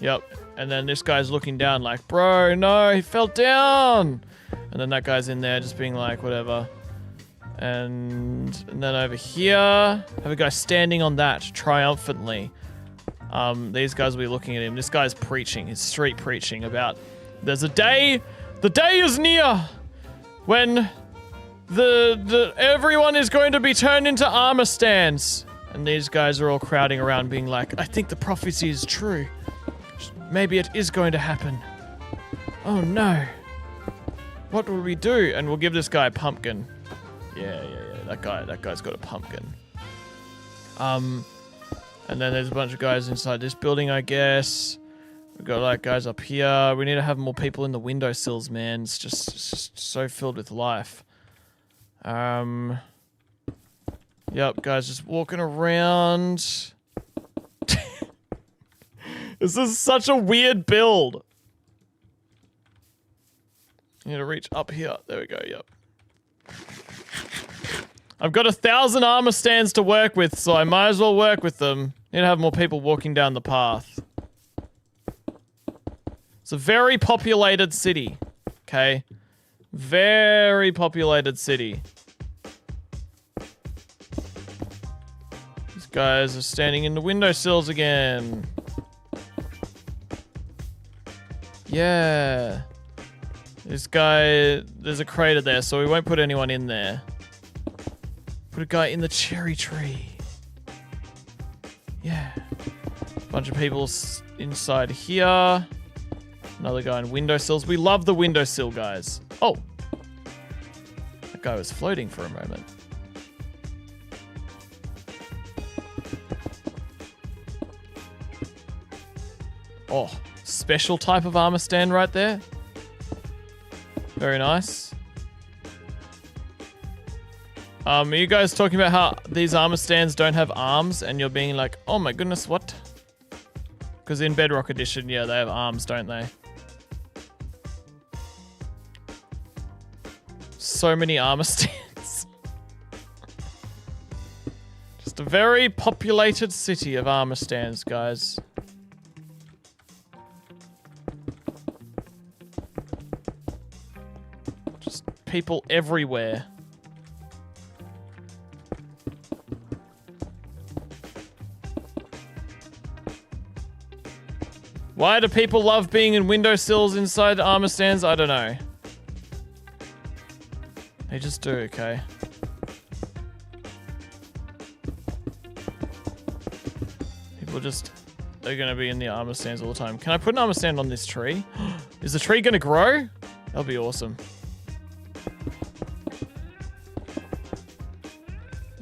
Speaker 1: Yep. And then this guy's looking down like, bro, no, he fell down. And then that guy's in there just being like, whatever. And then over here, have a guy standing on that triumphantly. These guys will be looking at him. This guy's preaching, he's street preaching about there's a day, the day is near when everyone is going to be turned into armor stands. And these guys are all crowding around being like, I think the prophecy is true. Maybe it is going to happen. Oh no. What will we do? And we'll give this guy a pumpkin. Yeah. That guy's got a pumpkin. And then there's a bunch of guys inside this building, I guess. We've got like guys up here. We need to have more people in the windowsills, man. It's just so filled with life. Yep, guys just walking around. This is such a weird build. You need to reach up here. There we go, yep. I've got 1,000 armor stands to work with, so I might as well work with them. Need to have more people walking down the path. It's a very populated city. Okay? Very populated city. These guys are standing in the windowsills again. Yeah. This guy, there's a crater there, so we won't put anyone in there. Put a guy in the cherry tree. Yeah. Bunch of people inside here. Another guy in windowsills. We love the windowsill guys. Oh. That guy was floating for a moment. Oh, special type of armor stand right there. Very nice. Are you guys talking about how these armor stands don't have arms and you're being like, oh my goodness, what? Because in Bedrock Edition, yeah, they have arms, don't they? So many armor stands. Just a very populated city of armor stands, guys. Just people everywhere. Why do people love being in windowsills inside armor stands? I don't know. They just do, okay. People just are gonna be in the armor stands all the time. Can I put an armor stand on this tree? Is the tree gonna grow? That'll be awesome.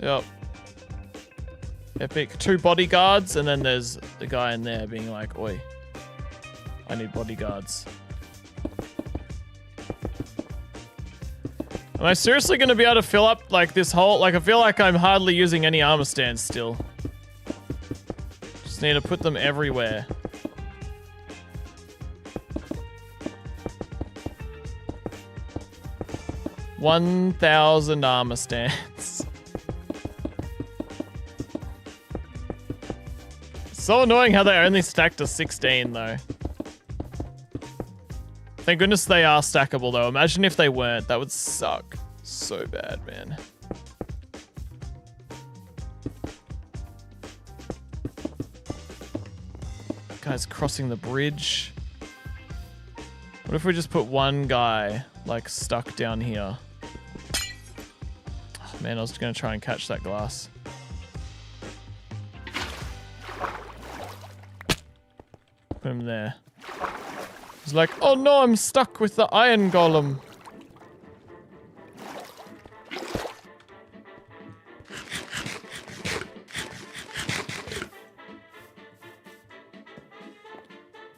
Speaker 1: Yep. Epic. 2 bodyguards, and then there's the guy in there being like, oi. I need bodyguards. Am I seriously going to be able to fill up like this whole... Like I feel like I'm hardly using any armor stands still. Just need to put them everywhere. $1,000 armor stands. So annoying how they only stacked to 16 though. Thank goodness they are stackable though. Imagine if they weren't. That would suck so bad, man. Guy's crossing the bridge. What if we just put one guy like stuck down here? Oh, man, I was gonna try and catch that glass. Put him there. He's like, oh no, I'm stuck with the iron golem.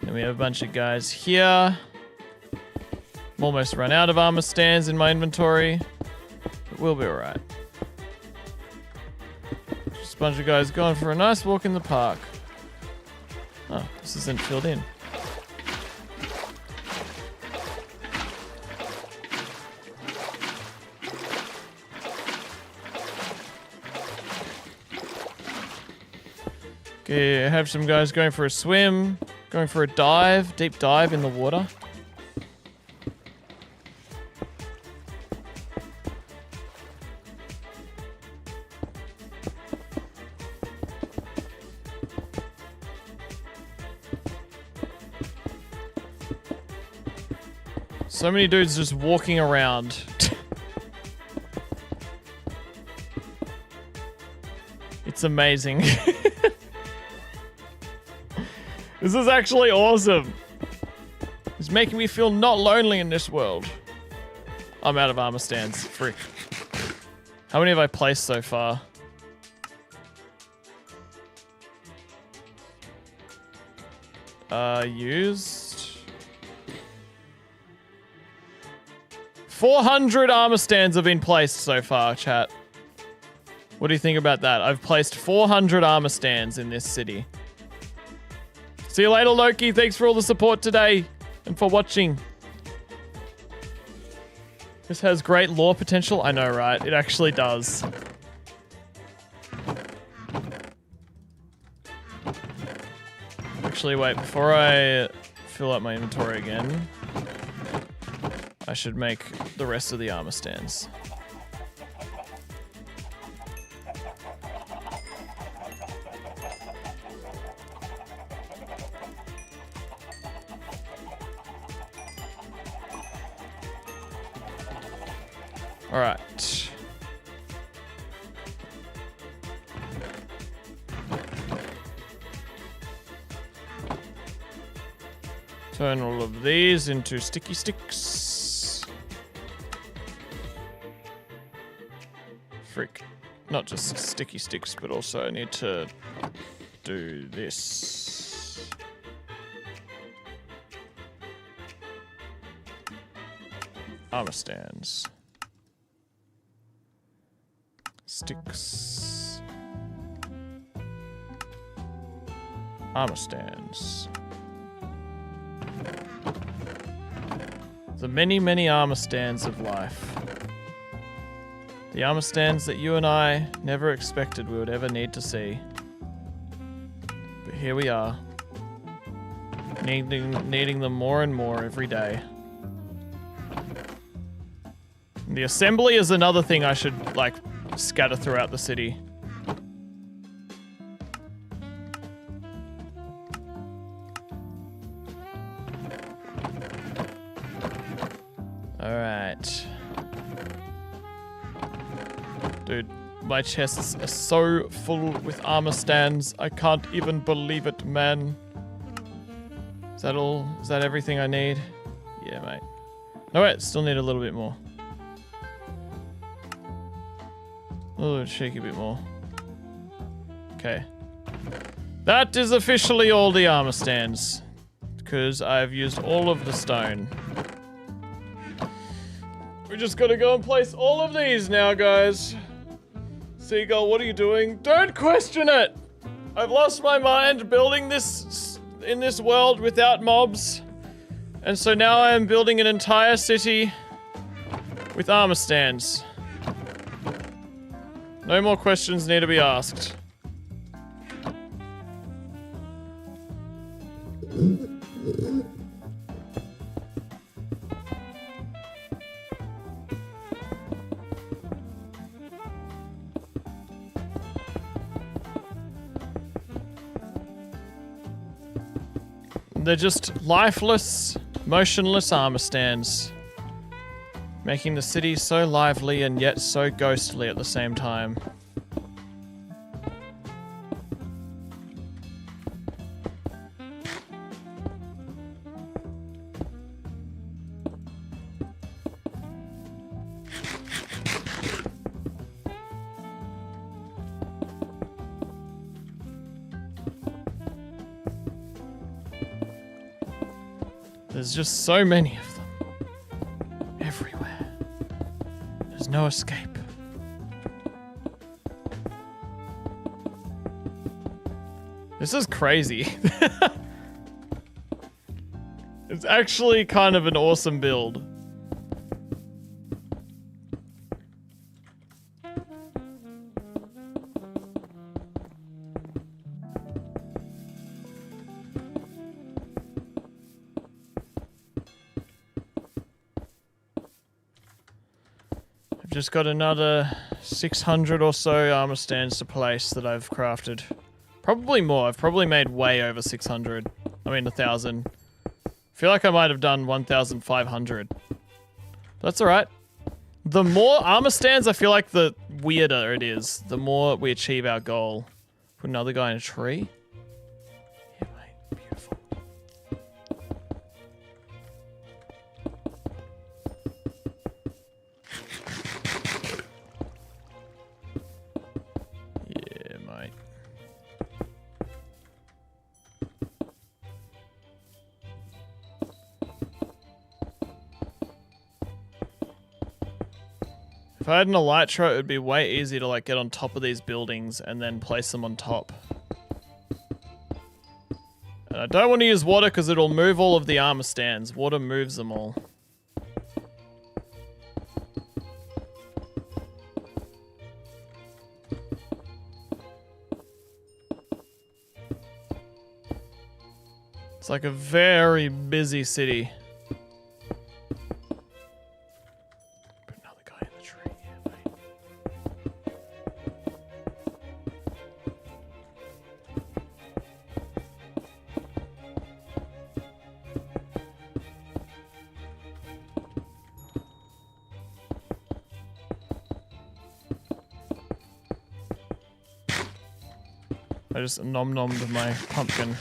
Speaker 1: Then we have a bunch of guys here. I'm almost run out of armor stands in my inventory. But we'll be alright. Just a bunch of guys going for a nice walk in the park. Oh, this isn't filled in. Okay, I have some guys going for a swim, going for a dive, deep dive in the water. So many dudes just walking around. It's amazing. This is actually awesome. It's making me feel not lonely in this world. I'm out of armor stands. Frick. How many have I placed so far? Used 400 armor stands have been placed so far, chat. What do you think about that? I've placed 400 armor stands in this city. See you later, Loki. Thanks for all the support today and for watching. This has great lore potential. I know, right? It actually does. Actually, wait. Before I fill up my inventory again, I should make the rest of the armor stands. All right. Turn all of these into sticky sticks. Frick. Not just sticky sticks, but also I need to do this. Armor stands. Sticks. Armor stands. The many, many armor stands of life. The armor stands that you and I never expected we would ever need to see. But here we are. Needing them more and more every day. The assembly is another thing I should, like, scatter throughout the city. Alright. Dude, my chests are so full with armor stands, I can't even believe it, man. Is that all? Is that everything I need? Yeah, mate. No, wait, still need a little bit more. A little shaky bit more. Okay. That is officially all the armor stands. Because I've used all of the stone. We just gotta go and place all of these now, guys. Seagull, what are you doing? Don't question it! I've lost my mind building this in this world without mobs. And so now I am building an entire city with armor stands. No more questions need to be asked. They're just lifeless, motionless armor stands, making the city so lively and yet so ghostly at the same time. There's just so many of them. Everywhere. There's no escape. This is crazy. It's actually kind of an awesome build. Just got another 600 or so armor stands to place that I've crafted. Probably more. I've probably made way over 600. I mean 1,000. I feel like I might have done 1,500. That's alright. The more armor stands, I feel like the weirder it is. The more we achieve our goal. Put another guy in a tree. Yeah, mate. Beautiful. If I had an elytra, it would be way easier to like get on top of these buildings and then place them on top. And I don't want to use water because it'll move all of the armor stands. Water moves them all. It's like a very busy city. Put another guy in the tree here, mate. I just nom-nommed my pumpkin.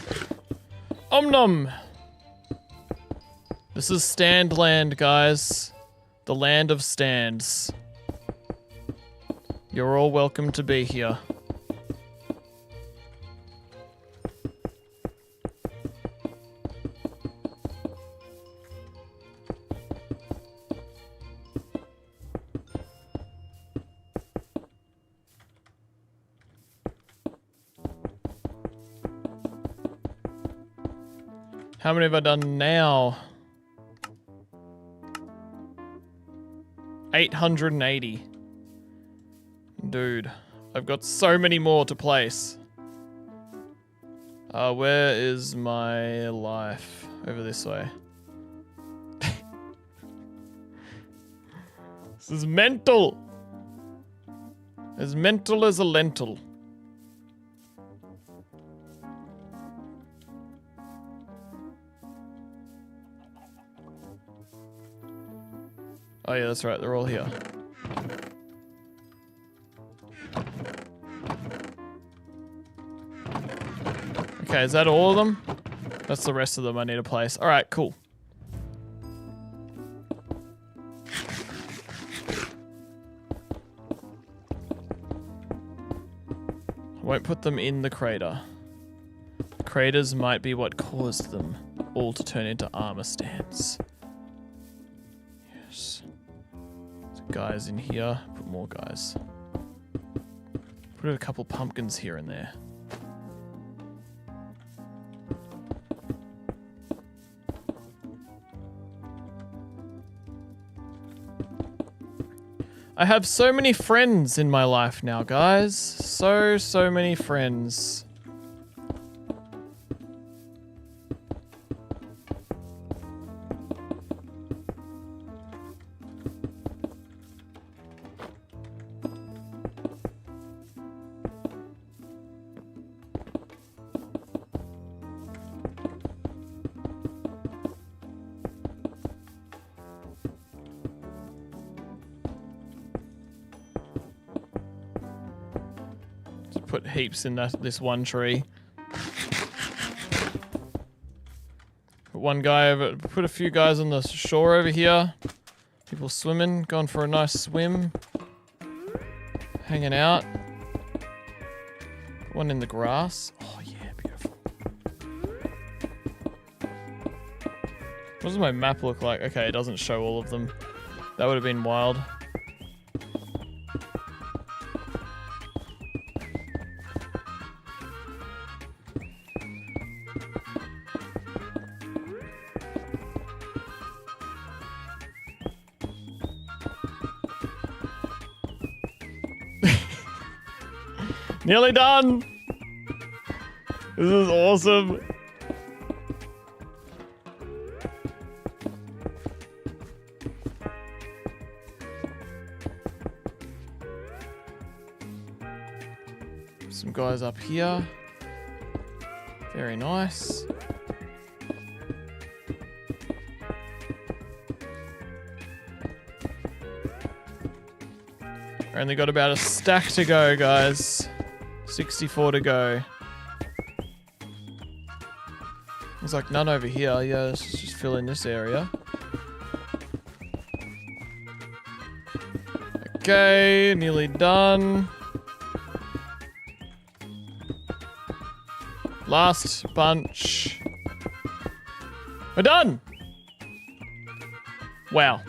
Speaker 1: Om-nom! This is stand land, guys. The land of stands. You're all welcome to be here. How many have I done now? 880. Dude, I've got so many more to place. Where is my life? Over this way. This is mental. As mental as a lentil. Oh yeah, that's right, they're all here. Okay, is that all of them? That's the rest of them I need to place. Alright, cool. I won't put them in the crater. The craters might be what caused them all to turn into armor stands. Yes. Guys in here. Put more guys. Put a couple pumpkins here and there. I have so many friends in my life now, guys. So many friends. Put heaps in this one tree. Put one guy over. Put a few guys on the shore over here. People swimming, going for a nice swim, hanging out. Put one in the grass. Oh yeah, beautiful. What does my map look like? Okay, it doesn't show all of them. That would have been wild. Nearly done! This is awesome. Some guys up here. Very nice. Only got about a stack to go, guys. 64 to go. There's like none over here. Yeah, let's just fill in this area. Okay, nearly done. Last bunch. We're done! Wow.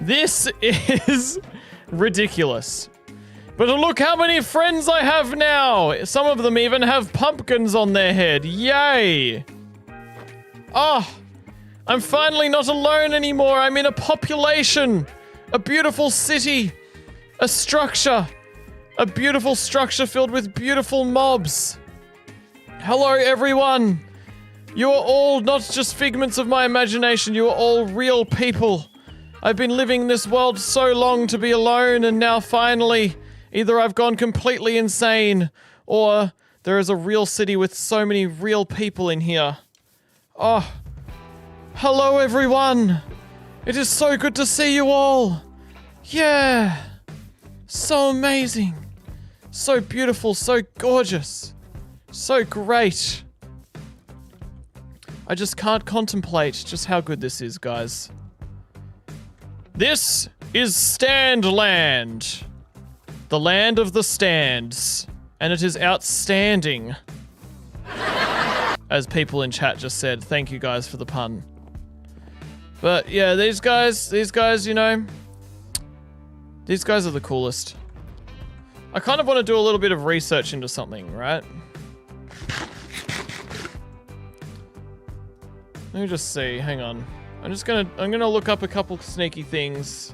Speaker 1: This is ridiculous. But look how many friends I have now! Some of them even have pumpkins on their head. Yay! Oh, I'm finally not alone anymore. I'm in a population. A beautiful city. A structure. A beautiful structure filled with beautiful mobs. Hello, everyone. You are all not just figments of my imagination, you are all real people. I've been living in this world so long to be alone, and now finally, either I've gone completely insane, or there is a real city with so many real people in here. Oh, hello everyone! It is so good to see you all! Yeah! So amazing! So beautiful, so gorgeous! So great! I just can't contemplate just how good this is, guys. This is Standland. The land of the stands. And it is outstanding. As people in chat just said, thank you guys for the pun. But yeah, these guys, you know, these guys are the coolest. I kind of want to do a little bit of research into something, right? Let me just see, hang on. I'm gonna look up a couple sneaky things.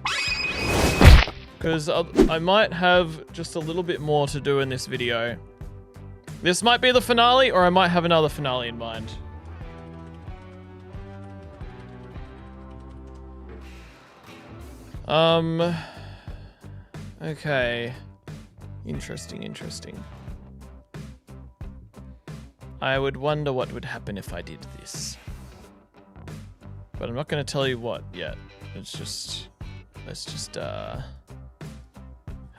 Speaker 1: Because I might have just a little bit more to do in this video. This might be the finale, or I might have another finale in mind. Okay. Interesting. I would wonder what would happen if I did this. But I'm not gonna tell you what yet. Let's just have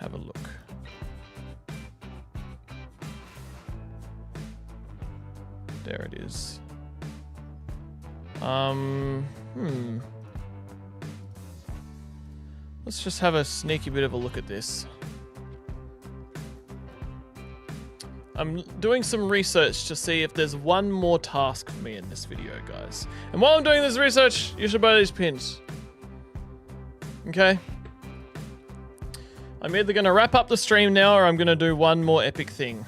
Speaker 1: a look. There it is. Let's just have a sneaky bit of a look at this. I'm doing some research to see if there's one more task for me in this video, guys. And while I'm doing this research, you should buy these pins. Okay? I'm either gonna wrap up the stream now, or I'm gonna do one more epic thing.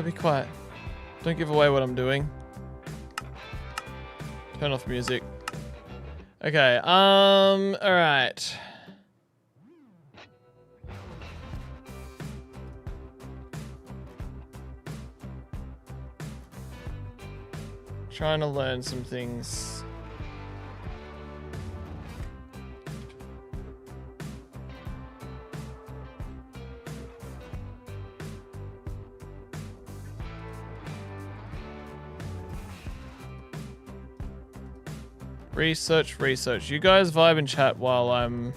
Speaker 1: Be quiet. Don't give away what I'm doing. Turn off music. Okay, alright. Trying to learn some things. Research. You guys vibe and chat while I'm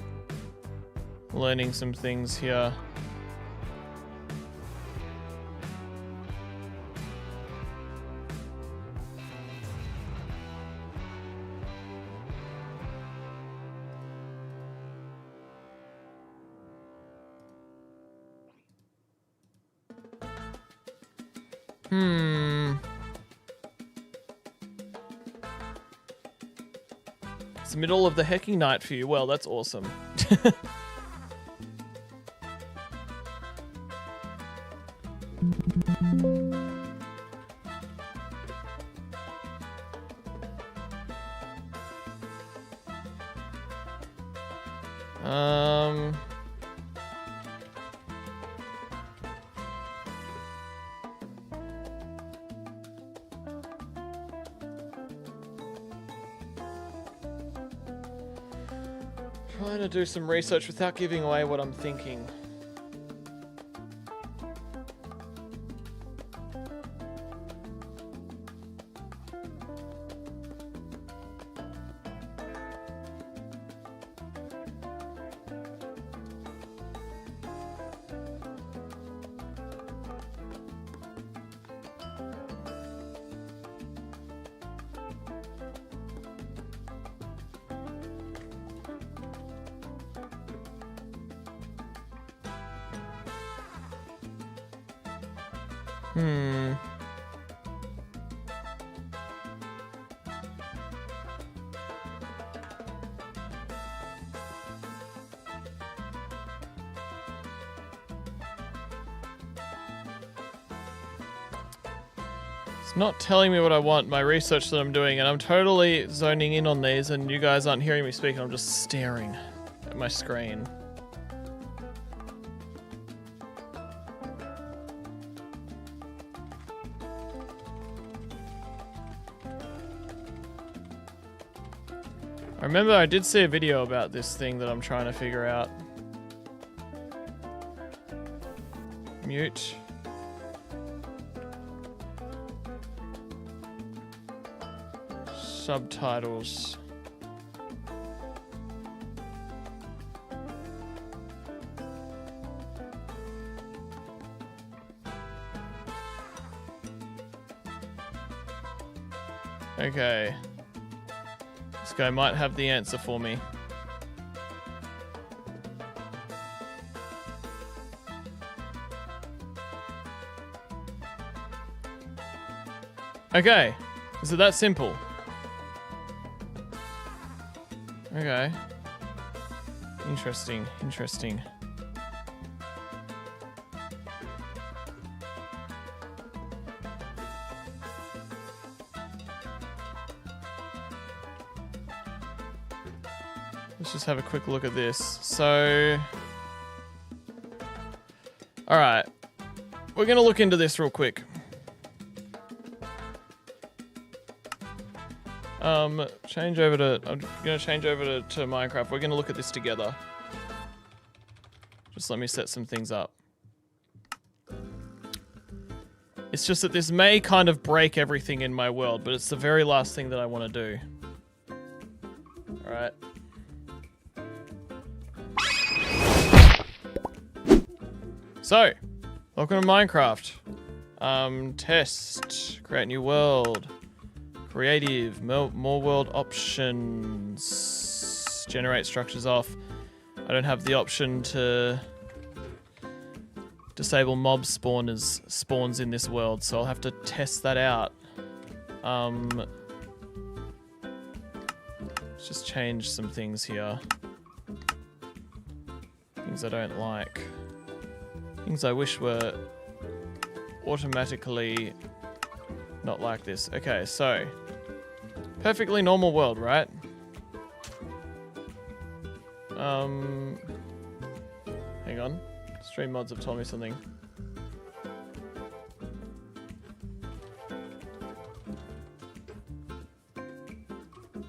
Speaker 1: learning some things here. It's the middle of the hecking night for you. Well, that's awesome. Trying to do some research without giving away what I'm thinking. It's not telling me what I want, my research that I'm doing, and I'm totally zoning in on these, and you guys aren't hearing me speak, and I'm just staring at my screen. I remember I did see a video about this thing that I'm trying to figure out. Mute. Subtitles. Okay. This guy might have the answer for me. Okay. Is it that simple? Okay. Interesting, interesting. Let's just have a quick look at this. So, all right, we're gonna look into this real quick. Change over to, I'm gonna change over to Minecraft. We're gonna look at this together. Just let me set some things up. It's just that this may kind of break everything in my world, but it's the very last thing that I want to do. All right. So, welcome to Minecraft. Test, create new world, creative, more world options, generate structures off. I don't have the option to disable mob spawns in this world, so I'll have to test that out. Let's just change some things here. Things I don't like. Things I wish were automatically not like this. Okay, so perfectly normal world, right? Hang on. Stream mods have told me something.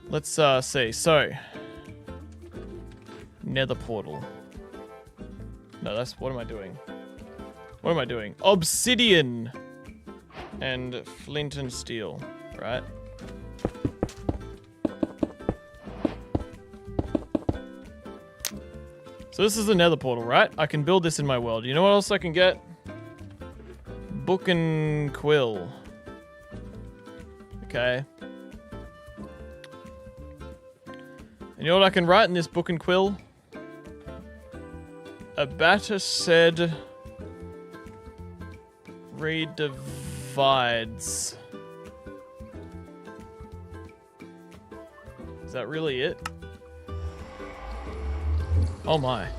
Speaker 1: Let's see. So, Nether portal. No, that's, what am I doing? What am I doing? Obsidian and flint and steel, right? So this is the Nether portal, right? I can build this in my world. You know what else I can get? Book and quill. Okay. And you know what I can write in this book and quill? A batter said redivides. Is that really it? Oh my.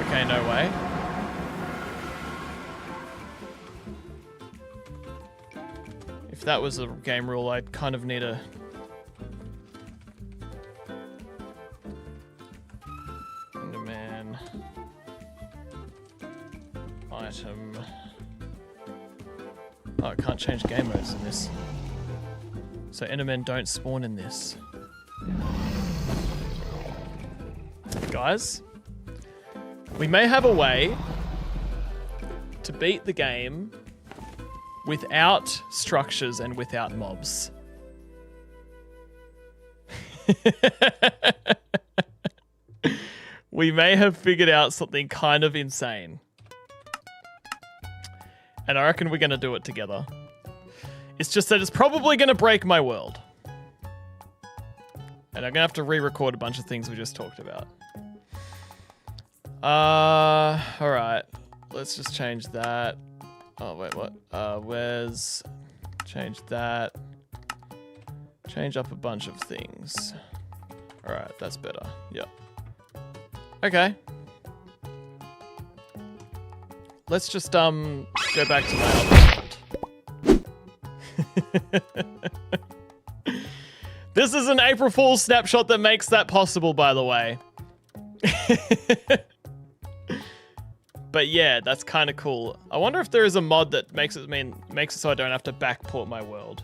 Speaker 1: Okay, no way. If that was a game rule, I'd kind of need a... Enderman. Item. Oh, I can't change game modes in this. So Endermen don't spawn in this. Guys, we may have a way to beat the game without structures and without mobs. We may have figured out something kind of insane. And I reckon we're going to do it together. It's just that it's probably going to break my world. And I'm going to have to re-record a bunch of things we just talked about. Alright. Let's just change that. Oh, wait, what? Where's... Change that. Change up a bunch of things. Alright, that's better. Yep. Okay. let's just go back to my other world. This is an April Fool's snapshot that makes that possible, by the way. But yeah, that's kind of cool. I wonder if there is a mod that makes it so I don't have to backport my world.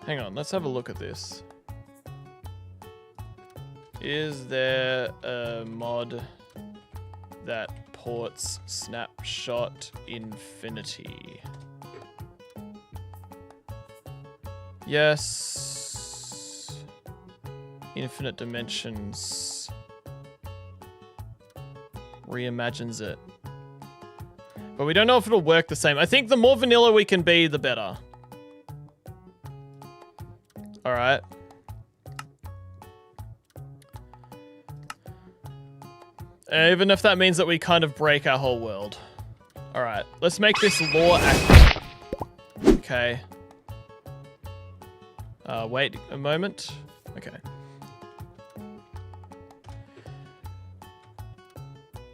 Speaker 1: Hang on, let's have a look at this. Is there a mod that ports Snapshot Infinity? Yes. Infinite Dimensions. Reimagines it. But we don't know if it'll work the same. I think the more vanilla we can be, the better. Alright. Even if that means that we kind of break our whole world. Alright, let's make this law active. Okay. Wait a moment. Okay.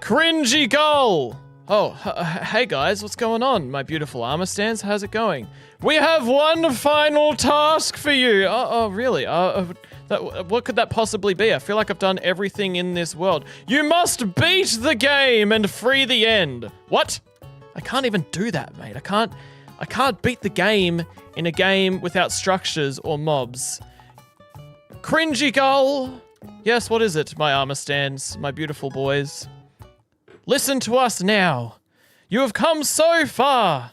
Speaker 1: CringyGull! Oh, hey guys, what's going on? My beautiful armor stands, how's it going? We have one final task for you! Oh, really? What could that possibly be? I feel like I've done everything in this world. You must beat the game and free the end. What? I can't even do that, mate. I can't beat the game in a game without structures or mobs. CringyGull! Yes, what is it, my armor stands, my beautiful boys? Listen to us now. You have come so far.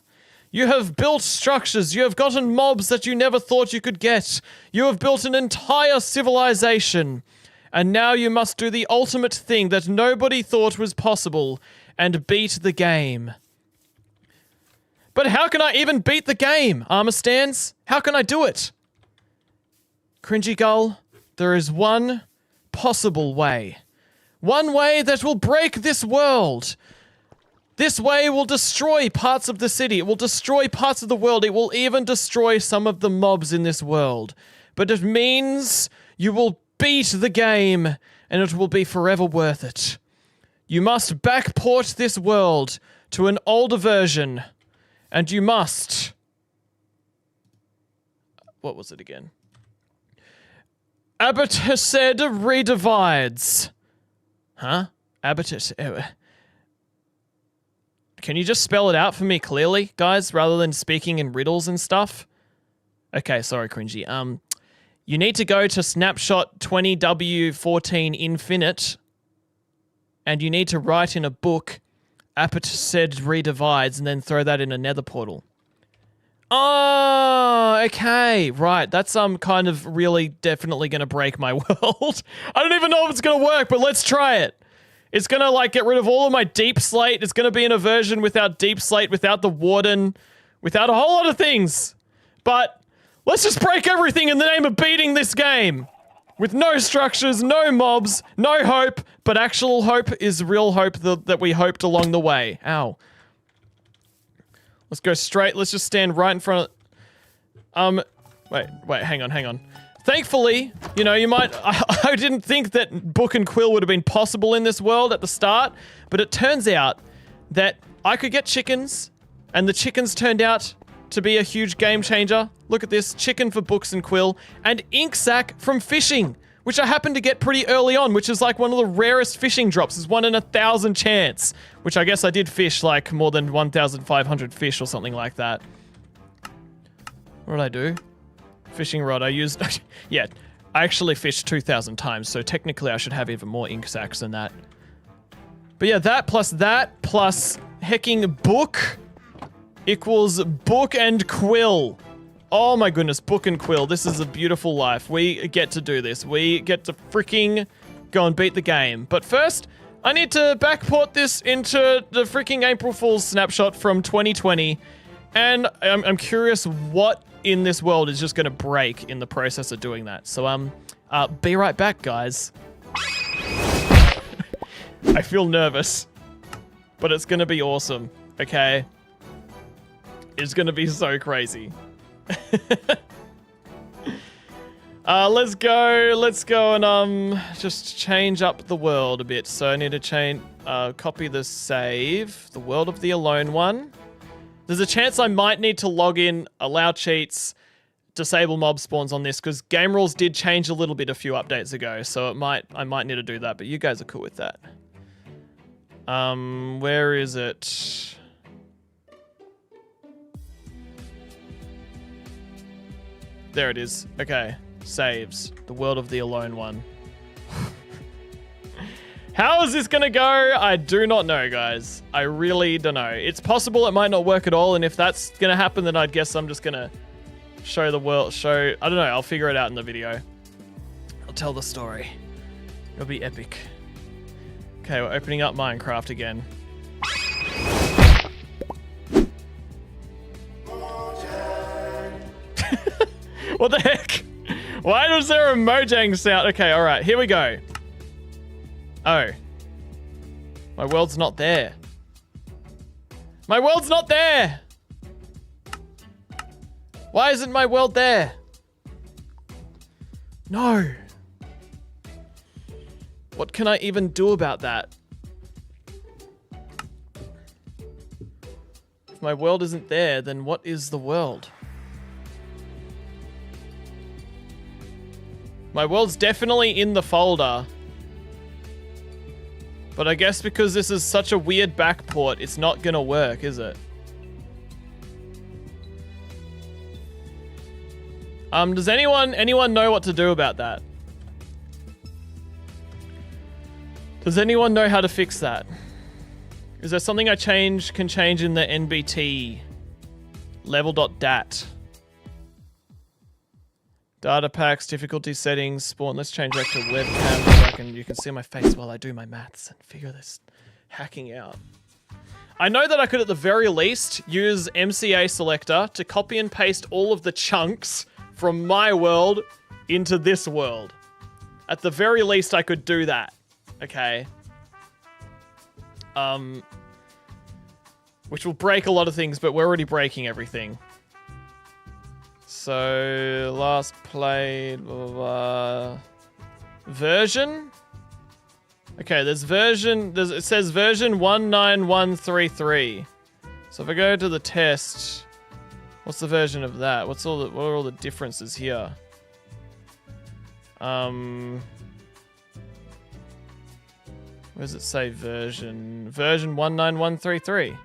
Speaker 1: You have built structures. You have gotten mobs that you never thought you could get. You have built an entire civilization. And now you must do the ultimate thing that nobody thought was possible and beat the game. But how can I even beat the game, armor stands? How can I do it? CringyGull, there is one possible way. One way that will break this world. This way will destroy parts of the city. It will destroy parts of the world. It will even destroy some of the mobs in this world. But it means you will beat the game and it will be forever worth it. You must backport this world to an older version. And you must... What was it again? Abatased redivides. Huh? Can you just spell it out for me clearly, guys, rather than speaking in riddles and stuff? Okay, sorry, cringy. You need to go to snapshot 20W14 infinite, and you need to write in a book, Apatased redivides, and then throw that in a nether portal. Oh, okay, right. That's kind of really definitely gonna break my world. I don't even know if it's gonna work, but let's try it. It's gonna like get rid of all of my deep slate. It's gonna be in a version without deep slate, without the warden, without a whole lot of things. But let's just break everything in the name of beating this game. With no structures, no mobs, no hope, but actual hope is real hope that we hoped along the way. Ow. Let's go straight. Let's just stand right in front of... Wait, hang on. Thankfully, you know, you might... I didn't think that book and quill would have been possible in this world at the start, but it turns out that I could get chickens, and the chickens turned out to be a huge game changer. Look at this. Chicken for books and quill, and ink sac from fishing, which I happened to get pretty early on, which is like one of the rarest fishing drops. It's 1 in 1,000 chance, which I guess I did fish like more than 1,500 fish or something like that. What did I do? Fishing rod, I used... yeah, I actually fished 2,000 times, so technically I should have even more ink sacs than that. But yeah, that plus hecking book equals book and quill. Oh my goodness, book and quill. This is a beautiful life. We get to do this. We get to freaking go and beat the game. But first, I need to backport this into the freaking April Fool's snapshot from 2020. And I'm curious what in this world is just going to break in the process of doing that. So, be right back, guys. I feel nervous, but it's going to be awesome, okay? It's going to be so crazy. Let's go and just change up the world a bit. So I need to change, copy the save, the world of the alone one. There's a chance I might need to log in, allow cheats, disable mob spawns on this, because game rules did change a little bit a few updates ago, so I might need to do that, but you guys are cool with that. Where is it? There it is. Okay. Saves. The world of the alone one. How is this gonna go? I do not know, guys. I really don't know. It's possible it might not work at all, and if that's gonna happen, then I guess I'm just gonna show the world, I don't know, I'll figure it out in the video. I'll tell the story. It'll be epic. Okay, we're opening up Minecraft again. What the heck? Why was there a Mojang sound? Okay, alright, here we go. Oh. My world's not there. My world's not there! Why isn't my world there? No. What can I even do about that? If my world isn't there, then what is the world? My world's definitely in the folder. But I guess because this is such a weird backport, it's not gonna work, is it? Does anyone know what to do about that? Does anyone know how to fix that? Is there something I can change in the NBT level.dat? Data packs, difficulty settings, spawn. Let's change that to webcam so you can see my face while I do my maths and figure this hacking out. I know that I could at the very least use MCA selector to copy and paste all of the chunks from my world into this world. At the very least I could do that. Okay. Which will break a lot of things, but we're already breaking everything. So, last played, blah, blah, blah. Version? Okay, it says version 19133. So if I go to the test, what's the version of that? What are all the differences here? Where does it say version? Version 19133.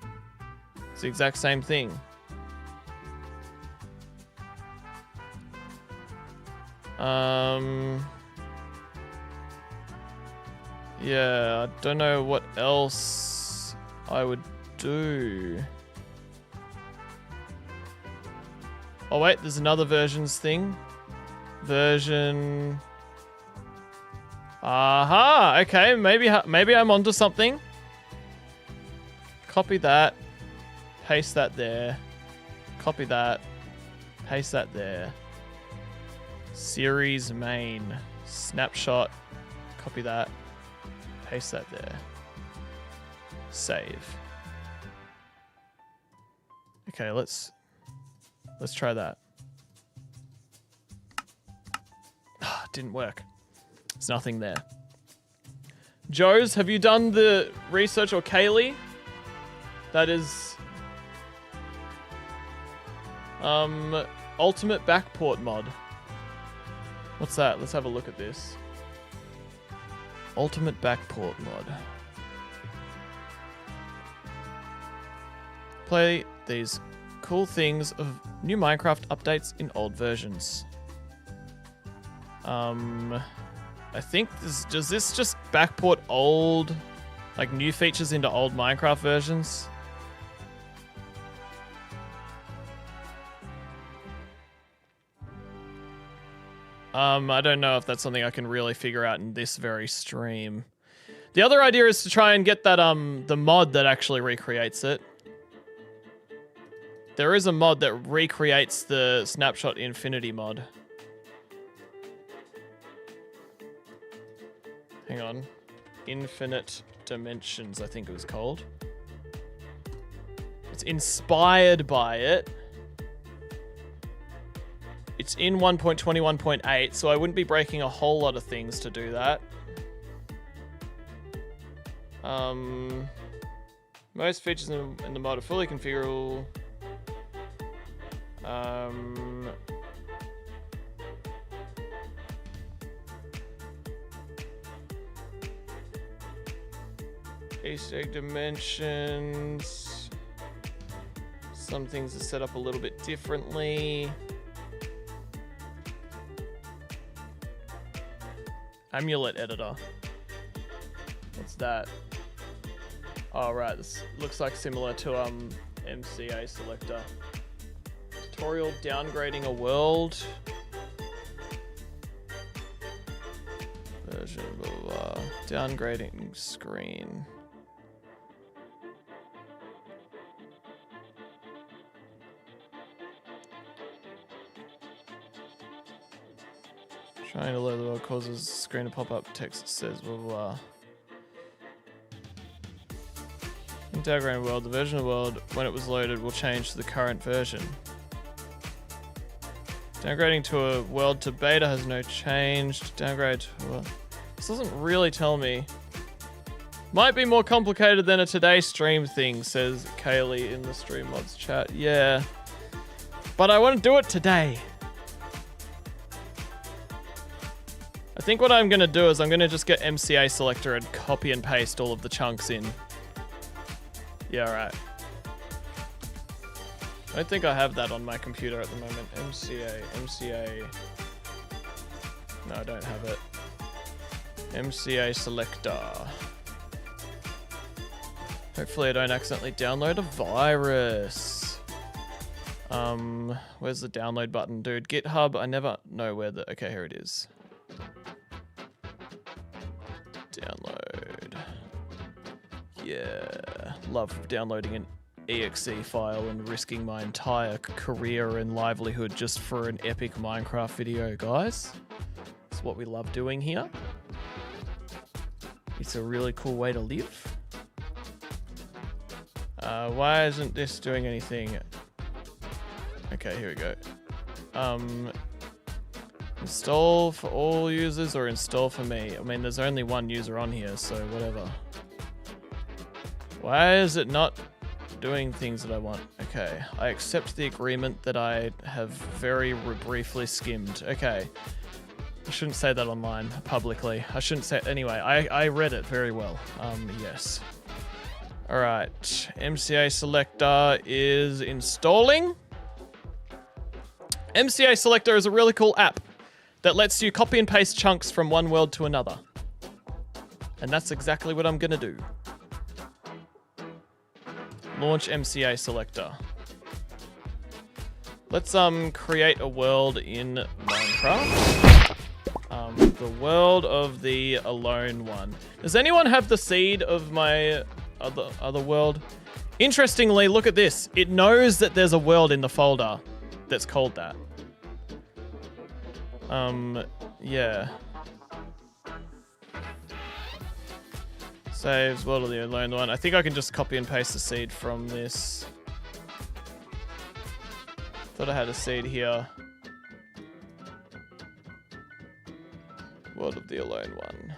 Speaker 1: It's the exact same thing. Yeah, I don't know what else I would do. Oh wait, there's another versions thing. Version... Aha! Okay, maybe I'm onto something. Copy that. Paste that there. Copy that. Paste that there. Series main. Snapshot. Copy that. Paste that there. Save. Okay, let's try that. Didn't work. There's nothing there. Joes, have you done the research, or Kaylee? That is ultimate backport mod. What's that? Let's have a look at this. Ultimate backport mod. Play these cool things of new Minecraft updates in old versions. I think does this just backport old, like new features into old Minecraft versions? I don't know if that's something I can really figure out in this very stream. The other idea is to try and get that the mod that actually recreates it. There is a mod that recreates the Snapshot Infinity mod. Hang on. Infinite Dimensions, I think it was called. It's inspired by it. It's in 1.21.8, so I wouldn't be breaking a whole lot of things to do that. Most features in the mod are fully configurable. Easter egg dimensions. Some things are set up a little bit differently. Amulet editor. What's that? Oh, right. This looks like similar to MCA selector. Tutorial downgrading a world. Version blah, blah, blah. Downgrading screen. Trying to load the world causes screen to pop up. Text says blah blah blah. In downgrading world, the version of the world when it was loaded will change to the current version. Downgrading to a world to beta has no change. Downgrade to a... This doesn't really tell me. Might be more complicated than a today stream thing, says Kaylee in the stream mods chat. Yeah. But I want to do it today. I think what I'm going to do is I'm going to just get MCA selector and copy and paste all of the chunks in. Yeah, right. I don't think I have that on my computer at the moment. MCA. No, I don't have it. MCA selector. Hopefully I don't accidentally download a virus. Where's the download button, dude? GitHub, I never know where the... Okay, here it is. Download. Yeah. Love downloading an exe file and risking my entire career and livelihood just for an epic Minecraft video, guys. That's what we love doing here. It's a really cool way to live. Why isn't this doing anything? Okay, here we go. Install for all users or install for me? I mean, there's only one user on here, so whatever. Why is it not doing things that I want? Okay, I accept the agreement that I have very briefly skimmed. Okay, I shouldn't say that online publicly. I shouldn't say it. Anyway, I read it very well. Yes. All right, MCA selector is installing. MCA selector is a really cool app that lets you copy and paste chunks from one world to another. And that's exactly what I'm gonna do. Launch MCA selector. Let's create a world in Minecraft. The world of the alone one. Does anyone have the seed of my other world? Interestingly, look at this. It knows that there's a world in the folder that's called that. Yeah. Saves world of the alone one. I think I can just copy and paste the seed from this. Thought I had a seed here. World of the alone one.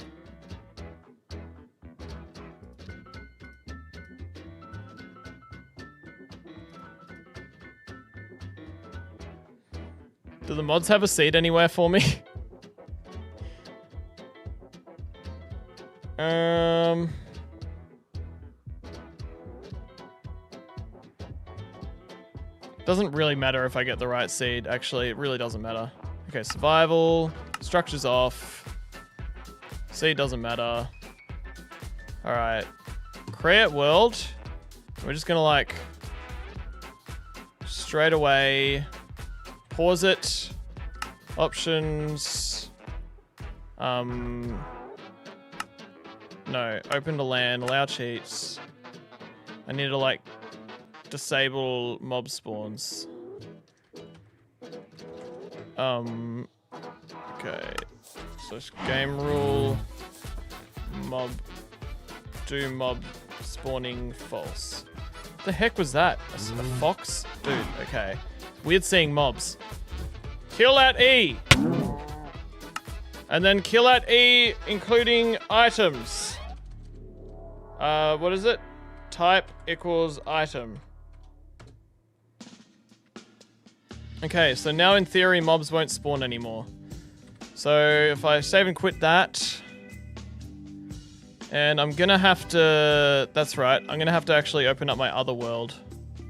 Speaker 1: Do the mods have a seed anywhere for me? Doesn't really matter if I get the right seed. Actually, it really doesn't matter. Okay, survival. Structure's off. Seed doesn't matter. Alright. Create world. We're just gonna like... straight away... pause it. Options. No. Open to LAN. Allow cheats. I need to like disable mob spawns. Okay. So it's game rule. Mob. Do mob spawning false. What the heck was that? A fox? Dude, okay. Weird seeing mobs. Kill at E. And then kill at E, including items. What is it? Type equals item. Okay, so now in theory, mobs won't spawn anymore. So if I save and quit that, and I'm gonna have to, that's right, I'm gonna have to actually open up my other world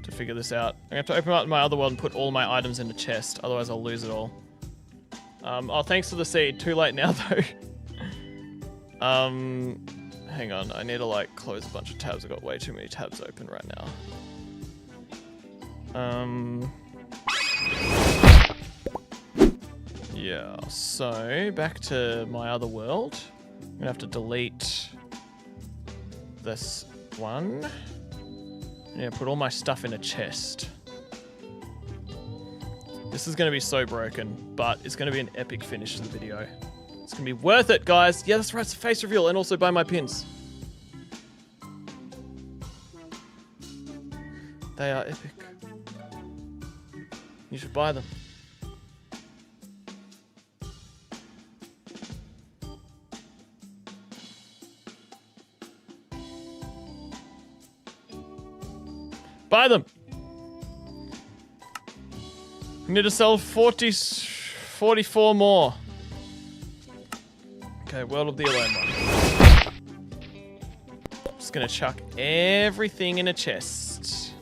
Speaker 1: to figure this out. I'm gonna have to open up my other world and put all my items in a chest, otherwise I'll lose it all. Oh, thanks for the seed. Too late now, though. Hang on. I need to, like, close a bunch of tabs. I've got way too many tabs open right now. Yeah, so back to my other world. I'm gonna have to delete this one. Yeah, put all my stuff in a chest. This is going to be so broken, but it's going to be an epic finish to the video. It's going to be worth it, guys. Yeah, that's right. It's a face reveal and also buy my pins. They are epic. You should buy them. Buy them. We need to sell 44 more. Okay, World of the Alone one. Just gonna chuck everything in a chest.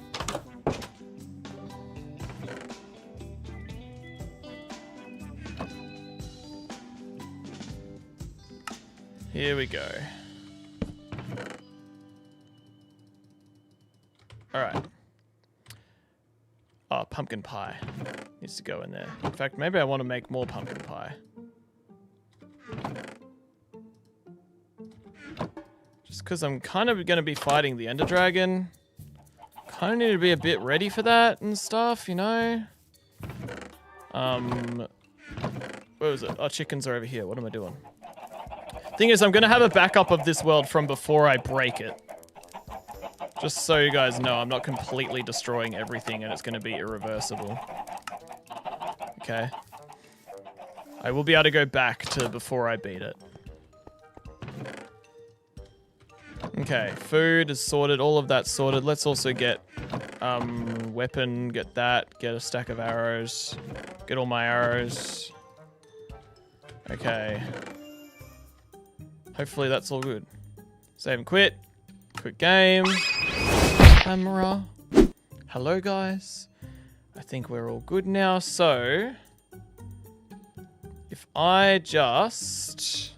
Speaker 1: Here we go. All right. Oh, pumpkin pie needs to go in there. In fact, maybe I want to make more pumpkin pie. Just because I'm kind of going to be fighting the Ender Dragon. Kind of need to be a bit ready for that and stuff, you know? Where was it? Oh, chickens are over here. What am I doing? Thing is, I'm going to have a backup of this world from before I break it. Just so you guys know, I'm not completely destroying everything and it's going to be irreversible. Okay. I will be able to go back to before I beat it. Okay, food is sorted, all of that's sorted. Let's also get weapon, get that, get a stack of arrows, get all my arrows. Okay. Hopefully that's all good. Save and quit. Quick game. Camera. Hello, guys. I think we're all good now. So, if I just...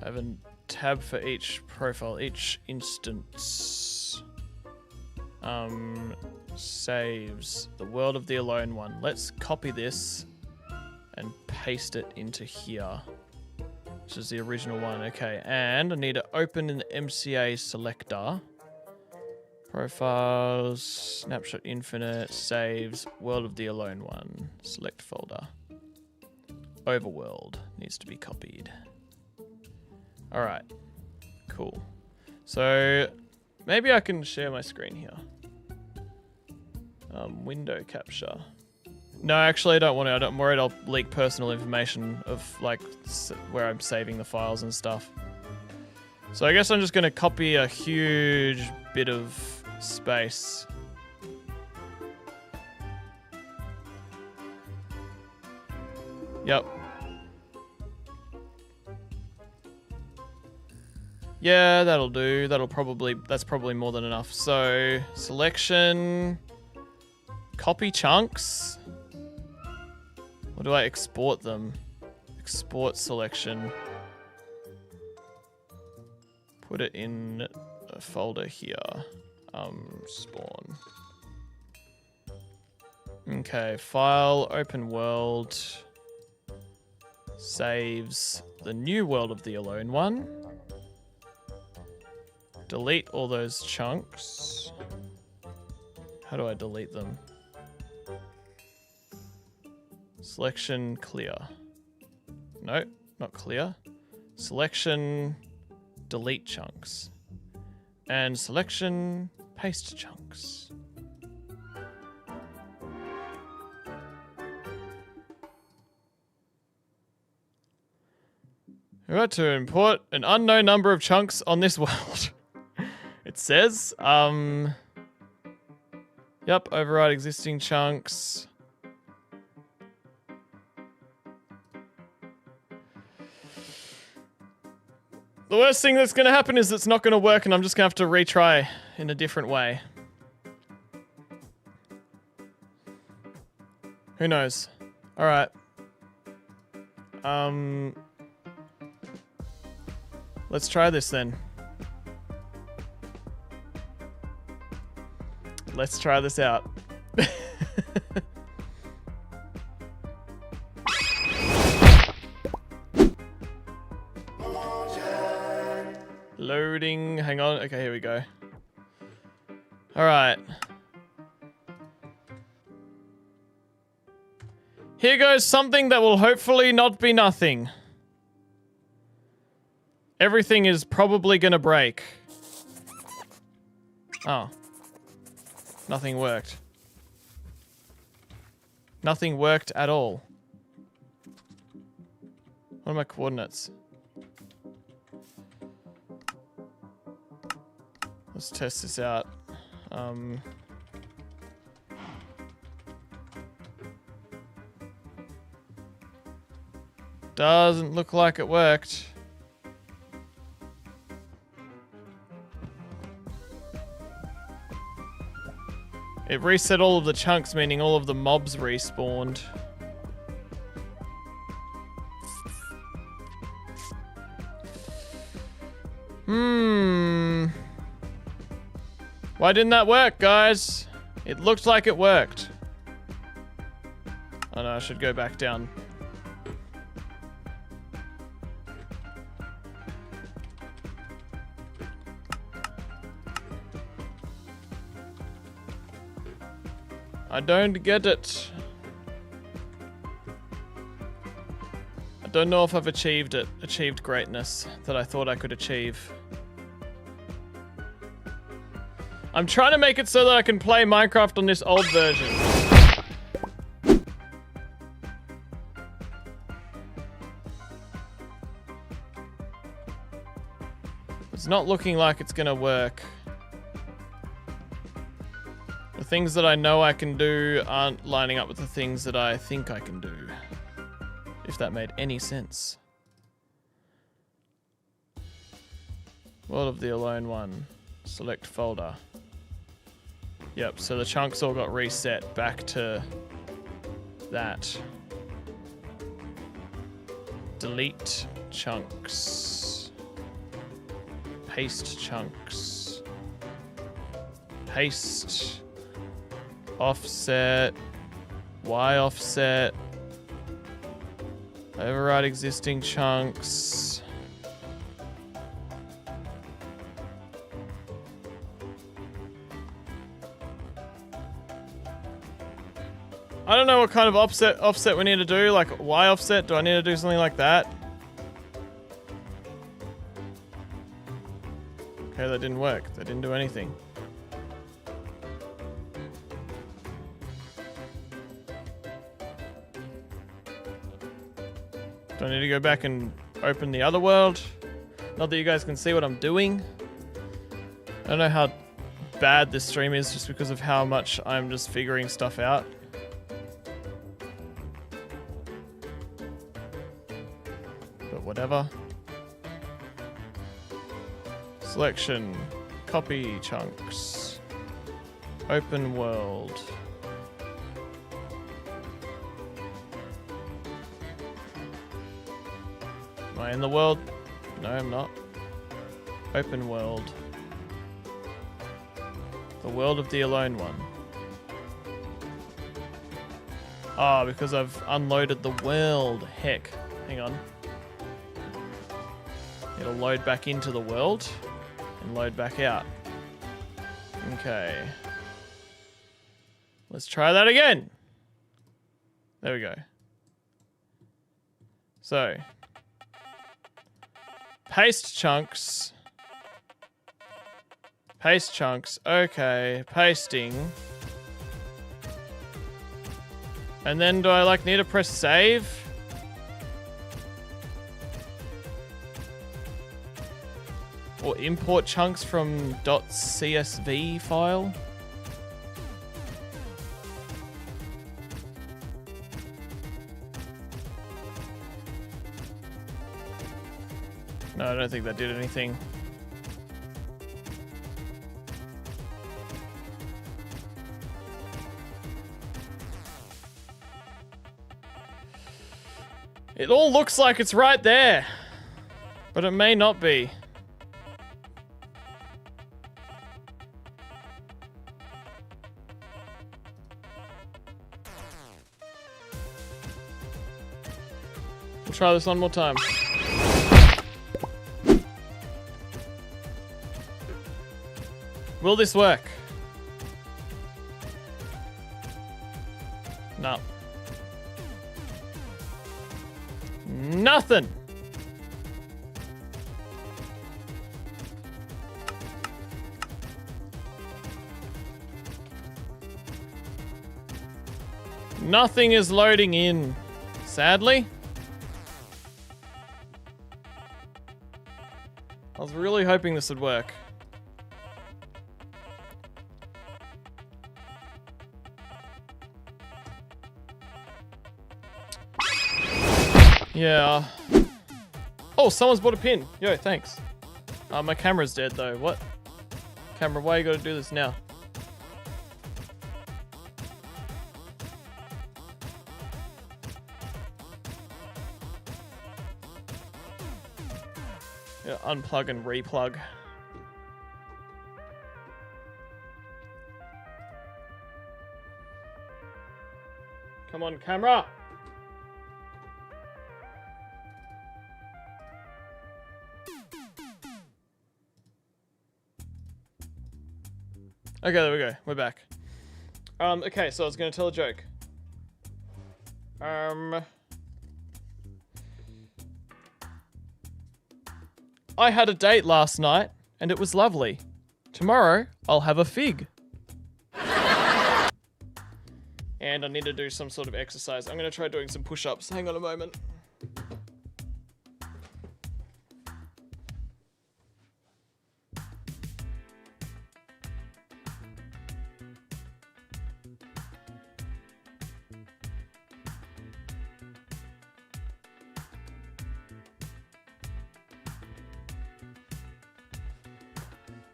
Speaker 1: I have a tab for each profile, each instance. Saves the World of the Alone one. Let's copy this and paste it into here. Which is the original one. Okay, and I need to open an MCA selector. Profiles, snapshot infinite, saves, World of the Alone one. Select folder. Overworld needs to be copied. Alright, cool. So, maybe I can share my screen here. Window capture. No, actually, I don't want to. I'm worried I'll leak personal information of, like, where I'm saving the files and stuff. So I guess I'm just going to copy a huge bit of space. Yep. Yeah, that'll do. That's probably more than enough. So, selection, copy chunks. Or do I export them? Export selection. Put it in a folder here. Spawn. Okay, file, open world. Saves the new World of the Alone one. Delete all those chunks. How do I delete them? Selection clear. No, not clear. Selection delete chunks. And selection paste chunks. We're about to import an unknown number of chunks on this world. It says, yep, override existing chunks. The worst thing that's going to happen is it's not going to work and I'm just going to have to retry in a different way. Who knows? Alright. Let's try this then. Let's try this out. Loading. Hang on. Okay, here we go. Alright. Here goes something that will hopefully not be nothing. Everything is probably gonna break. Oh. Nothing worked. Nothing worked at all. What are my coordinates? Let's test this out. Doesn't look like it worked. It reset all of the chunks, meaning all of the mobs respawned. Why didn't that work, guys? It looked like it worked. Oh no, I should go back down. I don't get it. I don't know if I've achieved it. Achieved greatness that I thought I could achieve. I'm trying to make it so that I can play Minecraft on this old version. It's not looking like it's gonna work. The things that I know I can do aren't lining up with the things that I think I can do. If that made any sense. World of the Alone One. Select folder. Yep, so the chunks all got reset back to that. Delete chunks. Paste chunks. Paste. Offset. Y offset. Override existing chunks. I don't know what kind of offset we need to do, like Y offset. Do I need to do something like that? Okay, that didn't work. That didn't do anything. Do I need to go back and open the other world? Not that you guys can see what I'm doing. I don't know how bad this stream is just because of how much I'm just figuring stuff out. But whatever. Selection. Copy chunks. Open world. Am I in the world? No, I'm not. Open world. The world of the Alone One. Ah, because I've unloaded the world. Heck. Hang on. It'll load back into the world and load back out. Okay. Let's try that again. There we go. So. Paste chunks. Paste chunks. Okay. Pasting. And then do I like need to press save? import chunks from .csv file. No, I don't think that did anything. It all looks like it's right there, but it may not be. We'll try this one more time. Will this work? No. Nothing. Nothing is loading in, sadly. I was really hoping this would work. Yeah. Oh, someone's bought a pin. Yo, thanks. My camera's dead though. What? Camera, why you gotta do this now? Yeah, unplug and replug. Come on, camera! Okay, there we go. We're back. Okay, so I was gonna tell a joke. I had a date last night, and it was lovely. Tomorrow, I'll have a fig. And I need to do some sort of exercise. I'm gonna try doing some push-ups. Hang on a moment.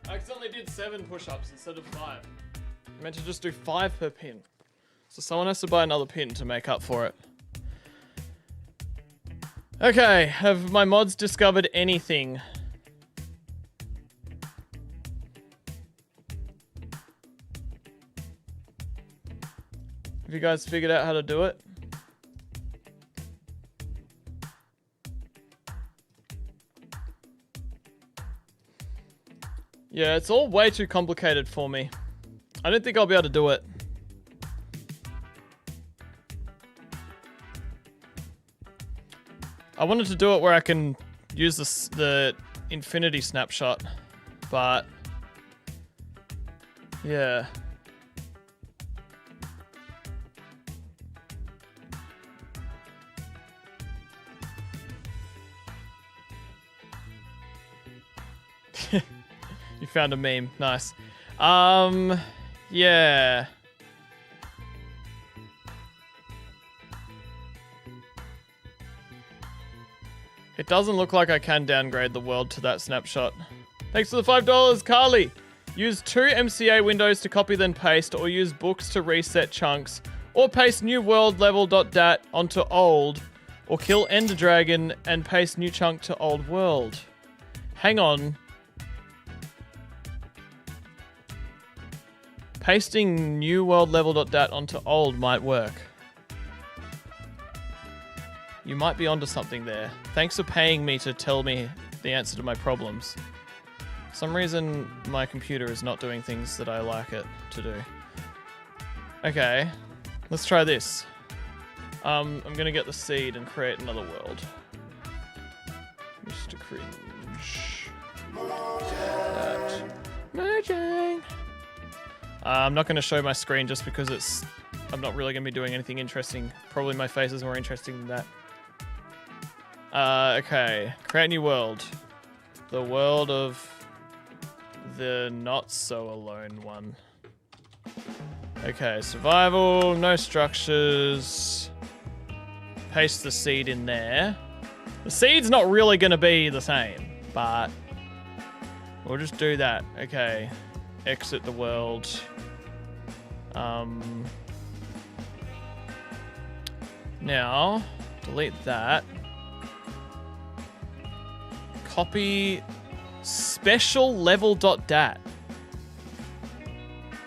Speaker 1: I accidentally did 7 push-ups instead of 5. I meant to just do 5 per pin. So someone has to buy another pin to make up for it. Okay, have my mods discovered anything? Have you guys figured out how to do it? Yeah, it's all way too complicated for me. I don't think I'll be able to do it. I wanted to do it where I can use the infinity snapshot, but yeah. You found a meme. Nice. Yeah. It doesn't look like I can downgrade the world to that snapshot. Thanks for the $5, Carly. Use 2 MCA windows to copy then paste, or use books to reset chunks, or paste new world level.dat onto old, or kill Ender Dragon and paste new chunk to old world. Hang on. Pasting new world level.dat onto old might work. You might be onto something there. Thanks for paying me to tell me the answer to my problems. For some reason, my computer is not doing things that I like it to do. Okay, let's try this. I'm gonna get the seed and create another world. Mr. Cringe. That. Merging. I'm not gonna show my screen just because I'm not really gonna be doing anything interesting. Probably my face is more interesting than that. Okay, create a new world. The world of the not so alone one. Okay, survival, no structures. Paste the seed in there. The seed's not really going to be the same, but we'll just do that. Okay, exit the world. Now, delete that. Copy special level.dat.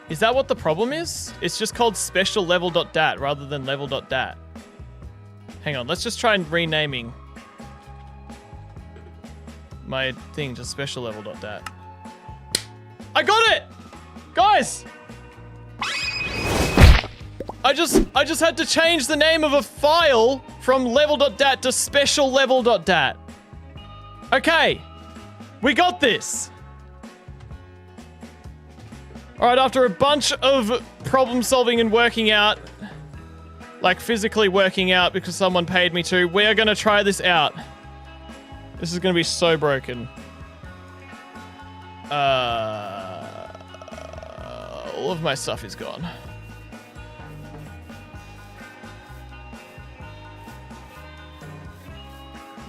Speaker 1: Is that what the problem is? It's just called special level.dat rather than level.dat. Hang on, let's just try and renaming my thing to special level.dat. I got it! Guys! I just had to change the name of a file from level.dat to special level.dat. Okay. We got this. All right, after a bunch of problem solving and working out, like physically working out because someone paid me to, we are going to try this out. This is going to be so broken. All of my stuff is gone.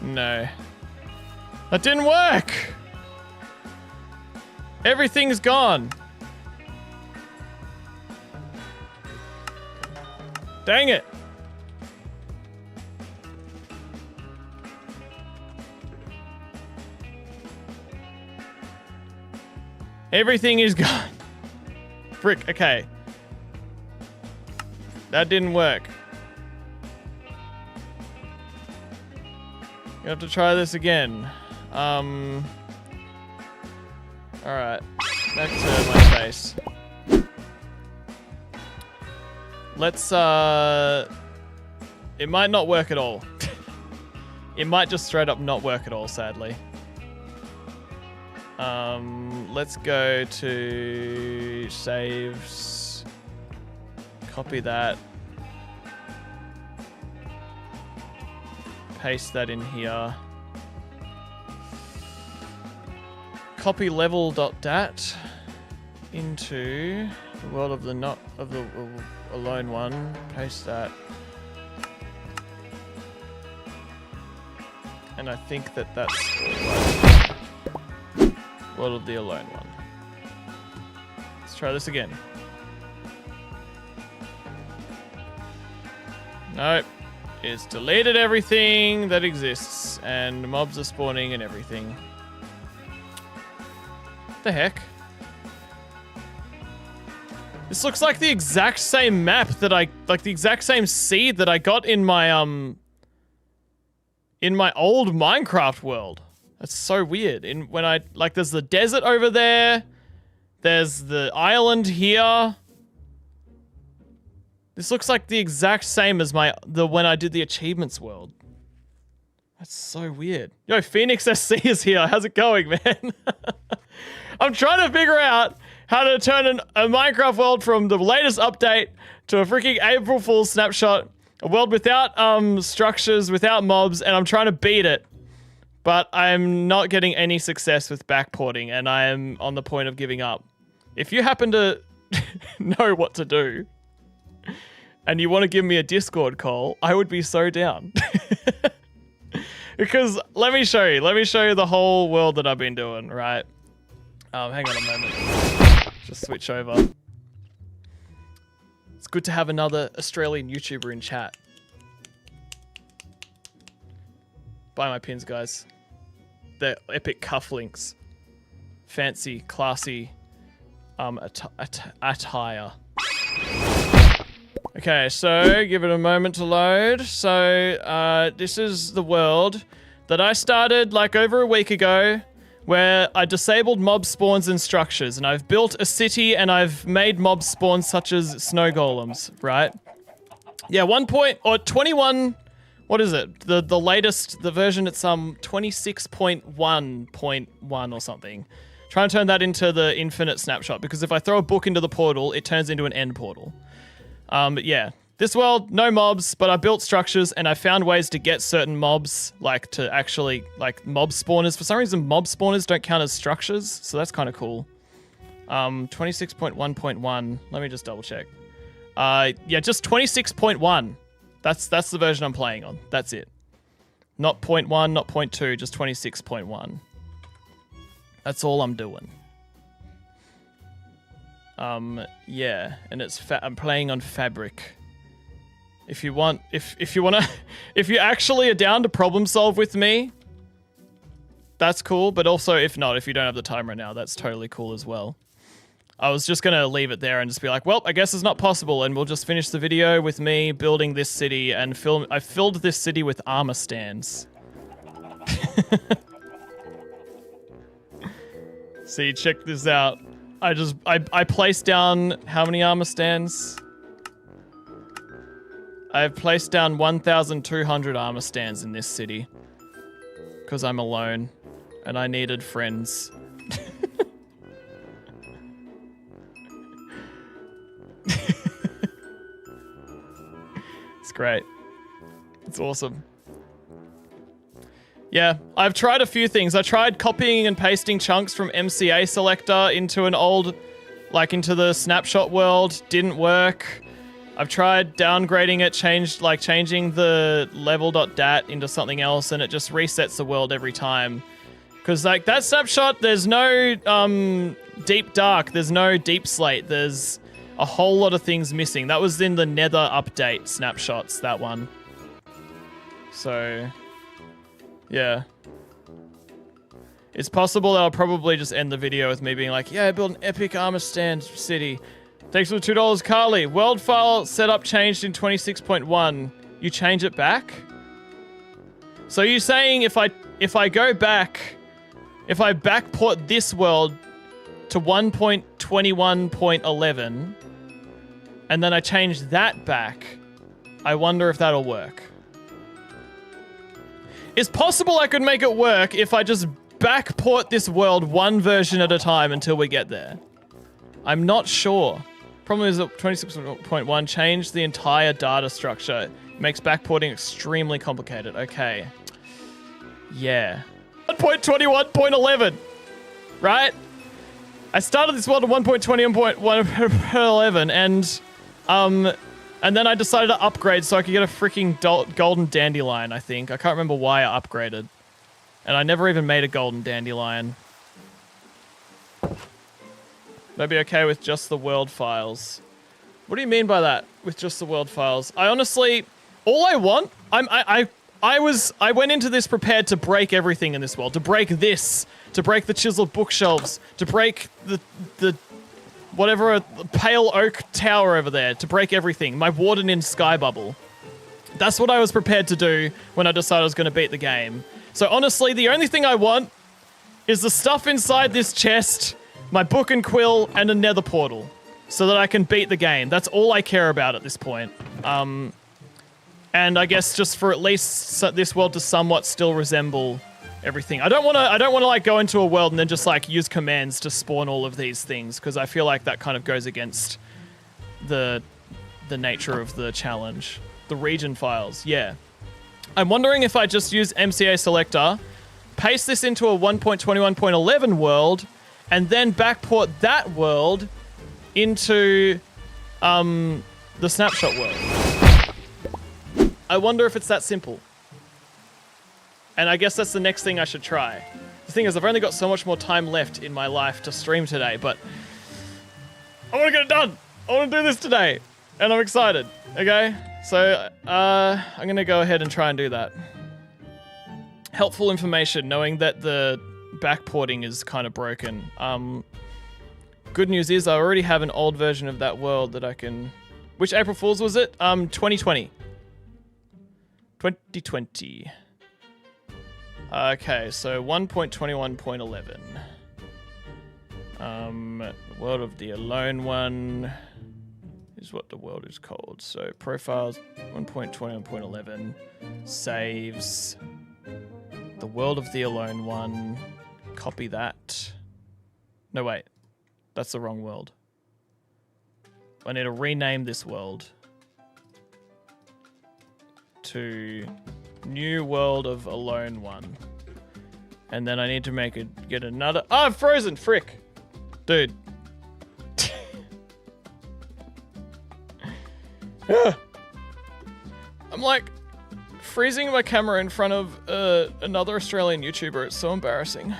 Speaker 1: No. That didn't work! Everything's gone. Dang it. Everything is gone. Frick, okay. That didn't work. You have to try this again. Alright. Back to my face. Let's, it might not work at all. It might just straight up not work at all, sadly. Let's go to saves. Copy that. Paste that in here. Copy level.dat into the world of the alone one. Paste that. And I think that's world of the alone one. Let's try this again. Nope. It's deleted everything that exists, and mobs are spawning and everything. What the heck? This looks like the exact same map that like the exact same seed that I got in my old Minecraft world. That's so weird. There's the desert over there. There's the island here. This looks like the exact same as when I did the achievements world. That's so weird. Yo, Phoenix SC is here. How's it going, man? I'm trying to figure out how to turn a Minecraft world from the latest update to a freaking April Fool's snapshot. A world without structures, without mobs, and I'm trying to beat it. But I'm not getting any success with backporting, and I am on the point of giving up. If you happen to know what to do, and you want to give me a Discord call, I would be so down. Because let me show you the whole world that I've been doing, right? Hang on a moment. Just switch over. It's good to have another Australian YouTuber in chat. Buy my pins, guys. They're epic cufflinks. Fancy, classy attire. Okay, so give it a moment to load. So this is the world that I started like over a week ago, where I disabled mob spawns and structures, and I've built a city and I've made mob spawns such as snow golems, right? Yeah, 21. What is it? The latest, the version, it's 26.1.1 or something. Try and turn that into the infinite snapshot, because if I throw a book into the portal, it turns into an end portal. But yeah, this world, no mobs, but I built structures and I found ways to get certain mobs, like to actually, like mob spawners. For some reason, mob spawners don't count as structures, so that's kind of cool. 26.1.1. Let me just double check. Yeah, just 26.1. That's the version I'm playing on. That's it. Not 0.1, not 0.2, just 26.1. That's all I'm doing. Yeah, and it's I'm playing on Fabric. If you want, if you wanna, if you actually are down to problem solve with me, that's cool. But also, if not, if you don't have the time right now, that's totally cool as well. I was just gonna leave it there and just be like, well, I guess it's not possible, and we'll just finish the video with me building this city and I filled this city with armor stands. See, check this out. I placed down how many armor stands? I've placed down 1,200 armor stands in this city. Because I'm alone. And I needed friends. It's great. It's awesome. Yeah, I've tried a few things. I tried copying and pasting chunks from MCA selector into an old, into the snapshot world. Didn't work. I've tried downgrading it, changing the level.dat into something else, and it just resets the world every time. Because that snapshot, there's no deep dark, there's no deep slate, there's a whole lot of things missing. That was in the Nether update snapshots, that one. So, yeah. It's possible that I'll probably just end the video with me being like, yeah, I built an epic armor stand city. Thanks for the $2, Carly. World file setup changed in 26.1. You change it back? So you're saying if I go back, if I backport this world to 1.21.11, and then I change that back, I wonder if that'll work. It's possible I could make it work if I just backport this world one version at a time until we get there. I'm not sure. Problem is that 26.1 changed the entire data structure. It makes backporting extremely complicated. Okay. Yeah. 1.21.11. Right? I started this world at 1.20.1.11 and then I decided to upgrade so I could get a freaking golden dandelion, I think. I can't remember why I upgraded. And I never even made a golden dandelion. That'd be okay with just the world files. What do you mean by that? With just the world files? I honestly, all I want, I went into this prepared to break everything in this world. To break this. To break the chiseled bookshelves. To break the whatever, pale oak tower over there. To break everything. My warden in sky bubble. That's what I was prepared to do when I decided I was going to beat the game. So honestly, the only thing I want is the stuff inside this chest, my book and quill, and a nether portal. So that I can beat the game. That's all I care about at this point. And I guess just for at least this world to somewhat still resemble everything. I don't want to go into a world and then just use commands to spawn all of these things, because I feel like that kind of goes against the nature of the challenge. The region files, yeah. I'm wondering if I just use MCA selector, paste this into a 1.21.11 world, and then backport that world into the snapshot world. I wonder if it's that simple. And I guess that's the next thing I should try. The thing is, I've only got so much more time left in my life to stream today, but I want to get it done. I want to do this today. And I'm excited, okay? So, I'm going to go ahead and try and do that. Helpful information, knowing that the backporting is kind of broken. Good news is I already have an old version of that world that I can... Which April Fool's was it? 2020. 2020. Okay, so 1.21.11. World of the Alone One is what the world is called. So profiles 1.21.11 saves the World of the Alone One. Copy that. No, wait. That's the wrong world. I need to rename this world to New World of Alone One. And then I need to get another... Oh, I'm frozen! Frick! Dude. I'm like freezing my camera in front of another Australian YouTuber. It's so embarrassing.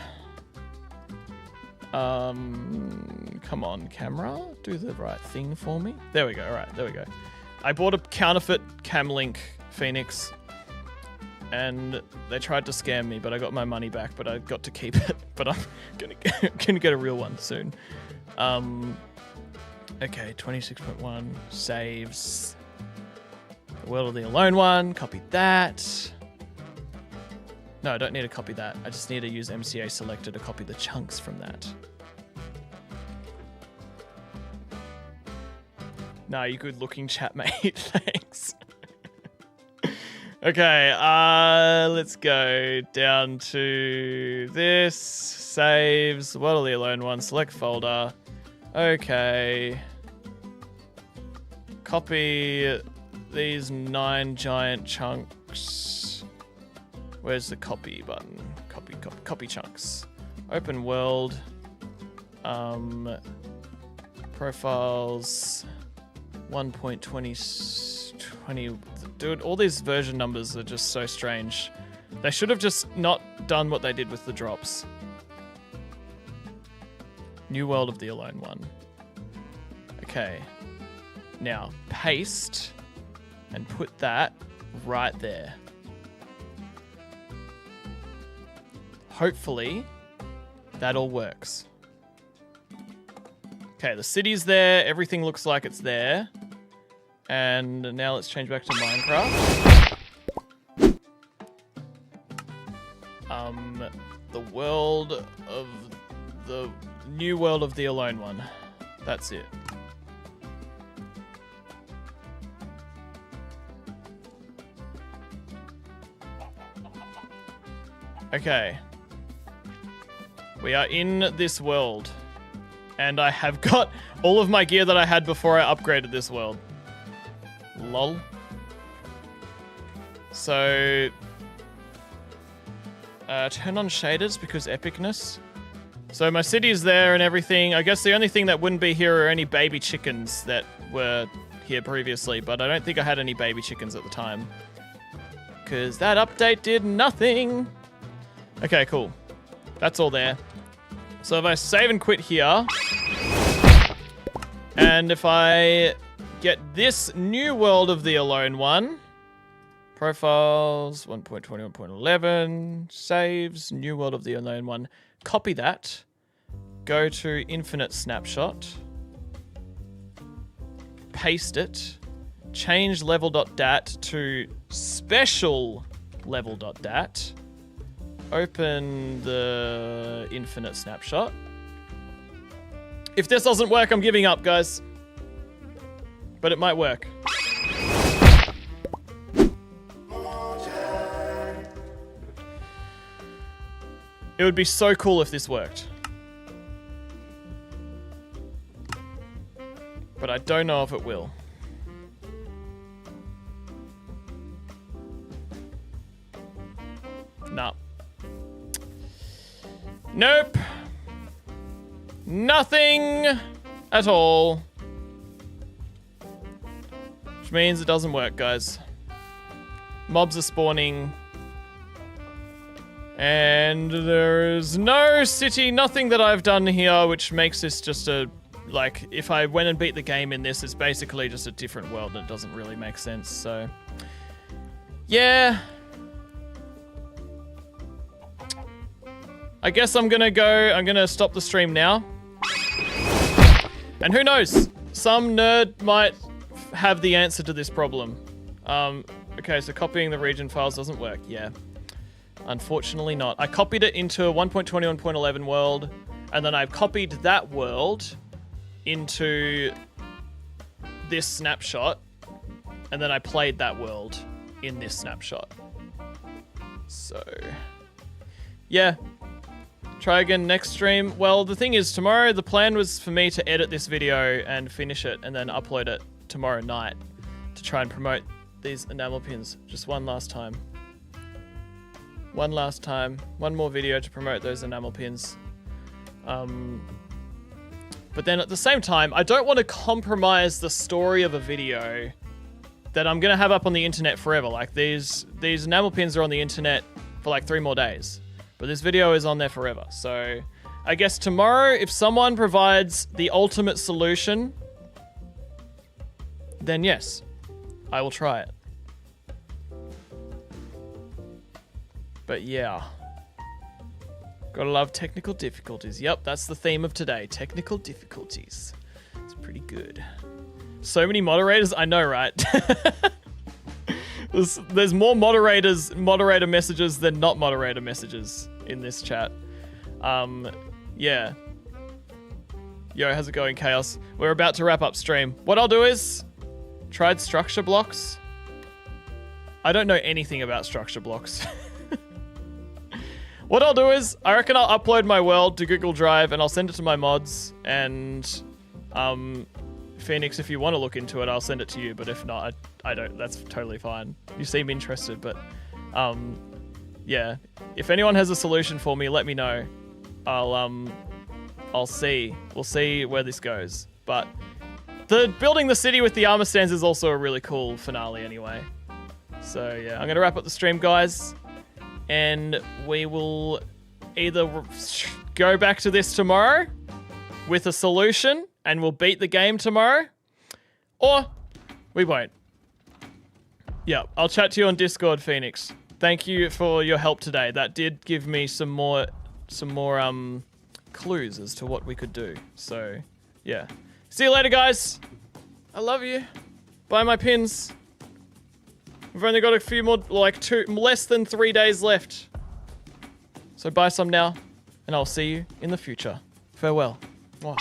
Speaker 1: Come on, camera. Do the right thing for me. There we go. All right, there we go. I bought a counterfeit Camlink Phoenix. And they tried to scam me, but I got my money back, but I got to keep it. But I'm gonna get a real one soon. Okay, 26.1 saves. The World of the Alone one, copy that. No, I don't need to copy that. I just need to use MCA selector to copy the chunks from that. Nah, you good looking chat, mate. Thanks. Okay, let's go down to this. Saves. World of the Alone one. Select folder. Okay. Copy these 9 giant chunks. Where's the copy button? Copy chunks. Open world. Profiles. 1.20. Dude, all these version numbers are just so strange. They should have just not done what they did with the drops. New World of the Alone one. Okay. Now, paste and put that right there. Hopefully, that all works. Okay, the city's there. Everything looks like it's there. And now let's change back to Minecraft. The world of the new World of the Alone one. That's it. Okay. We are in this world. And I have got all of my gear that I had before I upgraded this world. Lol. So, turn on shaders because epicness. So my city is there and everything. I guess the only thing that wouldn't be here are any baby chickens that were here previously, but I don't think I had any baby chickens at the time. Because that update did nothing. Okay, cool. That's all there. So if I save and quit here, and if I get this new World of the Alone one, profiles, 1.21.11, saves, new World of the Alone one, copy that, go to infinite snapshot, paste it, change level.dat to special level.dat, open the infinite snapshot. If this doesn't work, I'm giving up, guys. But it might work. It would be so cool if this worked. But I don't know if it will. Nah. Nope. Nothing at all. Which means it doesn't work, guys. Mobs are spawning. And there's no city, nothing that I've done here, which makes this just a... Like, if I went and beat the game in this, it's basically just a different world and it doesn't really make sense, so... Yeah. I guess I'm gonna stop the stream now. And who knows? Some nerd might have the answer to this problem. Okay, so copying the region files doesn't work. Yeah. Unfortunately not. I copied it into a 1.21.11 world, and then I've copied that world into this snapshot, and then I played that world in this snapshot. So, yeah. Try again next stream. Well, the thing is, tomorrow the plan was for me to edit this video and finish it and then upload it tomorrow night to try and promote these enamel pins just one last time. One last time. One more video to promote those enamel pins. But then at the same time, I don't want to compromise the story of a video that I'm gonna have up on the internet forever. Like these enamel pins are on the internet for like 3 more days, but this video is on there forever. So I guess tomorrow, if someone provides the ultimate solution, then yes, I will try it. But yeah. Gotta love technical difficulties. Yep, that's the theme of today. Technical difficulties. It's pretty good. So many moderators. I know, right? there's more moderator messages than not moderator messages in this chat. Yeah. Yo, how's it going, Chaos? We're about to wrap up stream. What I'll do is... Tried structure blocks? I don't know anything about structure blocks. What I'll do is, I reckon I'll upload my world to Google Drive and I'll send it to my mods, and Phoenix, if you want to look into it, I'll send it to you, but if not, I don't. That's totally fine. You seem interested, but yeah. If anyone has a solution for me, let me know. I'll see. We'll see where this goes. But the building the city with the armor stands is also a really cool finale anyway. So yeah, I'm gonna wrap up the stream, guys. And we will either go back to this tomorrow with a solution and we'll beat the game tomorrow, or we won't. Yeah, I'll chat to you on Discord, Phoenix. Thank you for your help today. That did give me some more clues as to what we could do. So, yeah. See you later, guys. I love you. Buy my pins. We've only got a few more, like less than 3 days left. So buy some now, and I'll see you in the future. Farewell. Mwah.